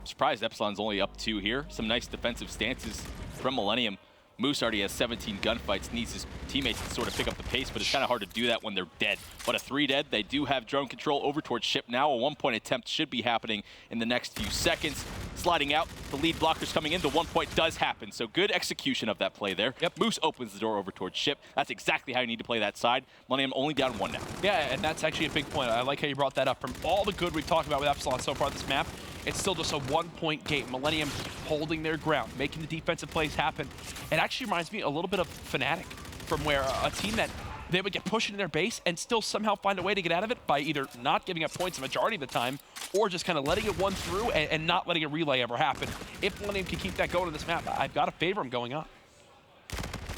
I'm surprised Epsilon's only up 2 here. Some nice defensive stances from Millennium. Moose already has 17 gunfights, needs his teammates to sort of pick up the pace, but it's kind of hard to do that when they're dead. But a 3 dead, they do have drone control over towards Ship now. A 1-point attempt should be happening in the next few seconds. Sliding out, the lead blocker's coming in, the 1 point does happen. So good execution of that play there.
Yep.
Moose opens the door over towards Ship. That's exactly how you need to play that side. Millennium only down 1 now.
Yeah, and that's actually a big point. I like how you brought that up. From all the good we've talked about with Epsilon so far this map, it's still just a 1-point game. Millennium holding their ground, making the defensive plays happen. It actually reminds me a little bit of Fnatic, from where a team that they would get pushed into their base and still somehow find a way to get out of it by either not giving up points the majority of the time or just kind of letting it 1 through and not letting a relay ever happen. If Millennium can keep that going in this map, I've got to favor him going up.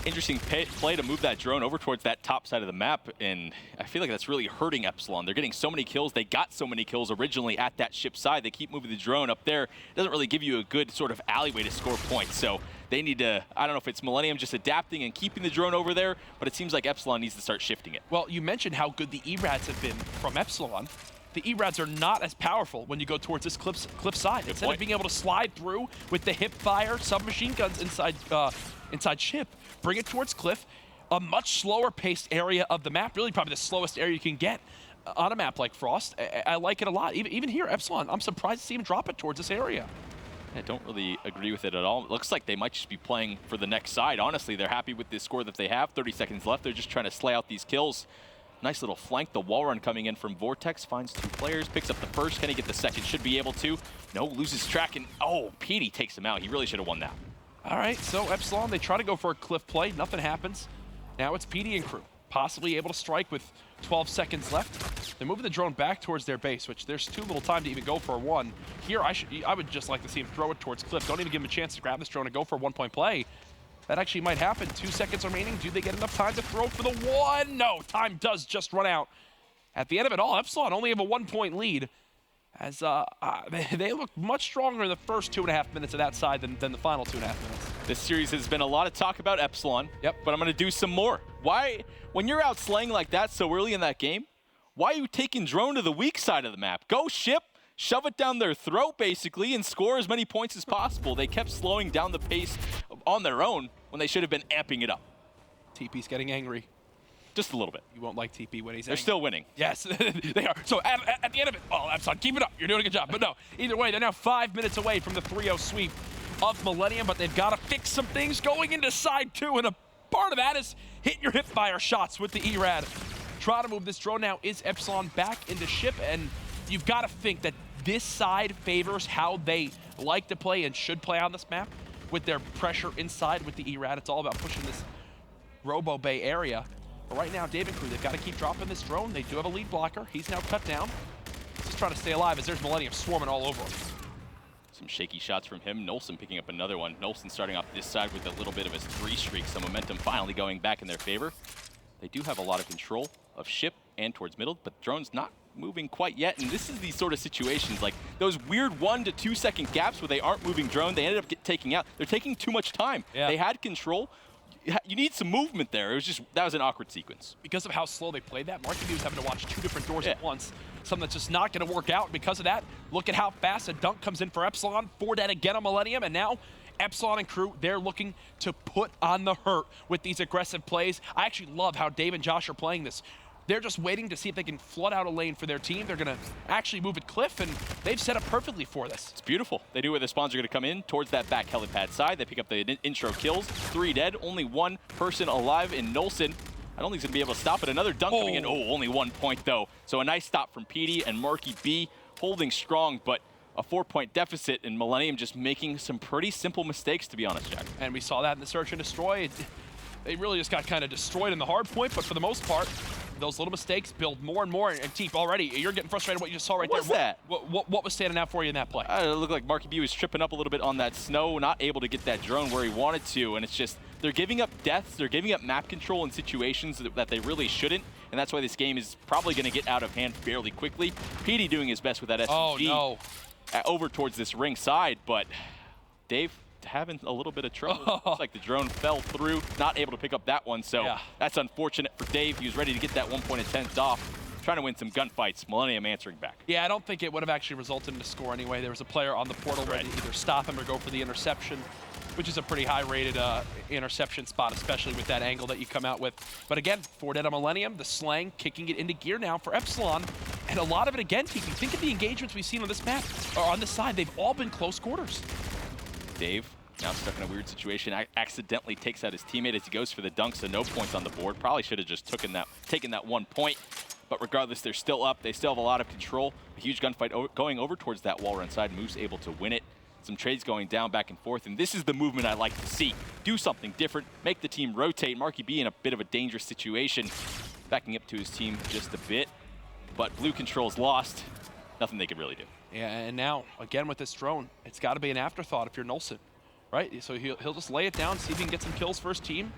Interesting play to move that drone over towards that top side of the map, and I feel like that's really hurting Epsilon. They're getting so many kills. They got so many kills originally at that ship side. They keep moving the drone up there. It doesn't really give you a good sort of alleyway to score points. So they need to, I don't know if it's Millennium just adapting and keeping the drone over there, but it seems like Epsilon needs to start shifting it.
Well, you mentioned how good the ERADs have been from Epsilon. The ERADs are not as powerful when you go towards this cliff side.
Good
Instead
point.
of being able to slide through with the hip fire submachine guns inside ship, bring it towards cliff, a much slower paced area of the map, really probably the slowest area you can get on a map like Frost. I like it a lot. Even here, Epsilon, I'm surprised to see him drop it towards this area.
I don't really agree with it at all. It looks like they might just be playing for the next side. Honestly, they're happy with the score that they have. 30 seconds left. They're just trying to slay out these kills. Nice little flank. The wall run coming in from Vortex. Finds 2 players. Picks up the first. Can he get the second? Should be able to. No, loses track. And, oh, Petey takes him out. He really should have won that.
All right, so Epsilon, they try to go for a cliff play. Nothing happens. Now it's Petey and crew. Possibly able to strike with 12 seconds left. They're moving the drone back towards their base, which there's too little time to even go for a 1. Here, I would just like to see him throw it towards cliff. Don't even give him a chance to grab this drone and go for a 1-point play. That actually might happen. 2 seconds remaining. Do they get enough time to throw for the 1? No, time does just run out. At the end of it all, Epsilon only have a 1-point lead. as they look much stronger in the first 2.5 minutes of that side than the final 2.5 minutes.
This series has been a lot of talk about Epsilon. Yep. But I'm going to do some more. Why, when you're out slaying like that so early in that game, why are you taking drone to the weak side of the map? Go ship, shove it down their throat basically, and score as many points as possible. They kept slowing down the pace on their own when they should have been amping it up.
TP's getting angry.
Just a little bit.
You won't like TP when he's
They're
angry.
still winning.
Yes, they are. So at the end of it, oh, Epsilon, keep it up. You're doing a good job. But no, either way, they're now 5 minutes away from the 3-0 sweep of Millennium, but they've got to fix some things going into side 2, and a part of that is hitting your hip fire shots with the ERAD. Try to move this drone now is Epsilon back into ship, and you've got to think that this side favors how they like to play and should play on this map with their pressure inside with the ERAD. It's all about pushing this Robo Bay area. But right now, Dave and crew, they've got to keep dropping this drone. They do have a lead blocker. He's now cut down. Just trying to stay alive as there's Millennium swarming all over him.
Some shaky shots from him. Nolson picking up another one. Nolson starting off this side with a little bit of a 3 streak. Some momentum finally going back in their favor. They do have a lot of control of ship and towards middle, but the drone's not moving quite yet. And this is these sort of situations, like those weird 1 to 2 second gaps where they aren't moving drone. They ended up taking out. They're taking too much time. Yeah. They had control. You need some movement there. It was just, that was an awkward sequence.
Because of how slow they played that, Marky B was having to watch 2 different doors at once. Something that's just not going to work out. Because of that, look at how fast a dunk comes in for Epsilon. 4 dead again on Millennium, and now Epsilon and crew, they're looking to put on the hurt with these aggressive plays. I actually love how Dave and Josh are playing this. They're just waiting to see if they can flood out a lane for their team. They're going to actually move it Cliff, and they've set up perfectly for this.
It's beautiful. They knew where the spawns are going to come in towards that back helipad side. They pick up the intro kills. 3 dead, only 1 person alive in Nolson. I don't think he's going to be able to stop it. Another dunk coming in. Oh, only 1 point, though. So a nice stop from PD and Marky B holding strong, but a 4-point deficit, and Millennium just making some pretty simple mistakes, to be honest, Jack.
And we saw that in the search and destroy. They really just got kind of destroyed in the hard point, but for the most part, those little mistakes build more and more. And Teep, already, you're getting frustrated what you just saw right there. What was standing out for you in that play?
It looked like Marky B was tripping up a little bit on that snow, not able to get that drone where he wanted to, and it's just, they're giving up deaths, they're giving up map control in situations that they really shouldn't, and that's why this game is probably going to get out of hand fairly quickly. PD doing his best with that SMG over towards this ring side, but Dave having a little bit of trouble. Looks like the drone fell through, not able to pick up that one, so that's unfortunate for Dave. He was ready to get that 1 point at 10th off, trying to win some gunfights. Millennium answering back.
Yeah, I don't think it would have actually resulted in a score anyway. There was a player on the portal ready to either stop him or go for the interception, which is a pretty high-rated interception spot, especially with that angle that you come out with. But again, 4 dead on Millennium, the slang kicking it into gear now for Epsilon. And a lot of it, again, TP, think of the engagements we've seen on this map, or on this side, they've all been close quarters.
Dave, now stuck in a weird situation, accidentally takes out his teammate as he goes for the dunk, so no points on the board. Probably should have just taken that 1 point. But regardless, they're still up. They still have a lot of control. A huge gunfight going over towards that wall run side. Moose able to win it. Some trades going down back and forth, and this is the movement I like to see. Do something different, make the team rotate. Marky B in a bit of a dangerous situation, backing up to his team just a bit, but blue control's lost. Nothing they can really do.
Yeah, and now, again with this drone, it's got to be an afterthought if you're Nolson, right? So he'll just lay it down, see if he can get some kills for his team.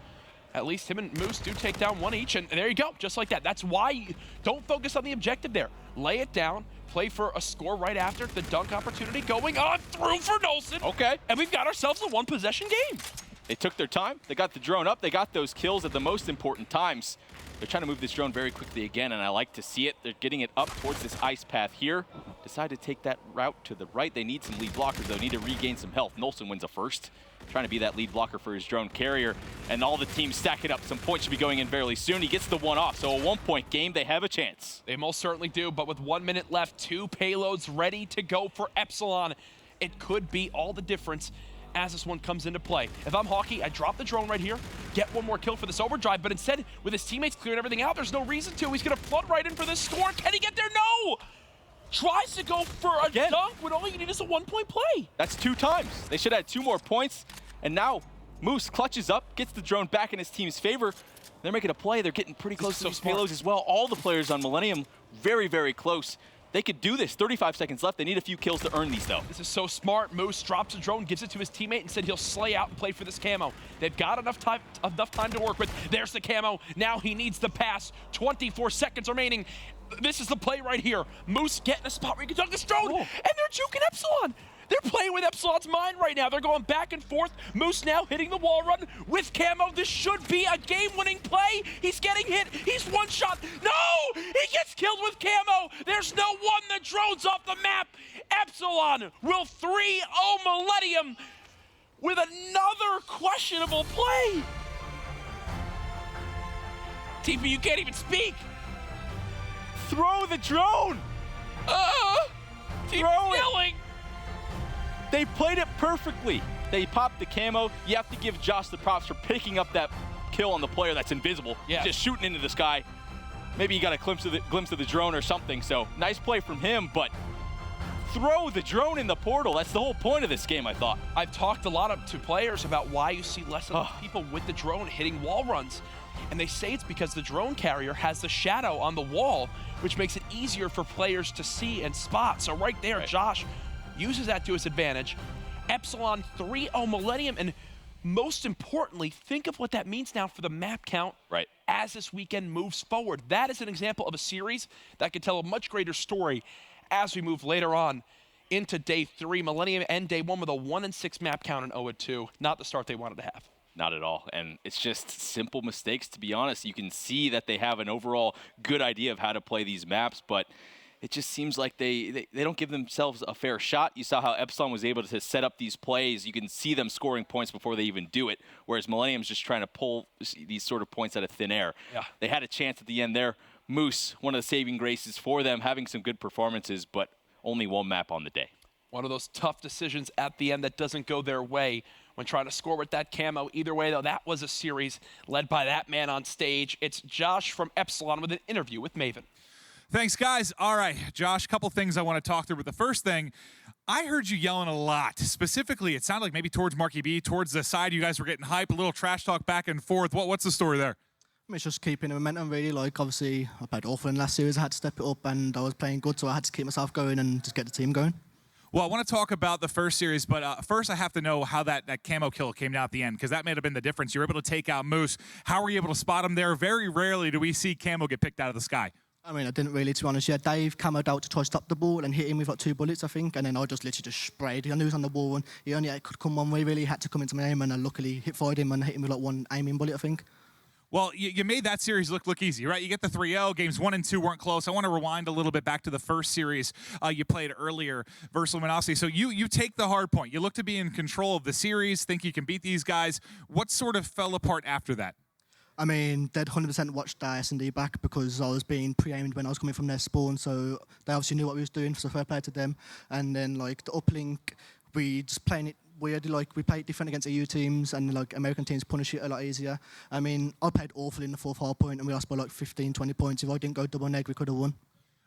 At least him and Moose do take down 1 each, and there you go, just like that. That's why you don't focus on the objective there. Lay it down, play for a score right after the dunk opportunity going on through for Nolson.
Okay.
And we've got ourselves a 1-possession game.
They took their time. They got the drone up. They got those kills at the most important times. They're trying to move this drone very quickly again, and I like to see it. They're getting it up towards this ice path here. Decide to take that route to the right. They need some lead blockers, though. Need to regain some health. Nolson wins a first, trying to be that lead blocker for his drone carrier, and all the teams stack it up. Some points should be going in fairly soon. He gets the 1 off, so a 1-point game. They have a chance.
They most certainly do, but with 1 minute left, 2 payloads ready to go for Epsilon. It could be all the difference as this one comes into play. If I'm Hockey, I drop the drone right here, get 1 more kill for this overdrive, but instead, with his teammates clearing everything out, there's no reason to. He's going to flood right in for this score. Can he get there? No! Tries to go for a dunk when all you need is a 1-point play.
That's 2 times. They should have had 2 more points, and now Moose clutches up, gets the drone back in his team's favor. They're making a play. They're getting pretty close to these payloads as well. All the players on Millennium very, very close. They could do this. 35 seconds left. They need a few kills to earn these, though.
This is so smart. Moose drops a drone, gives it to his teammate, and said he'll slay out and play for this camo. They've got enough time to work with. There's the camo. Now he needs the pass. 24 seconds remaining. This is the play right here. Moose getting a spot where he can dunk this drone, and they're juking Epsilon. They're playing with Epsilon's mind right now. They're going back and forth. Moose now hitting the wall run with camo. This should be a game-winning play. He's getting hit. He's one shot. No! He gets killed with camo. There's no one. The drone's off the map. Epsilon will 3-0 Millennium with another questionable play. TP, you can't even speak.
Throw the drone.
TP's yelling.
They played it perfectly. They popped the camo. You have to give Josh the props for picking up that kill on the player that's invisible.
Yeah.
Just shooting into the sky. Maybe he got a glimpse of the drone or something. So nice play from him, but throw the drone in the portal. That's the whole point of this game, I thought.
I've talked a lot to players about why you see less of the people with the drone hitting wall runs. And they say it's because the drone carrier has the shadow on the wall, which makes it easier for players to see and spot. So right there, Josh uses that to his advantage. Epsilon 3-0 Millennium, and most importantly, think of what that means now for the map count as this weekend moves forward. That is an example of a series that could tell a much greater story as we move later on into day 3. Millennium and day 1 with a 1-6 map count and 0-2. Not the start they wanted to have.
Not at all. And it's just simple mistakes, to be honest. You can see that they have an overall good idea of how to play these maps, but it just seems like they don't give themselves a fair shot. You saw how Epsilon was able to set up these plays. You can see them scoring points before they even do it, whereas Millennium's just trying to pull these sort of points out of thin air.
Yeah.
They had a chance at the end there. Moose, one of the saving graces for them, having some good performances, but only one map on the day.
One of those tough decisions at the end that doesn't go their way when trying to score with that camo. Either way, though, that was a series led by that man on stage. It's Josh from Epsilon with an interview with Maven.
Thanks, guys. All right, Josh, a couple things I want to talk through. But the first thing, I heard you yelling a lot. Specifically, it sounded like maybe towards Marky B, towards the side. You guys were getting hype, a little trash talk back and forth. What's the story there?
It's just keeping the momentum, really. Like, obviously, I played awful in last series. I had to step it up, and I was playing good, so I had to keep myself going and just get the team going.
Well, I want to talk about the first series, but first I have to know how that camo kill came down at the end, because that may have been the difference. You were able to take out Moose. How were you able to spot him there? Very rarely do we see camo get picked out of the sky.
I mean, I didn't really, to be honest. Yeah, Dave camoed out to try to stop the ball and hit him with like 2 bullets, I think, and then I just literally just sprayed. I knew he was on the wall, and he only could come one way, really. He had to come into my aim, and I luckily hit-fired him and hit him with like 1 aiming bullet, I think.
Well, you made that series look easy, right? You get the 3-0. Games 1 and 2 weren't close. I want to rewind a little bit back to the first series you played earlier versus Luminosity. So you take the hard point. You look to be in control of the series, think you can beat these guys. What sort of fell apart after that?
I mean, they'd 100% watched their S&D back because I was being pre-aimed when I was coming from their spawn, so they obviously knew what we was doing, so fair play to them. And then, like, the uplink, we just playing it weird. Like, we played different against EU teams, and, like, American teams punish it a lot easier. I mean, I played awful in the 4th hard point, and we lost by, like, 15, 20 points. If I didn't go double neg, we could have won.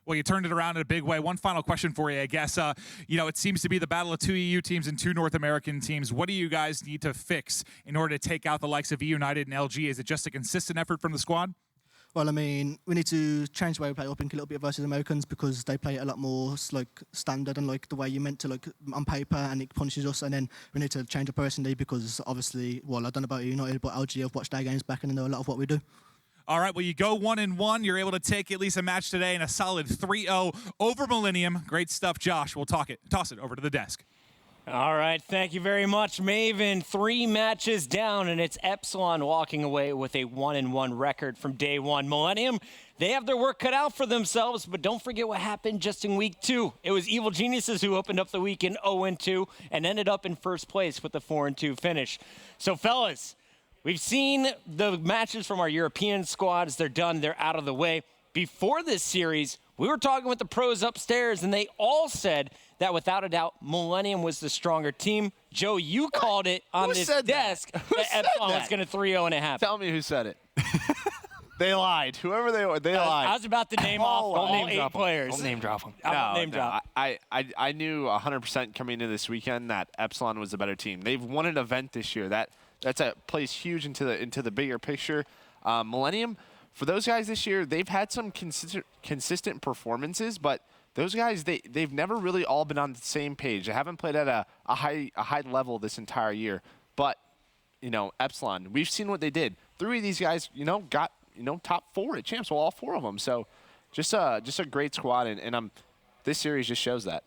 Well, you turned it around in a big way. One final question for you, I guess. It seems to be the battle of 2 EU teams and 2 North American teams. What do you guys need to fix in order to take out the likes of eUnited and LG? Is it just a consistent effort from the squad?
Well, I mean, we need to change the way we play uplink a little bit versus Americans because they play it a lot more like standard and like the way you meant to, like on paper, and it punishes us. And then we need to change the personally because obviously, well, I don't know about eUnited, but LG have watched their games back and they know a lot of what we do.
All right, well, you go 1-1. You're able to take at least a match today in a solid 3-0 over Millennium. Great stuff, Josh. We'll toss it over to the desk.
All right, thank you very much, Maven. 3 matches down, and it's Epsilon walking away with a 1-1 record from day 1. Millennium, they have their work cut out for themselves, but don't forget what happened just in week 2. It was Evil Geniuses who opened up the week in 0-2 and ended up in first place with a 4-2 finish. So, fellas, we've seen the matches from our European squads. They're done. They're out of the way. Before this series, we were talking with the pros upstairs, and they all said that without a doubt, Millennium was the stronger team. Joe, you called it on this desk that Epsilon was going to 3-0 and a half.
Tell me who said it. They lied. Whoever they were, they lied.
I was about to name off all 8 players.
Don't name drop them.
I knew 100% coming into this weekend that Epsilon was a better team. They've won an event this year. Plays huge into the bigger picture. Millennium, for those guys this year, they've had some consistent performances, but those guys, they've never really all been on the same page. They haven't played at a high level this entire year. But, you know, Epsilon, we've seen what they did. 3 of these guys, you know, got, you know, top 4 at champs. Well, all 4 of them. So just a great squad, and this series just shows that.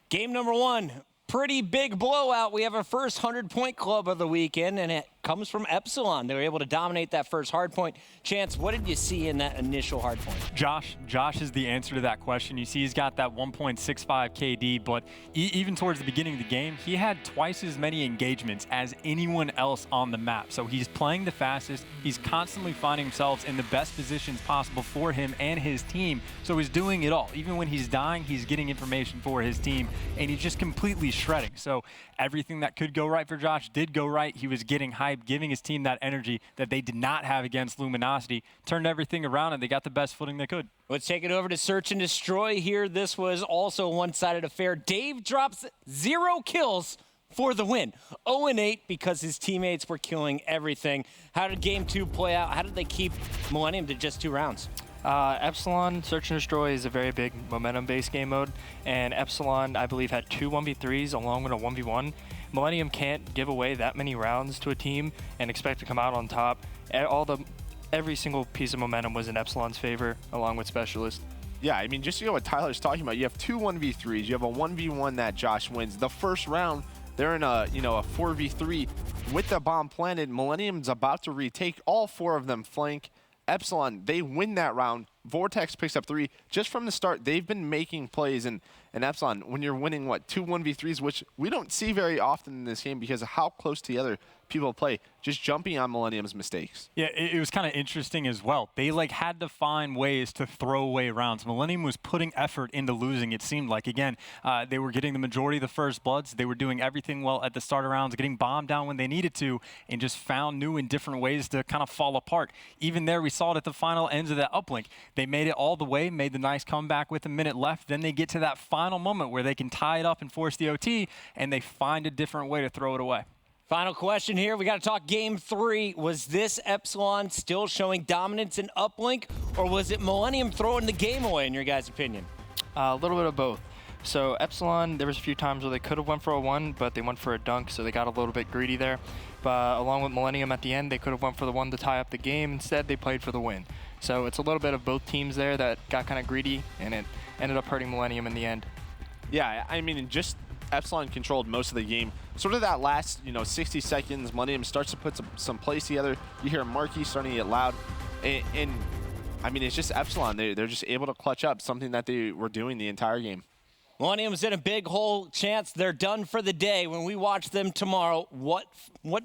Game number 1. Pretty big blowout. We have our first 100-point club of the weekend, and it comes from Epsilon. They were able to dominate that first hard point. Chance, what did you see in that initial hard point?
Josh is the answer to that question. You see he's got that 1.65 KD, but even towards the beginning of the game, he had twice as many engagements as anyone else on the map. So he's playing the fastest. He's constantly finding himself in the best positions possible for him and his team. So he's doing it all. Even when he's dying, he's getting information for his team, and he's just completely shredding. So everything that could go right for Josh did go right. He was getting hype, giving his team that energy that they did not have against Luminosity. Turned everything around, and they got the best footing they could.
Let's take it over to Search and Destroy here. This was also a one-sided affair. Dave drops 0 kills for the win. 0-8 because his teammates were killing everything. How did Game 2 play out? How did they keep Millennium to just 2 rounds?
Epsilon, Search and Destroy is a very big momentum-based game mode, and Epsilon, I believe, had 2 1v3s along with a 1v1. Millennium can't give away that many rounds to a team and expect to come out on top. Every single piece of momentum was in Epsilon's favor, along with Specialist.
Yeah, I mean, just to go what Tyler's talking about, you have 2 1v3s. You have a 1v1 that Josh wins. The first round, they're in a 4v3 with the bomb planted. Millennium's about to retake. All 4 of them flank. Epsilon, they win that round. Vortex picks up 3. Just from the start, they've been making plays. And Epsilon, when you're winning, 2 1v3s, which we don't see very often in this game because of how close together people play, just jumping on Millennium's mistakes.
Yeah, it was kind of interesting as well. They had to find ways to throw away rounds. Millennium was putting effort into losing, it seemed like. Again, they were getting the majority of the first bloods. They were doing everything well at the start of rounds, getting bombed down when they needed to, and just found new and different ways to kind of fall apart. Even there, we saw it at the final ends of that uplink. They made it all the way, made the nice comeback with a minute left. Then they get to that final moment where they can tie it up and force the OT, and they find a different way to throw it away.
Final question here. We got to talk Game 3. Was this Epsilon still showing dominance in uplink, or was it Millennium throwing the game away, in your guys' opinion?
A little bit of both. So Epsilon, there was a few times where they could have went for a 1, but they went for a dunk, so they got a little bit greedy there. But along with Millennium at the end, they could have went for the 1 to tie up the game. Instead, they played for the win. So it's a little bit of both teams there that got kind of greedy, and it ended up hurting Millennium in the end.
Yeah, I mean, just Epsilon controlled most of the game. Sort of that last, 60 seconds, Millennium starts to put some plays together. You hear Marky starting to get loud. And I mean, it's just Epsilon. They're just able to clutch up something that they were doing the entire game.
Millennium's in a big hole. Chance, they're done for the day. When we watch them tomorrow, what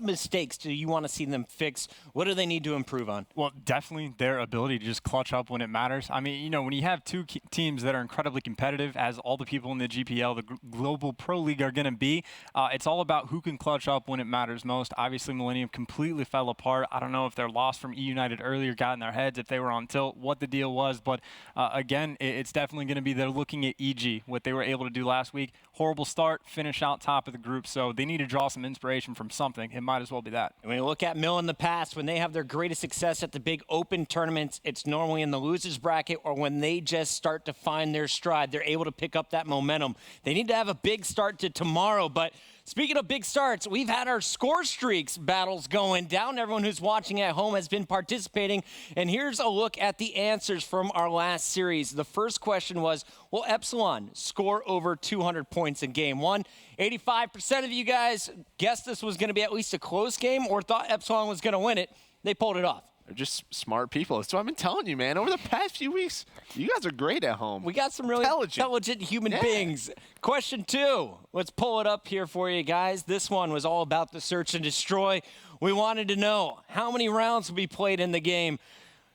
mistakes do you want to see them fix? What do they need to improve on?
Well, definitely their ability to just clutch up when it matters. I mean, when you have 2 teams that are incredibly competitive, as all the people in the GPL, the Global Pro League, are going to be, it's all about who can clutch up when it matters most. Obviously, Millennium completely fell apart. I don't know if their loss from eUnited earlier got in their heads, if they were on tilt, what the deal was. But again, it's definitely going to be they're looking at EG, what they were able to do last week. Horrible start, finish out top of the group, so they need to draw some inspiration from something. It might as well be that.
When you look at Mill in the past, when they have their greatest success at the big open tournaments, it's normally in the losers bracket or when they just start to find their stride. They're able to pick up that momentum. They need to have a big start to tomorrow, but speaking of big starts, we've had our score streaks battles going down. Everyone who's watching at home has been participating. And here's a look at the answers from our last series. The first question was, will Epsilon score over 200 points in Game 1? 85% of you guys guessed this was going to be at least a close game or thought Epsilon was going to win it. They pulled it off.
They're just smart people. That's what I've been telling you, man. Over the past few weeks, you guys are great at home.
We got some really intelligent human beings. Question 2. Let's pull it up here for you guys. This one was all about the search and destroy. We wanted to know how many rounds will be played in the game.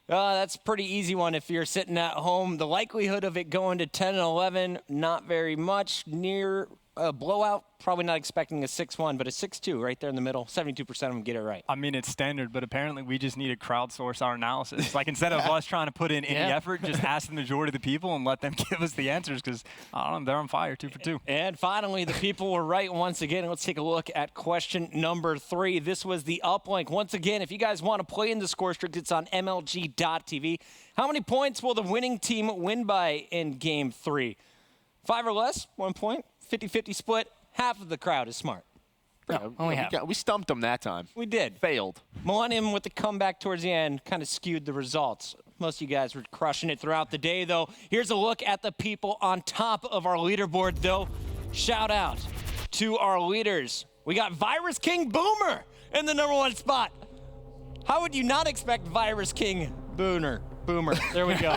That's a pretty easy one if you're sitting at home. The likelihood of it going to 10 and 11, not very much. Near a blowout, probably not expecting a 6-1, but a 6-2 right there in the middle. 72% of them get it right.
I mean, it's standard, but apparently we just need to crowdsource our analysis. Like, instead of us trying to put in any effort, just ask the majority of the people and let them give us the answers because, I don't know, they're on fire 2 for 2.
And finally, the people were right once again. Let's take a look at question number 3. This was the uplink. Once again, if you guys want to play in the score streak, it's on MLG.TV. How many points will the winning team win by in Game 3? 5 or less, 1 point. 50-50 split. Half of the crowd is smart.
No, only half.
We stumped them that time.
We did.
Failed.
Millennium with the comeback towards the end kind of skewed the results. Most of you guys were crushing it throughout the day, though. Here's a look at the people on top of our leaderboard, though. Shout out to our leaders. We got Virus King Boomer in the #1 spot. How would you not expect Virus King Boomer? There we go.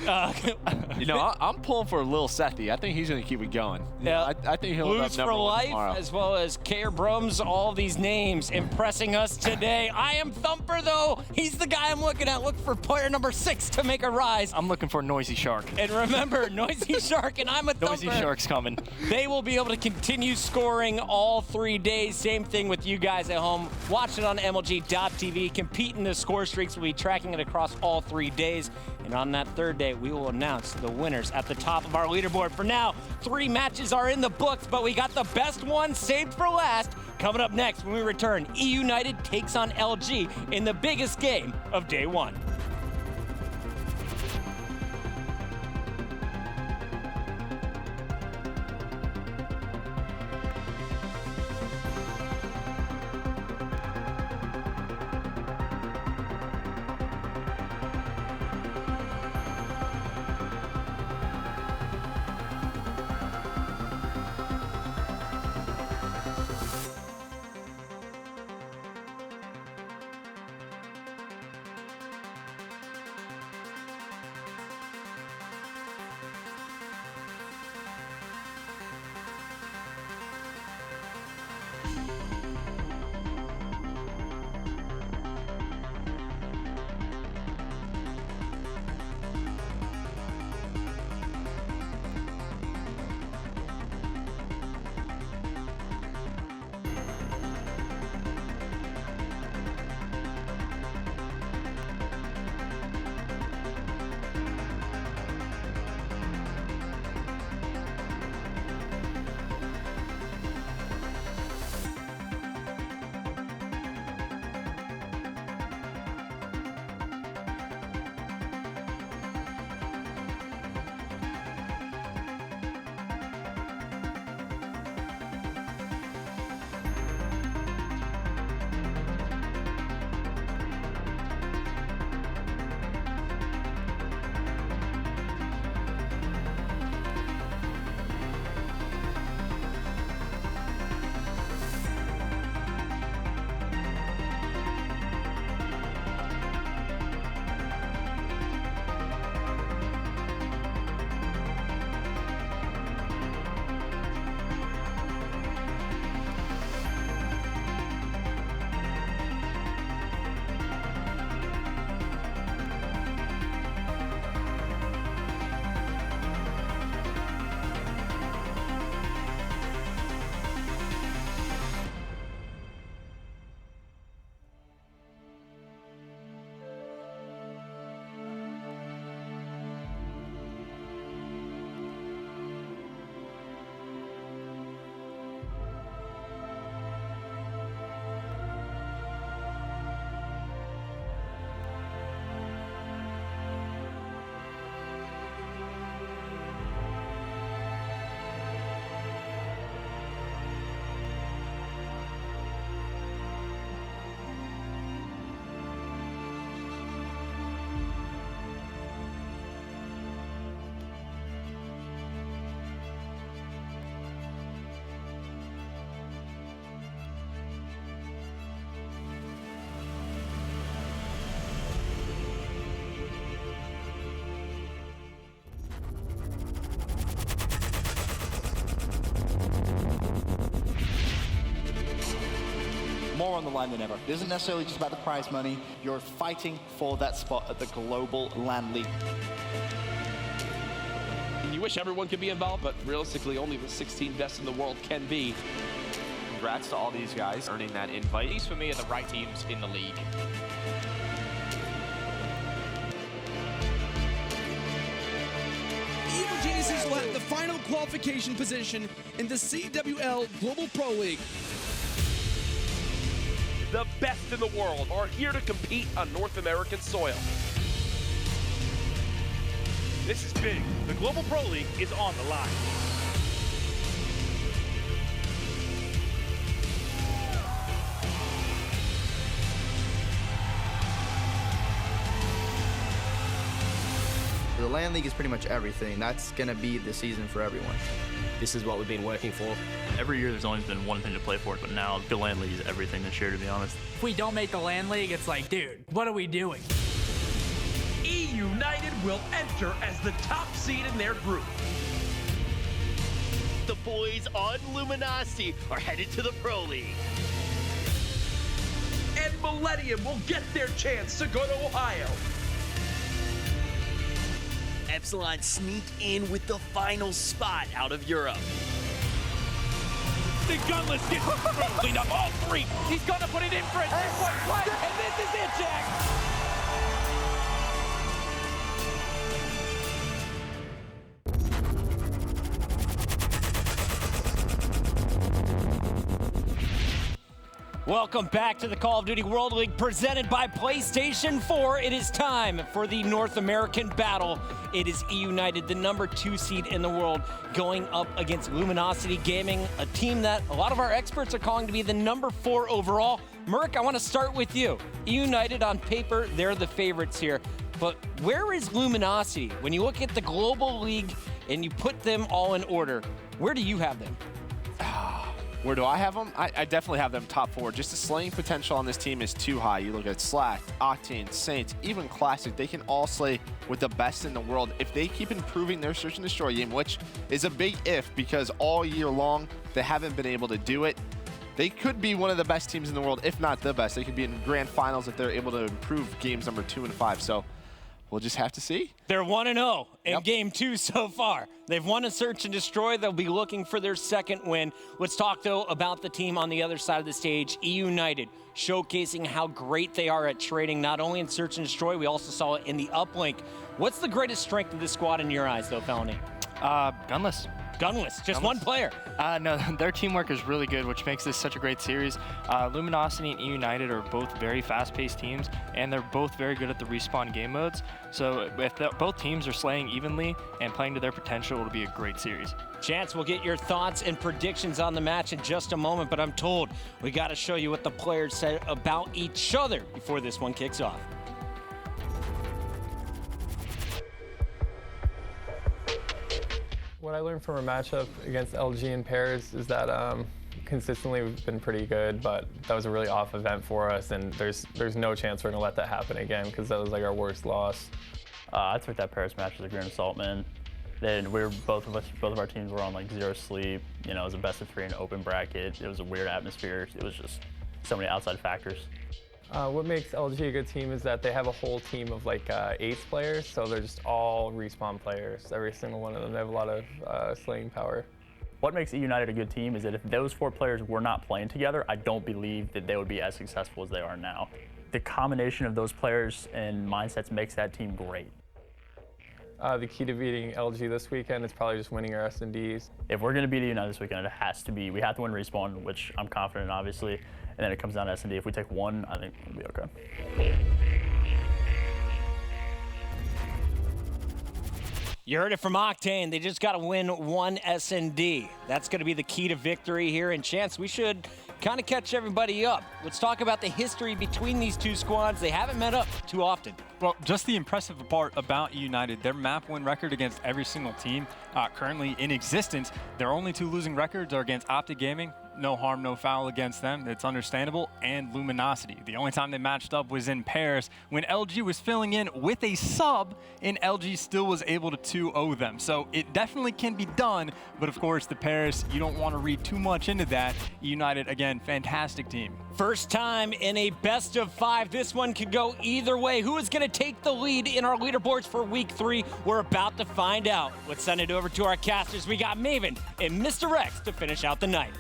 I'm pulling for Lil Sethy. I think he's going to keep it going. Yeah, I think he'll
Blues
have
for
#1
Life,
tomorrow.
as well as Kair Brums, all these names impressing us today. I am Thumper, though. He's the guy I'm looking at. Look for player number 6 to make a rise.
I'm looking for Noisy Shark.
And remember, Noisy Shark and I'm a Thumper.
Noisy Shark's coming.
They will be able to continue scoring all 3 days. Same thing with you guys at home. Watch it on MLG.tv. Compete in the score streaks. We'll be tracking it across all 3 days. And on that 3rd day, we will announce the winners at the top of our leaderboard. For now, 3 matches are in the books, but we got the best one saved for last. Coming up next when we return, eUnited takes on LG in the biggest game of day 1.
More on the line than ever. It isn't necessarily just about the prize money. You're fighting for that spot at the global LAN league.
You wish everyone could be involved, but realistically, only the 16 best in the world can be.
Congrats to all these guys earning that invite.
These, for me, are the right teams in the league.
Evil Geniuses will have the final qualification position in the CWL Global Pro League.
The best in the world are here to compete on North American soil.
This is big. The Global Pro League is on the line.
The LAN League is pretty much everything. That's going to be the season for everyone.
This is what we've been working for.
Every year there's only been one thing to play for, but now the LAN League is everything this year, to be honest.
If we don't make the LAN League, it's like, dude, what are we doing?
eUnited will enter as the top seed in their group.
The boys on Luminosity are headed to the Pro League.
And Millennium will get their chance to go to Ohio.
Epsilon sneak in with the final spot out of Europe.
The gunless gets cleaned up all three. He's gonna put it in for a 3-point play, and this is it, Jack.
Welcome back to the Call of Duty World League presented by PlayStation 4. It is time for the North American battle. It is eUnited, the #2 seed in the world, going up against Luminosity Gaming, a team that a lot of our experts are calling to be the #4 overall. Merc, I want to start with you. eUnited on paper, they're the favorites here. But where is Luminosity? When you look at the global league and you put them all in order, where do you have them?
Where do I have them? I definitely have them top 4. Just the slaying potential on this team is too high. You look at Slack, Octane, Saints, even Classic. They can all slay with the best in the world if they keep improving their search and destroy game, which is a big if because all year long they haven't been able to do it. They could be one of the best teams in the world, if not the best. They could be in grand finals if they're able to improve games number 2 and 5. So we'll just have to see.
They're 1-0 in game 2 so far. They've won a search and destroy. They'll be looking for their second win. Let's talk, though, about the team on the other side of the stage, eUnited, showcasing how great they are at trading, not only in search and destroy, we also saw it in the uplink. What's the greatest strength of this squad in your eyes, though, Felony?
Gunless.
Gunless, just one player.
No, their teamwork is really good, which makes this such a great series. Luminosity and eUnited are both very fast-paced teams, and they're both very good at the respawn game modes. So if both teams are slaying evenly and playing to their potential, it'll be a great series.
Chance, we'll get your thoughts and predictions on the match in just a moment, but I'm told we got to show you what the players said about each other before this one kicks off.
What I learned from a matchup against LG in pairs is that consistently we've been pretty good, but that was a really off event for us, and there's no chance we're gonna let that happen again because that was like our worst loss.
I took that Paris match as a grain of salt, man. Then both of our teams were on like 0 sleep. You know, it was a best of 3 in an open bracket. It was a weird atmosphere. It was just so many outside factors.
What makes LG a good team is that they have a whole team of like 8 players, so they're just all respawn players. Every single one of them, they have a lot of slaying power.
What makes eUnited a good team is that if those 4 players were not playing together, I don't believe that they would be as successful as they are now. The combination of those players and mindsets makes that team great.
The key to beating LG this weekend is probably just winning our S&Ds.
If we're going to beat eUnited this weekend, it has to be, we have to win respawn, which I'm confident in, obviously. And then it comes down to S&D. If we take 1, I think we'll be okay.
You heard it from Octane. They just got to win 1 S&D. That's going to be the key to victory here. And Chance, we should kind of catch everybody up. Let's talk about the history between these two squads. They haven't met up too often.
Well, just the impressive part about eUnited, their map win record against every single team currently in existence. Their only 2 losing records are against Optic Gaming. No harm, no foul against them. It's understandable. And Luminosity. The only time they matched up was in Paris when LG was filling in with a sub and LG still was able to 2-0 them. So it definitely can be done. But of course, the Paris, you don't want to read too much into that. United, again, fantastic team.
First time in a best of 5. This one could go either way. Who is going to take the lead in our leaderboards for week 3? We're about to find out. Let's send it over to our casters. We got Maven and Mr. Rex to finish out the night.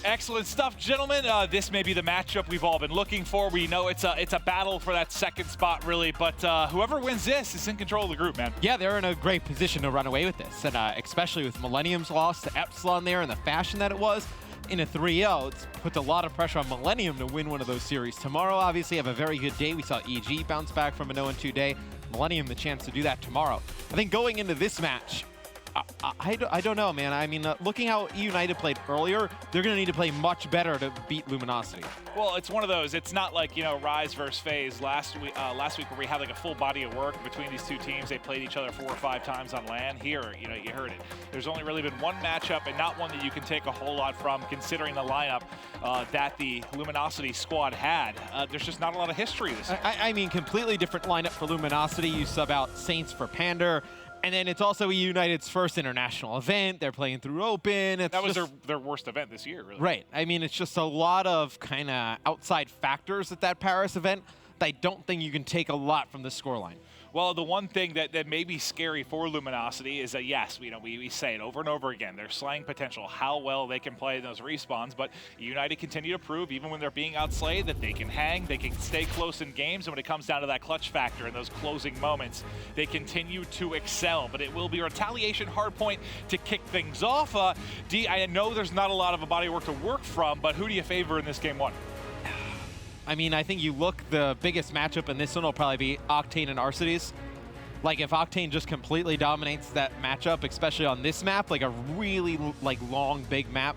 Excellent stuff, gentlemen. This may be the matchup we've all been looking for. We know it's a battle for that second spot, really, but whoever wins this is in control of the group, man.
Yeah, they're in a great position to run away with this, and especially with Millennium's loss to Epsilon there and the fashion that it was in a 3-0, it puts a lot of pressure on Millennium to win one of those series. Tomorrow, obviously, have a very good day. We saw EG bounce back from a 0-2 day. Millennium the chance to do that tomorrow. I think going into this match, I don't know, man. I mean, looking how eUnited played earlier, they're going to need to play much better to beat Luminosity.
Well, it's one of those. It's not like, you know, Rise versus FaZe last week where we had like a full body of work between these two teams. They played each other 4 or 5 times on LAN. Here, you know, you heard it. There's only really been one matchup and not one that you can take a whole lot from, considering the lineup that the Luminosity squad had. There's just not a lot of history this year.
I mean, completely different lineup for Luminosity. You sub out Saints for Pander. And then it's also eUnited's first international event. They're playing through Open.
That was their worst event this year, really.
Right. I mean, it's just a lot of kind of outside factors at that Paris event that I don't think you can take a lot from the scoreline.
Well, the one thing that may be scary for Luminosity is that, yes, you know, we say it over and over again, their slaying potential, how well they can play in those respawns, but eUnited continue to prove, even when they're being outslayed, that they can hang, they can stay close in games, and when it comes down to that clutch factor and those closing moments, they continue to excel. But it will be a retaliation hardpoint to kick things off. D, I know there's not a lot of a body of work to work from, but who do you favor in this game one?
I mean, I think you look, the biggest matchup in this one will probably be Octane and Arcides. Like, if Octane just completely dominates that matchup, especially on this map, like a really long, big map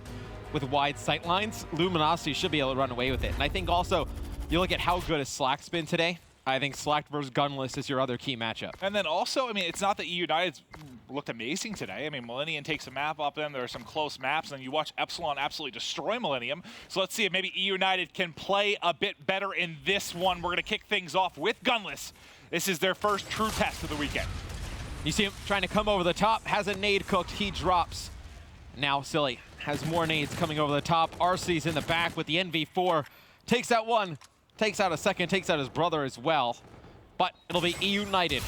with wide sight lines, Luminosity should be able to run away with it. And I think also, you look at how good has Slack's been today. I think Slack versus Gunless is your other key matchup.
And then also, I mean, it's not that eUnited's looked amazing today. I mean, Millennium takes a map off them. There are some close maps, and you watch Epsilon absolutely destroy Millennium. So let's see if maybe eUnited can play a bit better in this one. We're going to kick things off with Gunless. This is their first true test of the weekend.
You see him trying to come over the top, has a nade cooked, he drops. Now Silly has more nades coming over the top. Arcee's in the back with the NV4. Takes out one. Takes out a second, takes out his brother as well. But it'll be eUnited.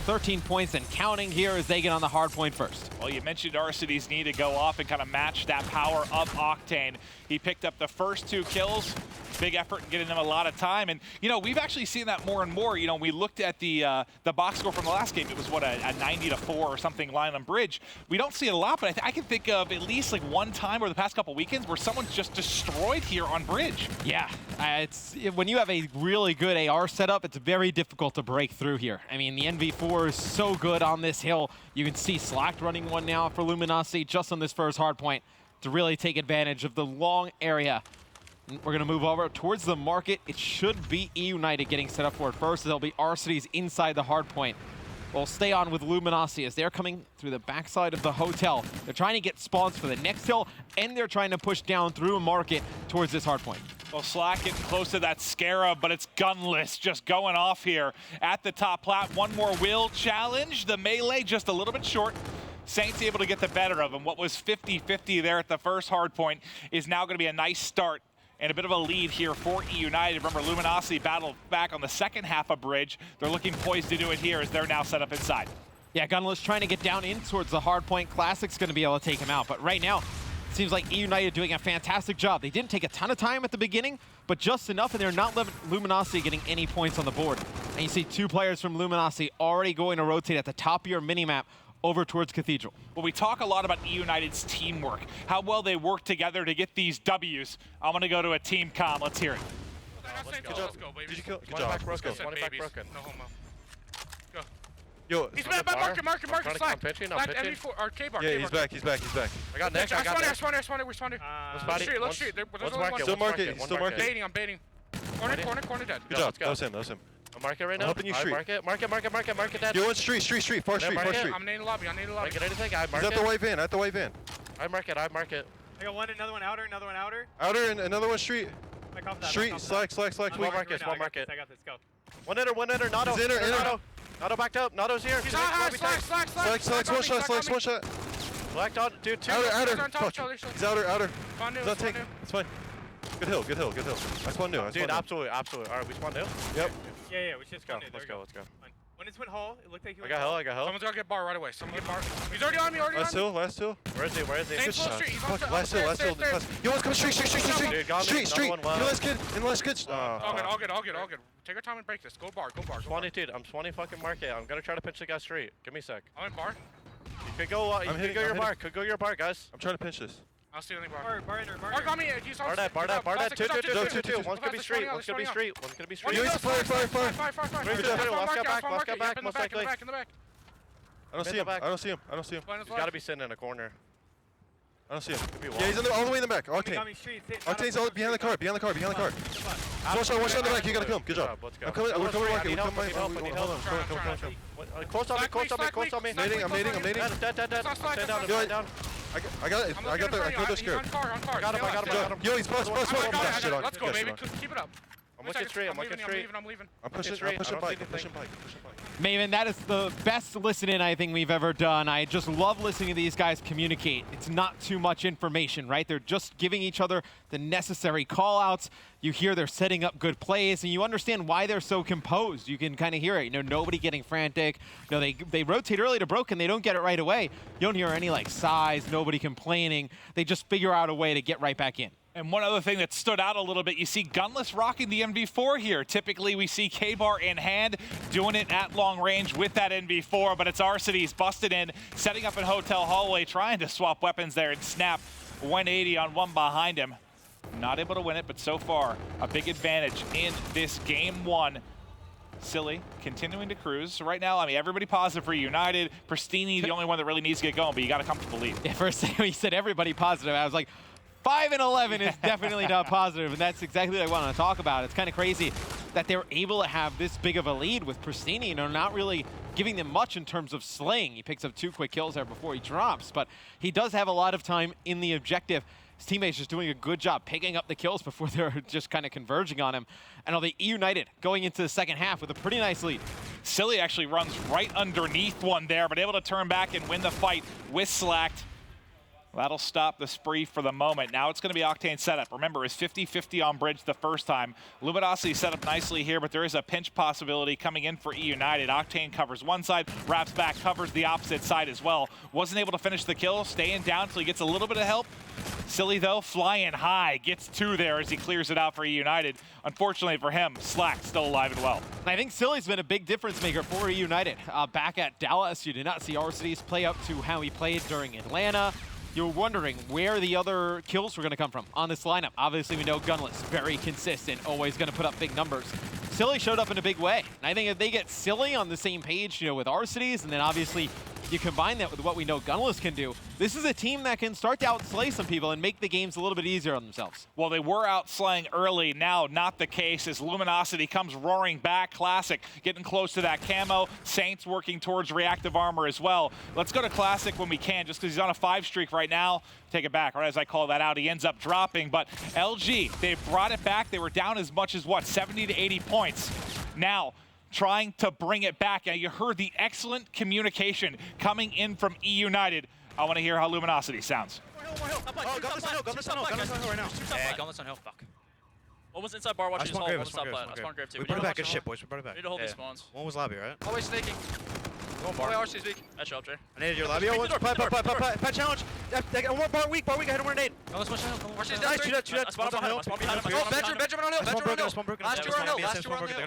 13 points and counting here as they get on the hard point first.
Well, you mentioned Arcides need to go off and kind of match that power of Octane. He picked up the first 2 kills. Big effort in getting them a lot of time. And, you know, we've actually seen that more and more. You know, we looked at the box score from the last game. It was, what, a 90-4 or something line on Bridge. We don't see it a lot, but I can think of at least like one time over the past couple weekends where someone's just destroyed here on Bridge.
Yeah, it's when you have a really good AR setup, it's very difficult to break through here. I mean, the NV4 is so good on this hill. You can see Slack running one now for Luminosity just on this first hard point to really take advantage of the long area. We're going to move over towards the market. It should be eUnited getting set up for it first. There'll be Arcides inside the hard point. We'll stay on with Luminosity as they're coming through the backside of the hotel. They're trying to get spawns for the next hill, and they're trying to push down through a market towards this hard point.
Well, Slack getting close to that Scarab, but it's Gunless just going off here at the top plat. One more will challenge. The melee just a little bit short. Saints able to get the better of him. What was 50-50 there at the first hard point is now going to be a nice start and a bit of a lead here for eUnited. Remember, Luminosity battled back on the second half of Bridge. They're looking poised to do it here as they're now set up inside.
Yeah, Gunless trying to get down in towards the hard point. Classic's going to be able to take him out, but right now, it seems like eUnited doing a fantastic job. They didn't take a ton of time at the beginning, but just enough, and they're not letting Luminosity getting any points on the board. And you see 2 players from Luminosity already going to rotate at the top of your minimap over towards Cathedral.
Well, we talk a lot about eUnited's teamwork, how well they work together to get these Ws. I'm going to go to a team comm. Let's hear it.
Good job. Did you kill? Good job. Let's go. One back broken.
No homo. Go.
Yo,
he's back, market, Slack. Slack, MV4, or K-bar.
Yeah, he's back. I got next.
I spawned here. We're spawned. Let's street. There's only one.
Still market.
I'm baiting. Corner dead.
Good job. That was him. I'm market right now. I'm helping you street. Market dead. Yo, one street, far street.
I'm nading lobby.
Get anything? I market. He's at the white van. I market.
I got one, another one outer.
Outer and another one street. Street, Slack.
Small market. I got this, go.
One enter, Nato. He's in. Nato backed up. Nato's here.
He's high.
Slack's one shot. Blacked on, dude. Outer. He's outer. He's on tank. It's fine. Good hill. I spawned new.
Dude, absolutely. Alright, we spawned new?
Yep.
Yeah, we should spawn new.
Let's go.
When it's went hall, it looked like he went
I got hill.
Someone's gotta get bar right away. He's already on me.
Last hill.
Where is he?
Same full street. He's on
last hill. Yo, let's come street. Street. In last kid.
All good. Take your time and break this. Go bar.
Swanee, dude. I'm Swanee fucking market. I'm gonna try to pinch the guy straight. Give me a sec.
I'm in bar.
You could go your bar, guys.
I'm trying to pinch this.
I'll steal the bar.
Bar
got me.
Bar that. Two. One's gonna be street.
Yo,
fire.
Last guy back.
Most likely.
In the back.
I don't see him. I don't see him. I don't see him.
He's got to be sitting in a corner.
I don't see him. Yeah, he's in the, all the way in the back. Octane. Octane's all behind the car. Behind the car. Behind the car. One shot in the back. You gotta come. Good job. I'm coming. We're coming back. We're coming. Hold on.
Close on me. Close on me. Close on me.
I'm nading.
Dead.
I got it. I got the scared.
I got him.
Yo, he's plus.
Let's go, baby. Keep it up.
I'm looking straight. I'm
leaving.
I'm pushing bike.
Maven, that is the best listen-in I think we've ever done. I just love listening to these guys communicate. It's not too much information, right? They're just giving each other the necessary call-outs. You hear they're setting up good plays, and you understand why they're so composed. You can kind of hear it. You know, nobody getting frantic. You know, they rotate early to broken. They don't get it right away. You don't hear any, like, sighs, nobody complaining. They just figure out a way to get right back in.
And one other thing that stood out a little bit, you see Gunless rocking the MV4 here. Typically, we see K-Bar in hand, doing it at long range with that MV4, but it's Arcides busted in, setting up in Hotel Hallway, trying to swap weapons there and snap 180 on one behind him. Not able to win it, but so far, a big advantage in this game one. Silly continuing to cruise. So right now, I mean, everybody positive for United. Pristini, the only one that really needs to get going, but you got to come to the lead.
Yeah, first thing he said everybody positive, I was like, 5-11 is definitely not positive, and that's exactly what I want to talk about. It's kind of crazy that they're able to have this big of a lead with Pristini, you know, not really giving them much in terms of slaying. He picks up 2 quick kills there before he drops, but he does have a lot of time in the objective. His teammates just doing a good job picking up the kills before they're just kind of converging on him. And all the eUnited going into the second half with a pretty nice lead.
Silly actually runs right underneath one there, but able to turn back and win the fight with Slacked. That'll stop the spree for the moment. Now it's going to be Octane setup. Remember, it's 50-50 on bridge the first time. Luminosity set up nicely here, but there is a pinch possibility coming in for eUnited. Octane covers one side, wraps back, covers the opposite side as well. Wasn't able to finish the kill, staying down until he gets a little bit of help. Silly, though, flying high, gets 2 there as he clears it out for eUnited. Unfortunately for him, Slack still alive and well.
And I think Silly's been a big difference maker for eUnited. Back at Dallas, you did not see Arcides play up to how he played during Atlanta. You were wondering where the other kills were going to come from on this lineup. Obviously, we know Gunless, very consistent, always going to put up big numbers. Silly showed up in a big way. And I think if they get Silly on the same page, you know, with Arcides, and then obviously you combine that with what we know Gunless can do, this is a team that can start to outslay some people and make the games a little bit easier on themselves.
Well, they were outslaying early. Now, not the case as Luminosity comes roaring back. Classic getting close to that camo. Saints working towards reactive armor as well. Let's go to Classic when we can, just because he's on a 5 streak right now. Take it back, right as I call that out. He ends up dropping, but LG, they brought it back. They were down as much as, what, 70 to 80 points. Now, trying to bring it back. And you heard the excellent communication coming in from eUnited. I want to hear how Luminosity sounds.
Gunless on hill right now.
Yeah, Gunless on hill, fuck. What was inside bar watching his hall? I spawned grave too.
We put it back, good shit, boys. We put it back.
We need to hold these spawns.
One was lobby, right?
Always snaking.
One bar.
Archie's weak.
That show up, Jay.
I needed your lobby. Oh, pet challenge. One bar weak, I had one nade.
Gunless one hill.
Archie's down.
Nice, shoot that.
I spawned behind him.
Oh, Benjamin on hill. Benjamin on hill. Last 2 are on hill. Last 2 are on hill.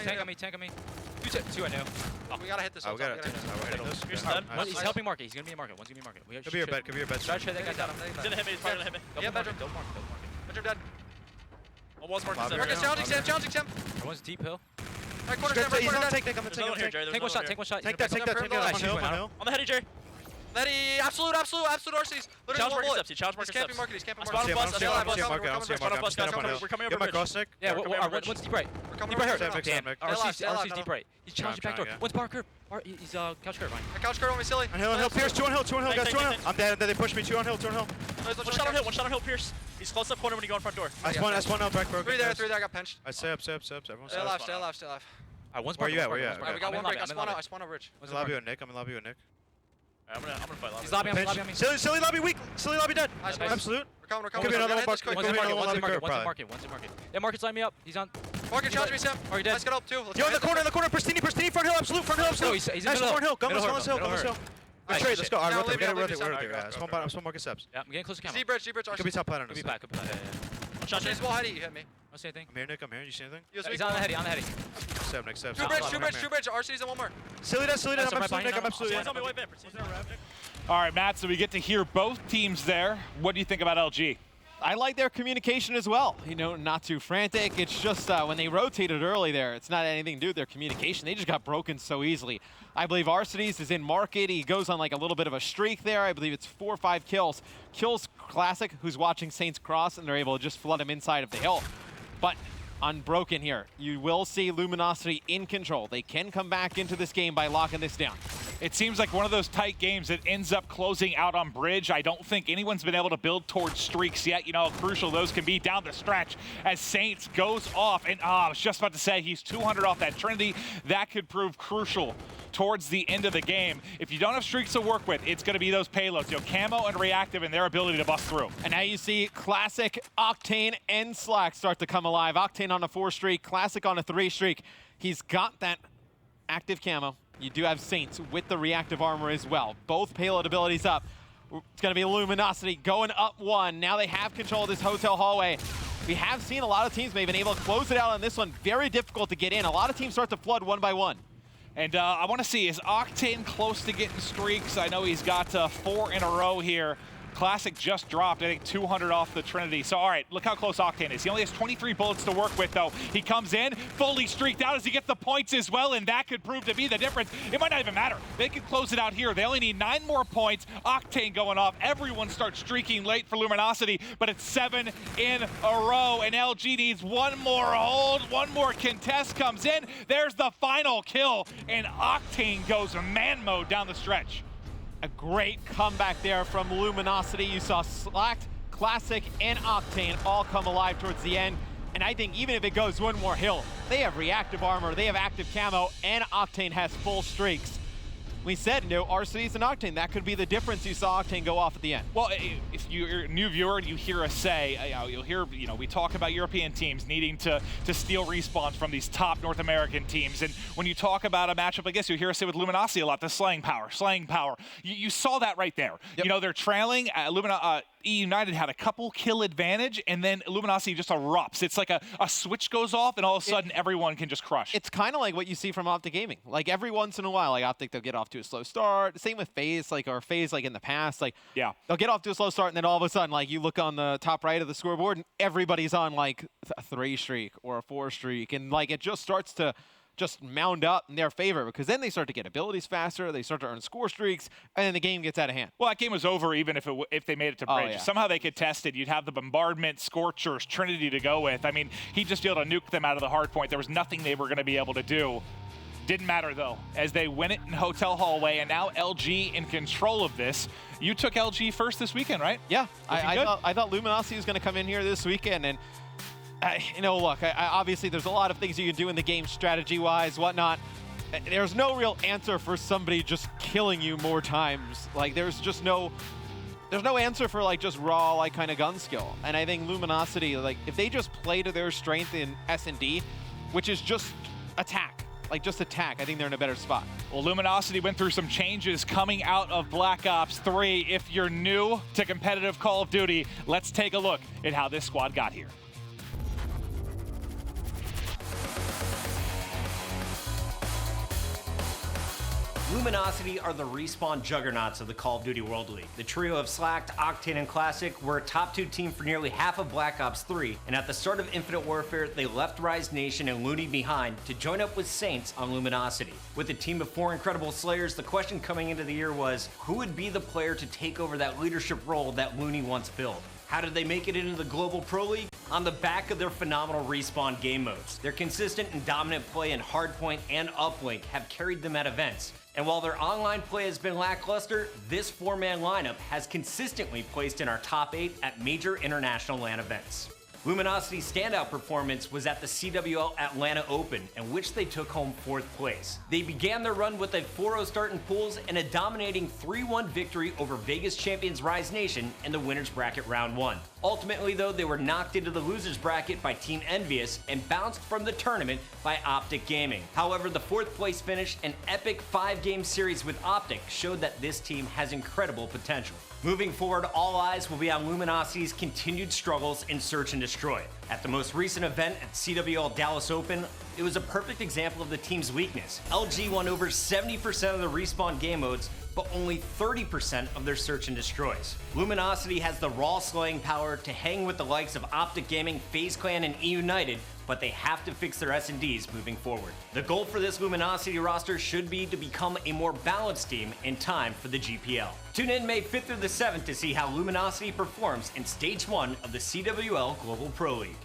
Tank on me, tank on me. 2 I know.
We gotta hit this.
We gotta hit this.
He's helping market. He's gonna be in market. One's gonna be in market.
Could be your bed.
Try to trade that guy down. He's gonna hit me. He's probably gonna hit me.
Yeah, Benjamin.
Don't mark.
Benjamin dead.
Wall's marking.
Marcus challenging Sam.
One's deep hill.
Right corner Sam. Right corner dead.
Take one shot. Take one shot.
Take that.
On the heady, Jerry.
Letty, absolute Arcees.
Challenge market steps. He challenge market steps.
He's camping
market.
We're
coming over.
Get my cross stick.
Yeah, one's deep right.
We're coming
Deep right
over.
here. Damn. Arcee's deep right. He's challenging back door. One's bar curve. He's couch curve.
Couch curve on me, Silly.
On hill, Pierce. 2 on hill, guys. 2 on hill. I'm dead. They pushed me. 2 on hill.
One shot on hill, Pierce. He's close up corner when you go in front door.
I spawned out back, bro.
3 there, I got pinched.
I stay up. Everyone stay
alive.
Where you at?
Where we got one break. I spawn out rich.
I'm in lobby with Nick.
I'm gonna fight lobby.
He's lobby on me.
Silly lobby weak. Silly lobby dead. Absolute.
We're coming.
Could be another one.
One's in market. Yeah, market's lining me up. He's on.
Market challenge me, Sam.
Are you dead?
Let's get up too.
Yo, in the corner. Pristini. Front hill. Absolute.
No, he's in the
front hill. Gunless hill.
Let's
trade. Let's go. Alright, rotate.
Yeah,
Spawn market steps.
Yeah, I'm getting close to camera.
Z bridge.
Could be top planet.
Could be back.
Shot Jay's wall heady. You hit me.
I don't see anything.
I'm here, Nick. You see anything?
He's on the heady.
Next step.
2 bridge. Arcees and one more.
Silly dead. I'm absolute, Nick. I'm absolute.
All right, Matt, so we get to hear both teams there. What do you think about LG?
I like their communication as well. You know, not too frantic. It's just when they rotated early there, it's not anything to do with their communication. They just got broken so easily. I believe Arcides is in market. He goes on like a little bit of a streak there. I believe it's 4 or 5 kills. Kills Classic, who's watching Saints cross, and they're able to just flood him inside of the hill. But unbroken here. You will see Luminosity in control. They can come back into this game by locking this down.
It seems like one of those tight games that ends up closing out on bridge. I don't think anyone's been able to build towards streaks yet. You know how crucial those can be down the stretch as Saints goes off. And I was just about to say, he's 200 off that Trinity. That could prove crucial towards the end of the game. If you don't have streaks to work with, it's going to be those payloads. You know, Camo and Reactive and their ability to bust through.
And now you see Classic, Octane, and Slack start to come alive. Octane on a 4 streak, Classic on a 3 streak. He's got that active camo. You do have Saints with the reactive armor as well. Both payload abilities up. It's going to be Luminosity going up 1. Now they have control of this hotel hallway. We have seen a lot of teams maybe been able to close it out on this one. Very difficult to get in. A lot of teams start to flood 1 by 1.
And I want to see, is Octane close to getting streaks? I know he's got 4 in a row here. Classic just dropped, I think, 200 off the Trinity. So, all right, look how close Octane is. He only has 23 bullets to work with, though. He comes in, fully streaked out as he gets the points as well, and that could prove to be the difference. It might not even matter. They could close it out here. They only need 9 more points. Octane going off. Everyone starts streaking late for Luminosity, but it's 7 in a row, and LG needs 1 more hold. 1 more contest comes in. There's the final kill, and Octane goes man mode down the stretch.
A great comeback there from Luminosity. You saw Slack, Classic, and Octane all come alive towards the end. And I think even if it goes 1 more hill, they have reactive armor, they have active camo, and Octane has full streaks. We said, you know, Arcides and Octane, that could be the difference. You saw Octane go off at the end.
Well, if you're a new viewer and you hear us say, you'll hear, you know, we talk about European teams needing to steal respawns from these top North American teams. And when you talk about a matchup like this, you hear us say with Luminosity a lot, the slaying power. You saw that right there. Yep. You know, they're trailing. eUnited had a couple kill advantage, and then Luminosity just erupts. It's like a switch goes off, and all of a sudden everyone can just crush.
It's kind of like what you see from Optic Gaming. Like every once in a while, like Optic, they'll get off to a slow start. Same with FaZe, or FaZe in the past. Like, yeah, they'll get off to a slow start, and then all of a sudden, like, you look on the top right of the scoreboard, and everybody's on like a 3 streak or a 4 streak, and like it just starts to just mound up in their favor, because then they start to get abilities faster, they start to earn score streaks, and then the game gets out of hand.
Well, that game was over even if they made it to bridge.
Oh, yeah.
Somehow they could test it. You'd have the bombardment, Scorchers, Trinity to go with. I mean, he'd just be able to nuke them out of the hard point. There was nothing they were going to be able to do. Didn't matter, though, as they win it in Hotel Hallway, and now LG in control of this. You took LG first this weekend, right?
Yeah, I thought Luminosity was going to come in here this weekend, and you know, look, obviously there's a lot of things you can do in the game strategy-wise, whatnot. There's no real answer for somebody just killing you more times. Like, there's no answer for like just raw like kind of gun skill. And I think Luminosity, like, if they just play to their strength in S&D, which is just attack, I think they're in a better spot.
Well, Luminosity went through some changes coming out of Black Ops 3. If you're new to competitive Call of Duty, let's take a look at how this squad got here.
Luminosity are the respawn juggernauts of the Call of Duty World League. The trio of Slacked, Octane, and Classic were a top 2 team for nearly half of Black Ops 3, and at the start of Infinite Warfare, they left Rise Nation and Looney behind to join up with Saints on Luminosity. With a team of 4 incredible Slayers, the question coming into the year was, who would be the player to take over that leadership role that Looney once filled? How did they make it into the Global Pro League? On the back of their phenomenal respawn game modes. Their consistent and dominant play in Hardpoint and Uplink have carried them at events. And while their online play has been lackluster, this 4-man lineup has consistently placed in our top 8 at major international LAN events. Luminosity's standout performance was at the CWL Atlanta Open, in which they took home 4th place. They began their run with a 4-0 start in pools and a dominating 3-1 victory over Vegas champions Rise Nation in the winners bracket round 1. Ultimately, though, they were knocked into the losers bracket by Team Envious and bounced from the tournament by Optic Gaming. However, the 4th place finish, an epic 5-game series with Optic, showed that this team has incredible potential. Moving forward, all eyes will be on Luminosity's continued struggles in Search and Destroy. At the most recent event at CWL Dallas Open,
It was a perfect example of the team's weakness. LG won over 70% of the respawn game modes, but only 30% of their search and destroys. Luminosity has the raw slaying power to hang with the likes of Optic Gaming, FaZe Clan, and eUnited, but they have to fix their S&Ds moving forward. The goal for this Luminosity roster should be to become a more balanced team in time for the GPL. Tune in May 5th through the 7th to see how Luminosity performs in Stage 1 of the CWL Global Pro League.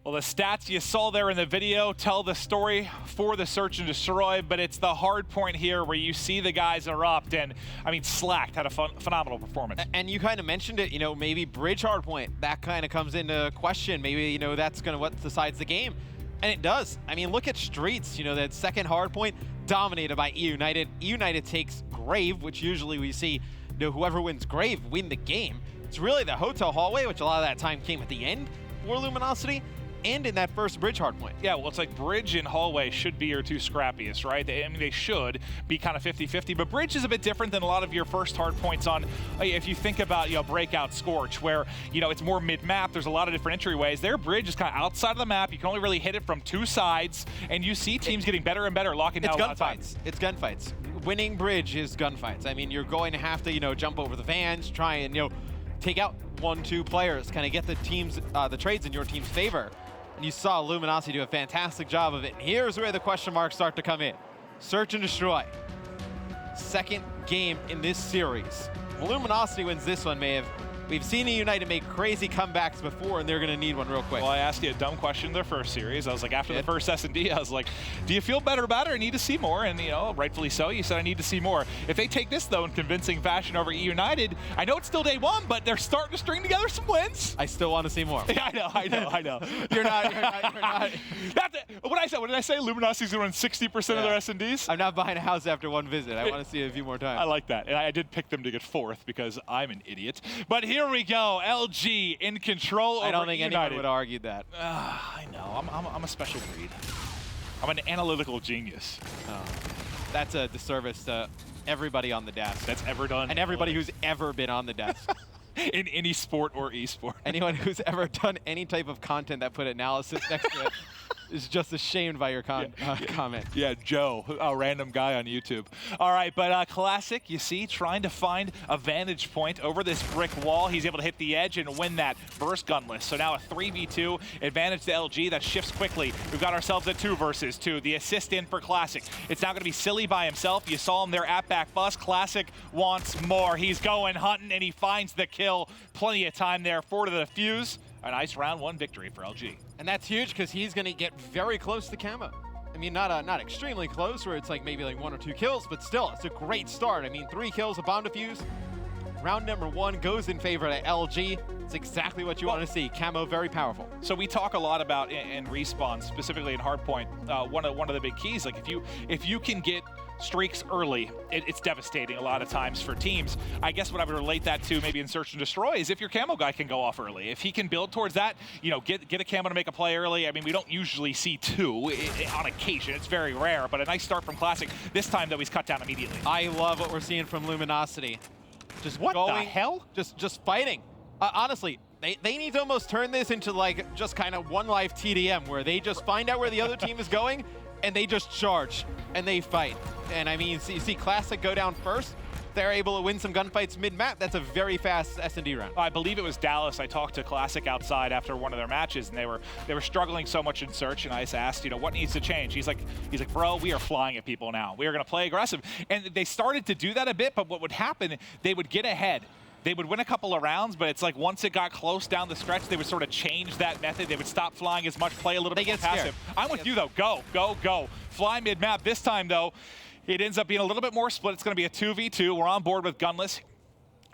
Well, the stats you saw there in the video tell the story for the search and destroy, but it's the hard point here where you see the guys erupt, and I mean, Slacked had a phenomenal performance.
And you kind of mentioned it, you know, maybe bridge hard point, that kind of comes into question. Maybe, you know, that's going to what decides the game. And it does. I mean, look at Streets, you know, that second hard point dominated by eUnited. eUnited takes Grave, which usually we see, you know, whoever wins Grave win the game. It's really the hotel hallway, which a lot of that time came at the end for Luminosity. And in that first bridge hardpoint.
Yeah, well, it's like bridge and hallway should be your two scrappiest, right? I mean, they should be kind of 50-50, but bridge is a bit different than a lot of your first hardpoints on, if you think about, you know, Breakout, Scorch, where, you know, it's more mid-map, there's a lot of different entryways. Their bridge is kind of outside of the map. You can only really hit it from two sides, and you see teams getting better and better, locking down a lot of time.
It's gunfights. Winning bridge is gunfights. I mean, you're going to have to, you know, jump over the vans, try and, you know, take out 1-2 players, kind of get the teams, the trades in your team's favor. And you saw Luminosity do a fantastic job of it. And here's where the question marks start to come in. Search and destroy. Second game in this series. Luminosity wins this one, Maeve. We've seen eUnited make crazy comebacks before, and they're going to need one real quick.
Well, I asked you a dumb question in their first series. I was like, after the first S&D, I was like, do you feel better about it or need to see more? And, you know, rightfully so, you said I need to see more. If they take this, though, in convincing fashion over eUnited, I know it's still day one, but they're starting to string together some wins.
I still want to see more.
Yeah, I know.
You're not.
What did I say? Luminosity's going to win 60% of their S&Ds?
I'm not buying a house after one visit. I want to see it a few more times.
I like that. And I did pick them to get fourth because I'm an idiot. But here we go. LG in control over
I don't think anyone
United.
would argue that.
I know. I'm a special breed. I'm an analytical genius.
That's a disservice to everybody on the desk.
That's ever done.
And everybody who's ever been on the desk.
In any sport or esport.
Anyone who's ever done any type of content that put analysis next to it is just ashamed by your comment.
Yeah, Joe, a random guy on YouTube. All right, but Classic, you see, trying to find a vantage point over this brick wall. He's able to hit the edge and win that burst gunless. So now a 3v2 advantage to LG that shifts quickly. We've got ourselves a 2 versus 2. The assist in for Classic. It's now going to be Silly by himself. You saw him there at back bus. Classic wants more. He's going hunting and he finds the kill. Plenty of time there for the defuse. A nice round 1 victory for LG.
And that's huge because he's going to get very close to Camo. I mean, not extremely close where it's like maybe like 1 or 2 kills, but still, it's a great start. I mean, 3 kills, a bomb defuse. Round number 1 goes in favor of LG. It's exactly what you want to see. Camo, very powerful.
So we talk a lot about in respawn, specifically in hardpoint. One of the big keys, like if you can get streaks early, it's devastating a lot of times for teams. I guess what I would relate that to maybe in search and destroy is if your camo guy can go off early. If he can build towards that, you know, get a camo to make a play early. I mean, we don't usually see 2 on occasion. It's very rare, but a nice start from Classic. This time, though, he's cut down immediately.
I love what we're seeing from Luminosity. Just
what
going,
the hell?
Just fighting. Honestly, they need to almost turn this into like just kind of one life TDM where they just find out where the other team is going and they just charge and they fight. And I mean, you see Classic go down first. They're able to win some gunfights mid-map. That's a very fast S&D round.
I believe it was Dallas. I talked to Classic outside after one of their matches, and they were struggling so much in search. And I just asked, you know, what needs to change? He's like, bro, we are flying at people now. We are going to play aggressive. And they started to do that a bit. But what would happen? They would get ahead. They would win a couple of rounds, but it's like once it got close down the stretch, they would sort of change that method. They would stop flying as much, play a little bit more passive. I'm with you, though. Go, go, go. Fly mid-map. This time, though, it ends up being a little bit more split. It's going to be a 2v2. We're on board with Gunless.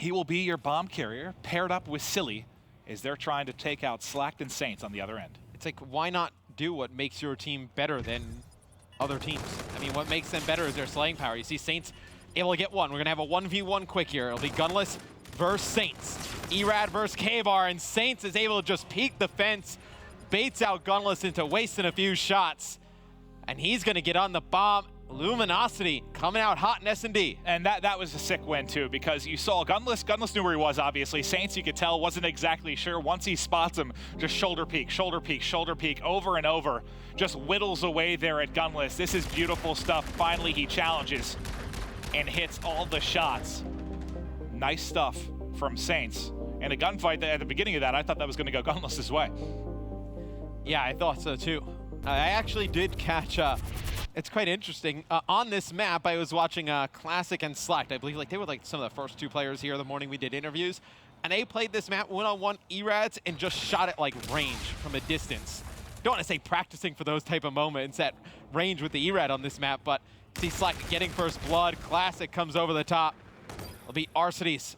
He will be your bomb carrier, paired up with Silly, as they're trying to take out Slacked and Saints on the other end.
It's like, why not do what makes your team better than other teams? I mean, what makes them better is their slaying power. You see Saints able to get one. We're going to have a 1v1 quick here. It'll be Gunless versus Saints. Erad versus K-Bar, and Saints is able to just peek the fence, baits out Gunless into wasting a few shots. And he's going to get on the bomb Luminosity coming out hot in S&D.
And that was a sick win too, because you saw Gunless knew where he was, obviously. Saints, you could tell, wasn't exactly sure. Once he spots him, just shoulder peek, shoulder peek, shoulder peek, over and over. Just whittles away there at Gunless. This is beautiful stuff. Finally, he challenges and hits all the shots. Nice stuff from Saints. And a gunfight at the beginning of that, I thought that was going to go Gunless's way.
Yeah, I thought so too. I actually did catch, it's quite interesting. On this map, I was watching Classic and Slacked. I believe they were some of the first 2 players here the morning we did interviews. And they played this map one-on-one ERADs and just shot at range from a distance. Don't want to say practicing for those type of moments at range with the ERAD on this map, but see Slack getting first blood. Classic comes over the top. It'll be Arcides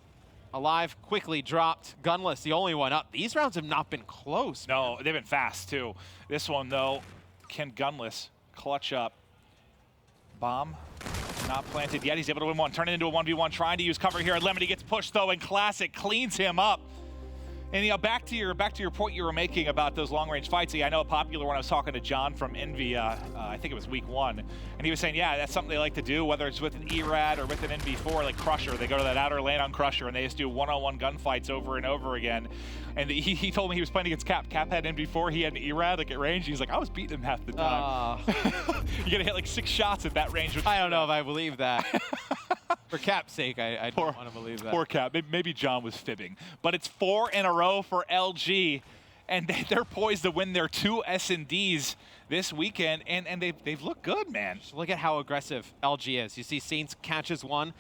alive, quickly dropped. Gunless, the only one up. These rounds have not been close.
No, they've been fast too. This one though, can Gunless clutch up? Bomb not planted yet. He's able to win one, turn it into a 1v1, trying to use cover here. Lemon, he gets pushed though, and Classic cleans him up. And back to your point you were making about those long-range fights. I know a popular one. I was talking to John from Envy. I think it was week 1, and he was saying, yeah, that's something they like to do, whether it's with an ERAD or with an NV4, like Crusher. They go to that outer lane on Crusher, and they just do one-on-one gunfights over and over again. And he told me he was playing against Cap. Cap had NV4. He had an ERAD at range. He's like, I was beating him half the time. You gotta hit 6 shots at that range.
I don't know if I believe that. For Cap's sake, I don't want to believe that.
Poor Cap. Maybe John was fibbing. But it's 4 in a row for LG, and they're poised to win their 2 S&Ds this weekend, and they've looked good, man.
Just look at how aggressive LG is. You see Saints catches one.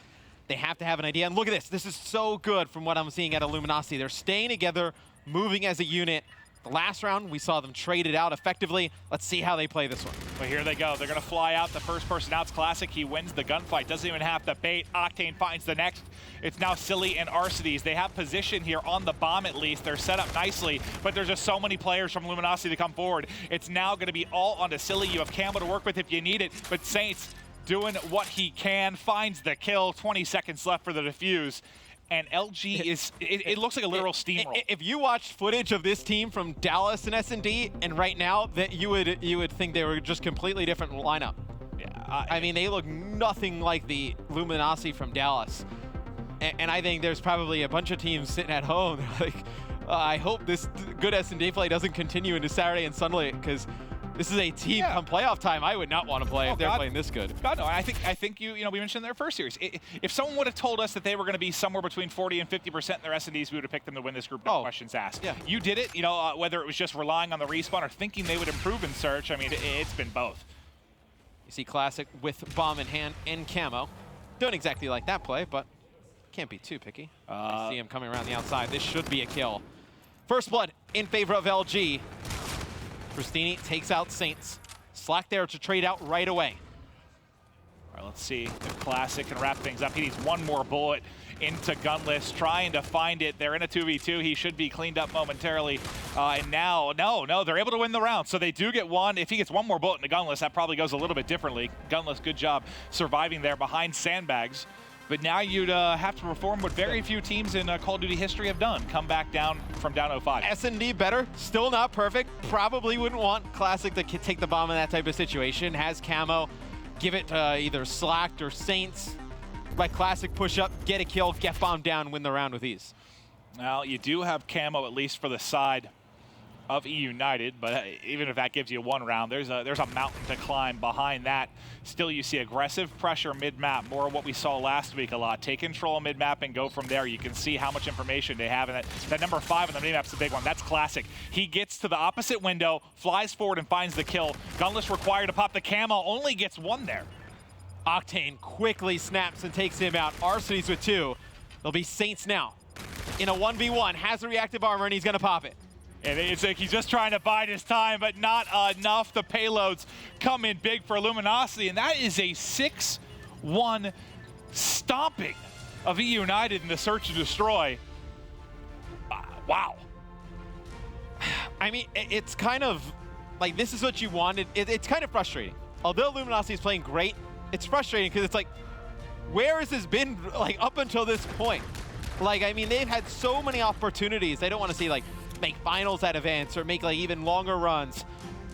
They have to have an idea. And look at this. This is so good from what I'm seeing at Luminosity. They're staying together, moving as a unit. The last round, we saw them trade it out effectively. Let's see how they play this one.
Well, here they go. They're going to fly out. The first person out's Classic. He wins the gunfight. Doesn't even have to bait. Octane finds the next. It's now Silly and Arcides. They have position here on the bomb at least. They're set up nicely, but there's just so many players from Luminosity to come forward. It's now going to be all onto Silly. You have Camo to work with if you need it, but Saints doing what he can, finds the kill. 20 seconds left for the defuse. And LG is, it looks like a literal steamroll.
If you watched footage of this team from Dallas and S&D, and right now, that you would think they were just completely different lineup. Yeah, I mean, they look nothing like the Luminosity from Dallas. And I think there's probably a bunch of teams sitting at home. Like, I hope this good S&D play doesn't continue into Saturday and Sunday, because this is a team come playoff time I would not want to play if they're playing this good.
God, no. I think you know, we mentioned their first series. If someone would have told us that they were going to be somewhere between 40 and 50% in their S&Ds, we would have picked them to win this group, no questions asked. Yeah. You did it, you know, whether it was just relying on the respawn or thinking they would improve in search. I mean, it's been both.
You see Classic with bomb in hand and Camo. Don't exactly like that play, but can't be too picky. I see him coming around the outside. This should be a kill. First blood in favor of LG. Christini takes out Saints. Slack there to trade out right away.
All right, let's see if Classic can wrap things up. He needs one more bullet into Gunless, trying to find it. They're in a 2v2. He should be cleaned up momentarily. And now, no, they're able to win the round. So they do get one. If he gets one more bullet into Gunless, that probably goes a little bit differently. Gunless, good job surviving there behind sandbags. But now you'd have to perform what very few teams in Call of Duty history have done. Come back down from down 05.
S&D better, still not perfect. Probably wouldn't want Classic to take the bomb in that type of situation. Has Camo, give it to either Slacked or Saints. Let Classic push up, get a kill, get bomb down, win the round with ease.
Well, you do have Camo at least for the side of eUnited, but even if that gives you one round, there's a mountain to climb behind that. Still, you see aggressive pressure mid-map, more of what we saw last week a lot. Take control mid-map and go from there. You can see how much information they have, and that number 5 on the mid-map's a big one. That's Classic. He gets to the opposite window, flies forward and finds the kill. Gunless required to pop the Camo, only gets one there.
Octane quickly snaps and takes him out. Arcides with 2. There'll be Saints now. In a 1v1, has the reactive armor, and he's gonna pop it.
And it's like he's just trying to bide his time, but not enough. The payloads come in big for Luminosity, and that is a 6-1 stomping of eUnited in the search and destroy. Wow.
I mean, it's kind of like, this is what you wanted. It's kind of frustrating. Although Luminosity is playing great, it's frustrating because it's like, where has this been like up until this point? Like, I mean, they've had so many opportunities. They don't want to see like make finals at events or make like even longer runs.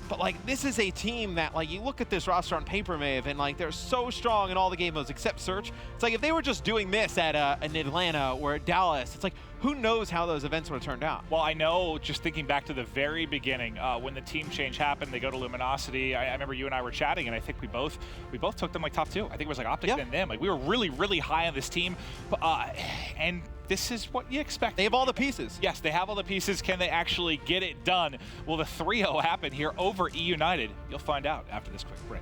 But like, this is a team that, like, you look at this roster on paper, Maeve, and like, they're so strong in all the game modes except Search. It's like, if they were just doing this at in Atlanta or at Dallas, it's like, who knows how those events would have turned out?
Well, I know, just thinking back to the very beginning, when the team change happened, they go to Luminosity. I remember you and I were chatting, and I think we both took them like top 2. I think it was like Optic and them. Like, we were really, really high on this team, and this is what you expect.
They have all the pieces.
Yes, they have all the pieces. Can they actually get it done? Will the 3-0 happen here over eUnited? You'll find out after this quick break.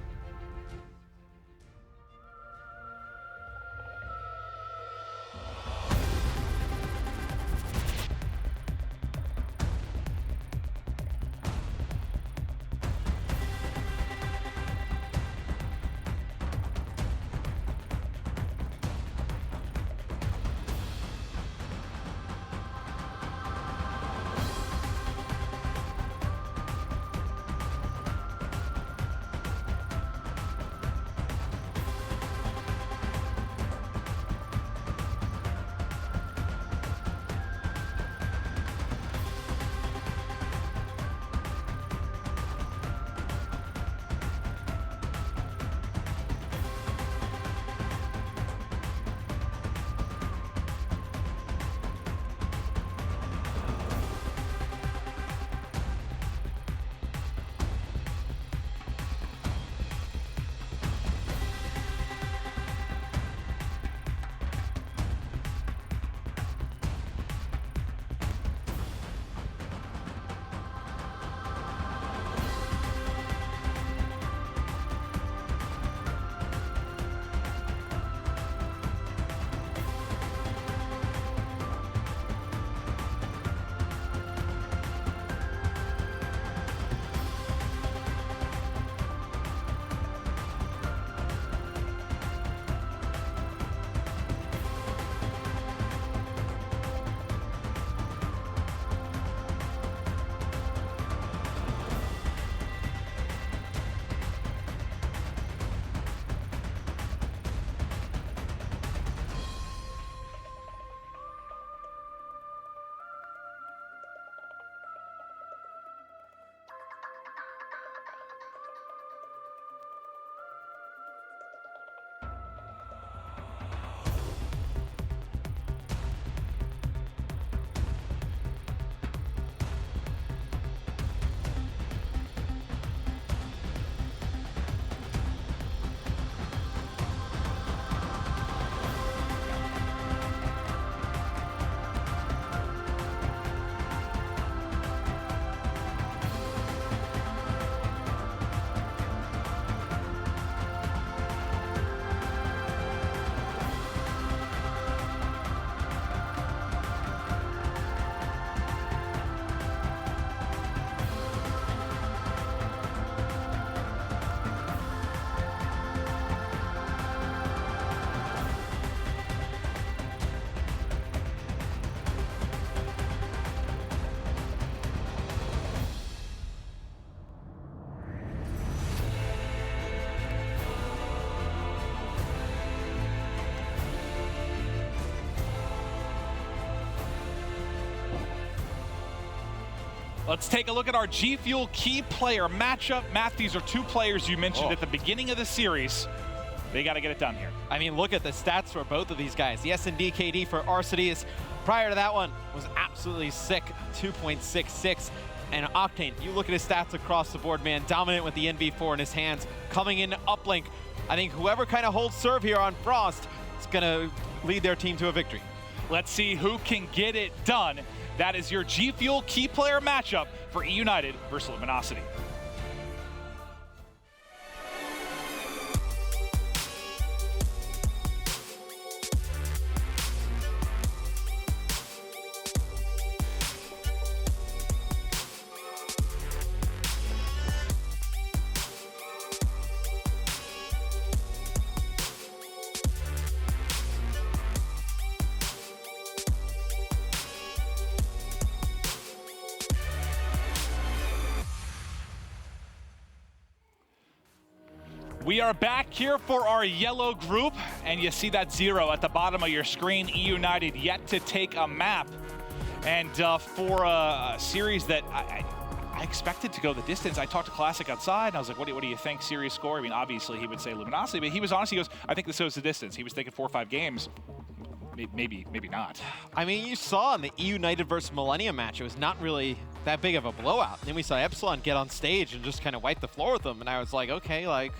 Let's take a look at our G Fuel key player matchup. Matt, these are 2 players you mentioned at the beginning of the series. They got to get it done here.
I mean, look at the stats for both of these guys. The S&D KD for Arcity prior to that one was absolutely sick, 2.66. And Octane, you look at his stats across the board, man, dominant with the NV4 in his hands, coming into uplink. I think whoever kind of holds serve here on Frost is going to lead their team to a victory.
Let's see who can get it done. That is your G Fuel key player matchup for eUnited versus Luminosity. We are back here for our yellow group, and you see that 0 at the bottom of your screen. eUnited yet to take a map. And for a series that I I expected to go the distance. I talked to Classic outside, and I was like, what do you think series score? I mean, obviously he would say Luminosity, but he was honest. He goes, I think this goes the distance. He was thinking 4 or 5 games. Maybe not.
I mean, you saw in the eUnited versus Millennium match, it was not really that big of a blowout. Then we saw Epsilon get on stage and just kind of wipe the floor with them, and I was like, okay, like,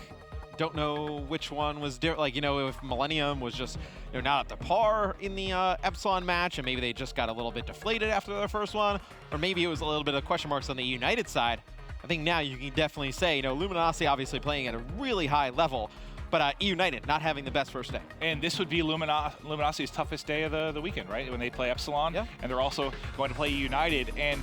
don't know which one was different. Like, you know, if Millennium was just, you know, not up to par in the Epsilon match, and maybe they just got a little bit deflated after their first one, or maybe it was a little bit of question marks on the eUnited side. I think now you can definitely say, you know, Luminosity obviously playing at a really high level, but eUnited not having the best first day.
And this would be Luminosity's toughest day of the weekend, right? When they play Epsilon,
yeah.
And they're also going to play eUnited. And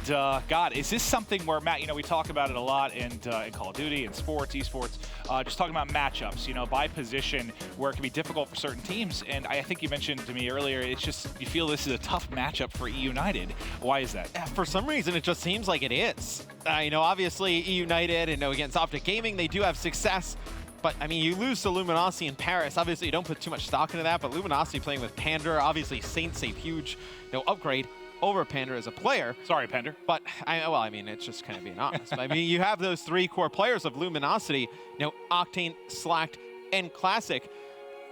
God, is this something where, Matt, you know, we talk about it a lot in Call of Duty and sports, esports, just talking about matchups, you know, by position where it can be difficult for certain teams. And I think you mentioned to me earlier, it's just, you feel this is a tough matchup for eUnited. Why is that?
For some reason, it just seems like it is. You know, obviously eUnited, and against Optic Gaming, they do have success. But, I mean, you lose to Luminosity in Paris. Obviously, you don't put too much stock into that, but Luminosity playing with Pander, obviously Saints a huge, you know, upgrade over Pander as a player.
Sorry, Pander.
But, well, I mean, it's just kind of being honest. I mean, you have those 3 core players of Luminosity, you know, Octane, Slacked, and Classic.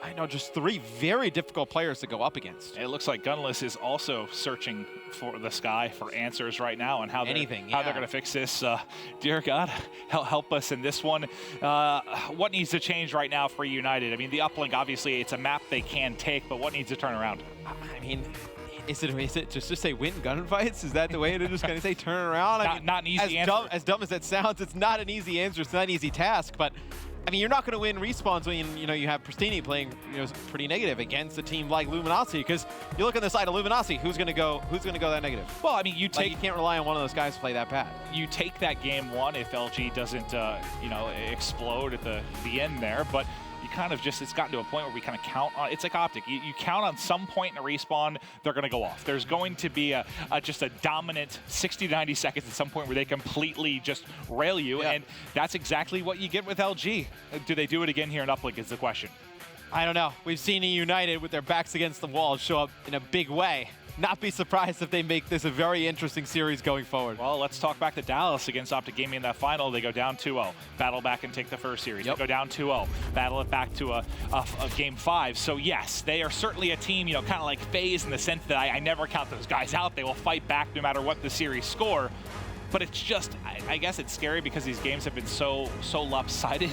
I know, just 3 very difficult players to go up against.
It looks like Gunless is also searching for the sky for answers right now on how they're going to fix this. Dear God, help us in this one. What needs to change right now for United? I mean, the uplink, obviously, it's a map they can take, but what needs to turn around?
I mean, is it just to say win gunfights? Is that the way to just kind of say turn around? I mean,
not an easy answer.
As dumb as that sounds, it's not an easy answer. It's not an easy task, but I mean, you're not going to win respawns when you know you have Pristini playing, you know, pretty negative against a team like Luminosity. Because you look on the side of Luminosity, who's going to go that negative?
Well, I mean, you
can't rely on one of those guys to play that bad.
You take that game 1 if LG doesn't, you know, explode at the end there, but you kind of just, it's gotten to a point where we kind of count on, it's like Optic. You count on some point in a respawn, they're going to go off. There's going to be just a dominant 60 to 90 seconds at some point where they completely just rail you, and that's exactly what you get with LG. Do they do it again here in Uplink is the question.
I don't know. We've seen eUnited with their backs against the wall show up in a big way. Not be surprised if they make this a very interesting series going forward.
Well, let's talk back to Dallas against Optic Gaming in that final. They go down 2-0, battle back and take the first series. They go down 2-0, battle it back to a game 5. So yes, they are certainly a team, you know, kind of like FaZe in the sense that I never count those guys out. They will fight back no matter what the series score. But it's just, I guess it's scary because these games have been so lopsided.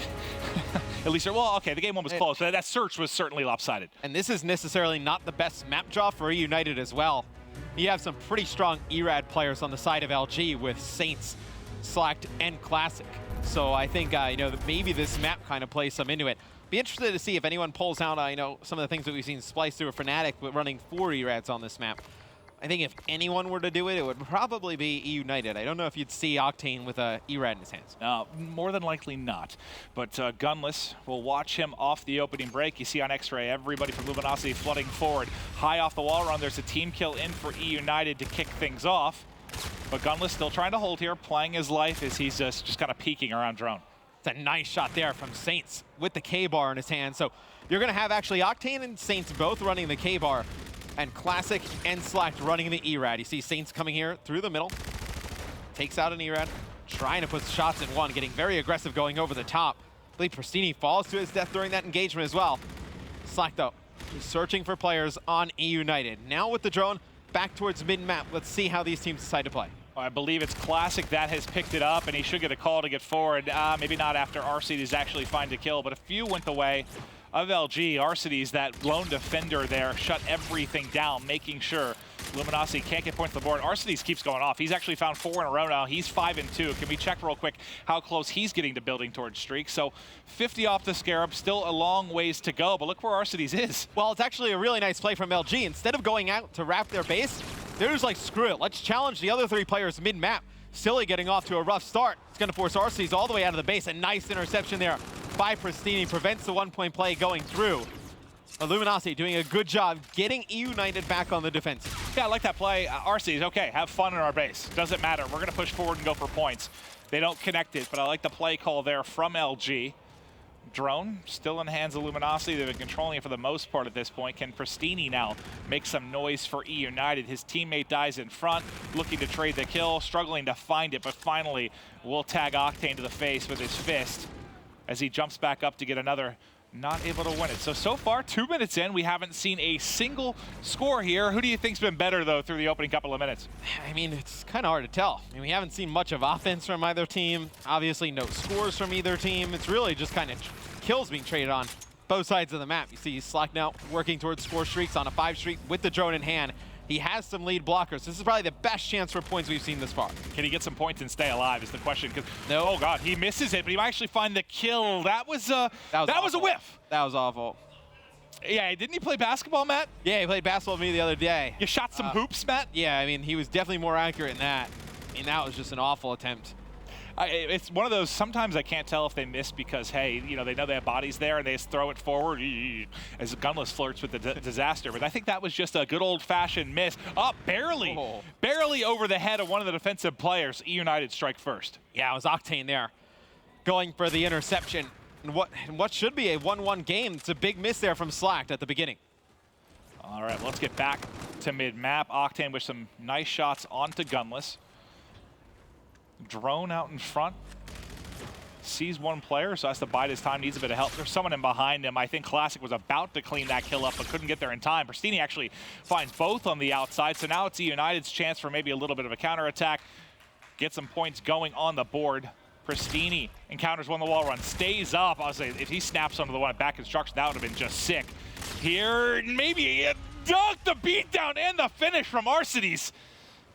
At least, well, okay, the game 1 was close, but that search was certainly lopsided.
And this is necessarily not the best map draw for eUnited as well. You have some pretty strong ERAD players on the side of LG with Saints, Slacked, and Classic. So I think, you know, maybe this map kind of plays some into it. Be interested to see if anyone pulls out, you know, some of the things that we've seen spliced through a Fnatic with running 4 ERADs on this map. I think if anyone were to do it, it would probably be eUnited. I don't know if you'd see Octane with a ERAD in his hands.
More than likely not. But Gunless, we'll watch him off the opening break. You see on X-Ray, everybody from Luminosity flooding forward. High off the wall run, there's a team kill in for eUnited to kick things off. But Gunless still trying to hold here, playing his life as he's just kind of peeking around drone.
It's a nice shot there from Saints with the K-bar in his hand. So you're going to have actually Octane and Saints both running the K-bar, and Classic and Slacked running the ERAD. You see Saints coming here through the middle, takes out an ERAD, trying to put shots in 1, getting very aggressive going over the top. I believe Pristini falls to his death during that engagement as well. Slacked, though, is searching for players on eUnited. Now with the drone, back towards mid-map. Let's see how these teams decide to play.
I believe it's Classic that has picked it up, and he should get a call to get forward. Maybe not after RCD is actually fine to kill, but a few went the way of LG. Arcides, that lone defender there, shut everything down, making sure Luminosity can't get points to the board. Arcides keeps going off. He's actually found 4 in a row now. He's 5-2. Can we check real quick how close he's getting to building towards streak? So 50 off the Scarab, still a long ways to go, but look where Arcides is.
Well, it's actually a really nice play from LG. Instead of going out to wrap their base, they're just like, screw it. Let's challenge the other 3 players mid-map. Silly getting off to a rough start. It's going to force Arcides all the way out of the base. A nice interception there by Pristini prevents the 1-point play going through. Luminosity doing a good job getting eUnited back on the defense.
Yeah, I like that play. Arcides, okay, have fun in our base. Doesn't matter. We're going to push forward and go for points. They don't connect it, but I like the play call there from LG. Drone still in the hands of Luminosity. They've been controlling it for the most part at this point. Can Pristini now make some noise for eUnited? His teammate dies in front, looking to trade the kill, struggling to find it, but finally will tag Octane to the face with his fist as he jumps back up to get another. Not able to win it. So far, 2 minutes in, we haven't seen a single score here. Who do you think's been better, though, through the opening couple of minutes?
I mean, it's kind of hard to tell. I mean, we haven't seen much of offense from either team. Obviously, no scores from either team. It's really just kind of kills being traded on both sides of the map. You see Slack now working towards score streaks on a 5 streak with the drone in hand. He has some lead blockers. This is probably the best chance for points we've seen this far.
Can he get some points and stay alive is the question. No. Oh, God, he misses it, but he might actually find the kill. That was a whiff.
That was awful.
Yeah, didn't he play basketball, Matt?
Yeah, he played basketball with me the other day.
You shot some hoops, Matt?
Yeah, I mean, he was definitely more accurate in that. I mean, that was just an awful attempt.
It's one of those, sometimes I can't tell if they miss because, hey, you know, they know they have bodies there and they just throw it forward as Gunless flirts with the disaster. But I think that was just a good old-fashioned miss. Oh, barely. Barely over the head of one of the defensive players. eUnited strike first.
Yeah, it was Octane there going for the interception. And what should be a 1-1 game. It's a big miss there from Slacked at the beginning.
All right, let's get back to mid-map. Octane with some nice shots onto Gunless. Drone out in front. Sees one player, so has to bide his time, needs a bit of help. There's someone in behind him. I think Classic was about to clean that kill up, but couldn't get there in time. Pristini actually finds both on the outside, so now it's eUnited's chance for maybe a little bit of a counterattack. Get some points going on the board. Pristini encounters one on the wall run, stays up. I was saying, if he snaps onto the one at back construction, that would have been just sick. Here, maybe a dunk, the beatdown, and the finish from Arcides.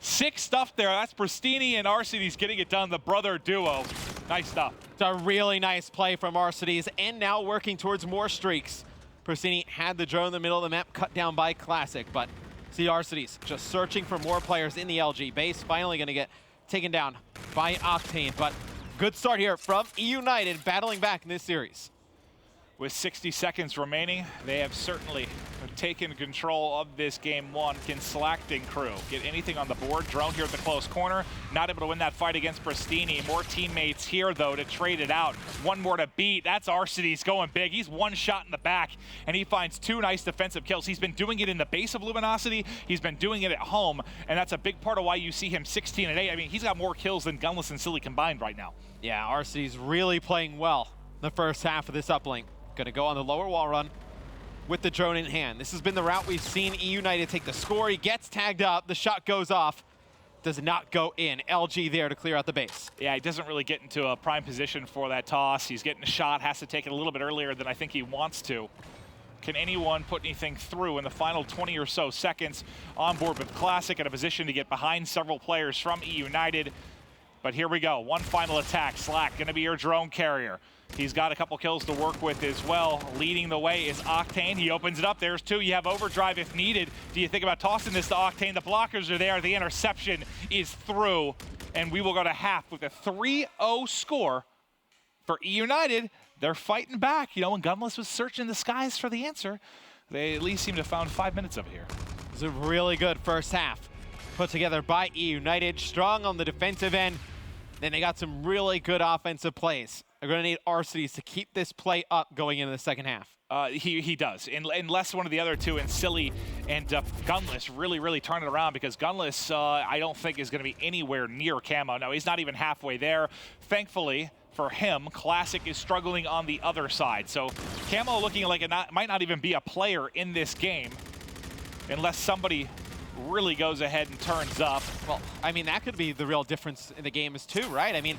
Sick stuff there. That's Pristini and Arcides getting it done, the brother duo. Nice stuff.
It's a really nice play from Arcides, and now working towards more streaks. Pristini had the drone in the middle of the map, cut down by Classic, but see Arcides just searching for more players in the LG base. Finally going to get taken down by Octane, but good start here from eUnited, battling back in this series.
With 60 seconds remaining, they have certainly taken control of this game one. Can Slacked and crew get anything on the board? Drone here at the close corner, not able to win that fight against Pristini. More teammates here, though, to trade it out. One more to beat. That's Arcides going big. He's one shot in the back, and he finds 2 nice defensive kills. He's been doing it in the base of Luminosity. He's been doing it at home, and that's a big part of why you see him 16-8. I mean, he's got more kills than Gunless and Silly combined right now.
Yeah, Arcides really playing well the first half of this uplink. Gonna go on the lower wall run with the drone in hand. This has been the route we've seen eUnited take the score. He gets tagged up, the shot goes off, does not go in. LG there to clear out the base.
Yeah, he doesn't really get into a prime position for that toss. He's getting a shot, has to take it a little bit earlier than I think he wants to. Can anyone put anything through in the final 20 or so seconds? On board with Classic in a position to get behind several players from eUnited. But here we go, one final attack. Slack gonna be your drone carrier. He's got a couple kills to work with as well. Leading the way is Octane. He opens it up. There's 2. You have overdrive if needed. Do you think about tossing this to Octane? The blockers are there. The interception is through. And we will go to half with a 3-0 score for eUnited. They're fighting back. You know, when Gunless was searching the skies for the answer, they at least seem to have found 5 minutes of it here.
It was a really good first half put together by eUnited. Strong on the defensive end. Then they got some really good offensive plays. They're going to need Arcides to keep this play up going into the second half.
He does, unless one of the other two, and Silly and Gunless really turn it around, because Gunless, I don't think is going to be anywhere near Camo. No, he's not even halfway there. Thankfully for him, Classic is struggling on the other side. So Camo looking like it might not even be a player in this game unless somebody really goes ahead and turns up.
Well, I mean, that could be the real difference in the games too, right? I mean,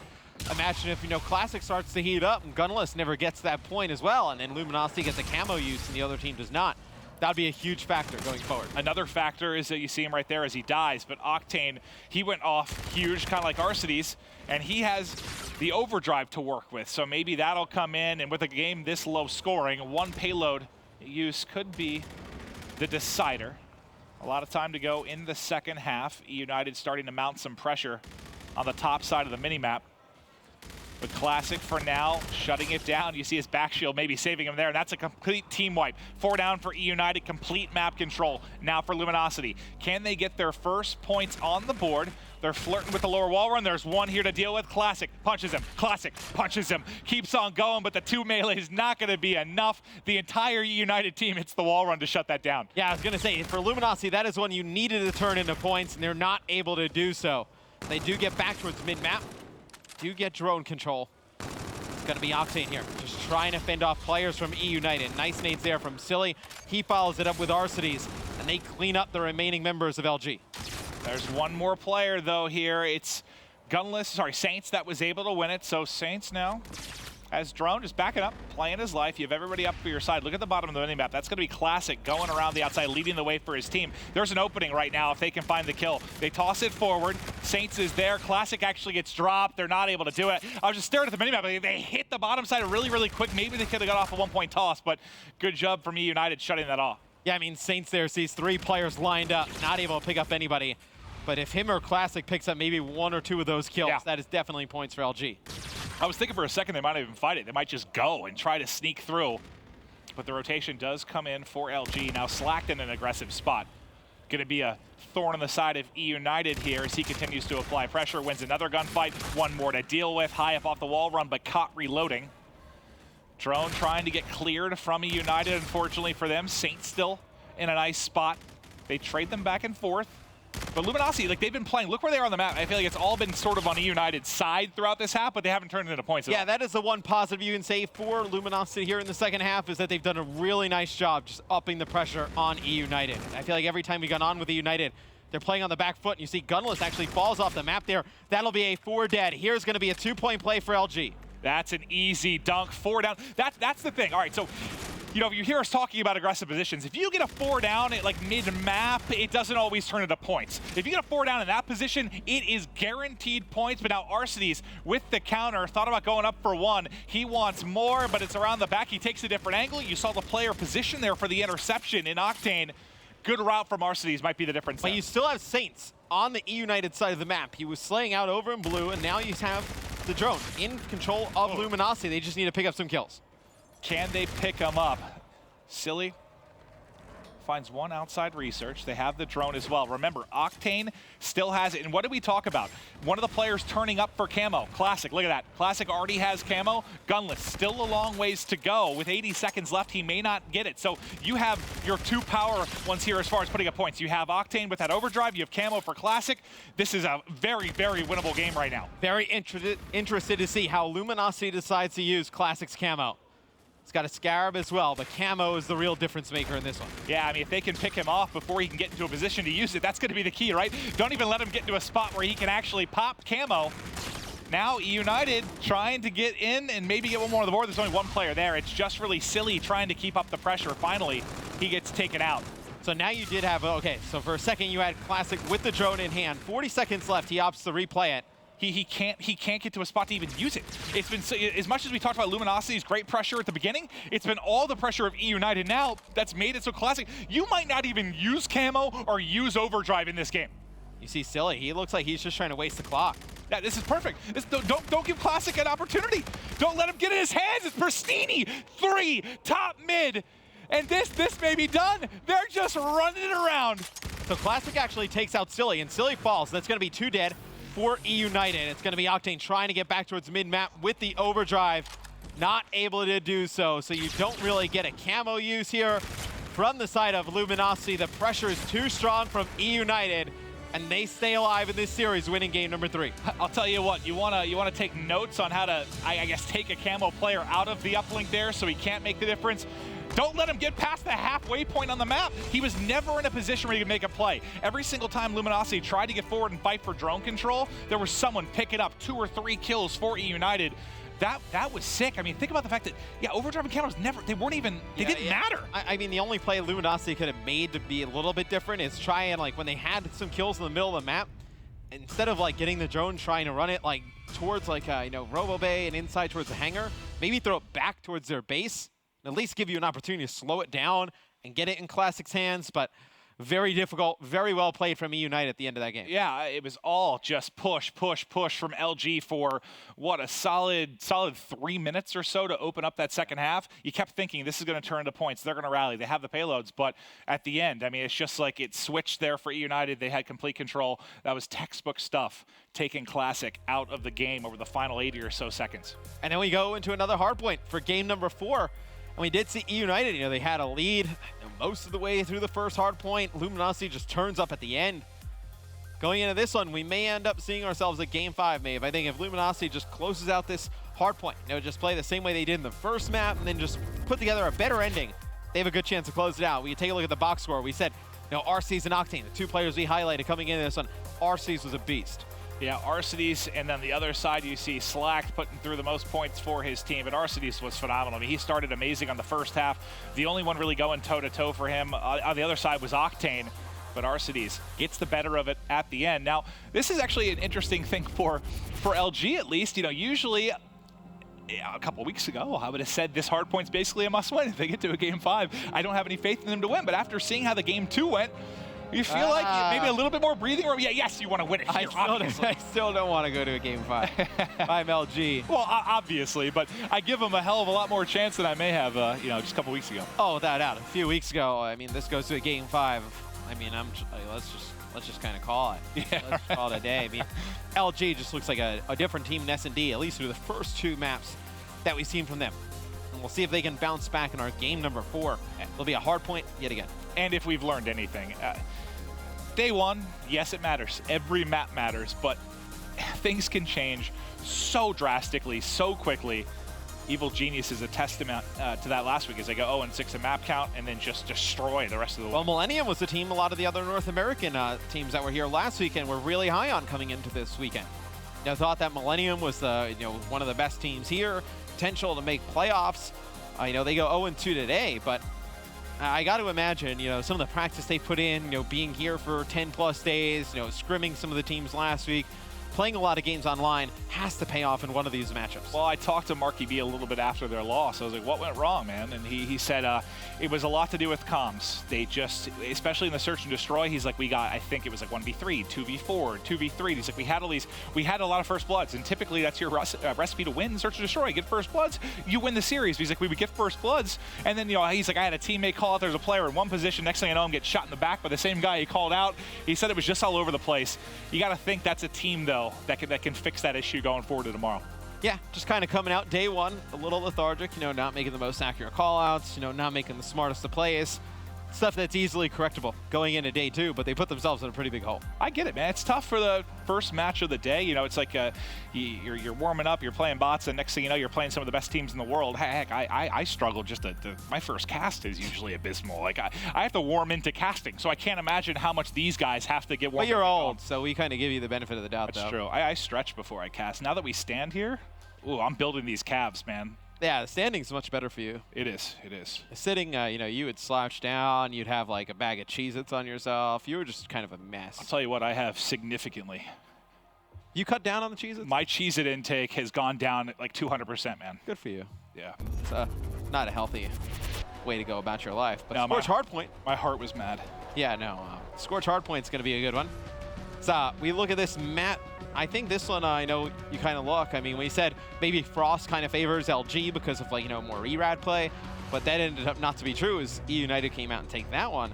imagine if, you know, Classic starts to heat up and Gunless never gets to that point as well, and then Luminosity gets a camo use and the other team does not. That would be a huge factor going forward.
Another factor is that you see him right there as he dies, but Octane, he went off huge, kind of like Arcides, and he has the overdrive to work with, so maybe that'll come in, and with a game this low scoring, one payload use could be the decider. A lot of time to go in the second half. eUnited starting to mount some pressure on the top side of the minimap. But Classic for now, shutting it down. You see his back shield maybe saving him there, and that's a complete team wipe. 4 down for eUnited, complete map control now for Luminosity. Can they get their first points on the board? They're flirting with the lower wall run. There's one here to deal with. Classic punches him. Classic punches him. Keeps on going, but the 2 melee is not going to be enough. The entire United team hits the wall run to shut that down.
Yeah, I was going to say, for Luminosity, that is one you needed to turn into points, and they're not able to do so. They do get back towards mid-map, do get drone control. It's going to be Octane here, just trying to fend off players from eUnited. Nice nades there from Silly. He follows it up with Arcides, and they clean up the remaining members of LG.
There's one more player, though, here. It's Saints that was able to win it. So Saints now has Drone just backing up, playing his life. You have everybody up for your side. Look at the bottom of the mini map. That's going to be Classic going around the outside, leading the way for his team. There's an opening right now if they can find the kill. They toss it forward. Saints is there. Classic actually gets dropped. They're not able to do it. I was just staring at the mini map. They hit the bottom side really, really quick. Maybe they could have got off a 1-point toss, but good job from eUnited shutting that off.
Yeah, I mean, Saints there sees 3 players lined up, not able to pick up anybody. But if him or Classic picks up maybe 1 or 2 of those kills, that is definitely points for LG.
I was thinking for a second they might not even fight it. They might just go and try to sneak through. But the rotation does come in for LG. Now Slacked in an aggressive spot. Going to be a thorn in the side of eUnited here as he continues to apply pressure. Wins another gunfight. 1 more to deal with. High up off the wall run, but caught reloading. Drone trying to get cleared from eUnited, unfortunately for them. Saints still in a nice spot. They trade them back and forth. But Luminosity, like they've been playing, look where they are on the map. I feel like it's all been sort of on eUnited's side throughout this half, but they haven't turned it into points at all.
Yeah, that is the one positive you can say for Luminosity here in the second half is that they've done a really nice job just upping the pressure on eUnited. I feel like every time we got on with eUnited, they're playing on the back foot, and you see Gunless actually falls off the map there. That'll be a 4 dead. Here's going to be a 2-point play for LG.
That's an easy dunk, 4 down. That's the thing. All right, so you know, if you hear us talking about aggressive positions, if you get a 4 down at like mid-map, it doesn't always turn into points. If you get a 4 down in that position, it is guaranteed points. But now Arcides with the counter thought about going up for 1. He wants more, but it's around the back. He takes a different angle. You saw the player position there for the interception in Octane. Good route from Arcides might be the difference.
But you still have Saints on the eUnited side of the map. He was slaying out over in blue, and now you have the drone in control of Luminosity. They just need to pick up some kills.
Can they pick him up? Silly finds 1 outside research. They have the drone as well. Remember, Octane still has it. And what did we talk about? One of the players turning up for camo. Classic, look at that. Classic already has camo. Gunless, still a long ways to go. With 80 seconds left, he may not get it. So you have your 2 power ones here as far as putting up points. You have Octane with that overdrive. You have camo for Classic. This is a very, very winnable game right now.
Very interested to see how Luminosity decides to use Classic's camo. It's got a Scarab as well, but camo is the real difference maker in this one.
Yeah, I mean, if they can pick him off before he can get into a position to use it, that's going to be the key, right? Don't even let him get into a spot where he can actually pop camo. Now eUnited trying to get in and maybe get 1 more on the board. There's only 1 player there. It's just really Silly trying to keep up the pressure. Finally, he gets taken out.
So now you did have, okay, so for a second you had Classic with the drone in hand. 40 seconds left, he opts to replay it.
He can't get to a spot to even use it. It's been so, as much as we talked about Luminosity's great pressure at the beginning, it's been all the pressure of eUnited now that's made it so Classic. You might not even use camo or use overdrive in this game.
You see Silly, he looks like he's just trying to waste the clock.
Yeah, this is perfect. Don't give Classic an opportunity. Don't let him get in his hands. It's Pristini, 3, top mid. And this may be done. They're just running it around.
So Classic actually takes out Silly, and Silly falls. That's going to be 2 dead for eUnited. It's going to be Octane trying to get back towards mid-map with the overdrive. Not able to do so, so you don't really get a camo use here from the side of Luminosity. The pressure is too strong from eUnited, and they stay alive in this series, winning game number 3.
I'll tell you what, you wanna take notes on how to, I guess, take a camo player out of the uplink there so he can't make the difference. Don't let him get past the halfway point on the map. He was never in a position where he could make a play. Every single time Luminosity tried to get forward and fight for drone control, there was someone picking up 2 or 3 kills for eUnited. That was sick. I mean, think about the fact that, yeah, overdrive and camos didn't matter.
I mean, the only play Luminosity could have made to be a little bit different is try and, like, when they had some kills in the middle of the map, instead of, like, getting the drone, trying to run it, like, towards, like, Robo Bay and inside towards the hangar, maybe throw it back towards their base, at least give you an opportunity to slow it down and get it in Classic's hands. But Very difficult, very well played from eUnited at the end of that game.
Yeah, it was all just push, push, push from LG for, what, a solid 3 minutes or so to open up that second half. You kept thinking this is going to turn into points. They're going to rally. They have the payloads. But at the end, I mean, it's just like it switched there for eUnited. They had complete control. That was textbook stuff, taking Classic out of the game over the final 80 or so seconds.
And then we go into another hard point for game number 4. And we did see eUnited, they had a lead most of the way through the first hard point. Luminosity just turns up at the end. Going into this one, we may end up seeing ourselves at game 5, Maeve. I think if Luminosity just closes out this hard point, just play the same way they did in the first map and then just put together a better ending, they have a good chance to close it out. We take a look at the box score. We said, RC's and Octane, the 2 players we highlighted coming into this one, RC's was a beast.
Yeah, Arcides, and then the other side you see Slack putting through the most points for his team, but Arcides was phenomenal. I mean, he started amazing on the first half. The only one really going toe-to-toe for him on the other side was Octane, but Arcides gets the better of it at the end. Now, this is actually an interesting thing for LG at least. Usually a couple weeks ago, I would have said this hard point's basically a must-win. If they get to a game 5, I don't have any faith in them to win, but after seeing how the game 2 went, you feel like maybe a little bit more breathing room? Yeah, yes, you want to win it here,
I still don't want to go to a game 5. I'm LG.
Well, obviously, but I give them a hell of a lot more chance than I may have, just a couple weeks ago.
Oh, without doubt. A few weeks ago, I mean, this goes to a game 5. I mean, let's just kind of call it. Yeah, let's call it a day. I mean, LG just looks like a different team in S&D, at least through the first 2 maps that we've seen from them. And we'll see if they can bounce back in our game number 4. It'll be a hard point yet again.
And if we've learned anything, day 1, yes, it matters. Every map matters, but things can change so drastically, so quickly. Evil Genius is a testament to that last week as they go 0-6 in map count and then just destroy the rest of the world.
Well, Millennium was the team a lot of the other North American teams that were here last weekend were really high on coming into this weekend. Thought that Millennium was one of the best teams here, potential to make playoffs. They go 0-2 today, but I got to imagine, some of the practice they put in, being here for 10+ days, scrimming some of the teams last week, playing a lot of games online has to pay off in one of these matchups.
Well, I talked to Marky B a little bit after their loss. I was like, what went wrong, man? And he said it was a lot to do with comms. They just, especially in the search and destroy, he's like, I think it was like 1v3, 2v4, 2v3. He's like, we had a lot of first bloods, and typically that's your recipe to win search and destroy. Get first bloods, you win the series. He's like, we would get first bloods, and then, he's like, I had a teammate call out there's a player in one position. Next thing I know, I'm getting shot in the back by the same guy he called out. He said it was just all over the place. You got to think that's a team, though, that can fix that issue going forward to tomorrow.
Yeah, just kind of coming out day 1, a little lethargic, not making the most accurate call-outs, not making the smartest of plays. Stuff that's easily correctable going into day 2, but they put themselves in a pretty big hole.
I get it, man. It's tough for the first match of the day. It's like you're warming up, you're playing bots, and next thing you know, you're playing some of the best teams in the world. Heck, I struggle just my first cast is usually abysmal. Like, I have to warm into casting, so I can't imagine how much these guys have to get warmed.
But you're old, so we kind of give you the benefit of the doubt,
That's true. I stretch before I cast. Now that we stand here, I'm building these calves, man.
Yeah, the standing's much better for you.
It is.
Sitting, you would slouch down, you'd have like a bag of Cheez-Its on yourself. You were just kind of a mess.
I'll tell you what, I have significantly.
You cut down on the Cheez-Its?
My Cheez-It intake has gone down like 200%, man.
Good for you.
Yeah.
It's not a healthy way to go about your life. But no, Scorch Hardpoint.
My heart was mad.
Yeah, no. Scorch Hardpoint's going to be a good one. So we look at this map. I think this one, I know you kind of look. I mean, we said maybe Frost kind of favors LG because of more ERAD play, but that ended up not to be true as eUnited came out and take that one.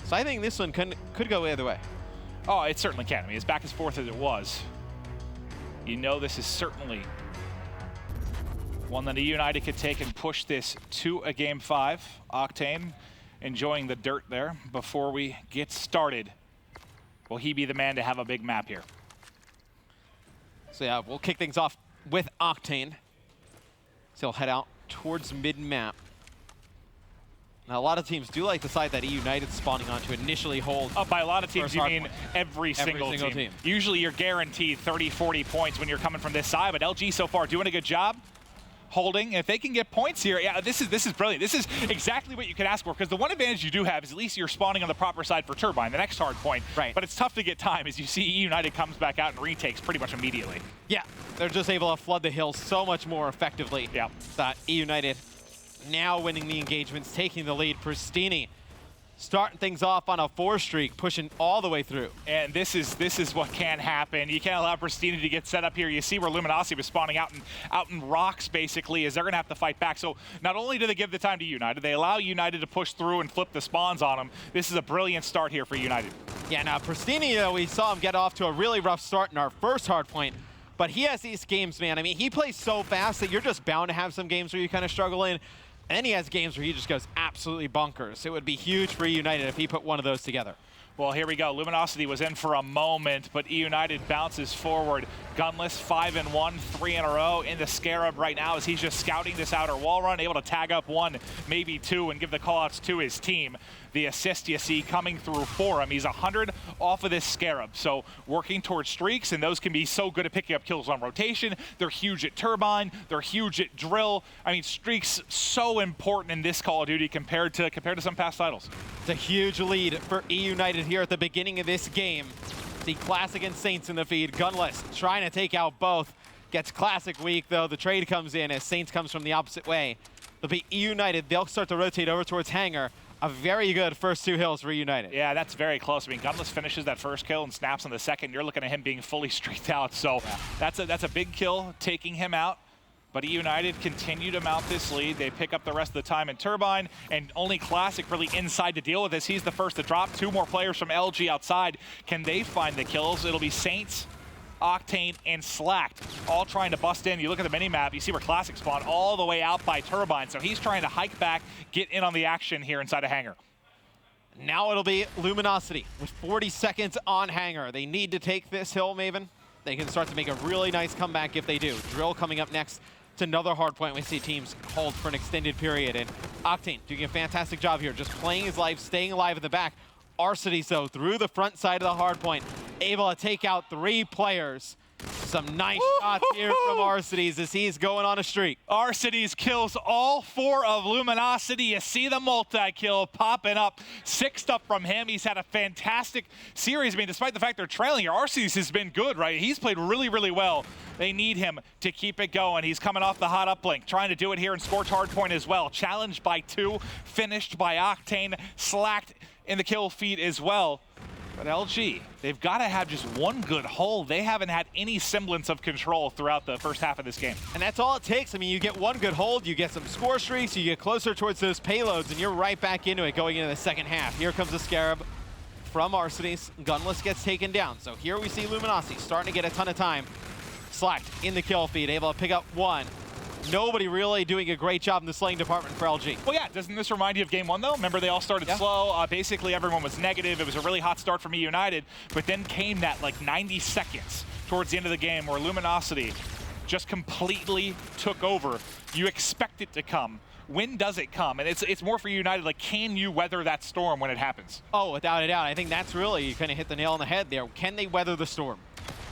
So I think this one could go either way.
Oh, it certainly can. I mean, as back as forth as it was, this is certainly one that eUnited could take and push this to a game 5. Octane enjoying the dirt there before we get started. Will he be the man to have a big map here?
So yeah, we'll kick things off with Octane. So he'll head out towards mid-map. Now, a lot of teams do like the side that eUnited's spawning on to initially hold.
By a lot of teams, you mean every single team. Usually you're guaranteed 30, 40 points when you're coming from this side, but LG so far doing a good job holding. If they can get points here, yeah, this is brilliant. This is exactly what you could ask for, because the one advantage you do have is at least you're spawning on the proper side for Turbine, the next hard point.
Right.
But it's tough to get time as you see eUnited comes back out and retakes pretty much immediately.
Yeah, they're just able to flood the hills so much more effectively.
Yeah.
That eUnited now winning the engagements, taking the lead. Pristini starting things off on a 4 streak, pushing all the way through.
And this is what can happen. You can't allow Pristini to get set up here. You see where Luminosity was spawning out in rocks, basically, as they're going to have to fight back. So not only do they give the time to United, they allow United to push through and flip the spawns on them. This is a brilliant start here for United.
Yeah, now Pristini, we saw him get off to a really rough start in our first hard point. But he has these games, man. I mean, he plays so fast that you're just bound to have some games where you kind of struggle in. And then he has games where he just goes absolutely bonkers. It would be huge for eUnited if he put one of those together.
Well, here we go. Luminosity was in for a moment, but eUnited bounces forward. Gunless 5-1, 3 in a row in the Scarab right now as he's just scouting this outer wall run, able to tag up 1, maybe 2, and give the callouts to his team. The assist you see coming through for him. He's 100 off of this Scarab, so working towards streaks, and those can be so good at picking up kills on rotation. They're huge at Turbine. They're huge at Drill. I mean, streaks so important in this Call of Duty compared to some past titles.
It's a huge lead for eUnited here at the beginning of this game. The Classic and Saints in the feed. Gunless trying to take out both. Gets Classic weak, though. The trade comes in as Saints comes from the opposite way. They'll be eUnited. They'll start to rotate over towards Hangar. A very good first 2 hills for eUnited.
Yeah, that's very close. I mean, Gunless finishes that first kill and snaps on the second. You're looking at him being fully streaked out. So that's a big kill, taking him out. But eUnited continue to mount this lead. They pick up the rest of the time in Turbine, and only Classic really inside to deal with this. He's the first to drop. 2 more players from LG outside. Can they find the kills? It'll be Saints, Octane, and Slacked, all trying to bust in. You look at the minimap, you see where Classic spawned all the way out by Turbine. So he's trying to hike back, get in on the action here inside of Hangar.
Now it'll be Luminosity with 40 seconds on Hangar. They need to take this hill, Maven. They can start to make a really nice comeback if they do. Drill coming up next. It's another hard point. We see teams hold for an extended period. And Octane doing a fantastic job here, just playing his life, staying alive in the back. Arcides, though, through the front side of the hard point, able to take out 3 players. Some nice shots here from Arcides as he's going on a streak.
Arcides kills all 4 of Luminosity. You see the multi-kill popping up. 6 up from him. He's had a fantastic series. I mean, despite the fact they're trailing here, Arcides has been good, right? He's played really, really well. They need him to keep it going. He's coming off the hot uplink, trying to do it here in Scorch Hardpoint as well. Challenged by 2, finished by Octane, Slacked in the kill feed as well. But LG, they've got to have just 1 good hold. They haven't had any semblance of control throughout the first half of this game.
And that's all it takes. I mean, you get 1 good hold, you get some score streaks, you get closer towards those payloads, and you're right back into it going into the second half. Here comes the Scarab from Arcides. Gunless gets taken down. So here we see Luminosity starting to get a ton of time. Slacked in the kill feed, able to pick up 1. Nobody really doing a great job in the slaying department for LG.
Well, yeah, doesn't this remind you of Game 1, though? Remember, they all started slow. Basically, everyone was negative. It was a really hot start from eUnited, but then came that, 90 seconds towards the end of the game where Luminosity just completely took over. You expect it to come. When does it come? And it's more for United, can you weather that storm when it happens?
Oh, without a doubt. I think that's really, you kind of hit the nail on the head there. Can they weather the storm?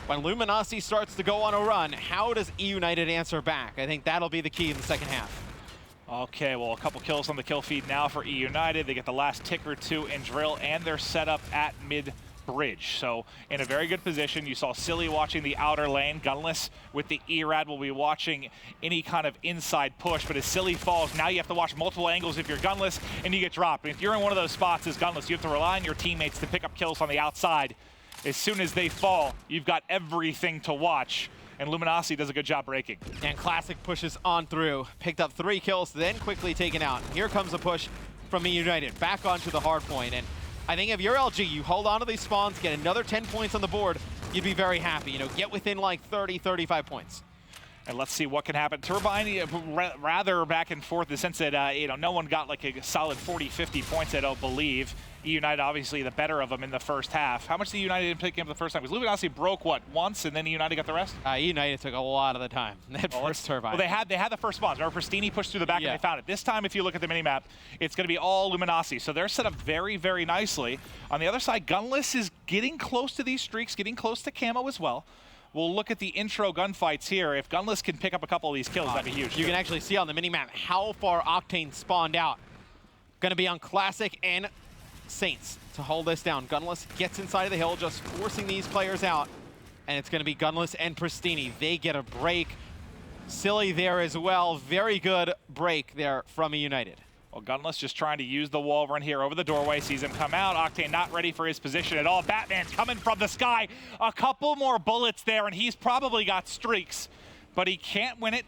When Luminosity starts to go on a run, how does eUnited answer back? I think that'll be the key in the second half.
Okay, well, a couple kills on the kill feed now for eUnited. They get the last tick or 2 in Drill, and they're set up at mid-bridge. So in a very good position. You saw Silly watching the outer lane. Gunless with the ERAD will be watching any kind of inside push. But as Silly falls, now you have to watch multiple angles if you're Gunless, and you get dropped. And if you're in one of those spots as Gunless, you have to rely on your teammates to pick up kills on the outside. As soon as they fall, you've got everything to watch, and Luminosity does a good job breaking.
And Classic pushes on through, picked up 3 kills, then quickly taken out. Here comes a push from eUnited, back onto the hard point. And I think if you're LG, you hold on to these spawns, get another 10 points on the board, you'd be very happy. Get within 30, 35 points.
And let's see what can happen. Turbine, rather back and forth in the sense that, no one got a solid 40, 50 points, I don't believe. eUnited, obviously, the better of them in the first half. How much did eUnited pick up the first time? Because Luminosity broke, once, and then eUnited got the rest?
eUnited took a lot of the time. That first Turbine.
Well, they had the first spawns. Remember, Pristini pushed through the back and they found it. This time, if you look at the minimap, it's going to be all Luminosity. So they're set up very, very nicely. On the other side, Gunless is getting close to these streaks, getting close to camo as well. We'll look at the intro gunfights here. If Gunless can pick up a couple of these kills, that'd be huge.
You can actually see on the minimap how far Octane spawned out. Going to be on Classic and Saints to hold this down. Gunless gets inside of the hill, just forcing these players out. And it's going to be Gunless and Pristini. They get a break. Silly there as well. Very good break there from eUnited.
Well, Gunless just trying to use the wall run here over the doorway. Sees him come out. Octane not ready for his position at all. Batman's coming from the sky. A couple more bullets there, and he's probably got streaks, but he can't win it.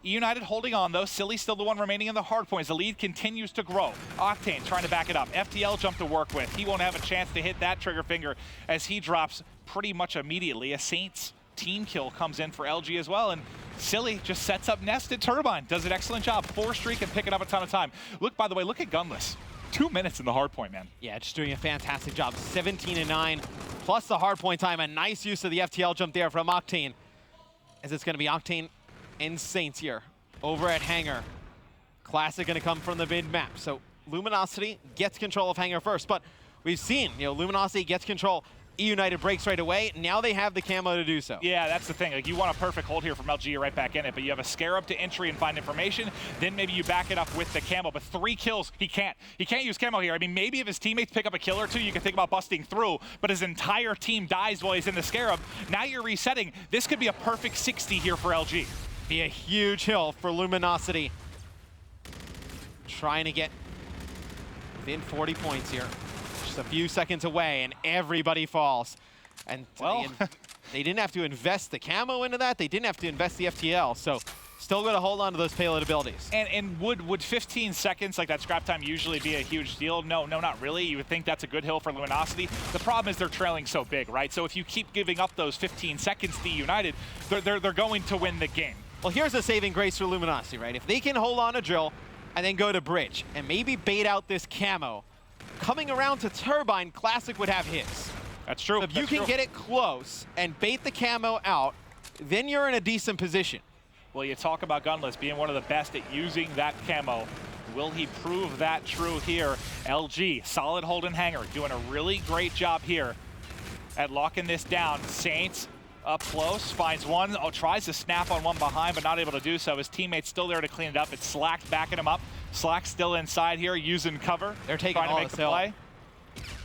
eUnited holding on, though. Silly's still the one remaining in the hard points. The lead continues to grow. Octane trying to back it up. FTL jump to work with. He won't have a chance to hit that trigger finger as he drops pretty much immediately. A Saints team kill comes in for LG as well, and Silly just sets up Nested Turbine. Does an excellent job. 4 streak and picking up a ton of time. Look, by the way, look at Gunless. 2 minutes in the hard point, man.
Yeah, just doing a fantastic job. 17-9, plus the hard point time. A nice use of the FTL jump there from Octane, as it's going to be Octane and Saints here over at Hangar. Classic going to come from the mid-map. So Luminosity gets control of Hangar first, but we've seen, Luminosity gets control. eUnited breaks right away. Now they have the camo to do so.
Yeah, that's the thing. Like, you want a perfect hold here from LG, you're right back in it, but you have a Scarab to entry and find information, then maybe you back it up with the camo, but 3 kills, he can't. He can't use camo here. I mean, maybe if his teammates pick up a kill or 2, you can think about busting through, but his entire team dies while he's in the Scarab. Now you're resetting. This could be a perfect 60 here for LG.
Be a huge hill for Luminosity. Trying to get within 40 points here. A few seconds away and everybody falls. And well, they didn't have to invest the camo into that. They didn't have to invest the FTL. So still going to hold on to those payload abilities.
And would 15 seconds, like that scrap time, usually be a huge deal? No, not really. You would think that's a good hill for Luminosity. The problem is they're trailing so big, right? So if you keep giving up those 15 seconds to eUnited, they're going to win the game.
Well, here's a saving grace for Luminosity, right? If they can hold on to drill and then go to bridge and maybe bait out this camo, coming around to Turbine, Classic would have his.
That's true.
So if you can get it close and bait the camo out, then you're in a decent position.
Well, you talk about Gunless being one of the best at using that camo. Will he prove that true here? LG, solid hold and Hangar, doing a really great job here at locking this down. Saints up close, finds one, tries to snap on one behind, but not able to do so. His teammate's still there to clean it up. It's Slack backing him up. Slack's still inside here, using cover.
They're taking all this hill.
Play.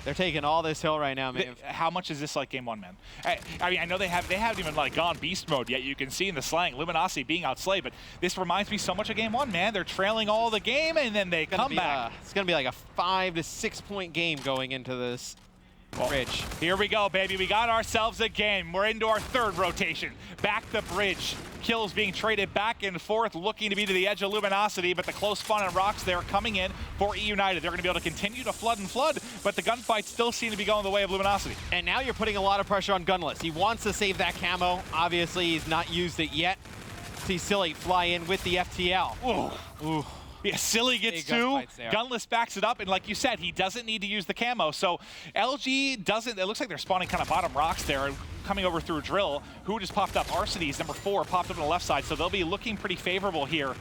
They're taking all this hill right now, man.
How much is this like game 1, man? I mean, I know they haven't even like gone beast mode yet. You can see in the slang, Luminosity being outslayed, but this reminds me so much of game 1, man. They're trailing all the game and then they come back.
It's gonna be like a 5 to 6 point game going into this. Bridge.
Here we go, baby. We got ourselves a game. We're into our 3rd rotation. Back the bridge. Kills being traded back and forth, looking to be to the edge of Luminosity, but the close spawn and rocks there coming in for eUnited. They're going to be able to continue to flood and flood, but the gunfights still seem to be going the way of Luminosity.
And now you're putting a lot of pressure on Gunless. He wants to save that camo. Obviously, he's not used it yet. See Silly fly in with the FTL.
Ooh. Ooh. Yeah, Silly gets 2, Gunless backs it up, and like you said, he doesn't need to use the camo. So LG doesn't, it looks like they're spawning kind of bottom rocks there, coming over through drill. Who just popped up? Arcades, number 4, popped up on the left side, so they'll be looking pretty favorable here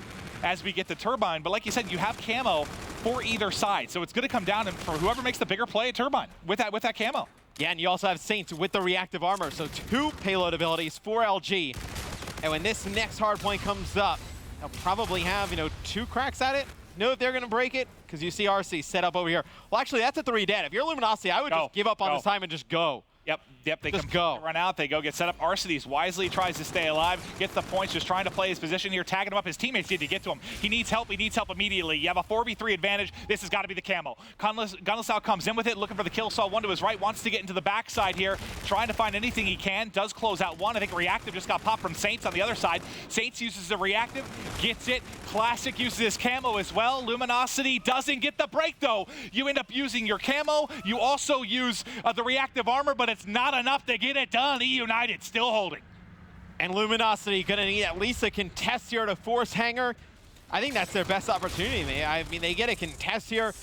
as we get the Turbine. But like you said, you have camo for either side, so it's going to come down for whoever makes the bigger play at Turbine with that camo.
Yeah, and you also have Saints with the reactive armor, so 2 payload abilities for LG. And when this next hard point comes up, they'll probably have, 2 cracks at it. Know if they're going to break it, because you see RC set up over here. Well, actually, that's a 3 dead. If you're Luminosity, I would just give up on this time and just go.
Yep, they run out, they go get set up. Arcades wisely tries to stay alive, gets the points, just trying to play his position here, tagging him up. His teammates need to get to him. He needs help immediately. You have a 4v3 advantage. This has got to be the camo. Gunless out comes in with it, looking for the kill. Saw one to his right, wants to get into the backside here, trying to find anything he can. Does close out one. I think Reactive just got popped from Saints on the other side. Saints uses the Reactive, gets it. Classic uses his camo as well. Luminosity doesn't get the break, though. You end up using your camo. You also use the reactive armor, but it's not enough to get it done. eUnited still holding.
And Luminosity gonna need at least a contest here to force Hangar. I think that's their best opportunity. They get a contest here.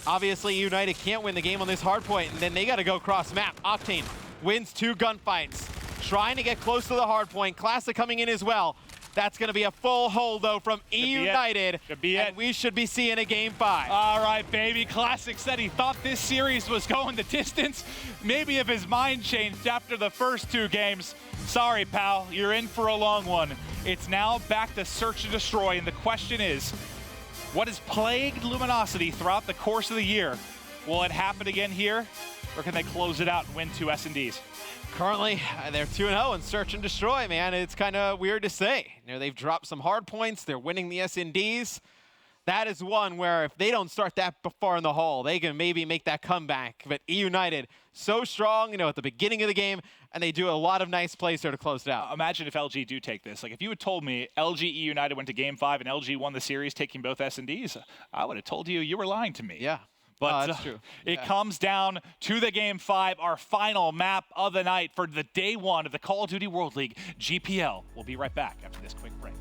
Obviously, eUnited can't win the game on this hard point, and then they gotta go cross map. Octane wins 2 gunfights, trying to get close to the hard point. Classic coming in as well. That's going to be a full hold, though, from eUnited. And we should be seeing a Game 5.
All right, baby. Classic said he thought this series was going the distance. Maybe if his mind changed after the first 2 games. Sorry, pal. You're in for a long one. It's now back to search and destroy, and the question is, what has plagued Luminosity throughout the course of the year? Will it happen again here, or can they close it out and win 2 S&Ds?
Currently, they're 2-0 in search and destroy, man. It's kind of weird to say. They've dropped some hard points. They're winning the S&Ds. that is one where if they don't start that far in the hole, they can maybe make that comeback. But eUnited, so strong, at the beginning of the game, and they do a lot of nice plays there to close it out.
Imagine if LG do take this. Like, if you had told me LG eUnited went to Game 5 and LG won the series, taking both S&Ds, I would have told you were lying to me.
Yeah.
But
that's true.
It comes down to the Game 5, our final map of the night for the day 1 of the Call of Duty World League GPL. We'll be right back after this quick break.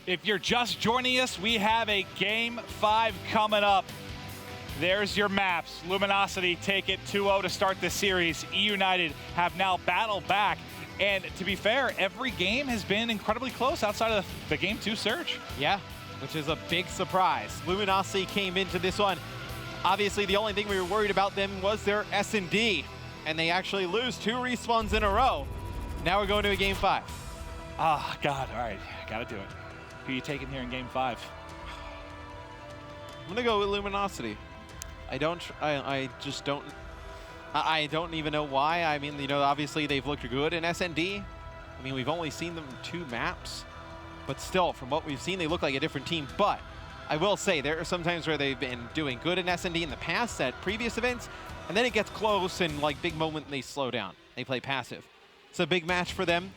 If you're just joining us, we have a Game 5 coming up. There's your maps. Luminosity take it 2-0 to start the series. eUnited have now battled back. And to be fair, every game has been incredibly close outside of the Game 2 surge.
Yeah, which is a big surprise. Luminosity came into this one. Obviously, the only thing we were worried about them was their S&D. And they actually lose 2 respawns in a row. Now we're going to a Game 5.
Ah, God, all right, gotta do it. Who are you taking here in Game 5?
I'm gonna go with Luminosity. I just don't even know why. I mean, obviously they've looked good in S&D. I mean, we've only seen them 2 maps, but still, from what we've seen, they look like a different team. But I will say there are some times where they've been doing good in S&D in the past at previous events, and then it gets close and like big moment and they slow down. They play passive. It's a big match for them.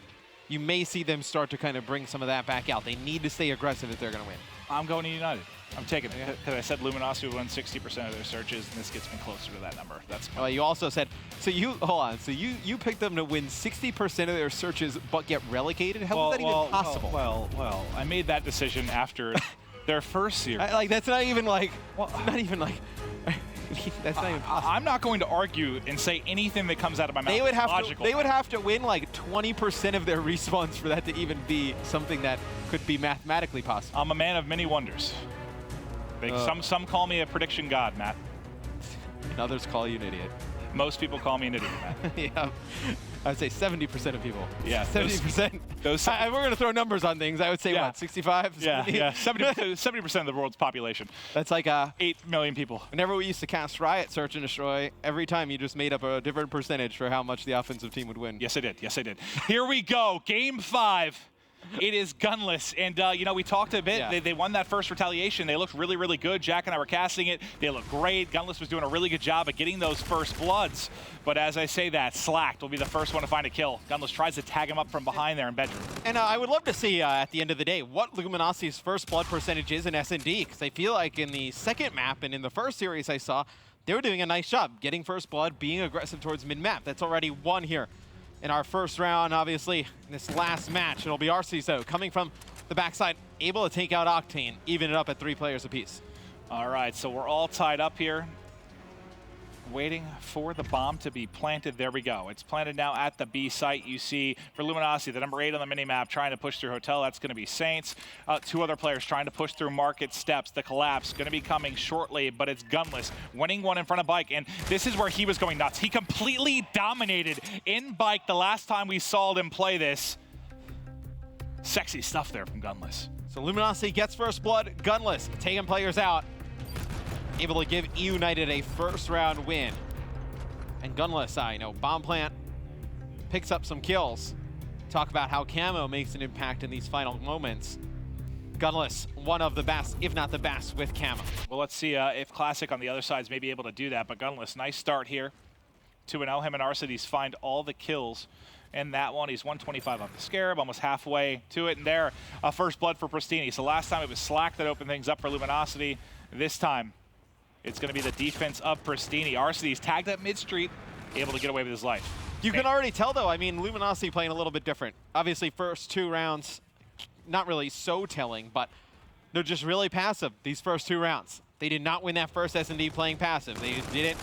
You may see them start to kind of bring some of that back out. They need to stay eaggressive if they're going to win.
I'm going to United. I'm taking it because I said Luminosity would win 60% of their searches, and this gets me closer to that number. That's
well, you also said, so you, hold on, so you picked them to win 60% of their searches but get relegated? How is that even possible?
Well, I made that decision after their first series.
Like, that's not even like, not even like, that's not even possible.
I'm not going to argue and say anything that comes out of my mouth.
They would have to win like 20% of their respawns for that to even be something that could be mathematically possible.
I'm a man of many wonders. Some call me a prediction god, Matt.
And others call you an idiot.
Most people call me an idiot, Matt.
Yeah. I'd say 70% of people.
Yeah.
70%. If we're going to throw numbers on things, I would say what, 65?
Yeah, 70% of the world's population.
That's like
8 million people.
Whenever we used to cast Riot, Search and Destroy, every time you just made up a different percentage for how much the offensive team would win.
Yes, I did. Yes, I did. Here we go. Game 5. It is gunless, and you know, we talked a bit.
Yeah.
They won that first retaliation. They looked really, really good. Jack and I were casting it. They looked great. Gunless was doing a really good job of getting those first bloods. But as I say that, Slacked will be the first one to find a kill. Gunless tries to tag him up from behind there in bedroom.
And I would love to see at the end of the day what Luminosity's first blood percentage is in S&D, because I feel like in the second map and in the first series I saw, they were doing a nice job getting first blood, being aggressive towards mid-map. That's already one here. In our first round, obviously, in this last match, it'll be RCs, though, coming from the backside, able to take out Octane, even it up at 3 players apiece.
All right, so we're all tied up here, waiting for the bomb to be planted. There we go. It's planted now at the B site. You see, for Luminosity, the number 8 on the minimap trying to push through Hotel. That's going to be Saints. 2 other players trying to push through Market Steps. The collapse going to be coming shortly, but it's Gunless winning one in front of Bike, and this is where he was going nuts. He completely dominated in Bike the last time we saw him play this. Sexy stuff there from Gunless.
So Luminosity gets first blood. Gunless taking players out. Able to give eUnited a first round win. And Gunless, bomb plant picks up some kills. Talk about how Camo makes an impact in these final moments. Gunless, one of the best, if not the best, with Camo.
Well, let's see if Classic on the other side is maybe able to do that, but Gunless, nice start here. 2-0, him and Arcides find all the kills. And that one, he's 125 off the Scarab, almost halfway to it. And there, first blood for Pristini. So last time it was Slack that opened things up for Luminosity. This time, it's going to be the defense of Pristini. Arcides tagged up mid-street, able to get away with his life.
You can already tell, though, Luminosity playing a little bit different. Obviously, first 2 rounds, not really so telling, but they're just really passive, these first 2 rounds. They did not win that first S&D playing passive. They didn't,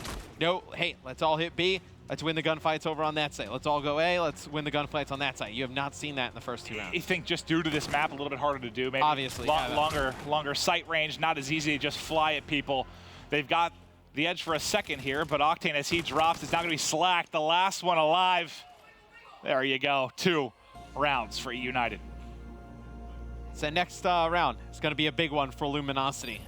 hey, let's all hit B. Let's win the gunfights over on that side. Let's all go A. Let's win the gunfights on that side. You have not seen that in the first 2 rounds.
You think just due to this map, a little bit harder to do, maybe?
Obviously.
Longer sight range, not as easy to just fly at people. They've got the edge for a second here, but Octane, as he drops, is now going to be Slacked. The last one alive. There you go. 2 rounds for eUnited.
So next round is going to be a big one for Luminosity.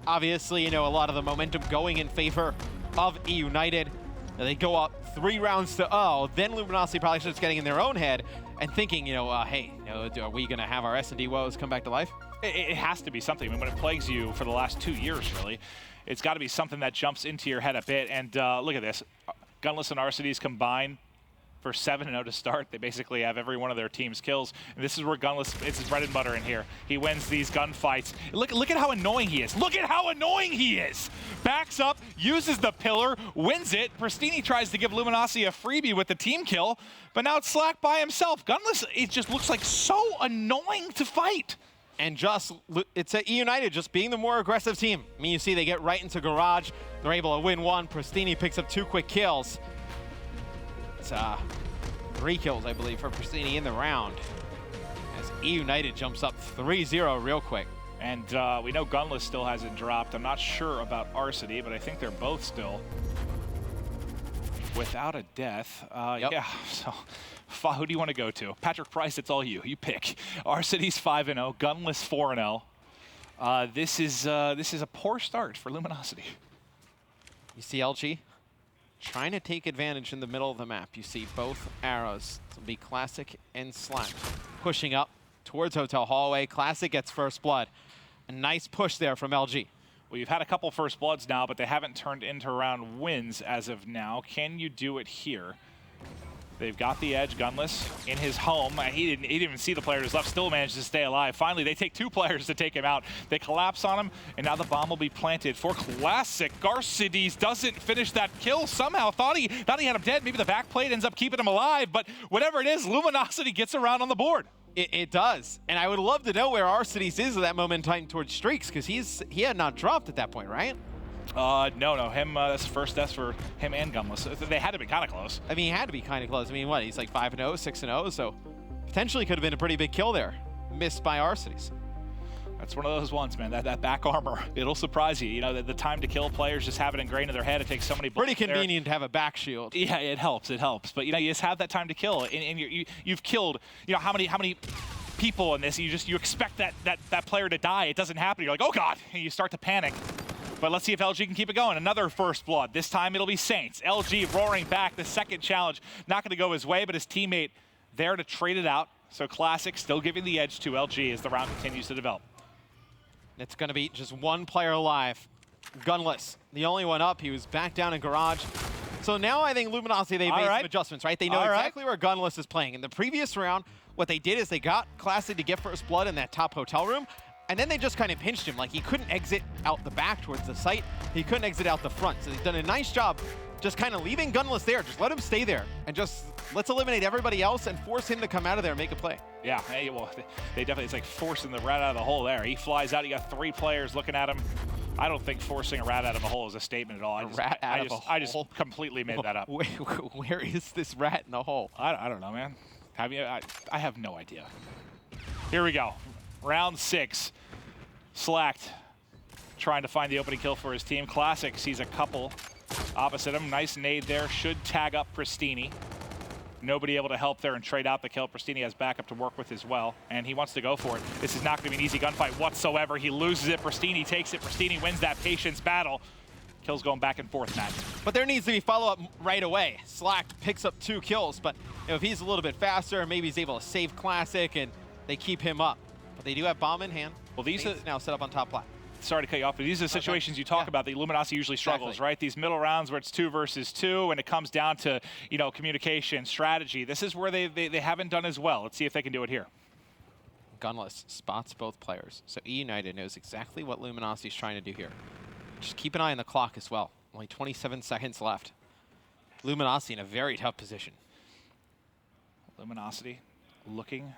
Obviously, a lot of the momentum going in favor of eUnited. They go up 3 rounds to 0. Then Luminosity probably starts getting in their own head and thinking, hey, are we going to have our S&D woes come back to life?
It has to be something. When it plagues you for the last 2 years, really, it's got to be something that jumps into your head a bit. And look at this. Gunless and Arcides combine for 7-0 to start. They basically have every one of their team's kills. And this is where Gunless, it's his bread and butter in here. He wins these gunfights. Look at how annoying he is. Look at how annoying he is. Backs up, uses the pillar, wins it. Pristini tries to give Luminosity a freebie with the team kill, but now it's Slack by himself. Gunless, it just looks like so annoying to fight.
And it's at eUnited just being the more aggressive team. You see they get right into Garage. They're able to win 1. Pristini picks up 2 quick kills. It's 3 kills, I believe, for Pristini in the round. As eUnited jumps up 3-0 real quick.
And we know Gunless still hasn't dropped. I'm not sure about Arcity, but I think they're both still without a death. Yeah, so who do you want to go to? Patrick Price, it's all you. You pick. Arcity's 5-0, Gunless 4-0. This is a poor start for Luminosity.
You see LG trying to take advantage in the middle of the map. You see both arrows. This will be Classic and Slack pushing up towards Hotel Hallway. Classic gets first blood. A nice push there from LG.
Well, you've had a couple first bloods now, but they haven't turned into round wins as of now. Can you do it here? They've got the edge, Gunless, in his home. He didn't even see the player who's left, still managed to stay alive. Finally, they take 2 players to take him out. They collapse on him, and now the bomb will be planted for Classic. Garcides doesn't finish that kill somehow. Thought he had him dead. Maybe the back plate ends up keeping him alive, but whatever it is, Luminosity gets around on the board.
It does, and I would love to know where Arcides is at that moment in time towards Streaks, because he had not dropped at that point, right?
No. That's the first death for him and Gunless. They had to be kind of close.
I mean, he had to be kind of close. I mean, what? He's like 5-0, 6-0, so potentially could have been a pretty big kill there. Missed by Arcides.
That's one of those ones, man. That back armor, it'll surprise you. You know, the time to kill, players just have it ingrained in their head. It takes so many bullets.
Pretty convenient to have a back shield.
Yeah, it helps. But, you know, you just have that time to kill. And you've killed, you know, how many people in this? You expect that player to die. It doesn't happen. You're like, oh, God. And you start to panic. But let's see if LG can keep it going. Another first blood. This time it'll be Saints. LG roaring back. The second challenge not going to go his way, but his teammate there to trade it out. So Classic still giving the edge to LG as the round continues to develop.
It's going to be just one player alive. Gunless, the only one up. He was back down in Garage. So now I think Luminosity, they've made some adjustments, right? They know exactly where Gunless is playing. In the previous round, what they did is they got Classic to get first blood in that top hotel room. And then they just kind of pinched him. Like, he couldn't exit out the back towards the site. He couldn't exit out the front. So they've done a nice job just kind of leaving Gunless there. Just let him stay there. And just let's eliminate everybody else and force him to come out of there and make a play.
Yeah, well, they definitely, it's like forcing the rat out of the hole there. He flies out. You got 3 players looking at him. I don't think forcing a rat out of a hole is a statement at all. I just completely made that up.
Where is this rat in the hole?
I don't know, man. I have no idea. Here we go. Round 6. Slacked trying to find the opening kill for his team. Classic sees a couple opposite him. Nice nade there. Should tag up Pristini. Nobody able to help there and trade out the kill. Pristini has backup to work with as well, and he wants to go for it. This is not going to be an easy gunfight whatsoever. He loses it. Pristini takes it. Pristini wins that patience battle. Kills going back and forth, Matt.
But there needs to be follow-up right away. Slack picks up 2 kills, but if he's a little bit faster, maybe he's able to save Classic, and they keep him up. But they do have bomb in hand.
Well, these are
now set up on top plat.
Sorry to cut you off, but these are the situations you talk about that Luminosity usually struggles, right? These middle rounds where it's 2 versus 2, and it comes down to, you know, communication, strategy. This is where they haven't done as well. Let's see if they can do it here.
Gunless spots both players. So eUnited knows exactly what Luminosity's trying to do here. Just keep an eye on the clock as well. Only 27 seconds left. Luminosity in a very tough position.
Luminosity looking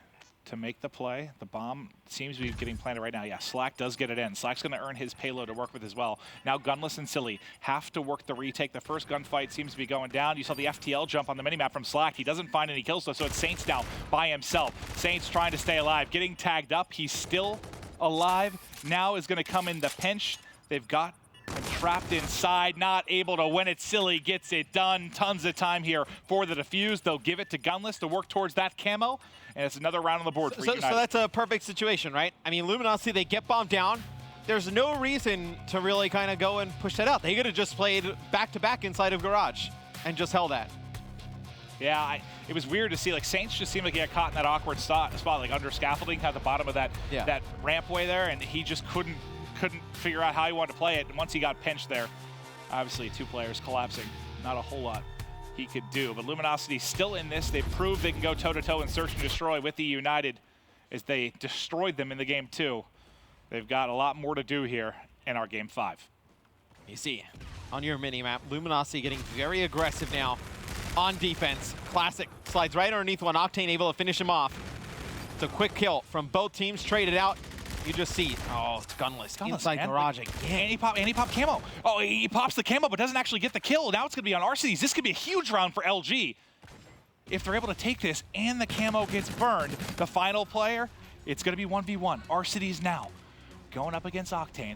to make the play. The bomb seems to be getting planted right now. Yeah, Slack does get it in. Slack's going to earn his payload to work with as well. Now Gunless and Silly have to work the retake. The first gunfight seems to be going down. You saw the FTL jump on the minimap from Slack. He doesn't find any kills though, so it's Saints now by himself. Saints trying to stay alive, getting tagged up. He's still alive. Now is going to come in the pinch. They've got him trapped inside, not able to win it. Silly gets it done. Tons of time here for the defuse. They'll give it to Gunless to work towards that camo. And it's another round on the board for
so that's a perfect situation, right? I mean, Luminosity, they get bombed down. There's no reason to really kind of go and push that out. They could have just played back-to-back inside of Garage and just held that.
Yeah, it was weird to see. Like, Saints just seemed like he got caught in that awkward spot like under scaffolding at the bottom of that rampway there, and he just couldn't figure out how he wanted to play it. And once he got pinched there, obviously 2 players collapsing, not a whole lot he could do. But Luminosity still in this. They've proved they can go toe-to-toe and search and destroy with the eUnited as they destroyed them in the game 2. They've got a lot more to do here in our game 5.
You see, on your mini-map, Luminosity getting very aggressive now on defense. Classic slides right underneath one. Octane able to finish him off. It's a quick kill from both teams, traded out. You just see, oh, it's Gunless inside Garage again.
And he popped camo. Oh, he pops the camo, but doesn't actually get the kill. Now it's going to be on Arcides. This could be a huge round for LG. If they're able to take this and the camo gets burned, the final player, it's going to be 1v1. Arcides now going up against Octane.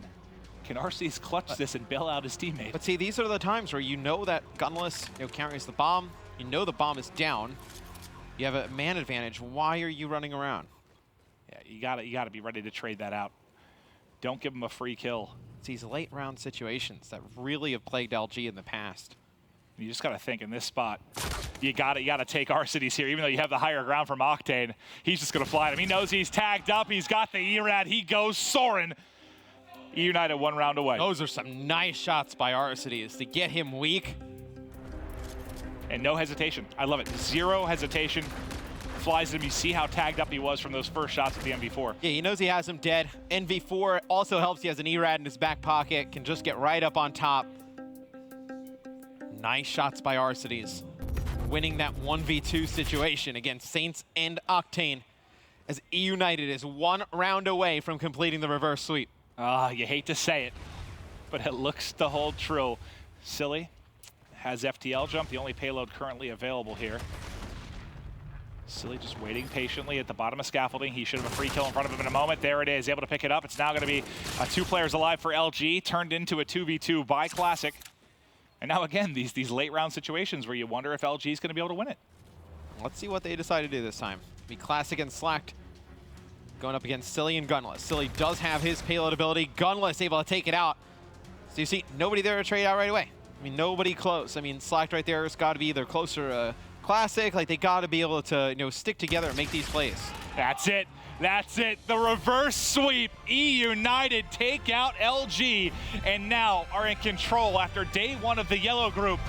Can Arcides clutch this and bail out his teammate?
But see, these are the times where you know that Gunless carries the bomb. You know the bomb is down. You have a man advantage. Why are you running around?
Yeah, you gotta be ready to trade that out. Don't give him a free kill.
It's these late round situations that really have plagued LG in the past.
You just gotta think in this spot, you gotta take Arcides here, even though you have the higher ground from Octane. He's just gonna fly at him. He knows he's tagged up. He's got the ERAD. He goes soaring. eUnited 1 round away.
Those are some nice shots by Arcides to get him weak.
And no hesitation. I love it. Zero hesitation. Flies him. You see how tagged up he was from those first shots at the NV4.
Yeah, he knows he has him dead. NV4 also helps. He has an ERAD in his back pocket. Can just get right up on top. Nice shots by Arcides. Winning that 1v2 situation against Saints and Octane, as eUnited is 1 round away from completing the reverse sweep.
You hate to say it, but it looks to hold true. Silly has FTL jump, the only payload currently available here. Silly just waiting patiently at the bottom of scaffolding. He should have a free kill in front of him in a moment. There it is, able to pick it up. It's now going to be 2 players alive for LG, turned into a 2v2 by Classic. And now again, these late round situations where you wonder if LG is going to be able to win it.
Let's see what they decide to do this time. Be Classic and Slacked going up against Silly and Gunless. Silly does have his payload ability. Gunless able to take it out. So you see, nobody there to trade out right away. I mean, nobody close. I mean, Slacked right there has got to be either closer to Classic, like they got to be able to, stick together and make these plays.
That's it. That's it. The reverse sweep. eUnited take out LG and now are in control after day 1 of the yellow group.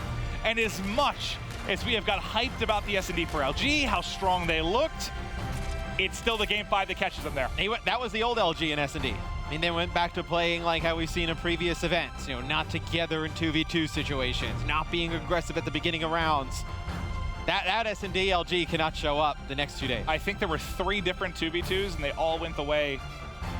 And as much as we have got hyped about the S&D for LG, how strong they looked, it's still the game 5 that catches them there.
That was the old LG in S&D. I mean, they went back to playing like how we've seen in previous events, not together in 2v2 situations, not being aggressive at the beginning of rounds. That S&D LG cannot show up the next 2 days.
I think there were 3 different 2v2s, and they all went the way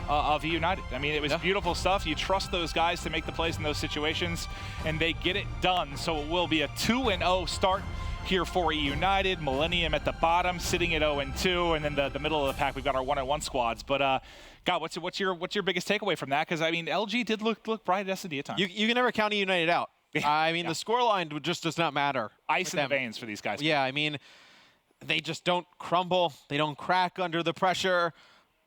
of eUnited. I mean, it was beautiful stuff. You trust those guys to make the plays in those situations, and they get it done. So it will be a 2-0 start here for eUnited. Millennium at the bottom, sitting at 0-2, and then the middle of the pack, we've got our 1-1 squads. But God, what's your biggest takeaway from that? Because I mean, LG did look bright at S&D at times.
You can never count eUnited out. I mean, the scoreline just does not matter.
Ice in the veins for these guys.
Yeah, I mean, they just don't crumble. They don't crack under the pressure.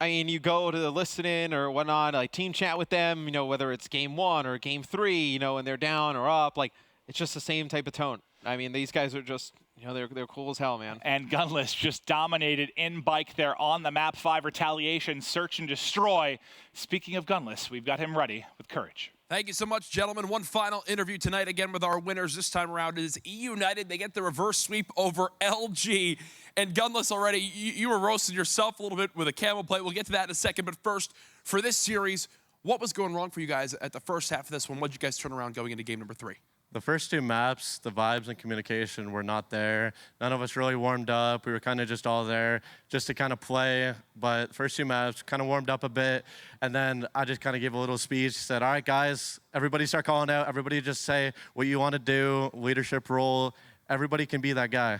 I mean, you go to the listening or whatnot, like team chat with them, whether it's game 1 or game 3, and they're down or up, like it's just the same type of tone. I mean, these guys are just, they're cool as hell, man.
And Gunless just dominated in bike there on the map 5 retaliation, search and destroy. Speaking of Gunless, we've got him ready with Courage.
Thank you so much, gentlemen. One final interview tonight, again, with our winners. This time around is eUnited. They get the reverse sweep over LG. And Gunless already, you were roasting yourself a little bit with a camel plate. We'll get to that in a second. But first, for this series, what was going wrong for you guys at the first half of this one? What did you guys turn around going into game number 3?
The first 2 maps, the vibes and communication were not there. None of us really warmed up. We were kind of just all there just to kind of play. But first 2 maps kind of warmed up a bit. And then I just kind of gave a little speech, said, all right, guys, everybody start calling out. Everybody just say what you want to do, leadership role. Everybody can be that guy.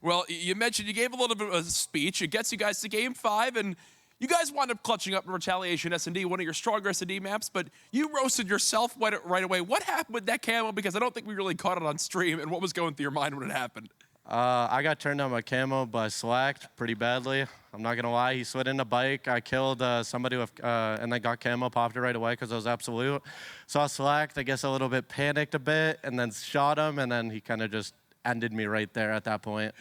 Well, you mentioned you gave a little bit of a speech. It gets you guys to game 5, and you guys wound up clutching up in Retaliation S&D, one of your stronger S&D maps, but you roasted yourself right away. What happened with that camo? Because I don't think we really caught it on stream, and what was going through your mind when it happened?
I got turned on my camo by Slacked pretty badly. I'm not going to lie. He slid in a bike. I killed somebody with, and then got camo, popped it right away because I was absolute. Saw Slacked, I guess a little bit panicked a bit, and then shot him, and then he kind of just ended me right there at that point.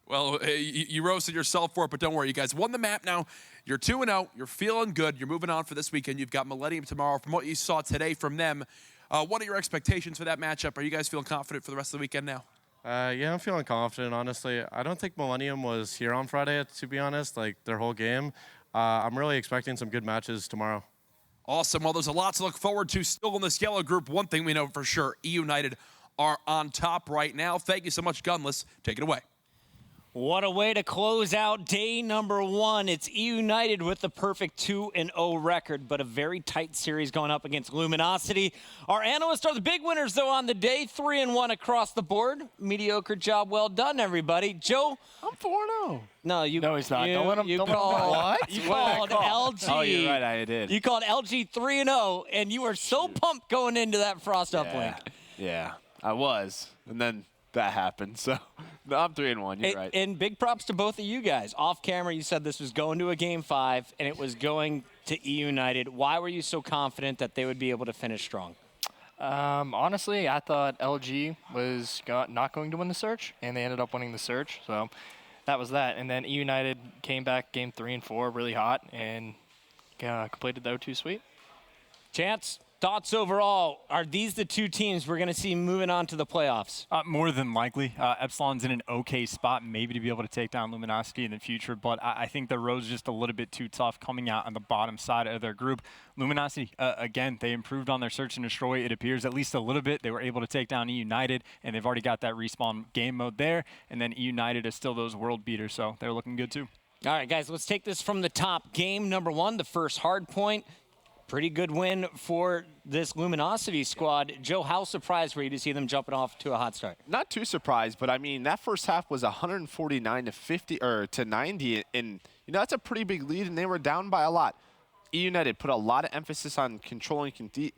Well, you roasted yourself for it, but don't worry. You guys won the map now. You're 2-0. You're feeling good. You're moving on for this weekend. You've got Millennium tomorrow. From what you saw today from them, what are your expectations for that matchup? Are you guys feeling confident for the rest of the weekend now?
Yeah, I'm feeling confident, honestly. I don't think Millennium was here on Friday, to be honest, like their whole game. I'm really expecting some good matches tomorrow.
Awesome. Well, there's a lot to look forward to still in this yellow group. One thing we know for sure, eUnited are on top right now. Thank you so much, Gunless. Take it away.
What a way to close out day number 1. It's eUnited with the perfect 2-0 record, but a very tight series going up against Luminosity. Our analysts are the big winners, though, on the day. 3-1 across the board. Mediocre job well done, everybody. Joe?
I'm 4-0.
No,
he's not. Don't let him.
You called LG.
Oh, you're right. I did.
You called LG 3-0, and you were so pumped going into that Frost uplink.
Yeah, I was. And then that happened, so no, I'm 3-1. You're right.
And big props to both of you guys. Off camera, you said this was going to a game 5, and it was going to eUnited. Why were you so confident that they would be able to finish strong?
Honestly, I thought LG was not going to win the search, and they ended up winning the search. So that was that. And then eUnited came back game 3 and 4 really hot and completed the 0-2 sweep.
Chance, thoughts overall? Are these the two teams we're going to see moving on to the playoffs?
More than likely. Epsilon's in an okay spot maybe to be able to take down Luminosity in the future, but I think the road's just a little bit too tough coming out on the bottom side of their group. Luminosity, again, they improved on their search and destroy, it appears, at least a little bit. They were able to take down eUnited, and they've already got that respawn game mode there, and then eUnited is still those world beaters, so they're looking good too.
All right, guys, let's take this from the top. Game number 1, the first hard point. Pretty good win for this Luminosity squad. Joe, how surprised were you to see them jumping off to a hot start?
Not too surprised, but I mean, that first half was 149 to 50 or to 90, and you know that's a pretty big lead, and they were down by a lot. eUnited put a lot of emphasis on controlling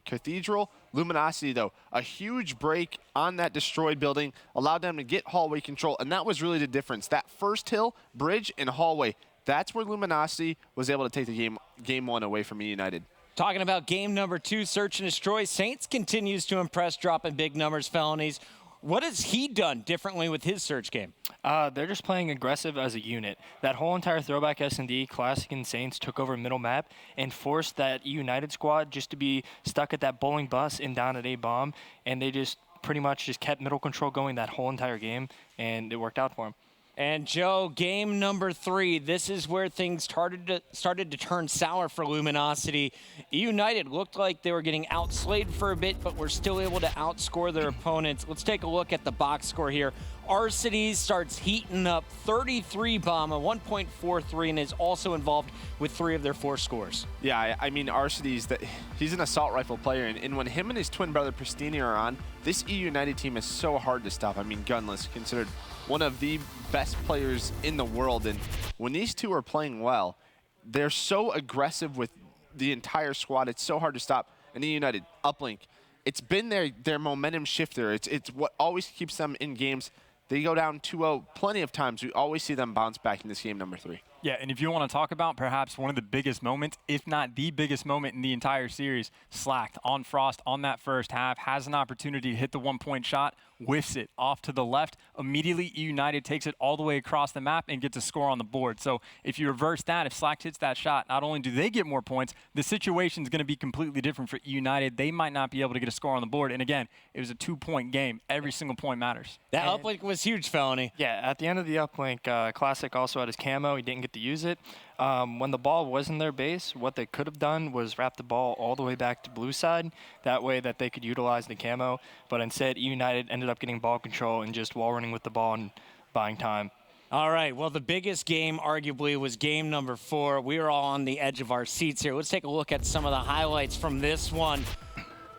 Cathedral. Luminosity, though, a huge break on that destroyed building allowed them to get hallway control, and that was really the difference. That first hill, bridge, and hallway, that's where Luminosity was able to take the game 1 away from eUnited.
Talking about game number 2, search and destroy. Saints continues to impress, dropping big numbers, felonies. What has he done differently with his search game?
They're just playing aggressive as a unit. That whole entire throwback S&D, Classic and Saints took over middle map and forced that eUnited squad just to be stuck at that bowling bus and down at A bomb, and they just pretty much just kept middle control going that whole entire game, and it worked out for them.
And Joe, game number 3, this is where things started to turn sour for Luminosity. eUnited looked like they were getting outslayed for a bit, but were still able to outscore their opponents. Let's take a look at the box score here. Arcides starts heating up, 33 bomb, a 1.43, and is also involved with 3 of their 4 scores.
Yeah, I mean, Arcides, he's an assault rifle player, and when him and his twin brother Pristini are on, this eUnited team is so hard to stop. I mean, Gunless, considered one of the best players in the world, and when these two are playing well, they're so aggressive with the entire squad. It's so hard to stop. And eUnited, uplink, it's been their momentum shifter. It's what always keeps them in games. They go down 2-0 plenty of times. We always see them bounce back in this game number 3.
Yeah, and if you want to talk about perhaps one of the biggest moments, if not the biggest moment in the entire series, Slacked on Frost on that first half, has an opportunity to hit the 1-point shot, whiffs it off to the left. Immediately, eUnited takes it all the way across the map and gets a score on the board. So if you reverse that, if Slacked hits that shot, not only do they get more points, the situation is going to be completely different for eUnited. They might not be able to get a score on the board. And again, it was a 2-point game. Every single point matters.
That uplink was huge, Felony.
Yeah, at the end of the uplink, Classic also had his camo. He didn't get to use it. When the ball was in their base, what they could have done was wrap the ball all the way back to blue side. That way that they could utilize the camo. But instead, eUnited ended up getting ball control and just wall running with the ball and buying time.
All right, well, the biggest game arguably was game number 4. We were all on the edge of our seats here. Let's take a look at some of the highlights from this one.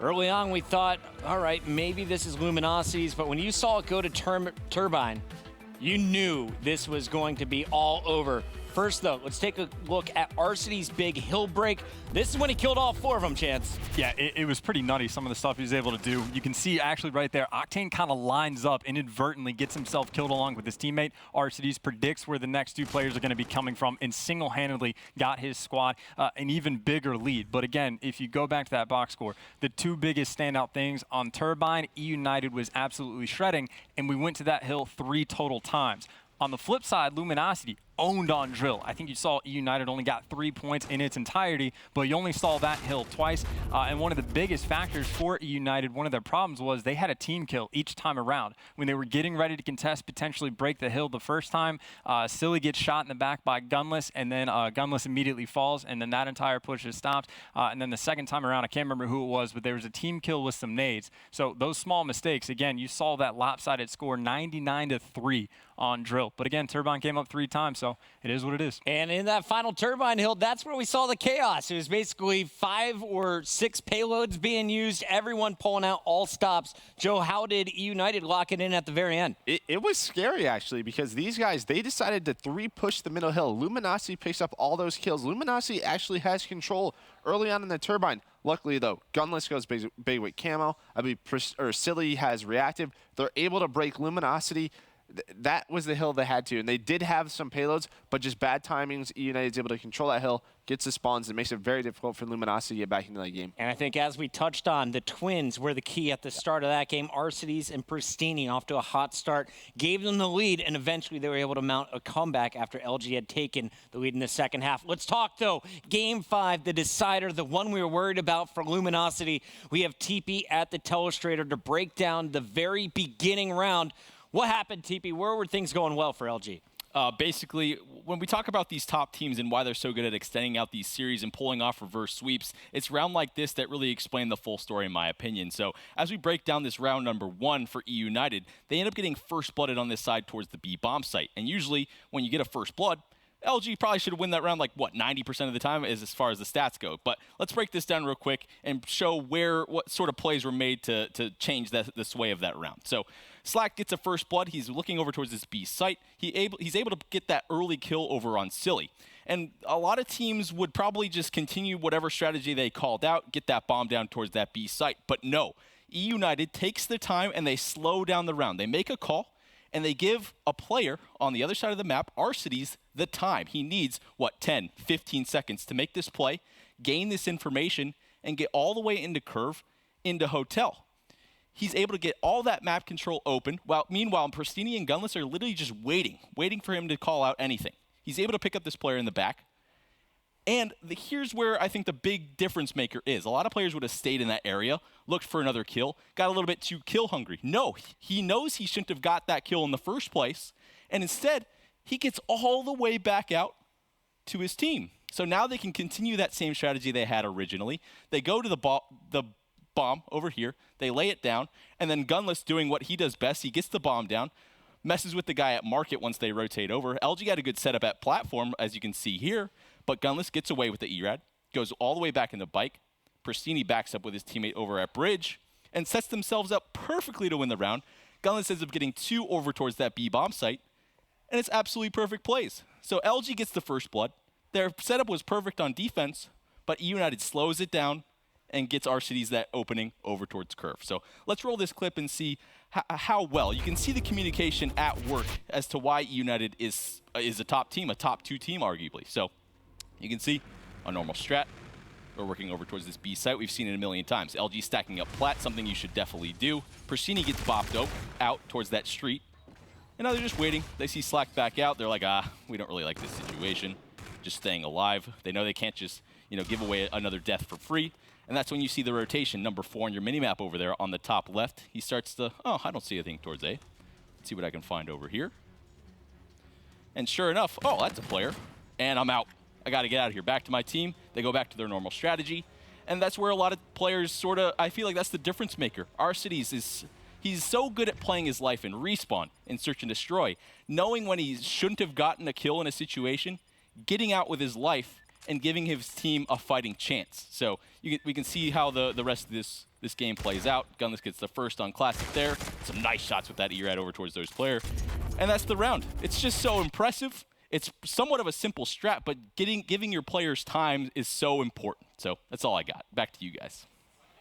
Early on, we thought, all right, maybe this is Luminosity's, but when you saw it go to Turbine, you knew this was going to be all over. First, though, let's take a look at Arcides' big hill break. This is when he killed all 4 of them, Chance.
Yeah, it was pretty nutty, some of the stuff he was able to do. You can see actually right there, Octane kind of lines up, inadvertently gets himself killed along with his teammate. Arcides predicts where the next 2 players are going to be coming from and single-handedly got his squad an even bigger lead. But again, if you go back to that box score, the 2 biggest standout things on Turbine, eUnited was absolutely shredding, and we went to that hill 3 total times. On the flip side, Luminosity owned on drill. I think you saw eUnited only got 3 points in its entirety, but you only saw that hill twice. And one of the biggest factors for eUnited, one of their problems was they had a team kill each time around. When they were getting ready to contest, potentially break the hill the first time, Silly gets shot in the back by Gunless, and then Gunless immediately falls, and then that entire push is stopped. And then the second time around, I can't remember who it was, but there was a team kill with some nades. So those small mistakes, again, you saw that lopsided score 99-3 on drill. But again, Turbine came up 3 times, so it is what it is.
And in that final Turbine hill, that's where we saw the chaos. It was basically 5 or 6 payloads being used, everyone pulling out all stops. Joe, how did eUnited lock it in at the very end?
It was scary, actually, because these guys, they decided to 3-push the middle hill. Luminosity picks up all those kills. Luminosity actually has control early on in the Turbine. Luckily, though, Gunless goes big with camo. I mean, Silly has reactive. They're able to break Luminosity. that was the hill they had to, and they did have some payloads, but just bad timings. eUnited's able to control that hill, gets the spawns, and makes it very difficult for Luminosity to get back into that game.
And I think as we touched on, the Twins were the key at the start of that game. Arcides and Pristini off to a hot start, gave them the lead, and eventually they were able to mount a comeback after LG had taken the lead in the second half. Let's talk, though. Game 5, the decider, the one we were worried about for Luminosity. We have TP at the telestrator to break down the very beginning round. What happened, TP? Where were things going well for LG?
Basically, when we talk about these top teams and why they're so good at extending out these series and pulling off reverse sweeps, it's round like this that really explain the full story, in my opinion. So as we break down this round number 1 for eUnited, they end up getting first blooded on this side towards the B bomb site. And usually, when you get a first blood, LG probably should win that round like, what, 90% of the time as far as the stats go. But let's break this down real quick and show what sort of plays were made to change the sway of that round. So Slack gets a first blood. He's looking over towards this B site. He's able to get that early kill over on Silly. And a lot of teams would probably just continue whatever strategy they called out, get that bomb down towards that B site. But no, eUnited takes their time and they slow down the round. They make a call, and they give a player on the other side of the map, Arcides, the time. He needs, 10, 15 seconds to make this play, gain this information, and get all the way into curve, into hotel. He's able to get all that map control open, while meanwhile, Pristini and Gunless are literally just waiting for him to call out anything. He's able to pick up this player in the back. And here's where I think the big difference maker is. A lot of players would have stayed in that area, looked for another kill, got a little bit too kill hungry. No, he knows he shouldn't have got that kill in the first place, and instead, he gets all the way back out to his team. So now they can continue that same strategy they had originally. They go to the bomb over here, they lay it down, and then Gunless doing what he does best, he gets the bomb down, messes with the guy at market once they rotate over. LG got a good setup at platform, as you can see here, but Gunless gets away with the ERAD, goes all the way back in the bike. Pristini backs up with his teammate over at bridge and sets themselves up perfectly to win the round. Gunless ends up getting 2 over towards that B bomb site, and it's absolutely perfect plays. So LG gets the first blood. Their setup was perfect on defense, but eUnited slows it down and gets Arcides that opening over towards curve. So let's roll this clip and see how well. You can see the communication at work as to why eUnited is a top team, a top 2 team arguably. So you can see a normal strat. We're working over towards this B site. We've seen it a million times. LG stacking up plat, something you should definitely do. Pristini gets bopped out towards that street. And now they're just waiting. They see Slack back out. They're like, we don't really like this situation. Just staying alive. They know they can't just, give away another death for free. And that's when you see the rotation, number 4 on your minimap over there on the top left. He starts to, I don't see anything towards A. Let's see what I can find over here. And sure enough, that's a player. And I'm out. I got to get out of here. Back to my team. They go back to their normal strategy. And that's where a lot of players I feel like that's the difference maker. Arcides he's so good at playing his life in respawn, in search and destroy, knowing when he shouldn't have gotten a kill in a situation, getting out with his life, and giving his team a fighting chance. So we can see how the rest of this game plays out. Gunless gets the first on Classic there. Some nice shots with that ERAD over towards those player. And that's the round. It's just so impressive. It's somewhat of a simple strat, but giving your players time is so important. So that's all I got. Back to you guys.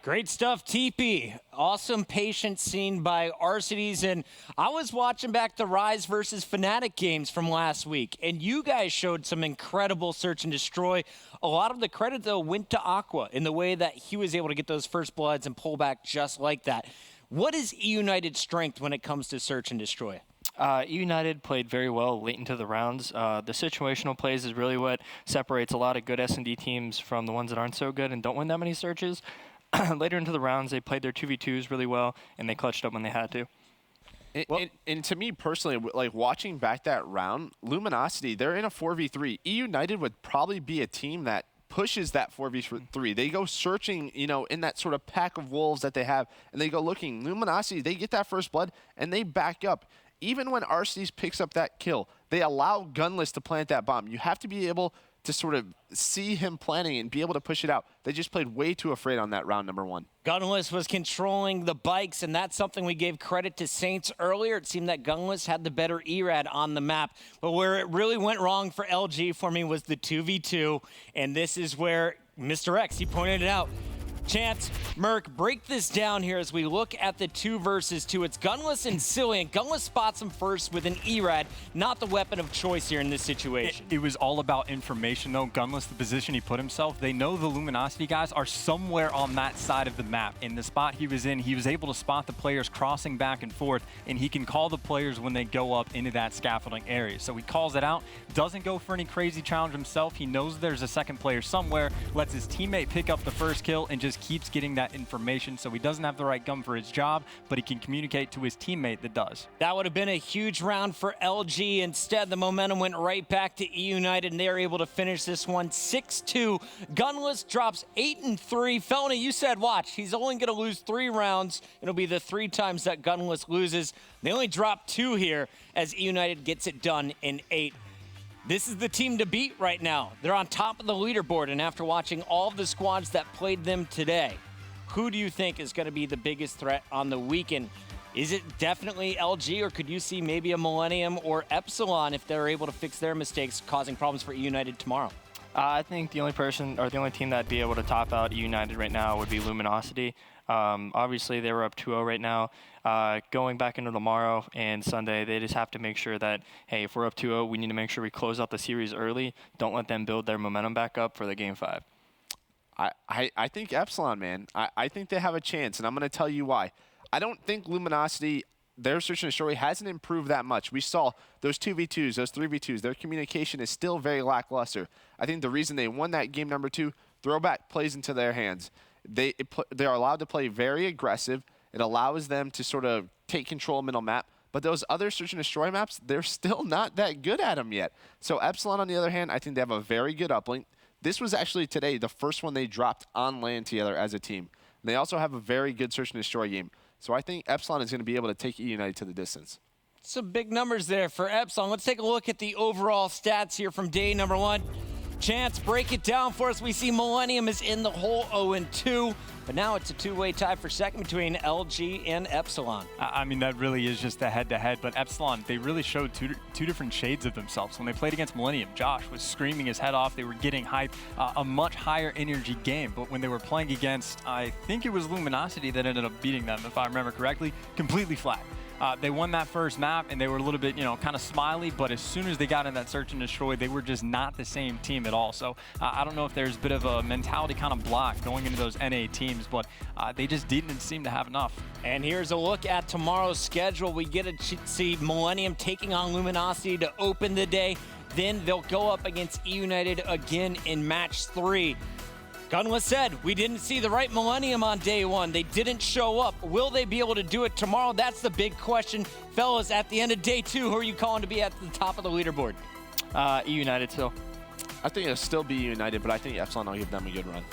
Great stuff, TP. Awesome patience seen by Arcides. And I was watching back the Rise versus Fnatic games from last week, and you guys showed some incredible search and destroy. A lot of the credit, though, went to Aqua in the way that he was able to get those first bloods and pull back just like that. What is eUnited's strength when it comes to search and destroy?
eUnited played very well late into the rounds. The situational plays is really what separates a lot of good S&D teams from the ones that aren't so good and don't win that many searches. Later into the rounds, they played their 2v2s really well, and they clutched up when they had to.
And to me personally, like watching back that round, Luminosity, they're in a 4v3. eUnited would probably be a team that pushes that 4v3. They go searching, in that sort of pack of wolves that they have, and they go looking. Luminosity, they get that first blood, and they back up. Even when Arcides picks up that kill, they allow Gunless to plant that bomb. You have to be able to sort of see him planning and be able to push it out. They just played way too afraid on that round number 1.
Gunless was controlling the bikes, and that's something we gave credit to Saints earlier. It seemed that Gunless had the better ERAD on the map. But where it really went wrong for LG for me was the 2v2, and this is where Mr. X, he pointed it out. Chance, Merc, break this down here as we look at the 2 versus 2. It's Gunless and Cillian. Gunless spots him first with an E-Rad, not the weapon of choice here in this situation.
It was all about information, though. Gunless, the position he put himself, they know the Luminosity guys are somewhere on that side of the map. In the spot he was in, he was able to spot the players crossing back and forth, and he can call the players when they go up into that scaffolding area. So he calls it out, doesn't go for any crazy challenge himself. He knows there's a second player somewhere, lets his teammate pick up the first kill, and just keeps getting that information. So he doesn't have the right gun for his job, but he can communicate to his teammate that does.
That would have been a huge round for LG. Instead, the momentum went right back to eUnited, and they were able to finish this one 6-2. Gunless drops 8-3. Felony, you said watch. He's only going to lose 3 rounds. It'll be the 3 times that Gunless loses. They only drop 2 here as eUnited gets it done in 8. This is the team to beat right now. They're on top of the leaderboard, and after watching all of the squads that played them today, who do you think is going to be the biggest threat on the weekend? Is it definitely LG, or could you see maybe a Millennium or Epsilon if they're able to fix their mistakes causing problems for eUnited tomorrow?
I think the only person or the only team that'd be able to top out eUnited right now would be Luminosity. Obviously, they were up 2-0 right now. Going back into tomorrow and Sunday, they just have to make sure that, hey, if we're up 2-0, we need to make sure we close out the series early. Don't let them build their momentum back up for the Game 5.
I think Epsilon, man. I think they have a chance, and I'm going to tell you why. I don't think Luminosity, their search and destroy hasn't improved that much. We saw those 2v2s, those 3v2s. Their communication is still very lackluster. I think the reason they won that game number 2, throwback plays into their hands. They are allowed to play very aggressive. It allows them to sort of take control of middle map. But those other search and destroy maps, they're still not that good at them yet. So Epsilon, on the other hand, I think they have a very good uplink. This was actually today the first one they dropped on land together as a team. And they also have a very good search and destroy game. So I think Epsilon is going to be able to take eUnited to the distance.
Some big numbers there for Epsilon. Let's take a look at the overall stats here from day number 1. Chance, break it down for us. We see Millennium is in the hole 0-2, but now it's a 2-way tie for second between LG and Epsilon.
I mean, that really is just a head-to-head, but Epsilon, they really showed two different shades of themselves. When they played against Millennium, Josh was screaming his head off. They were getting hype, a much higher energy game, but when they were playing against, I think it was Luminosity that ended up beating them, if I remember correctly, completely flat. They won that first map, and they were a little bit, kind of smiley, but as soon as they got in that search and destroy, they were just not the same team at all. So I don't know if there's a bit of a mentality kind of block going into those NA teams, but they just didn't seem to have enough.
And here's a look at tomorrow's schedule. We get to see Millennium taking on Luminosity to open the day. Then they'll go up against eUnited again in match 3. Gunless said, we didn't see the right Millennium on day 1. They didn't show up. Will they be able to do it tomorrow? That's the big question. Fellas, at the end of day 2, who are you calling to be at the top of the leaderboard?
eUnited still.
I think it'll still be eUnited, but I think Epsilon will give them a good run.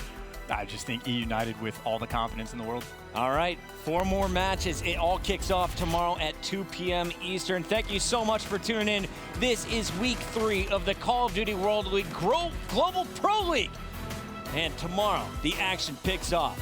I just think eUnited with all the confidence in the world.
All right, 4 more matches. It all kicks off tomorrow at 2 p.m. Eastern. Thank you so much for tuning in. This is week 3 of the Call of Duty World League Global Pro League. And tomorrow, the action picks off.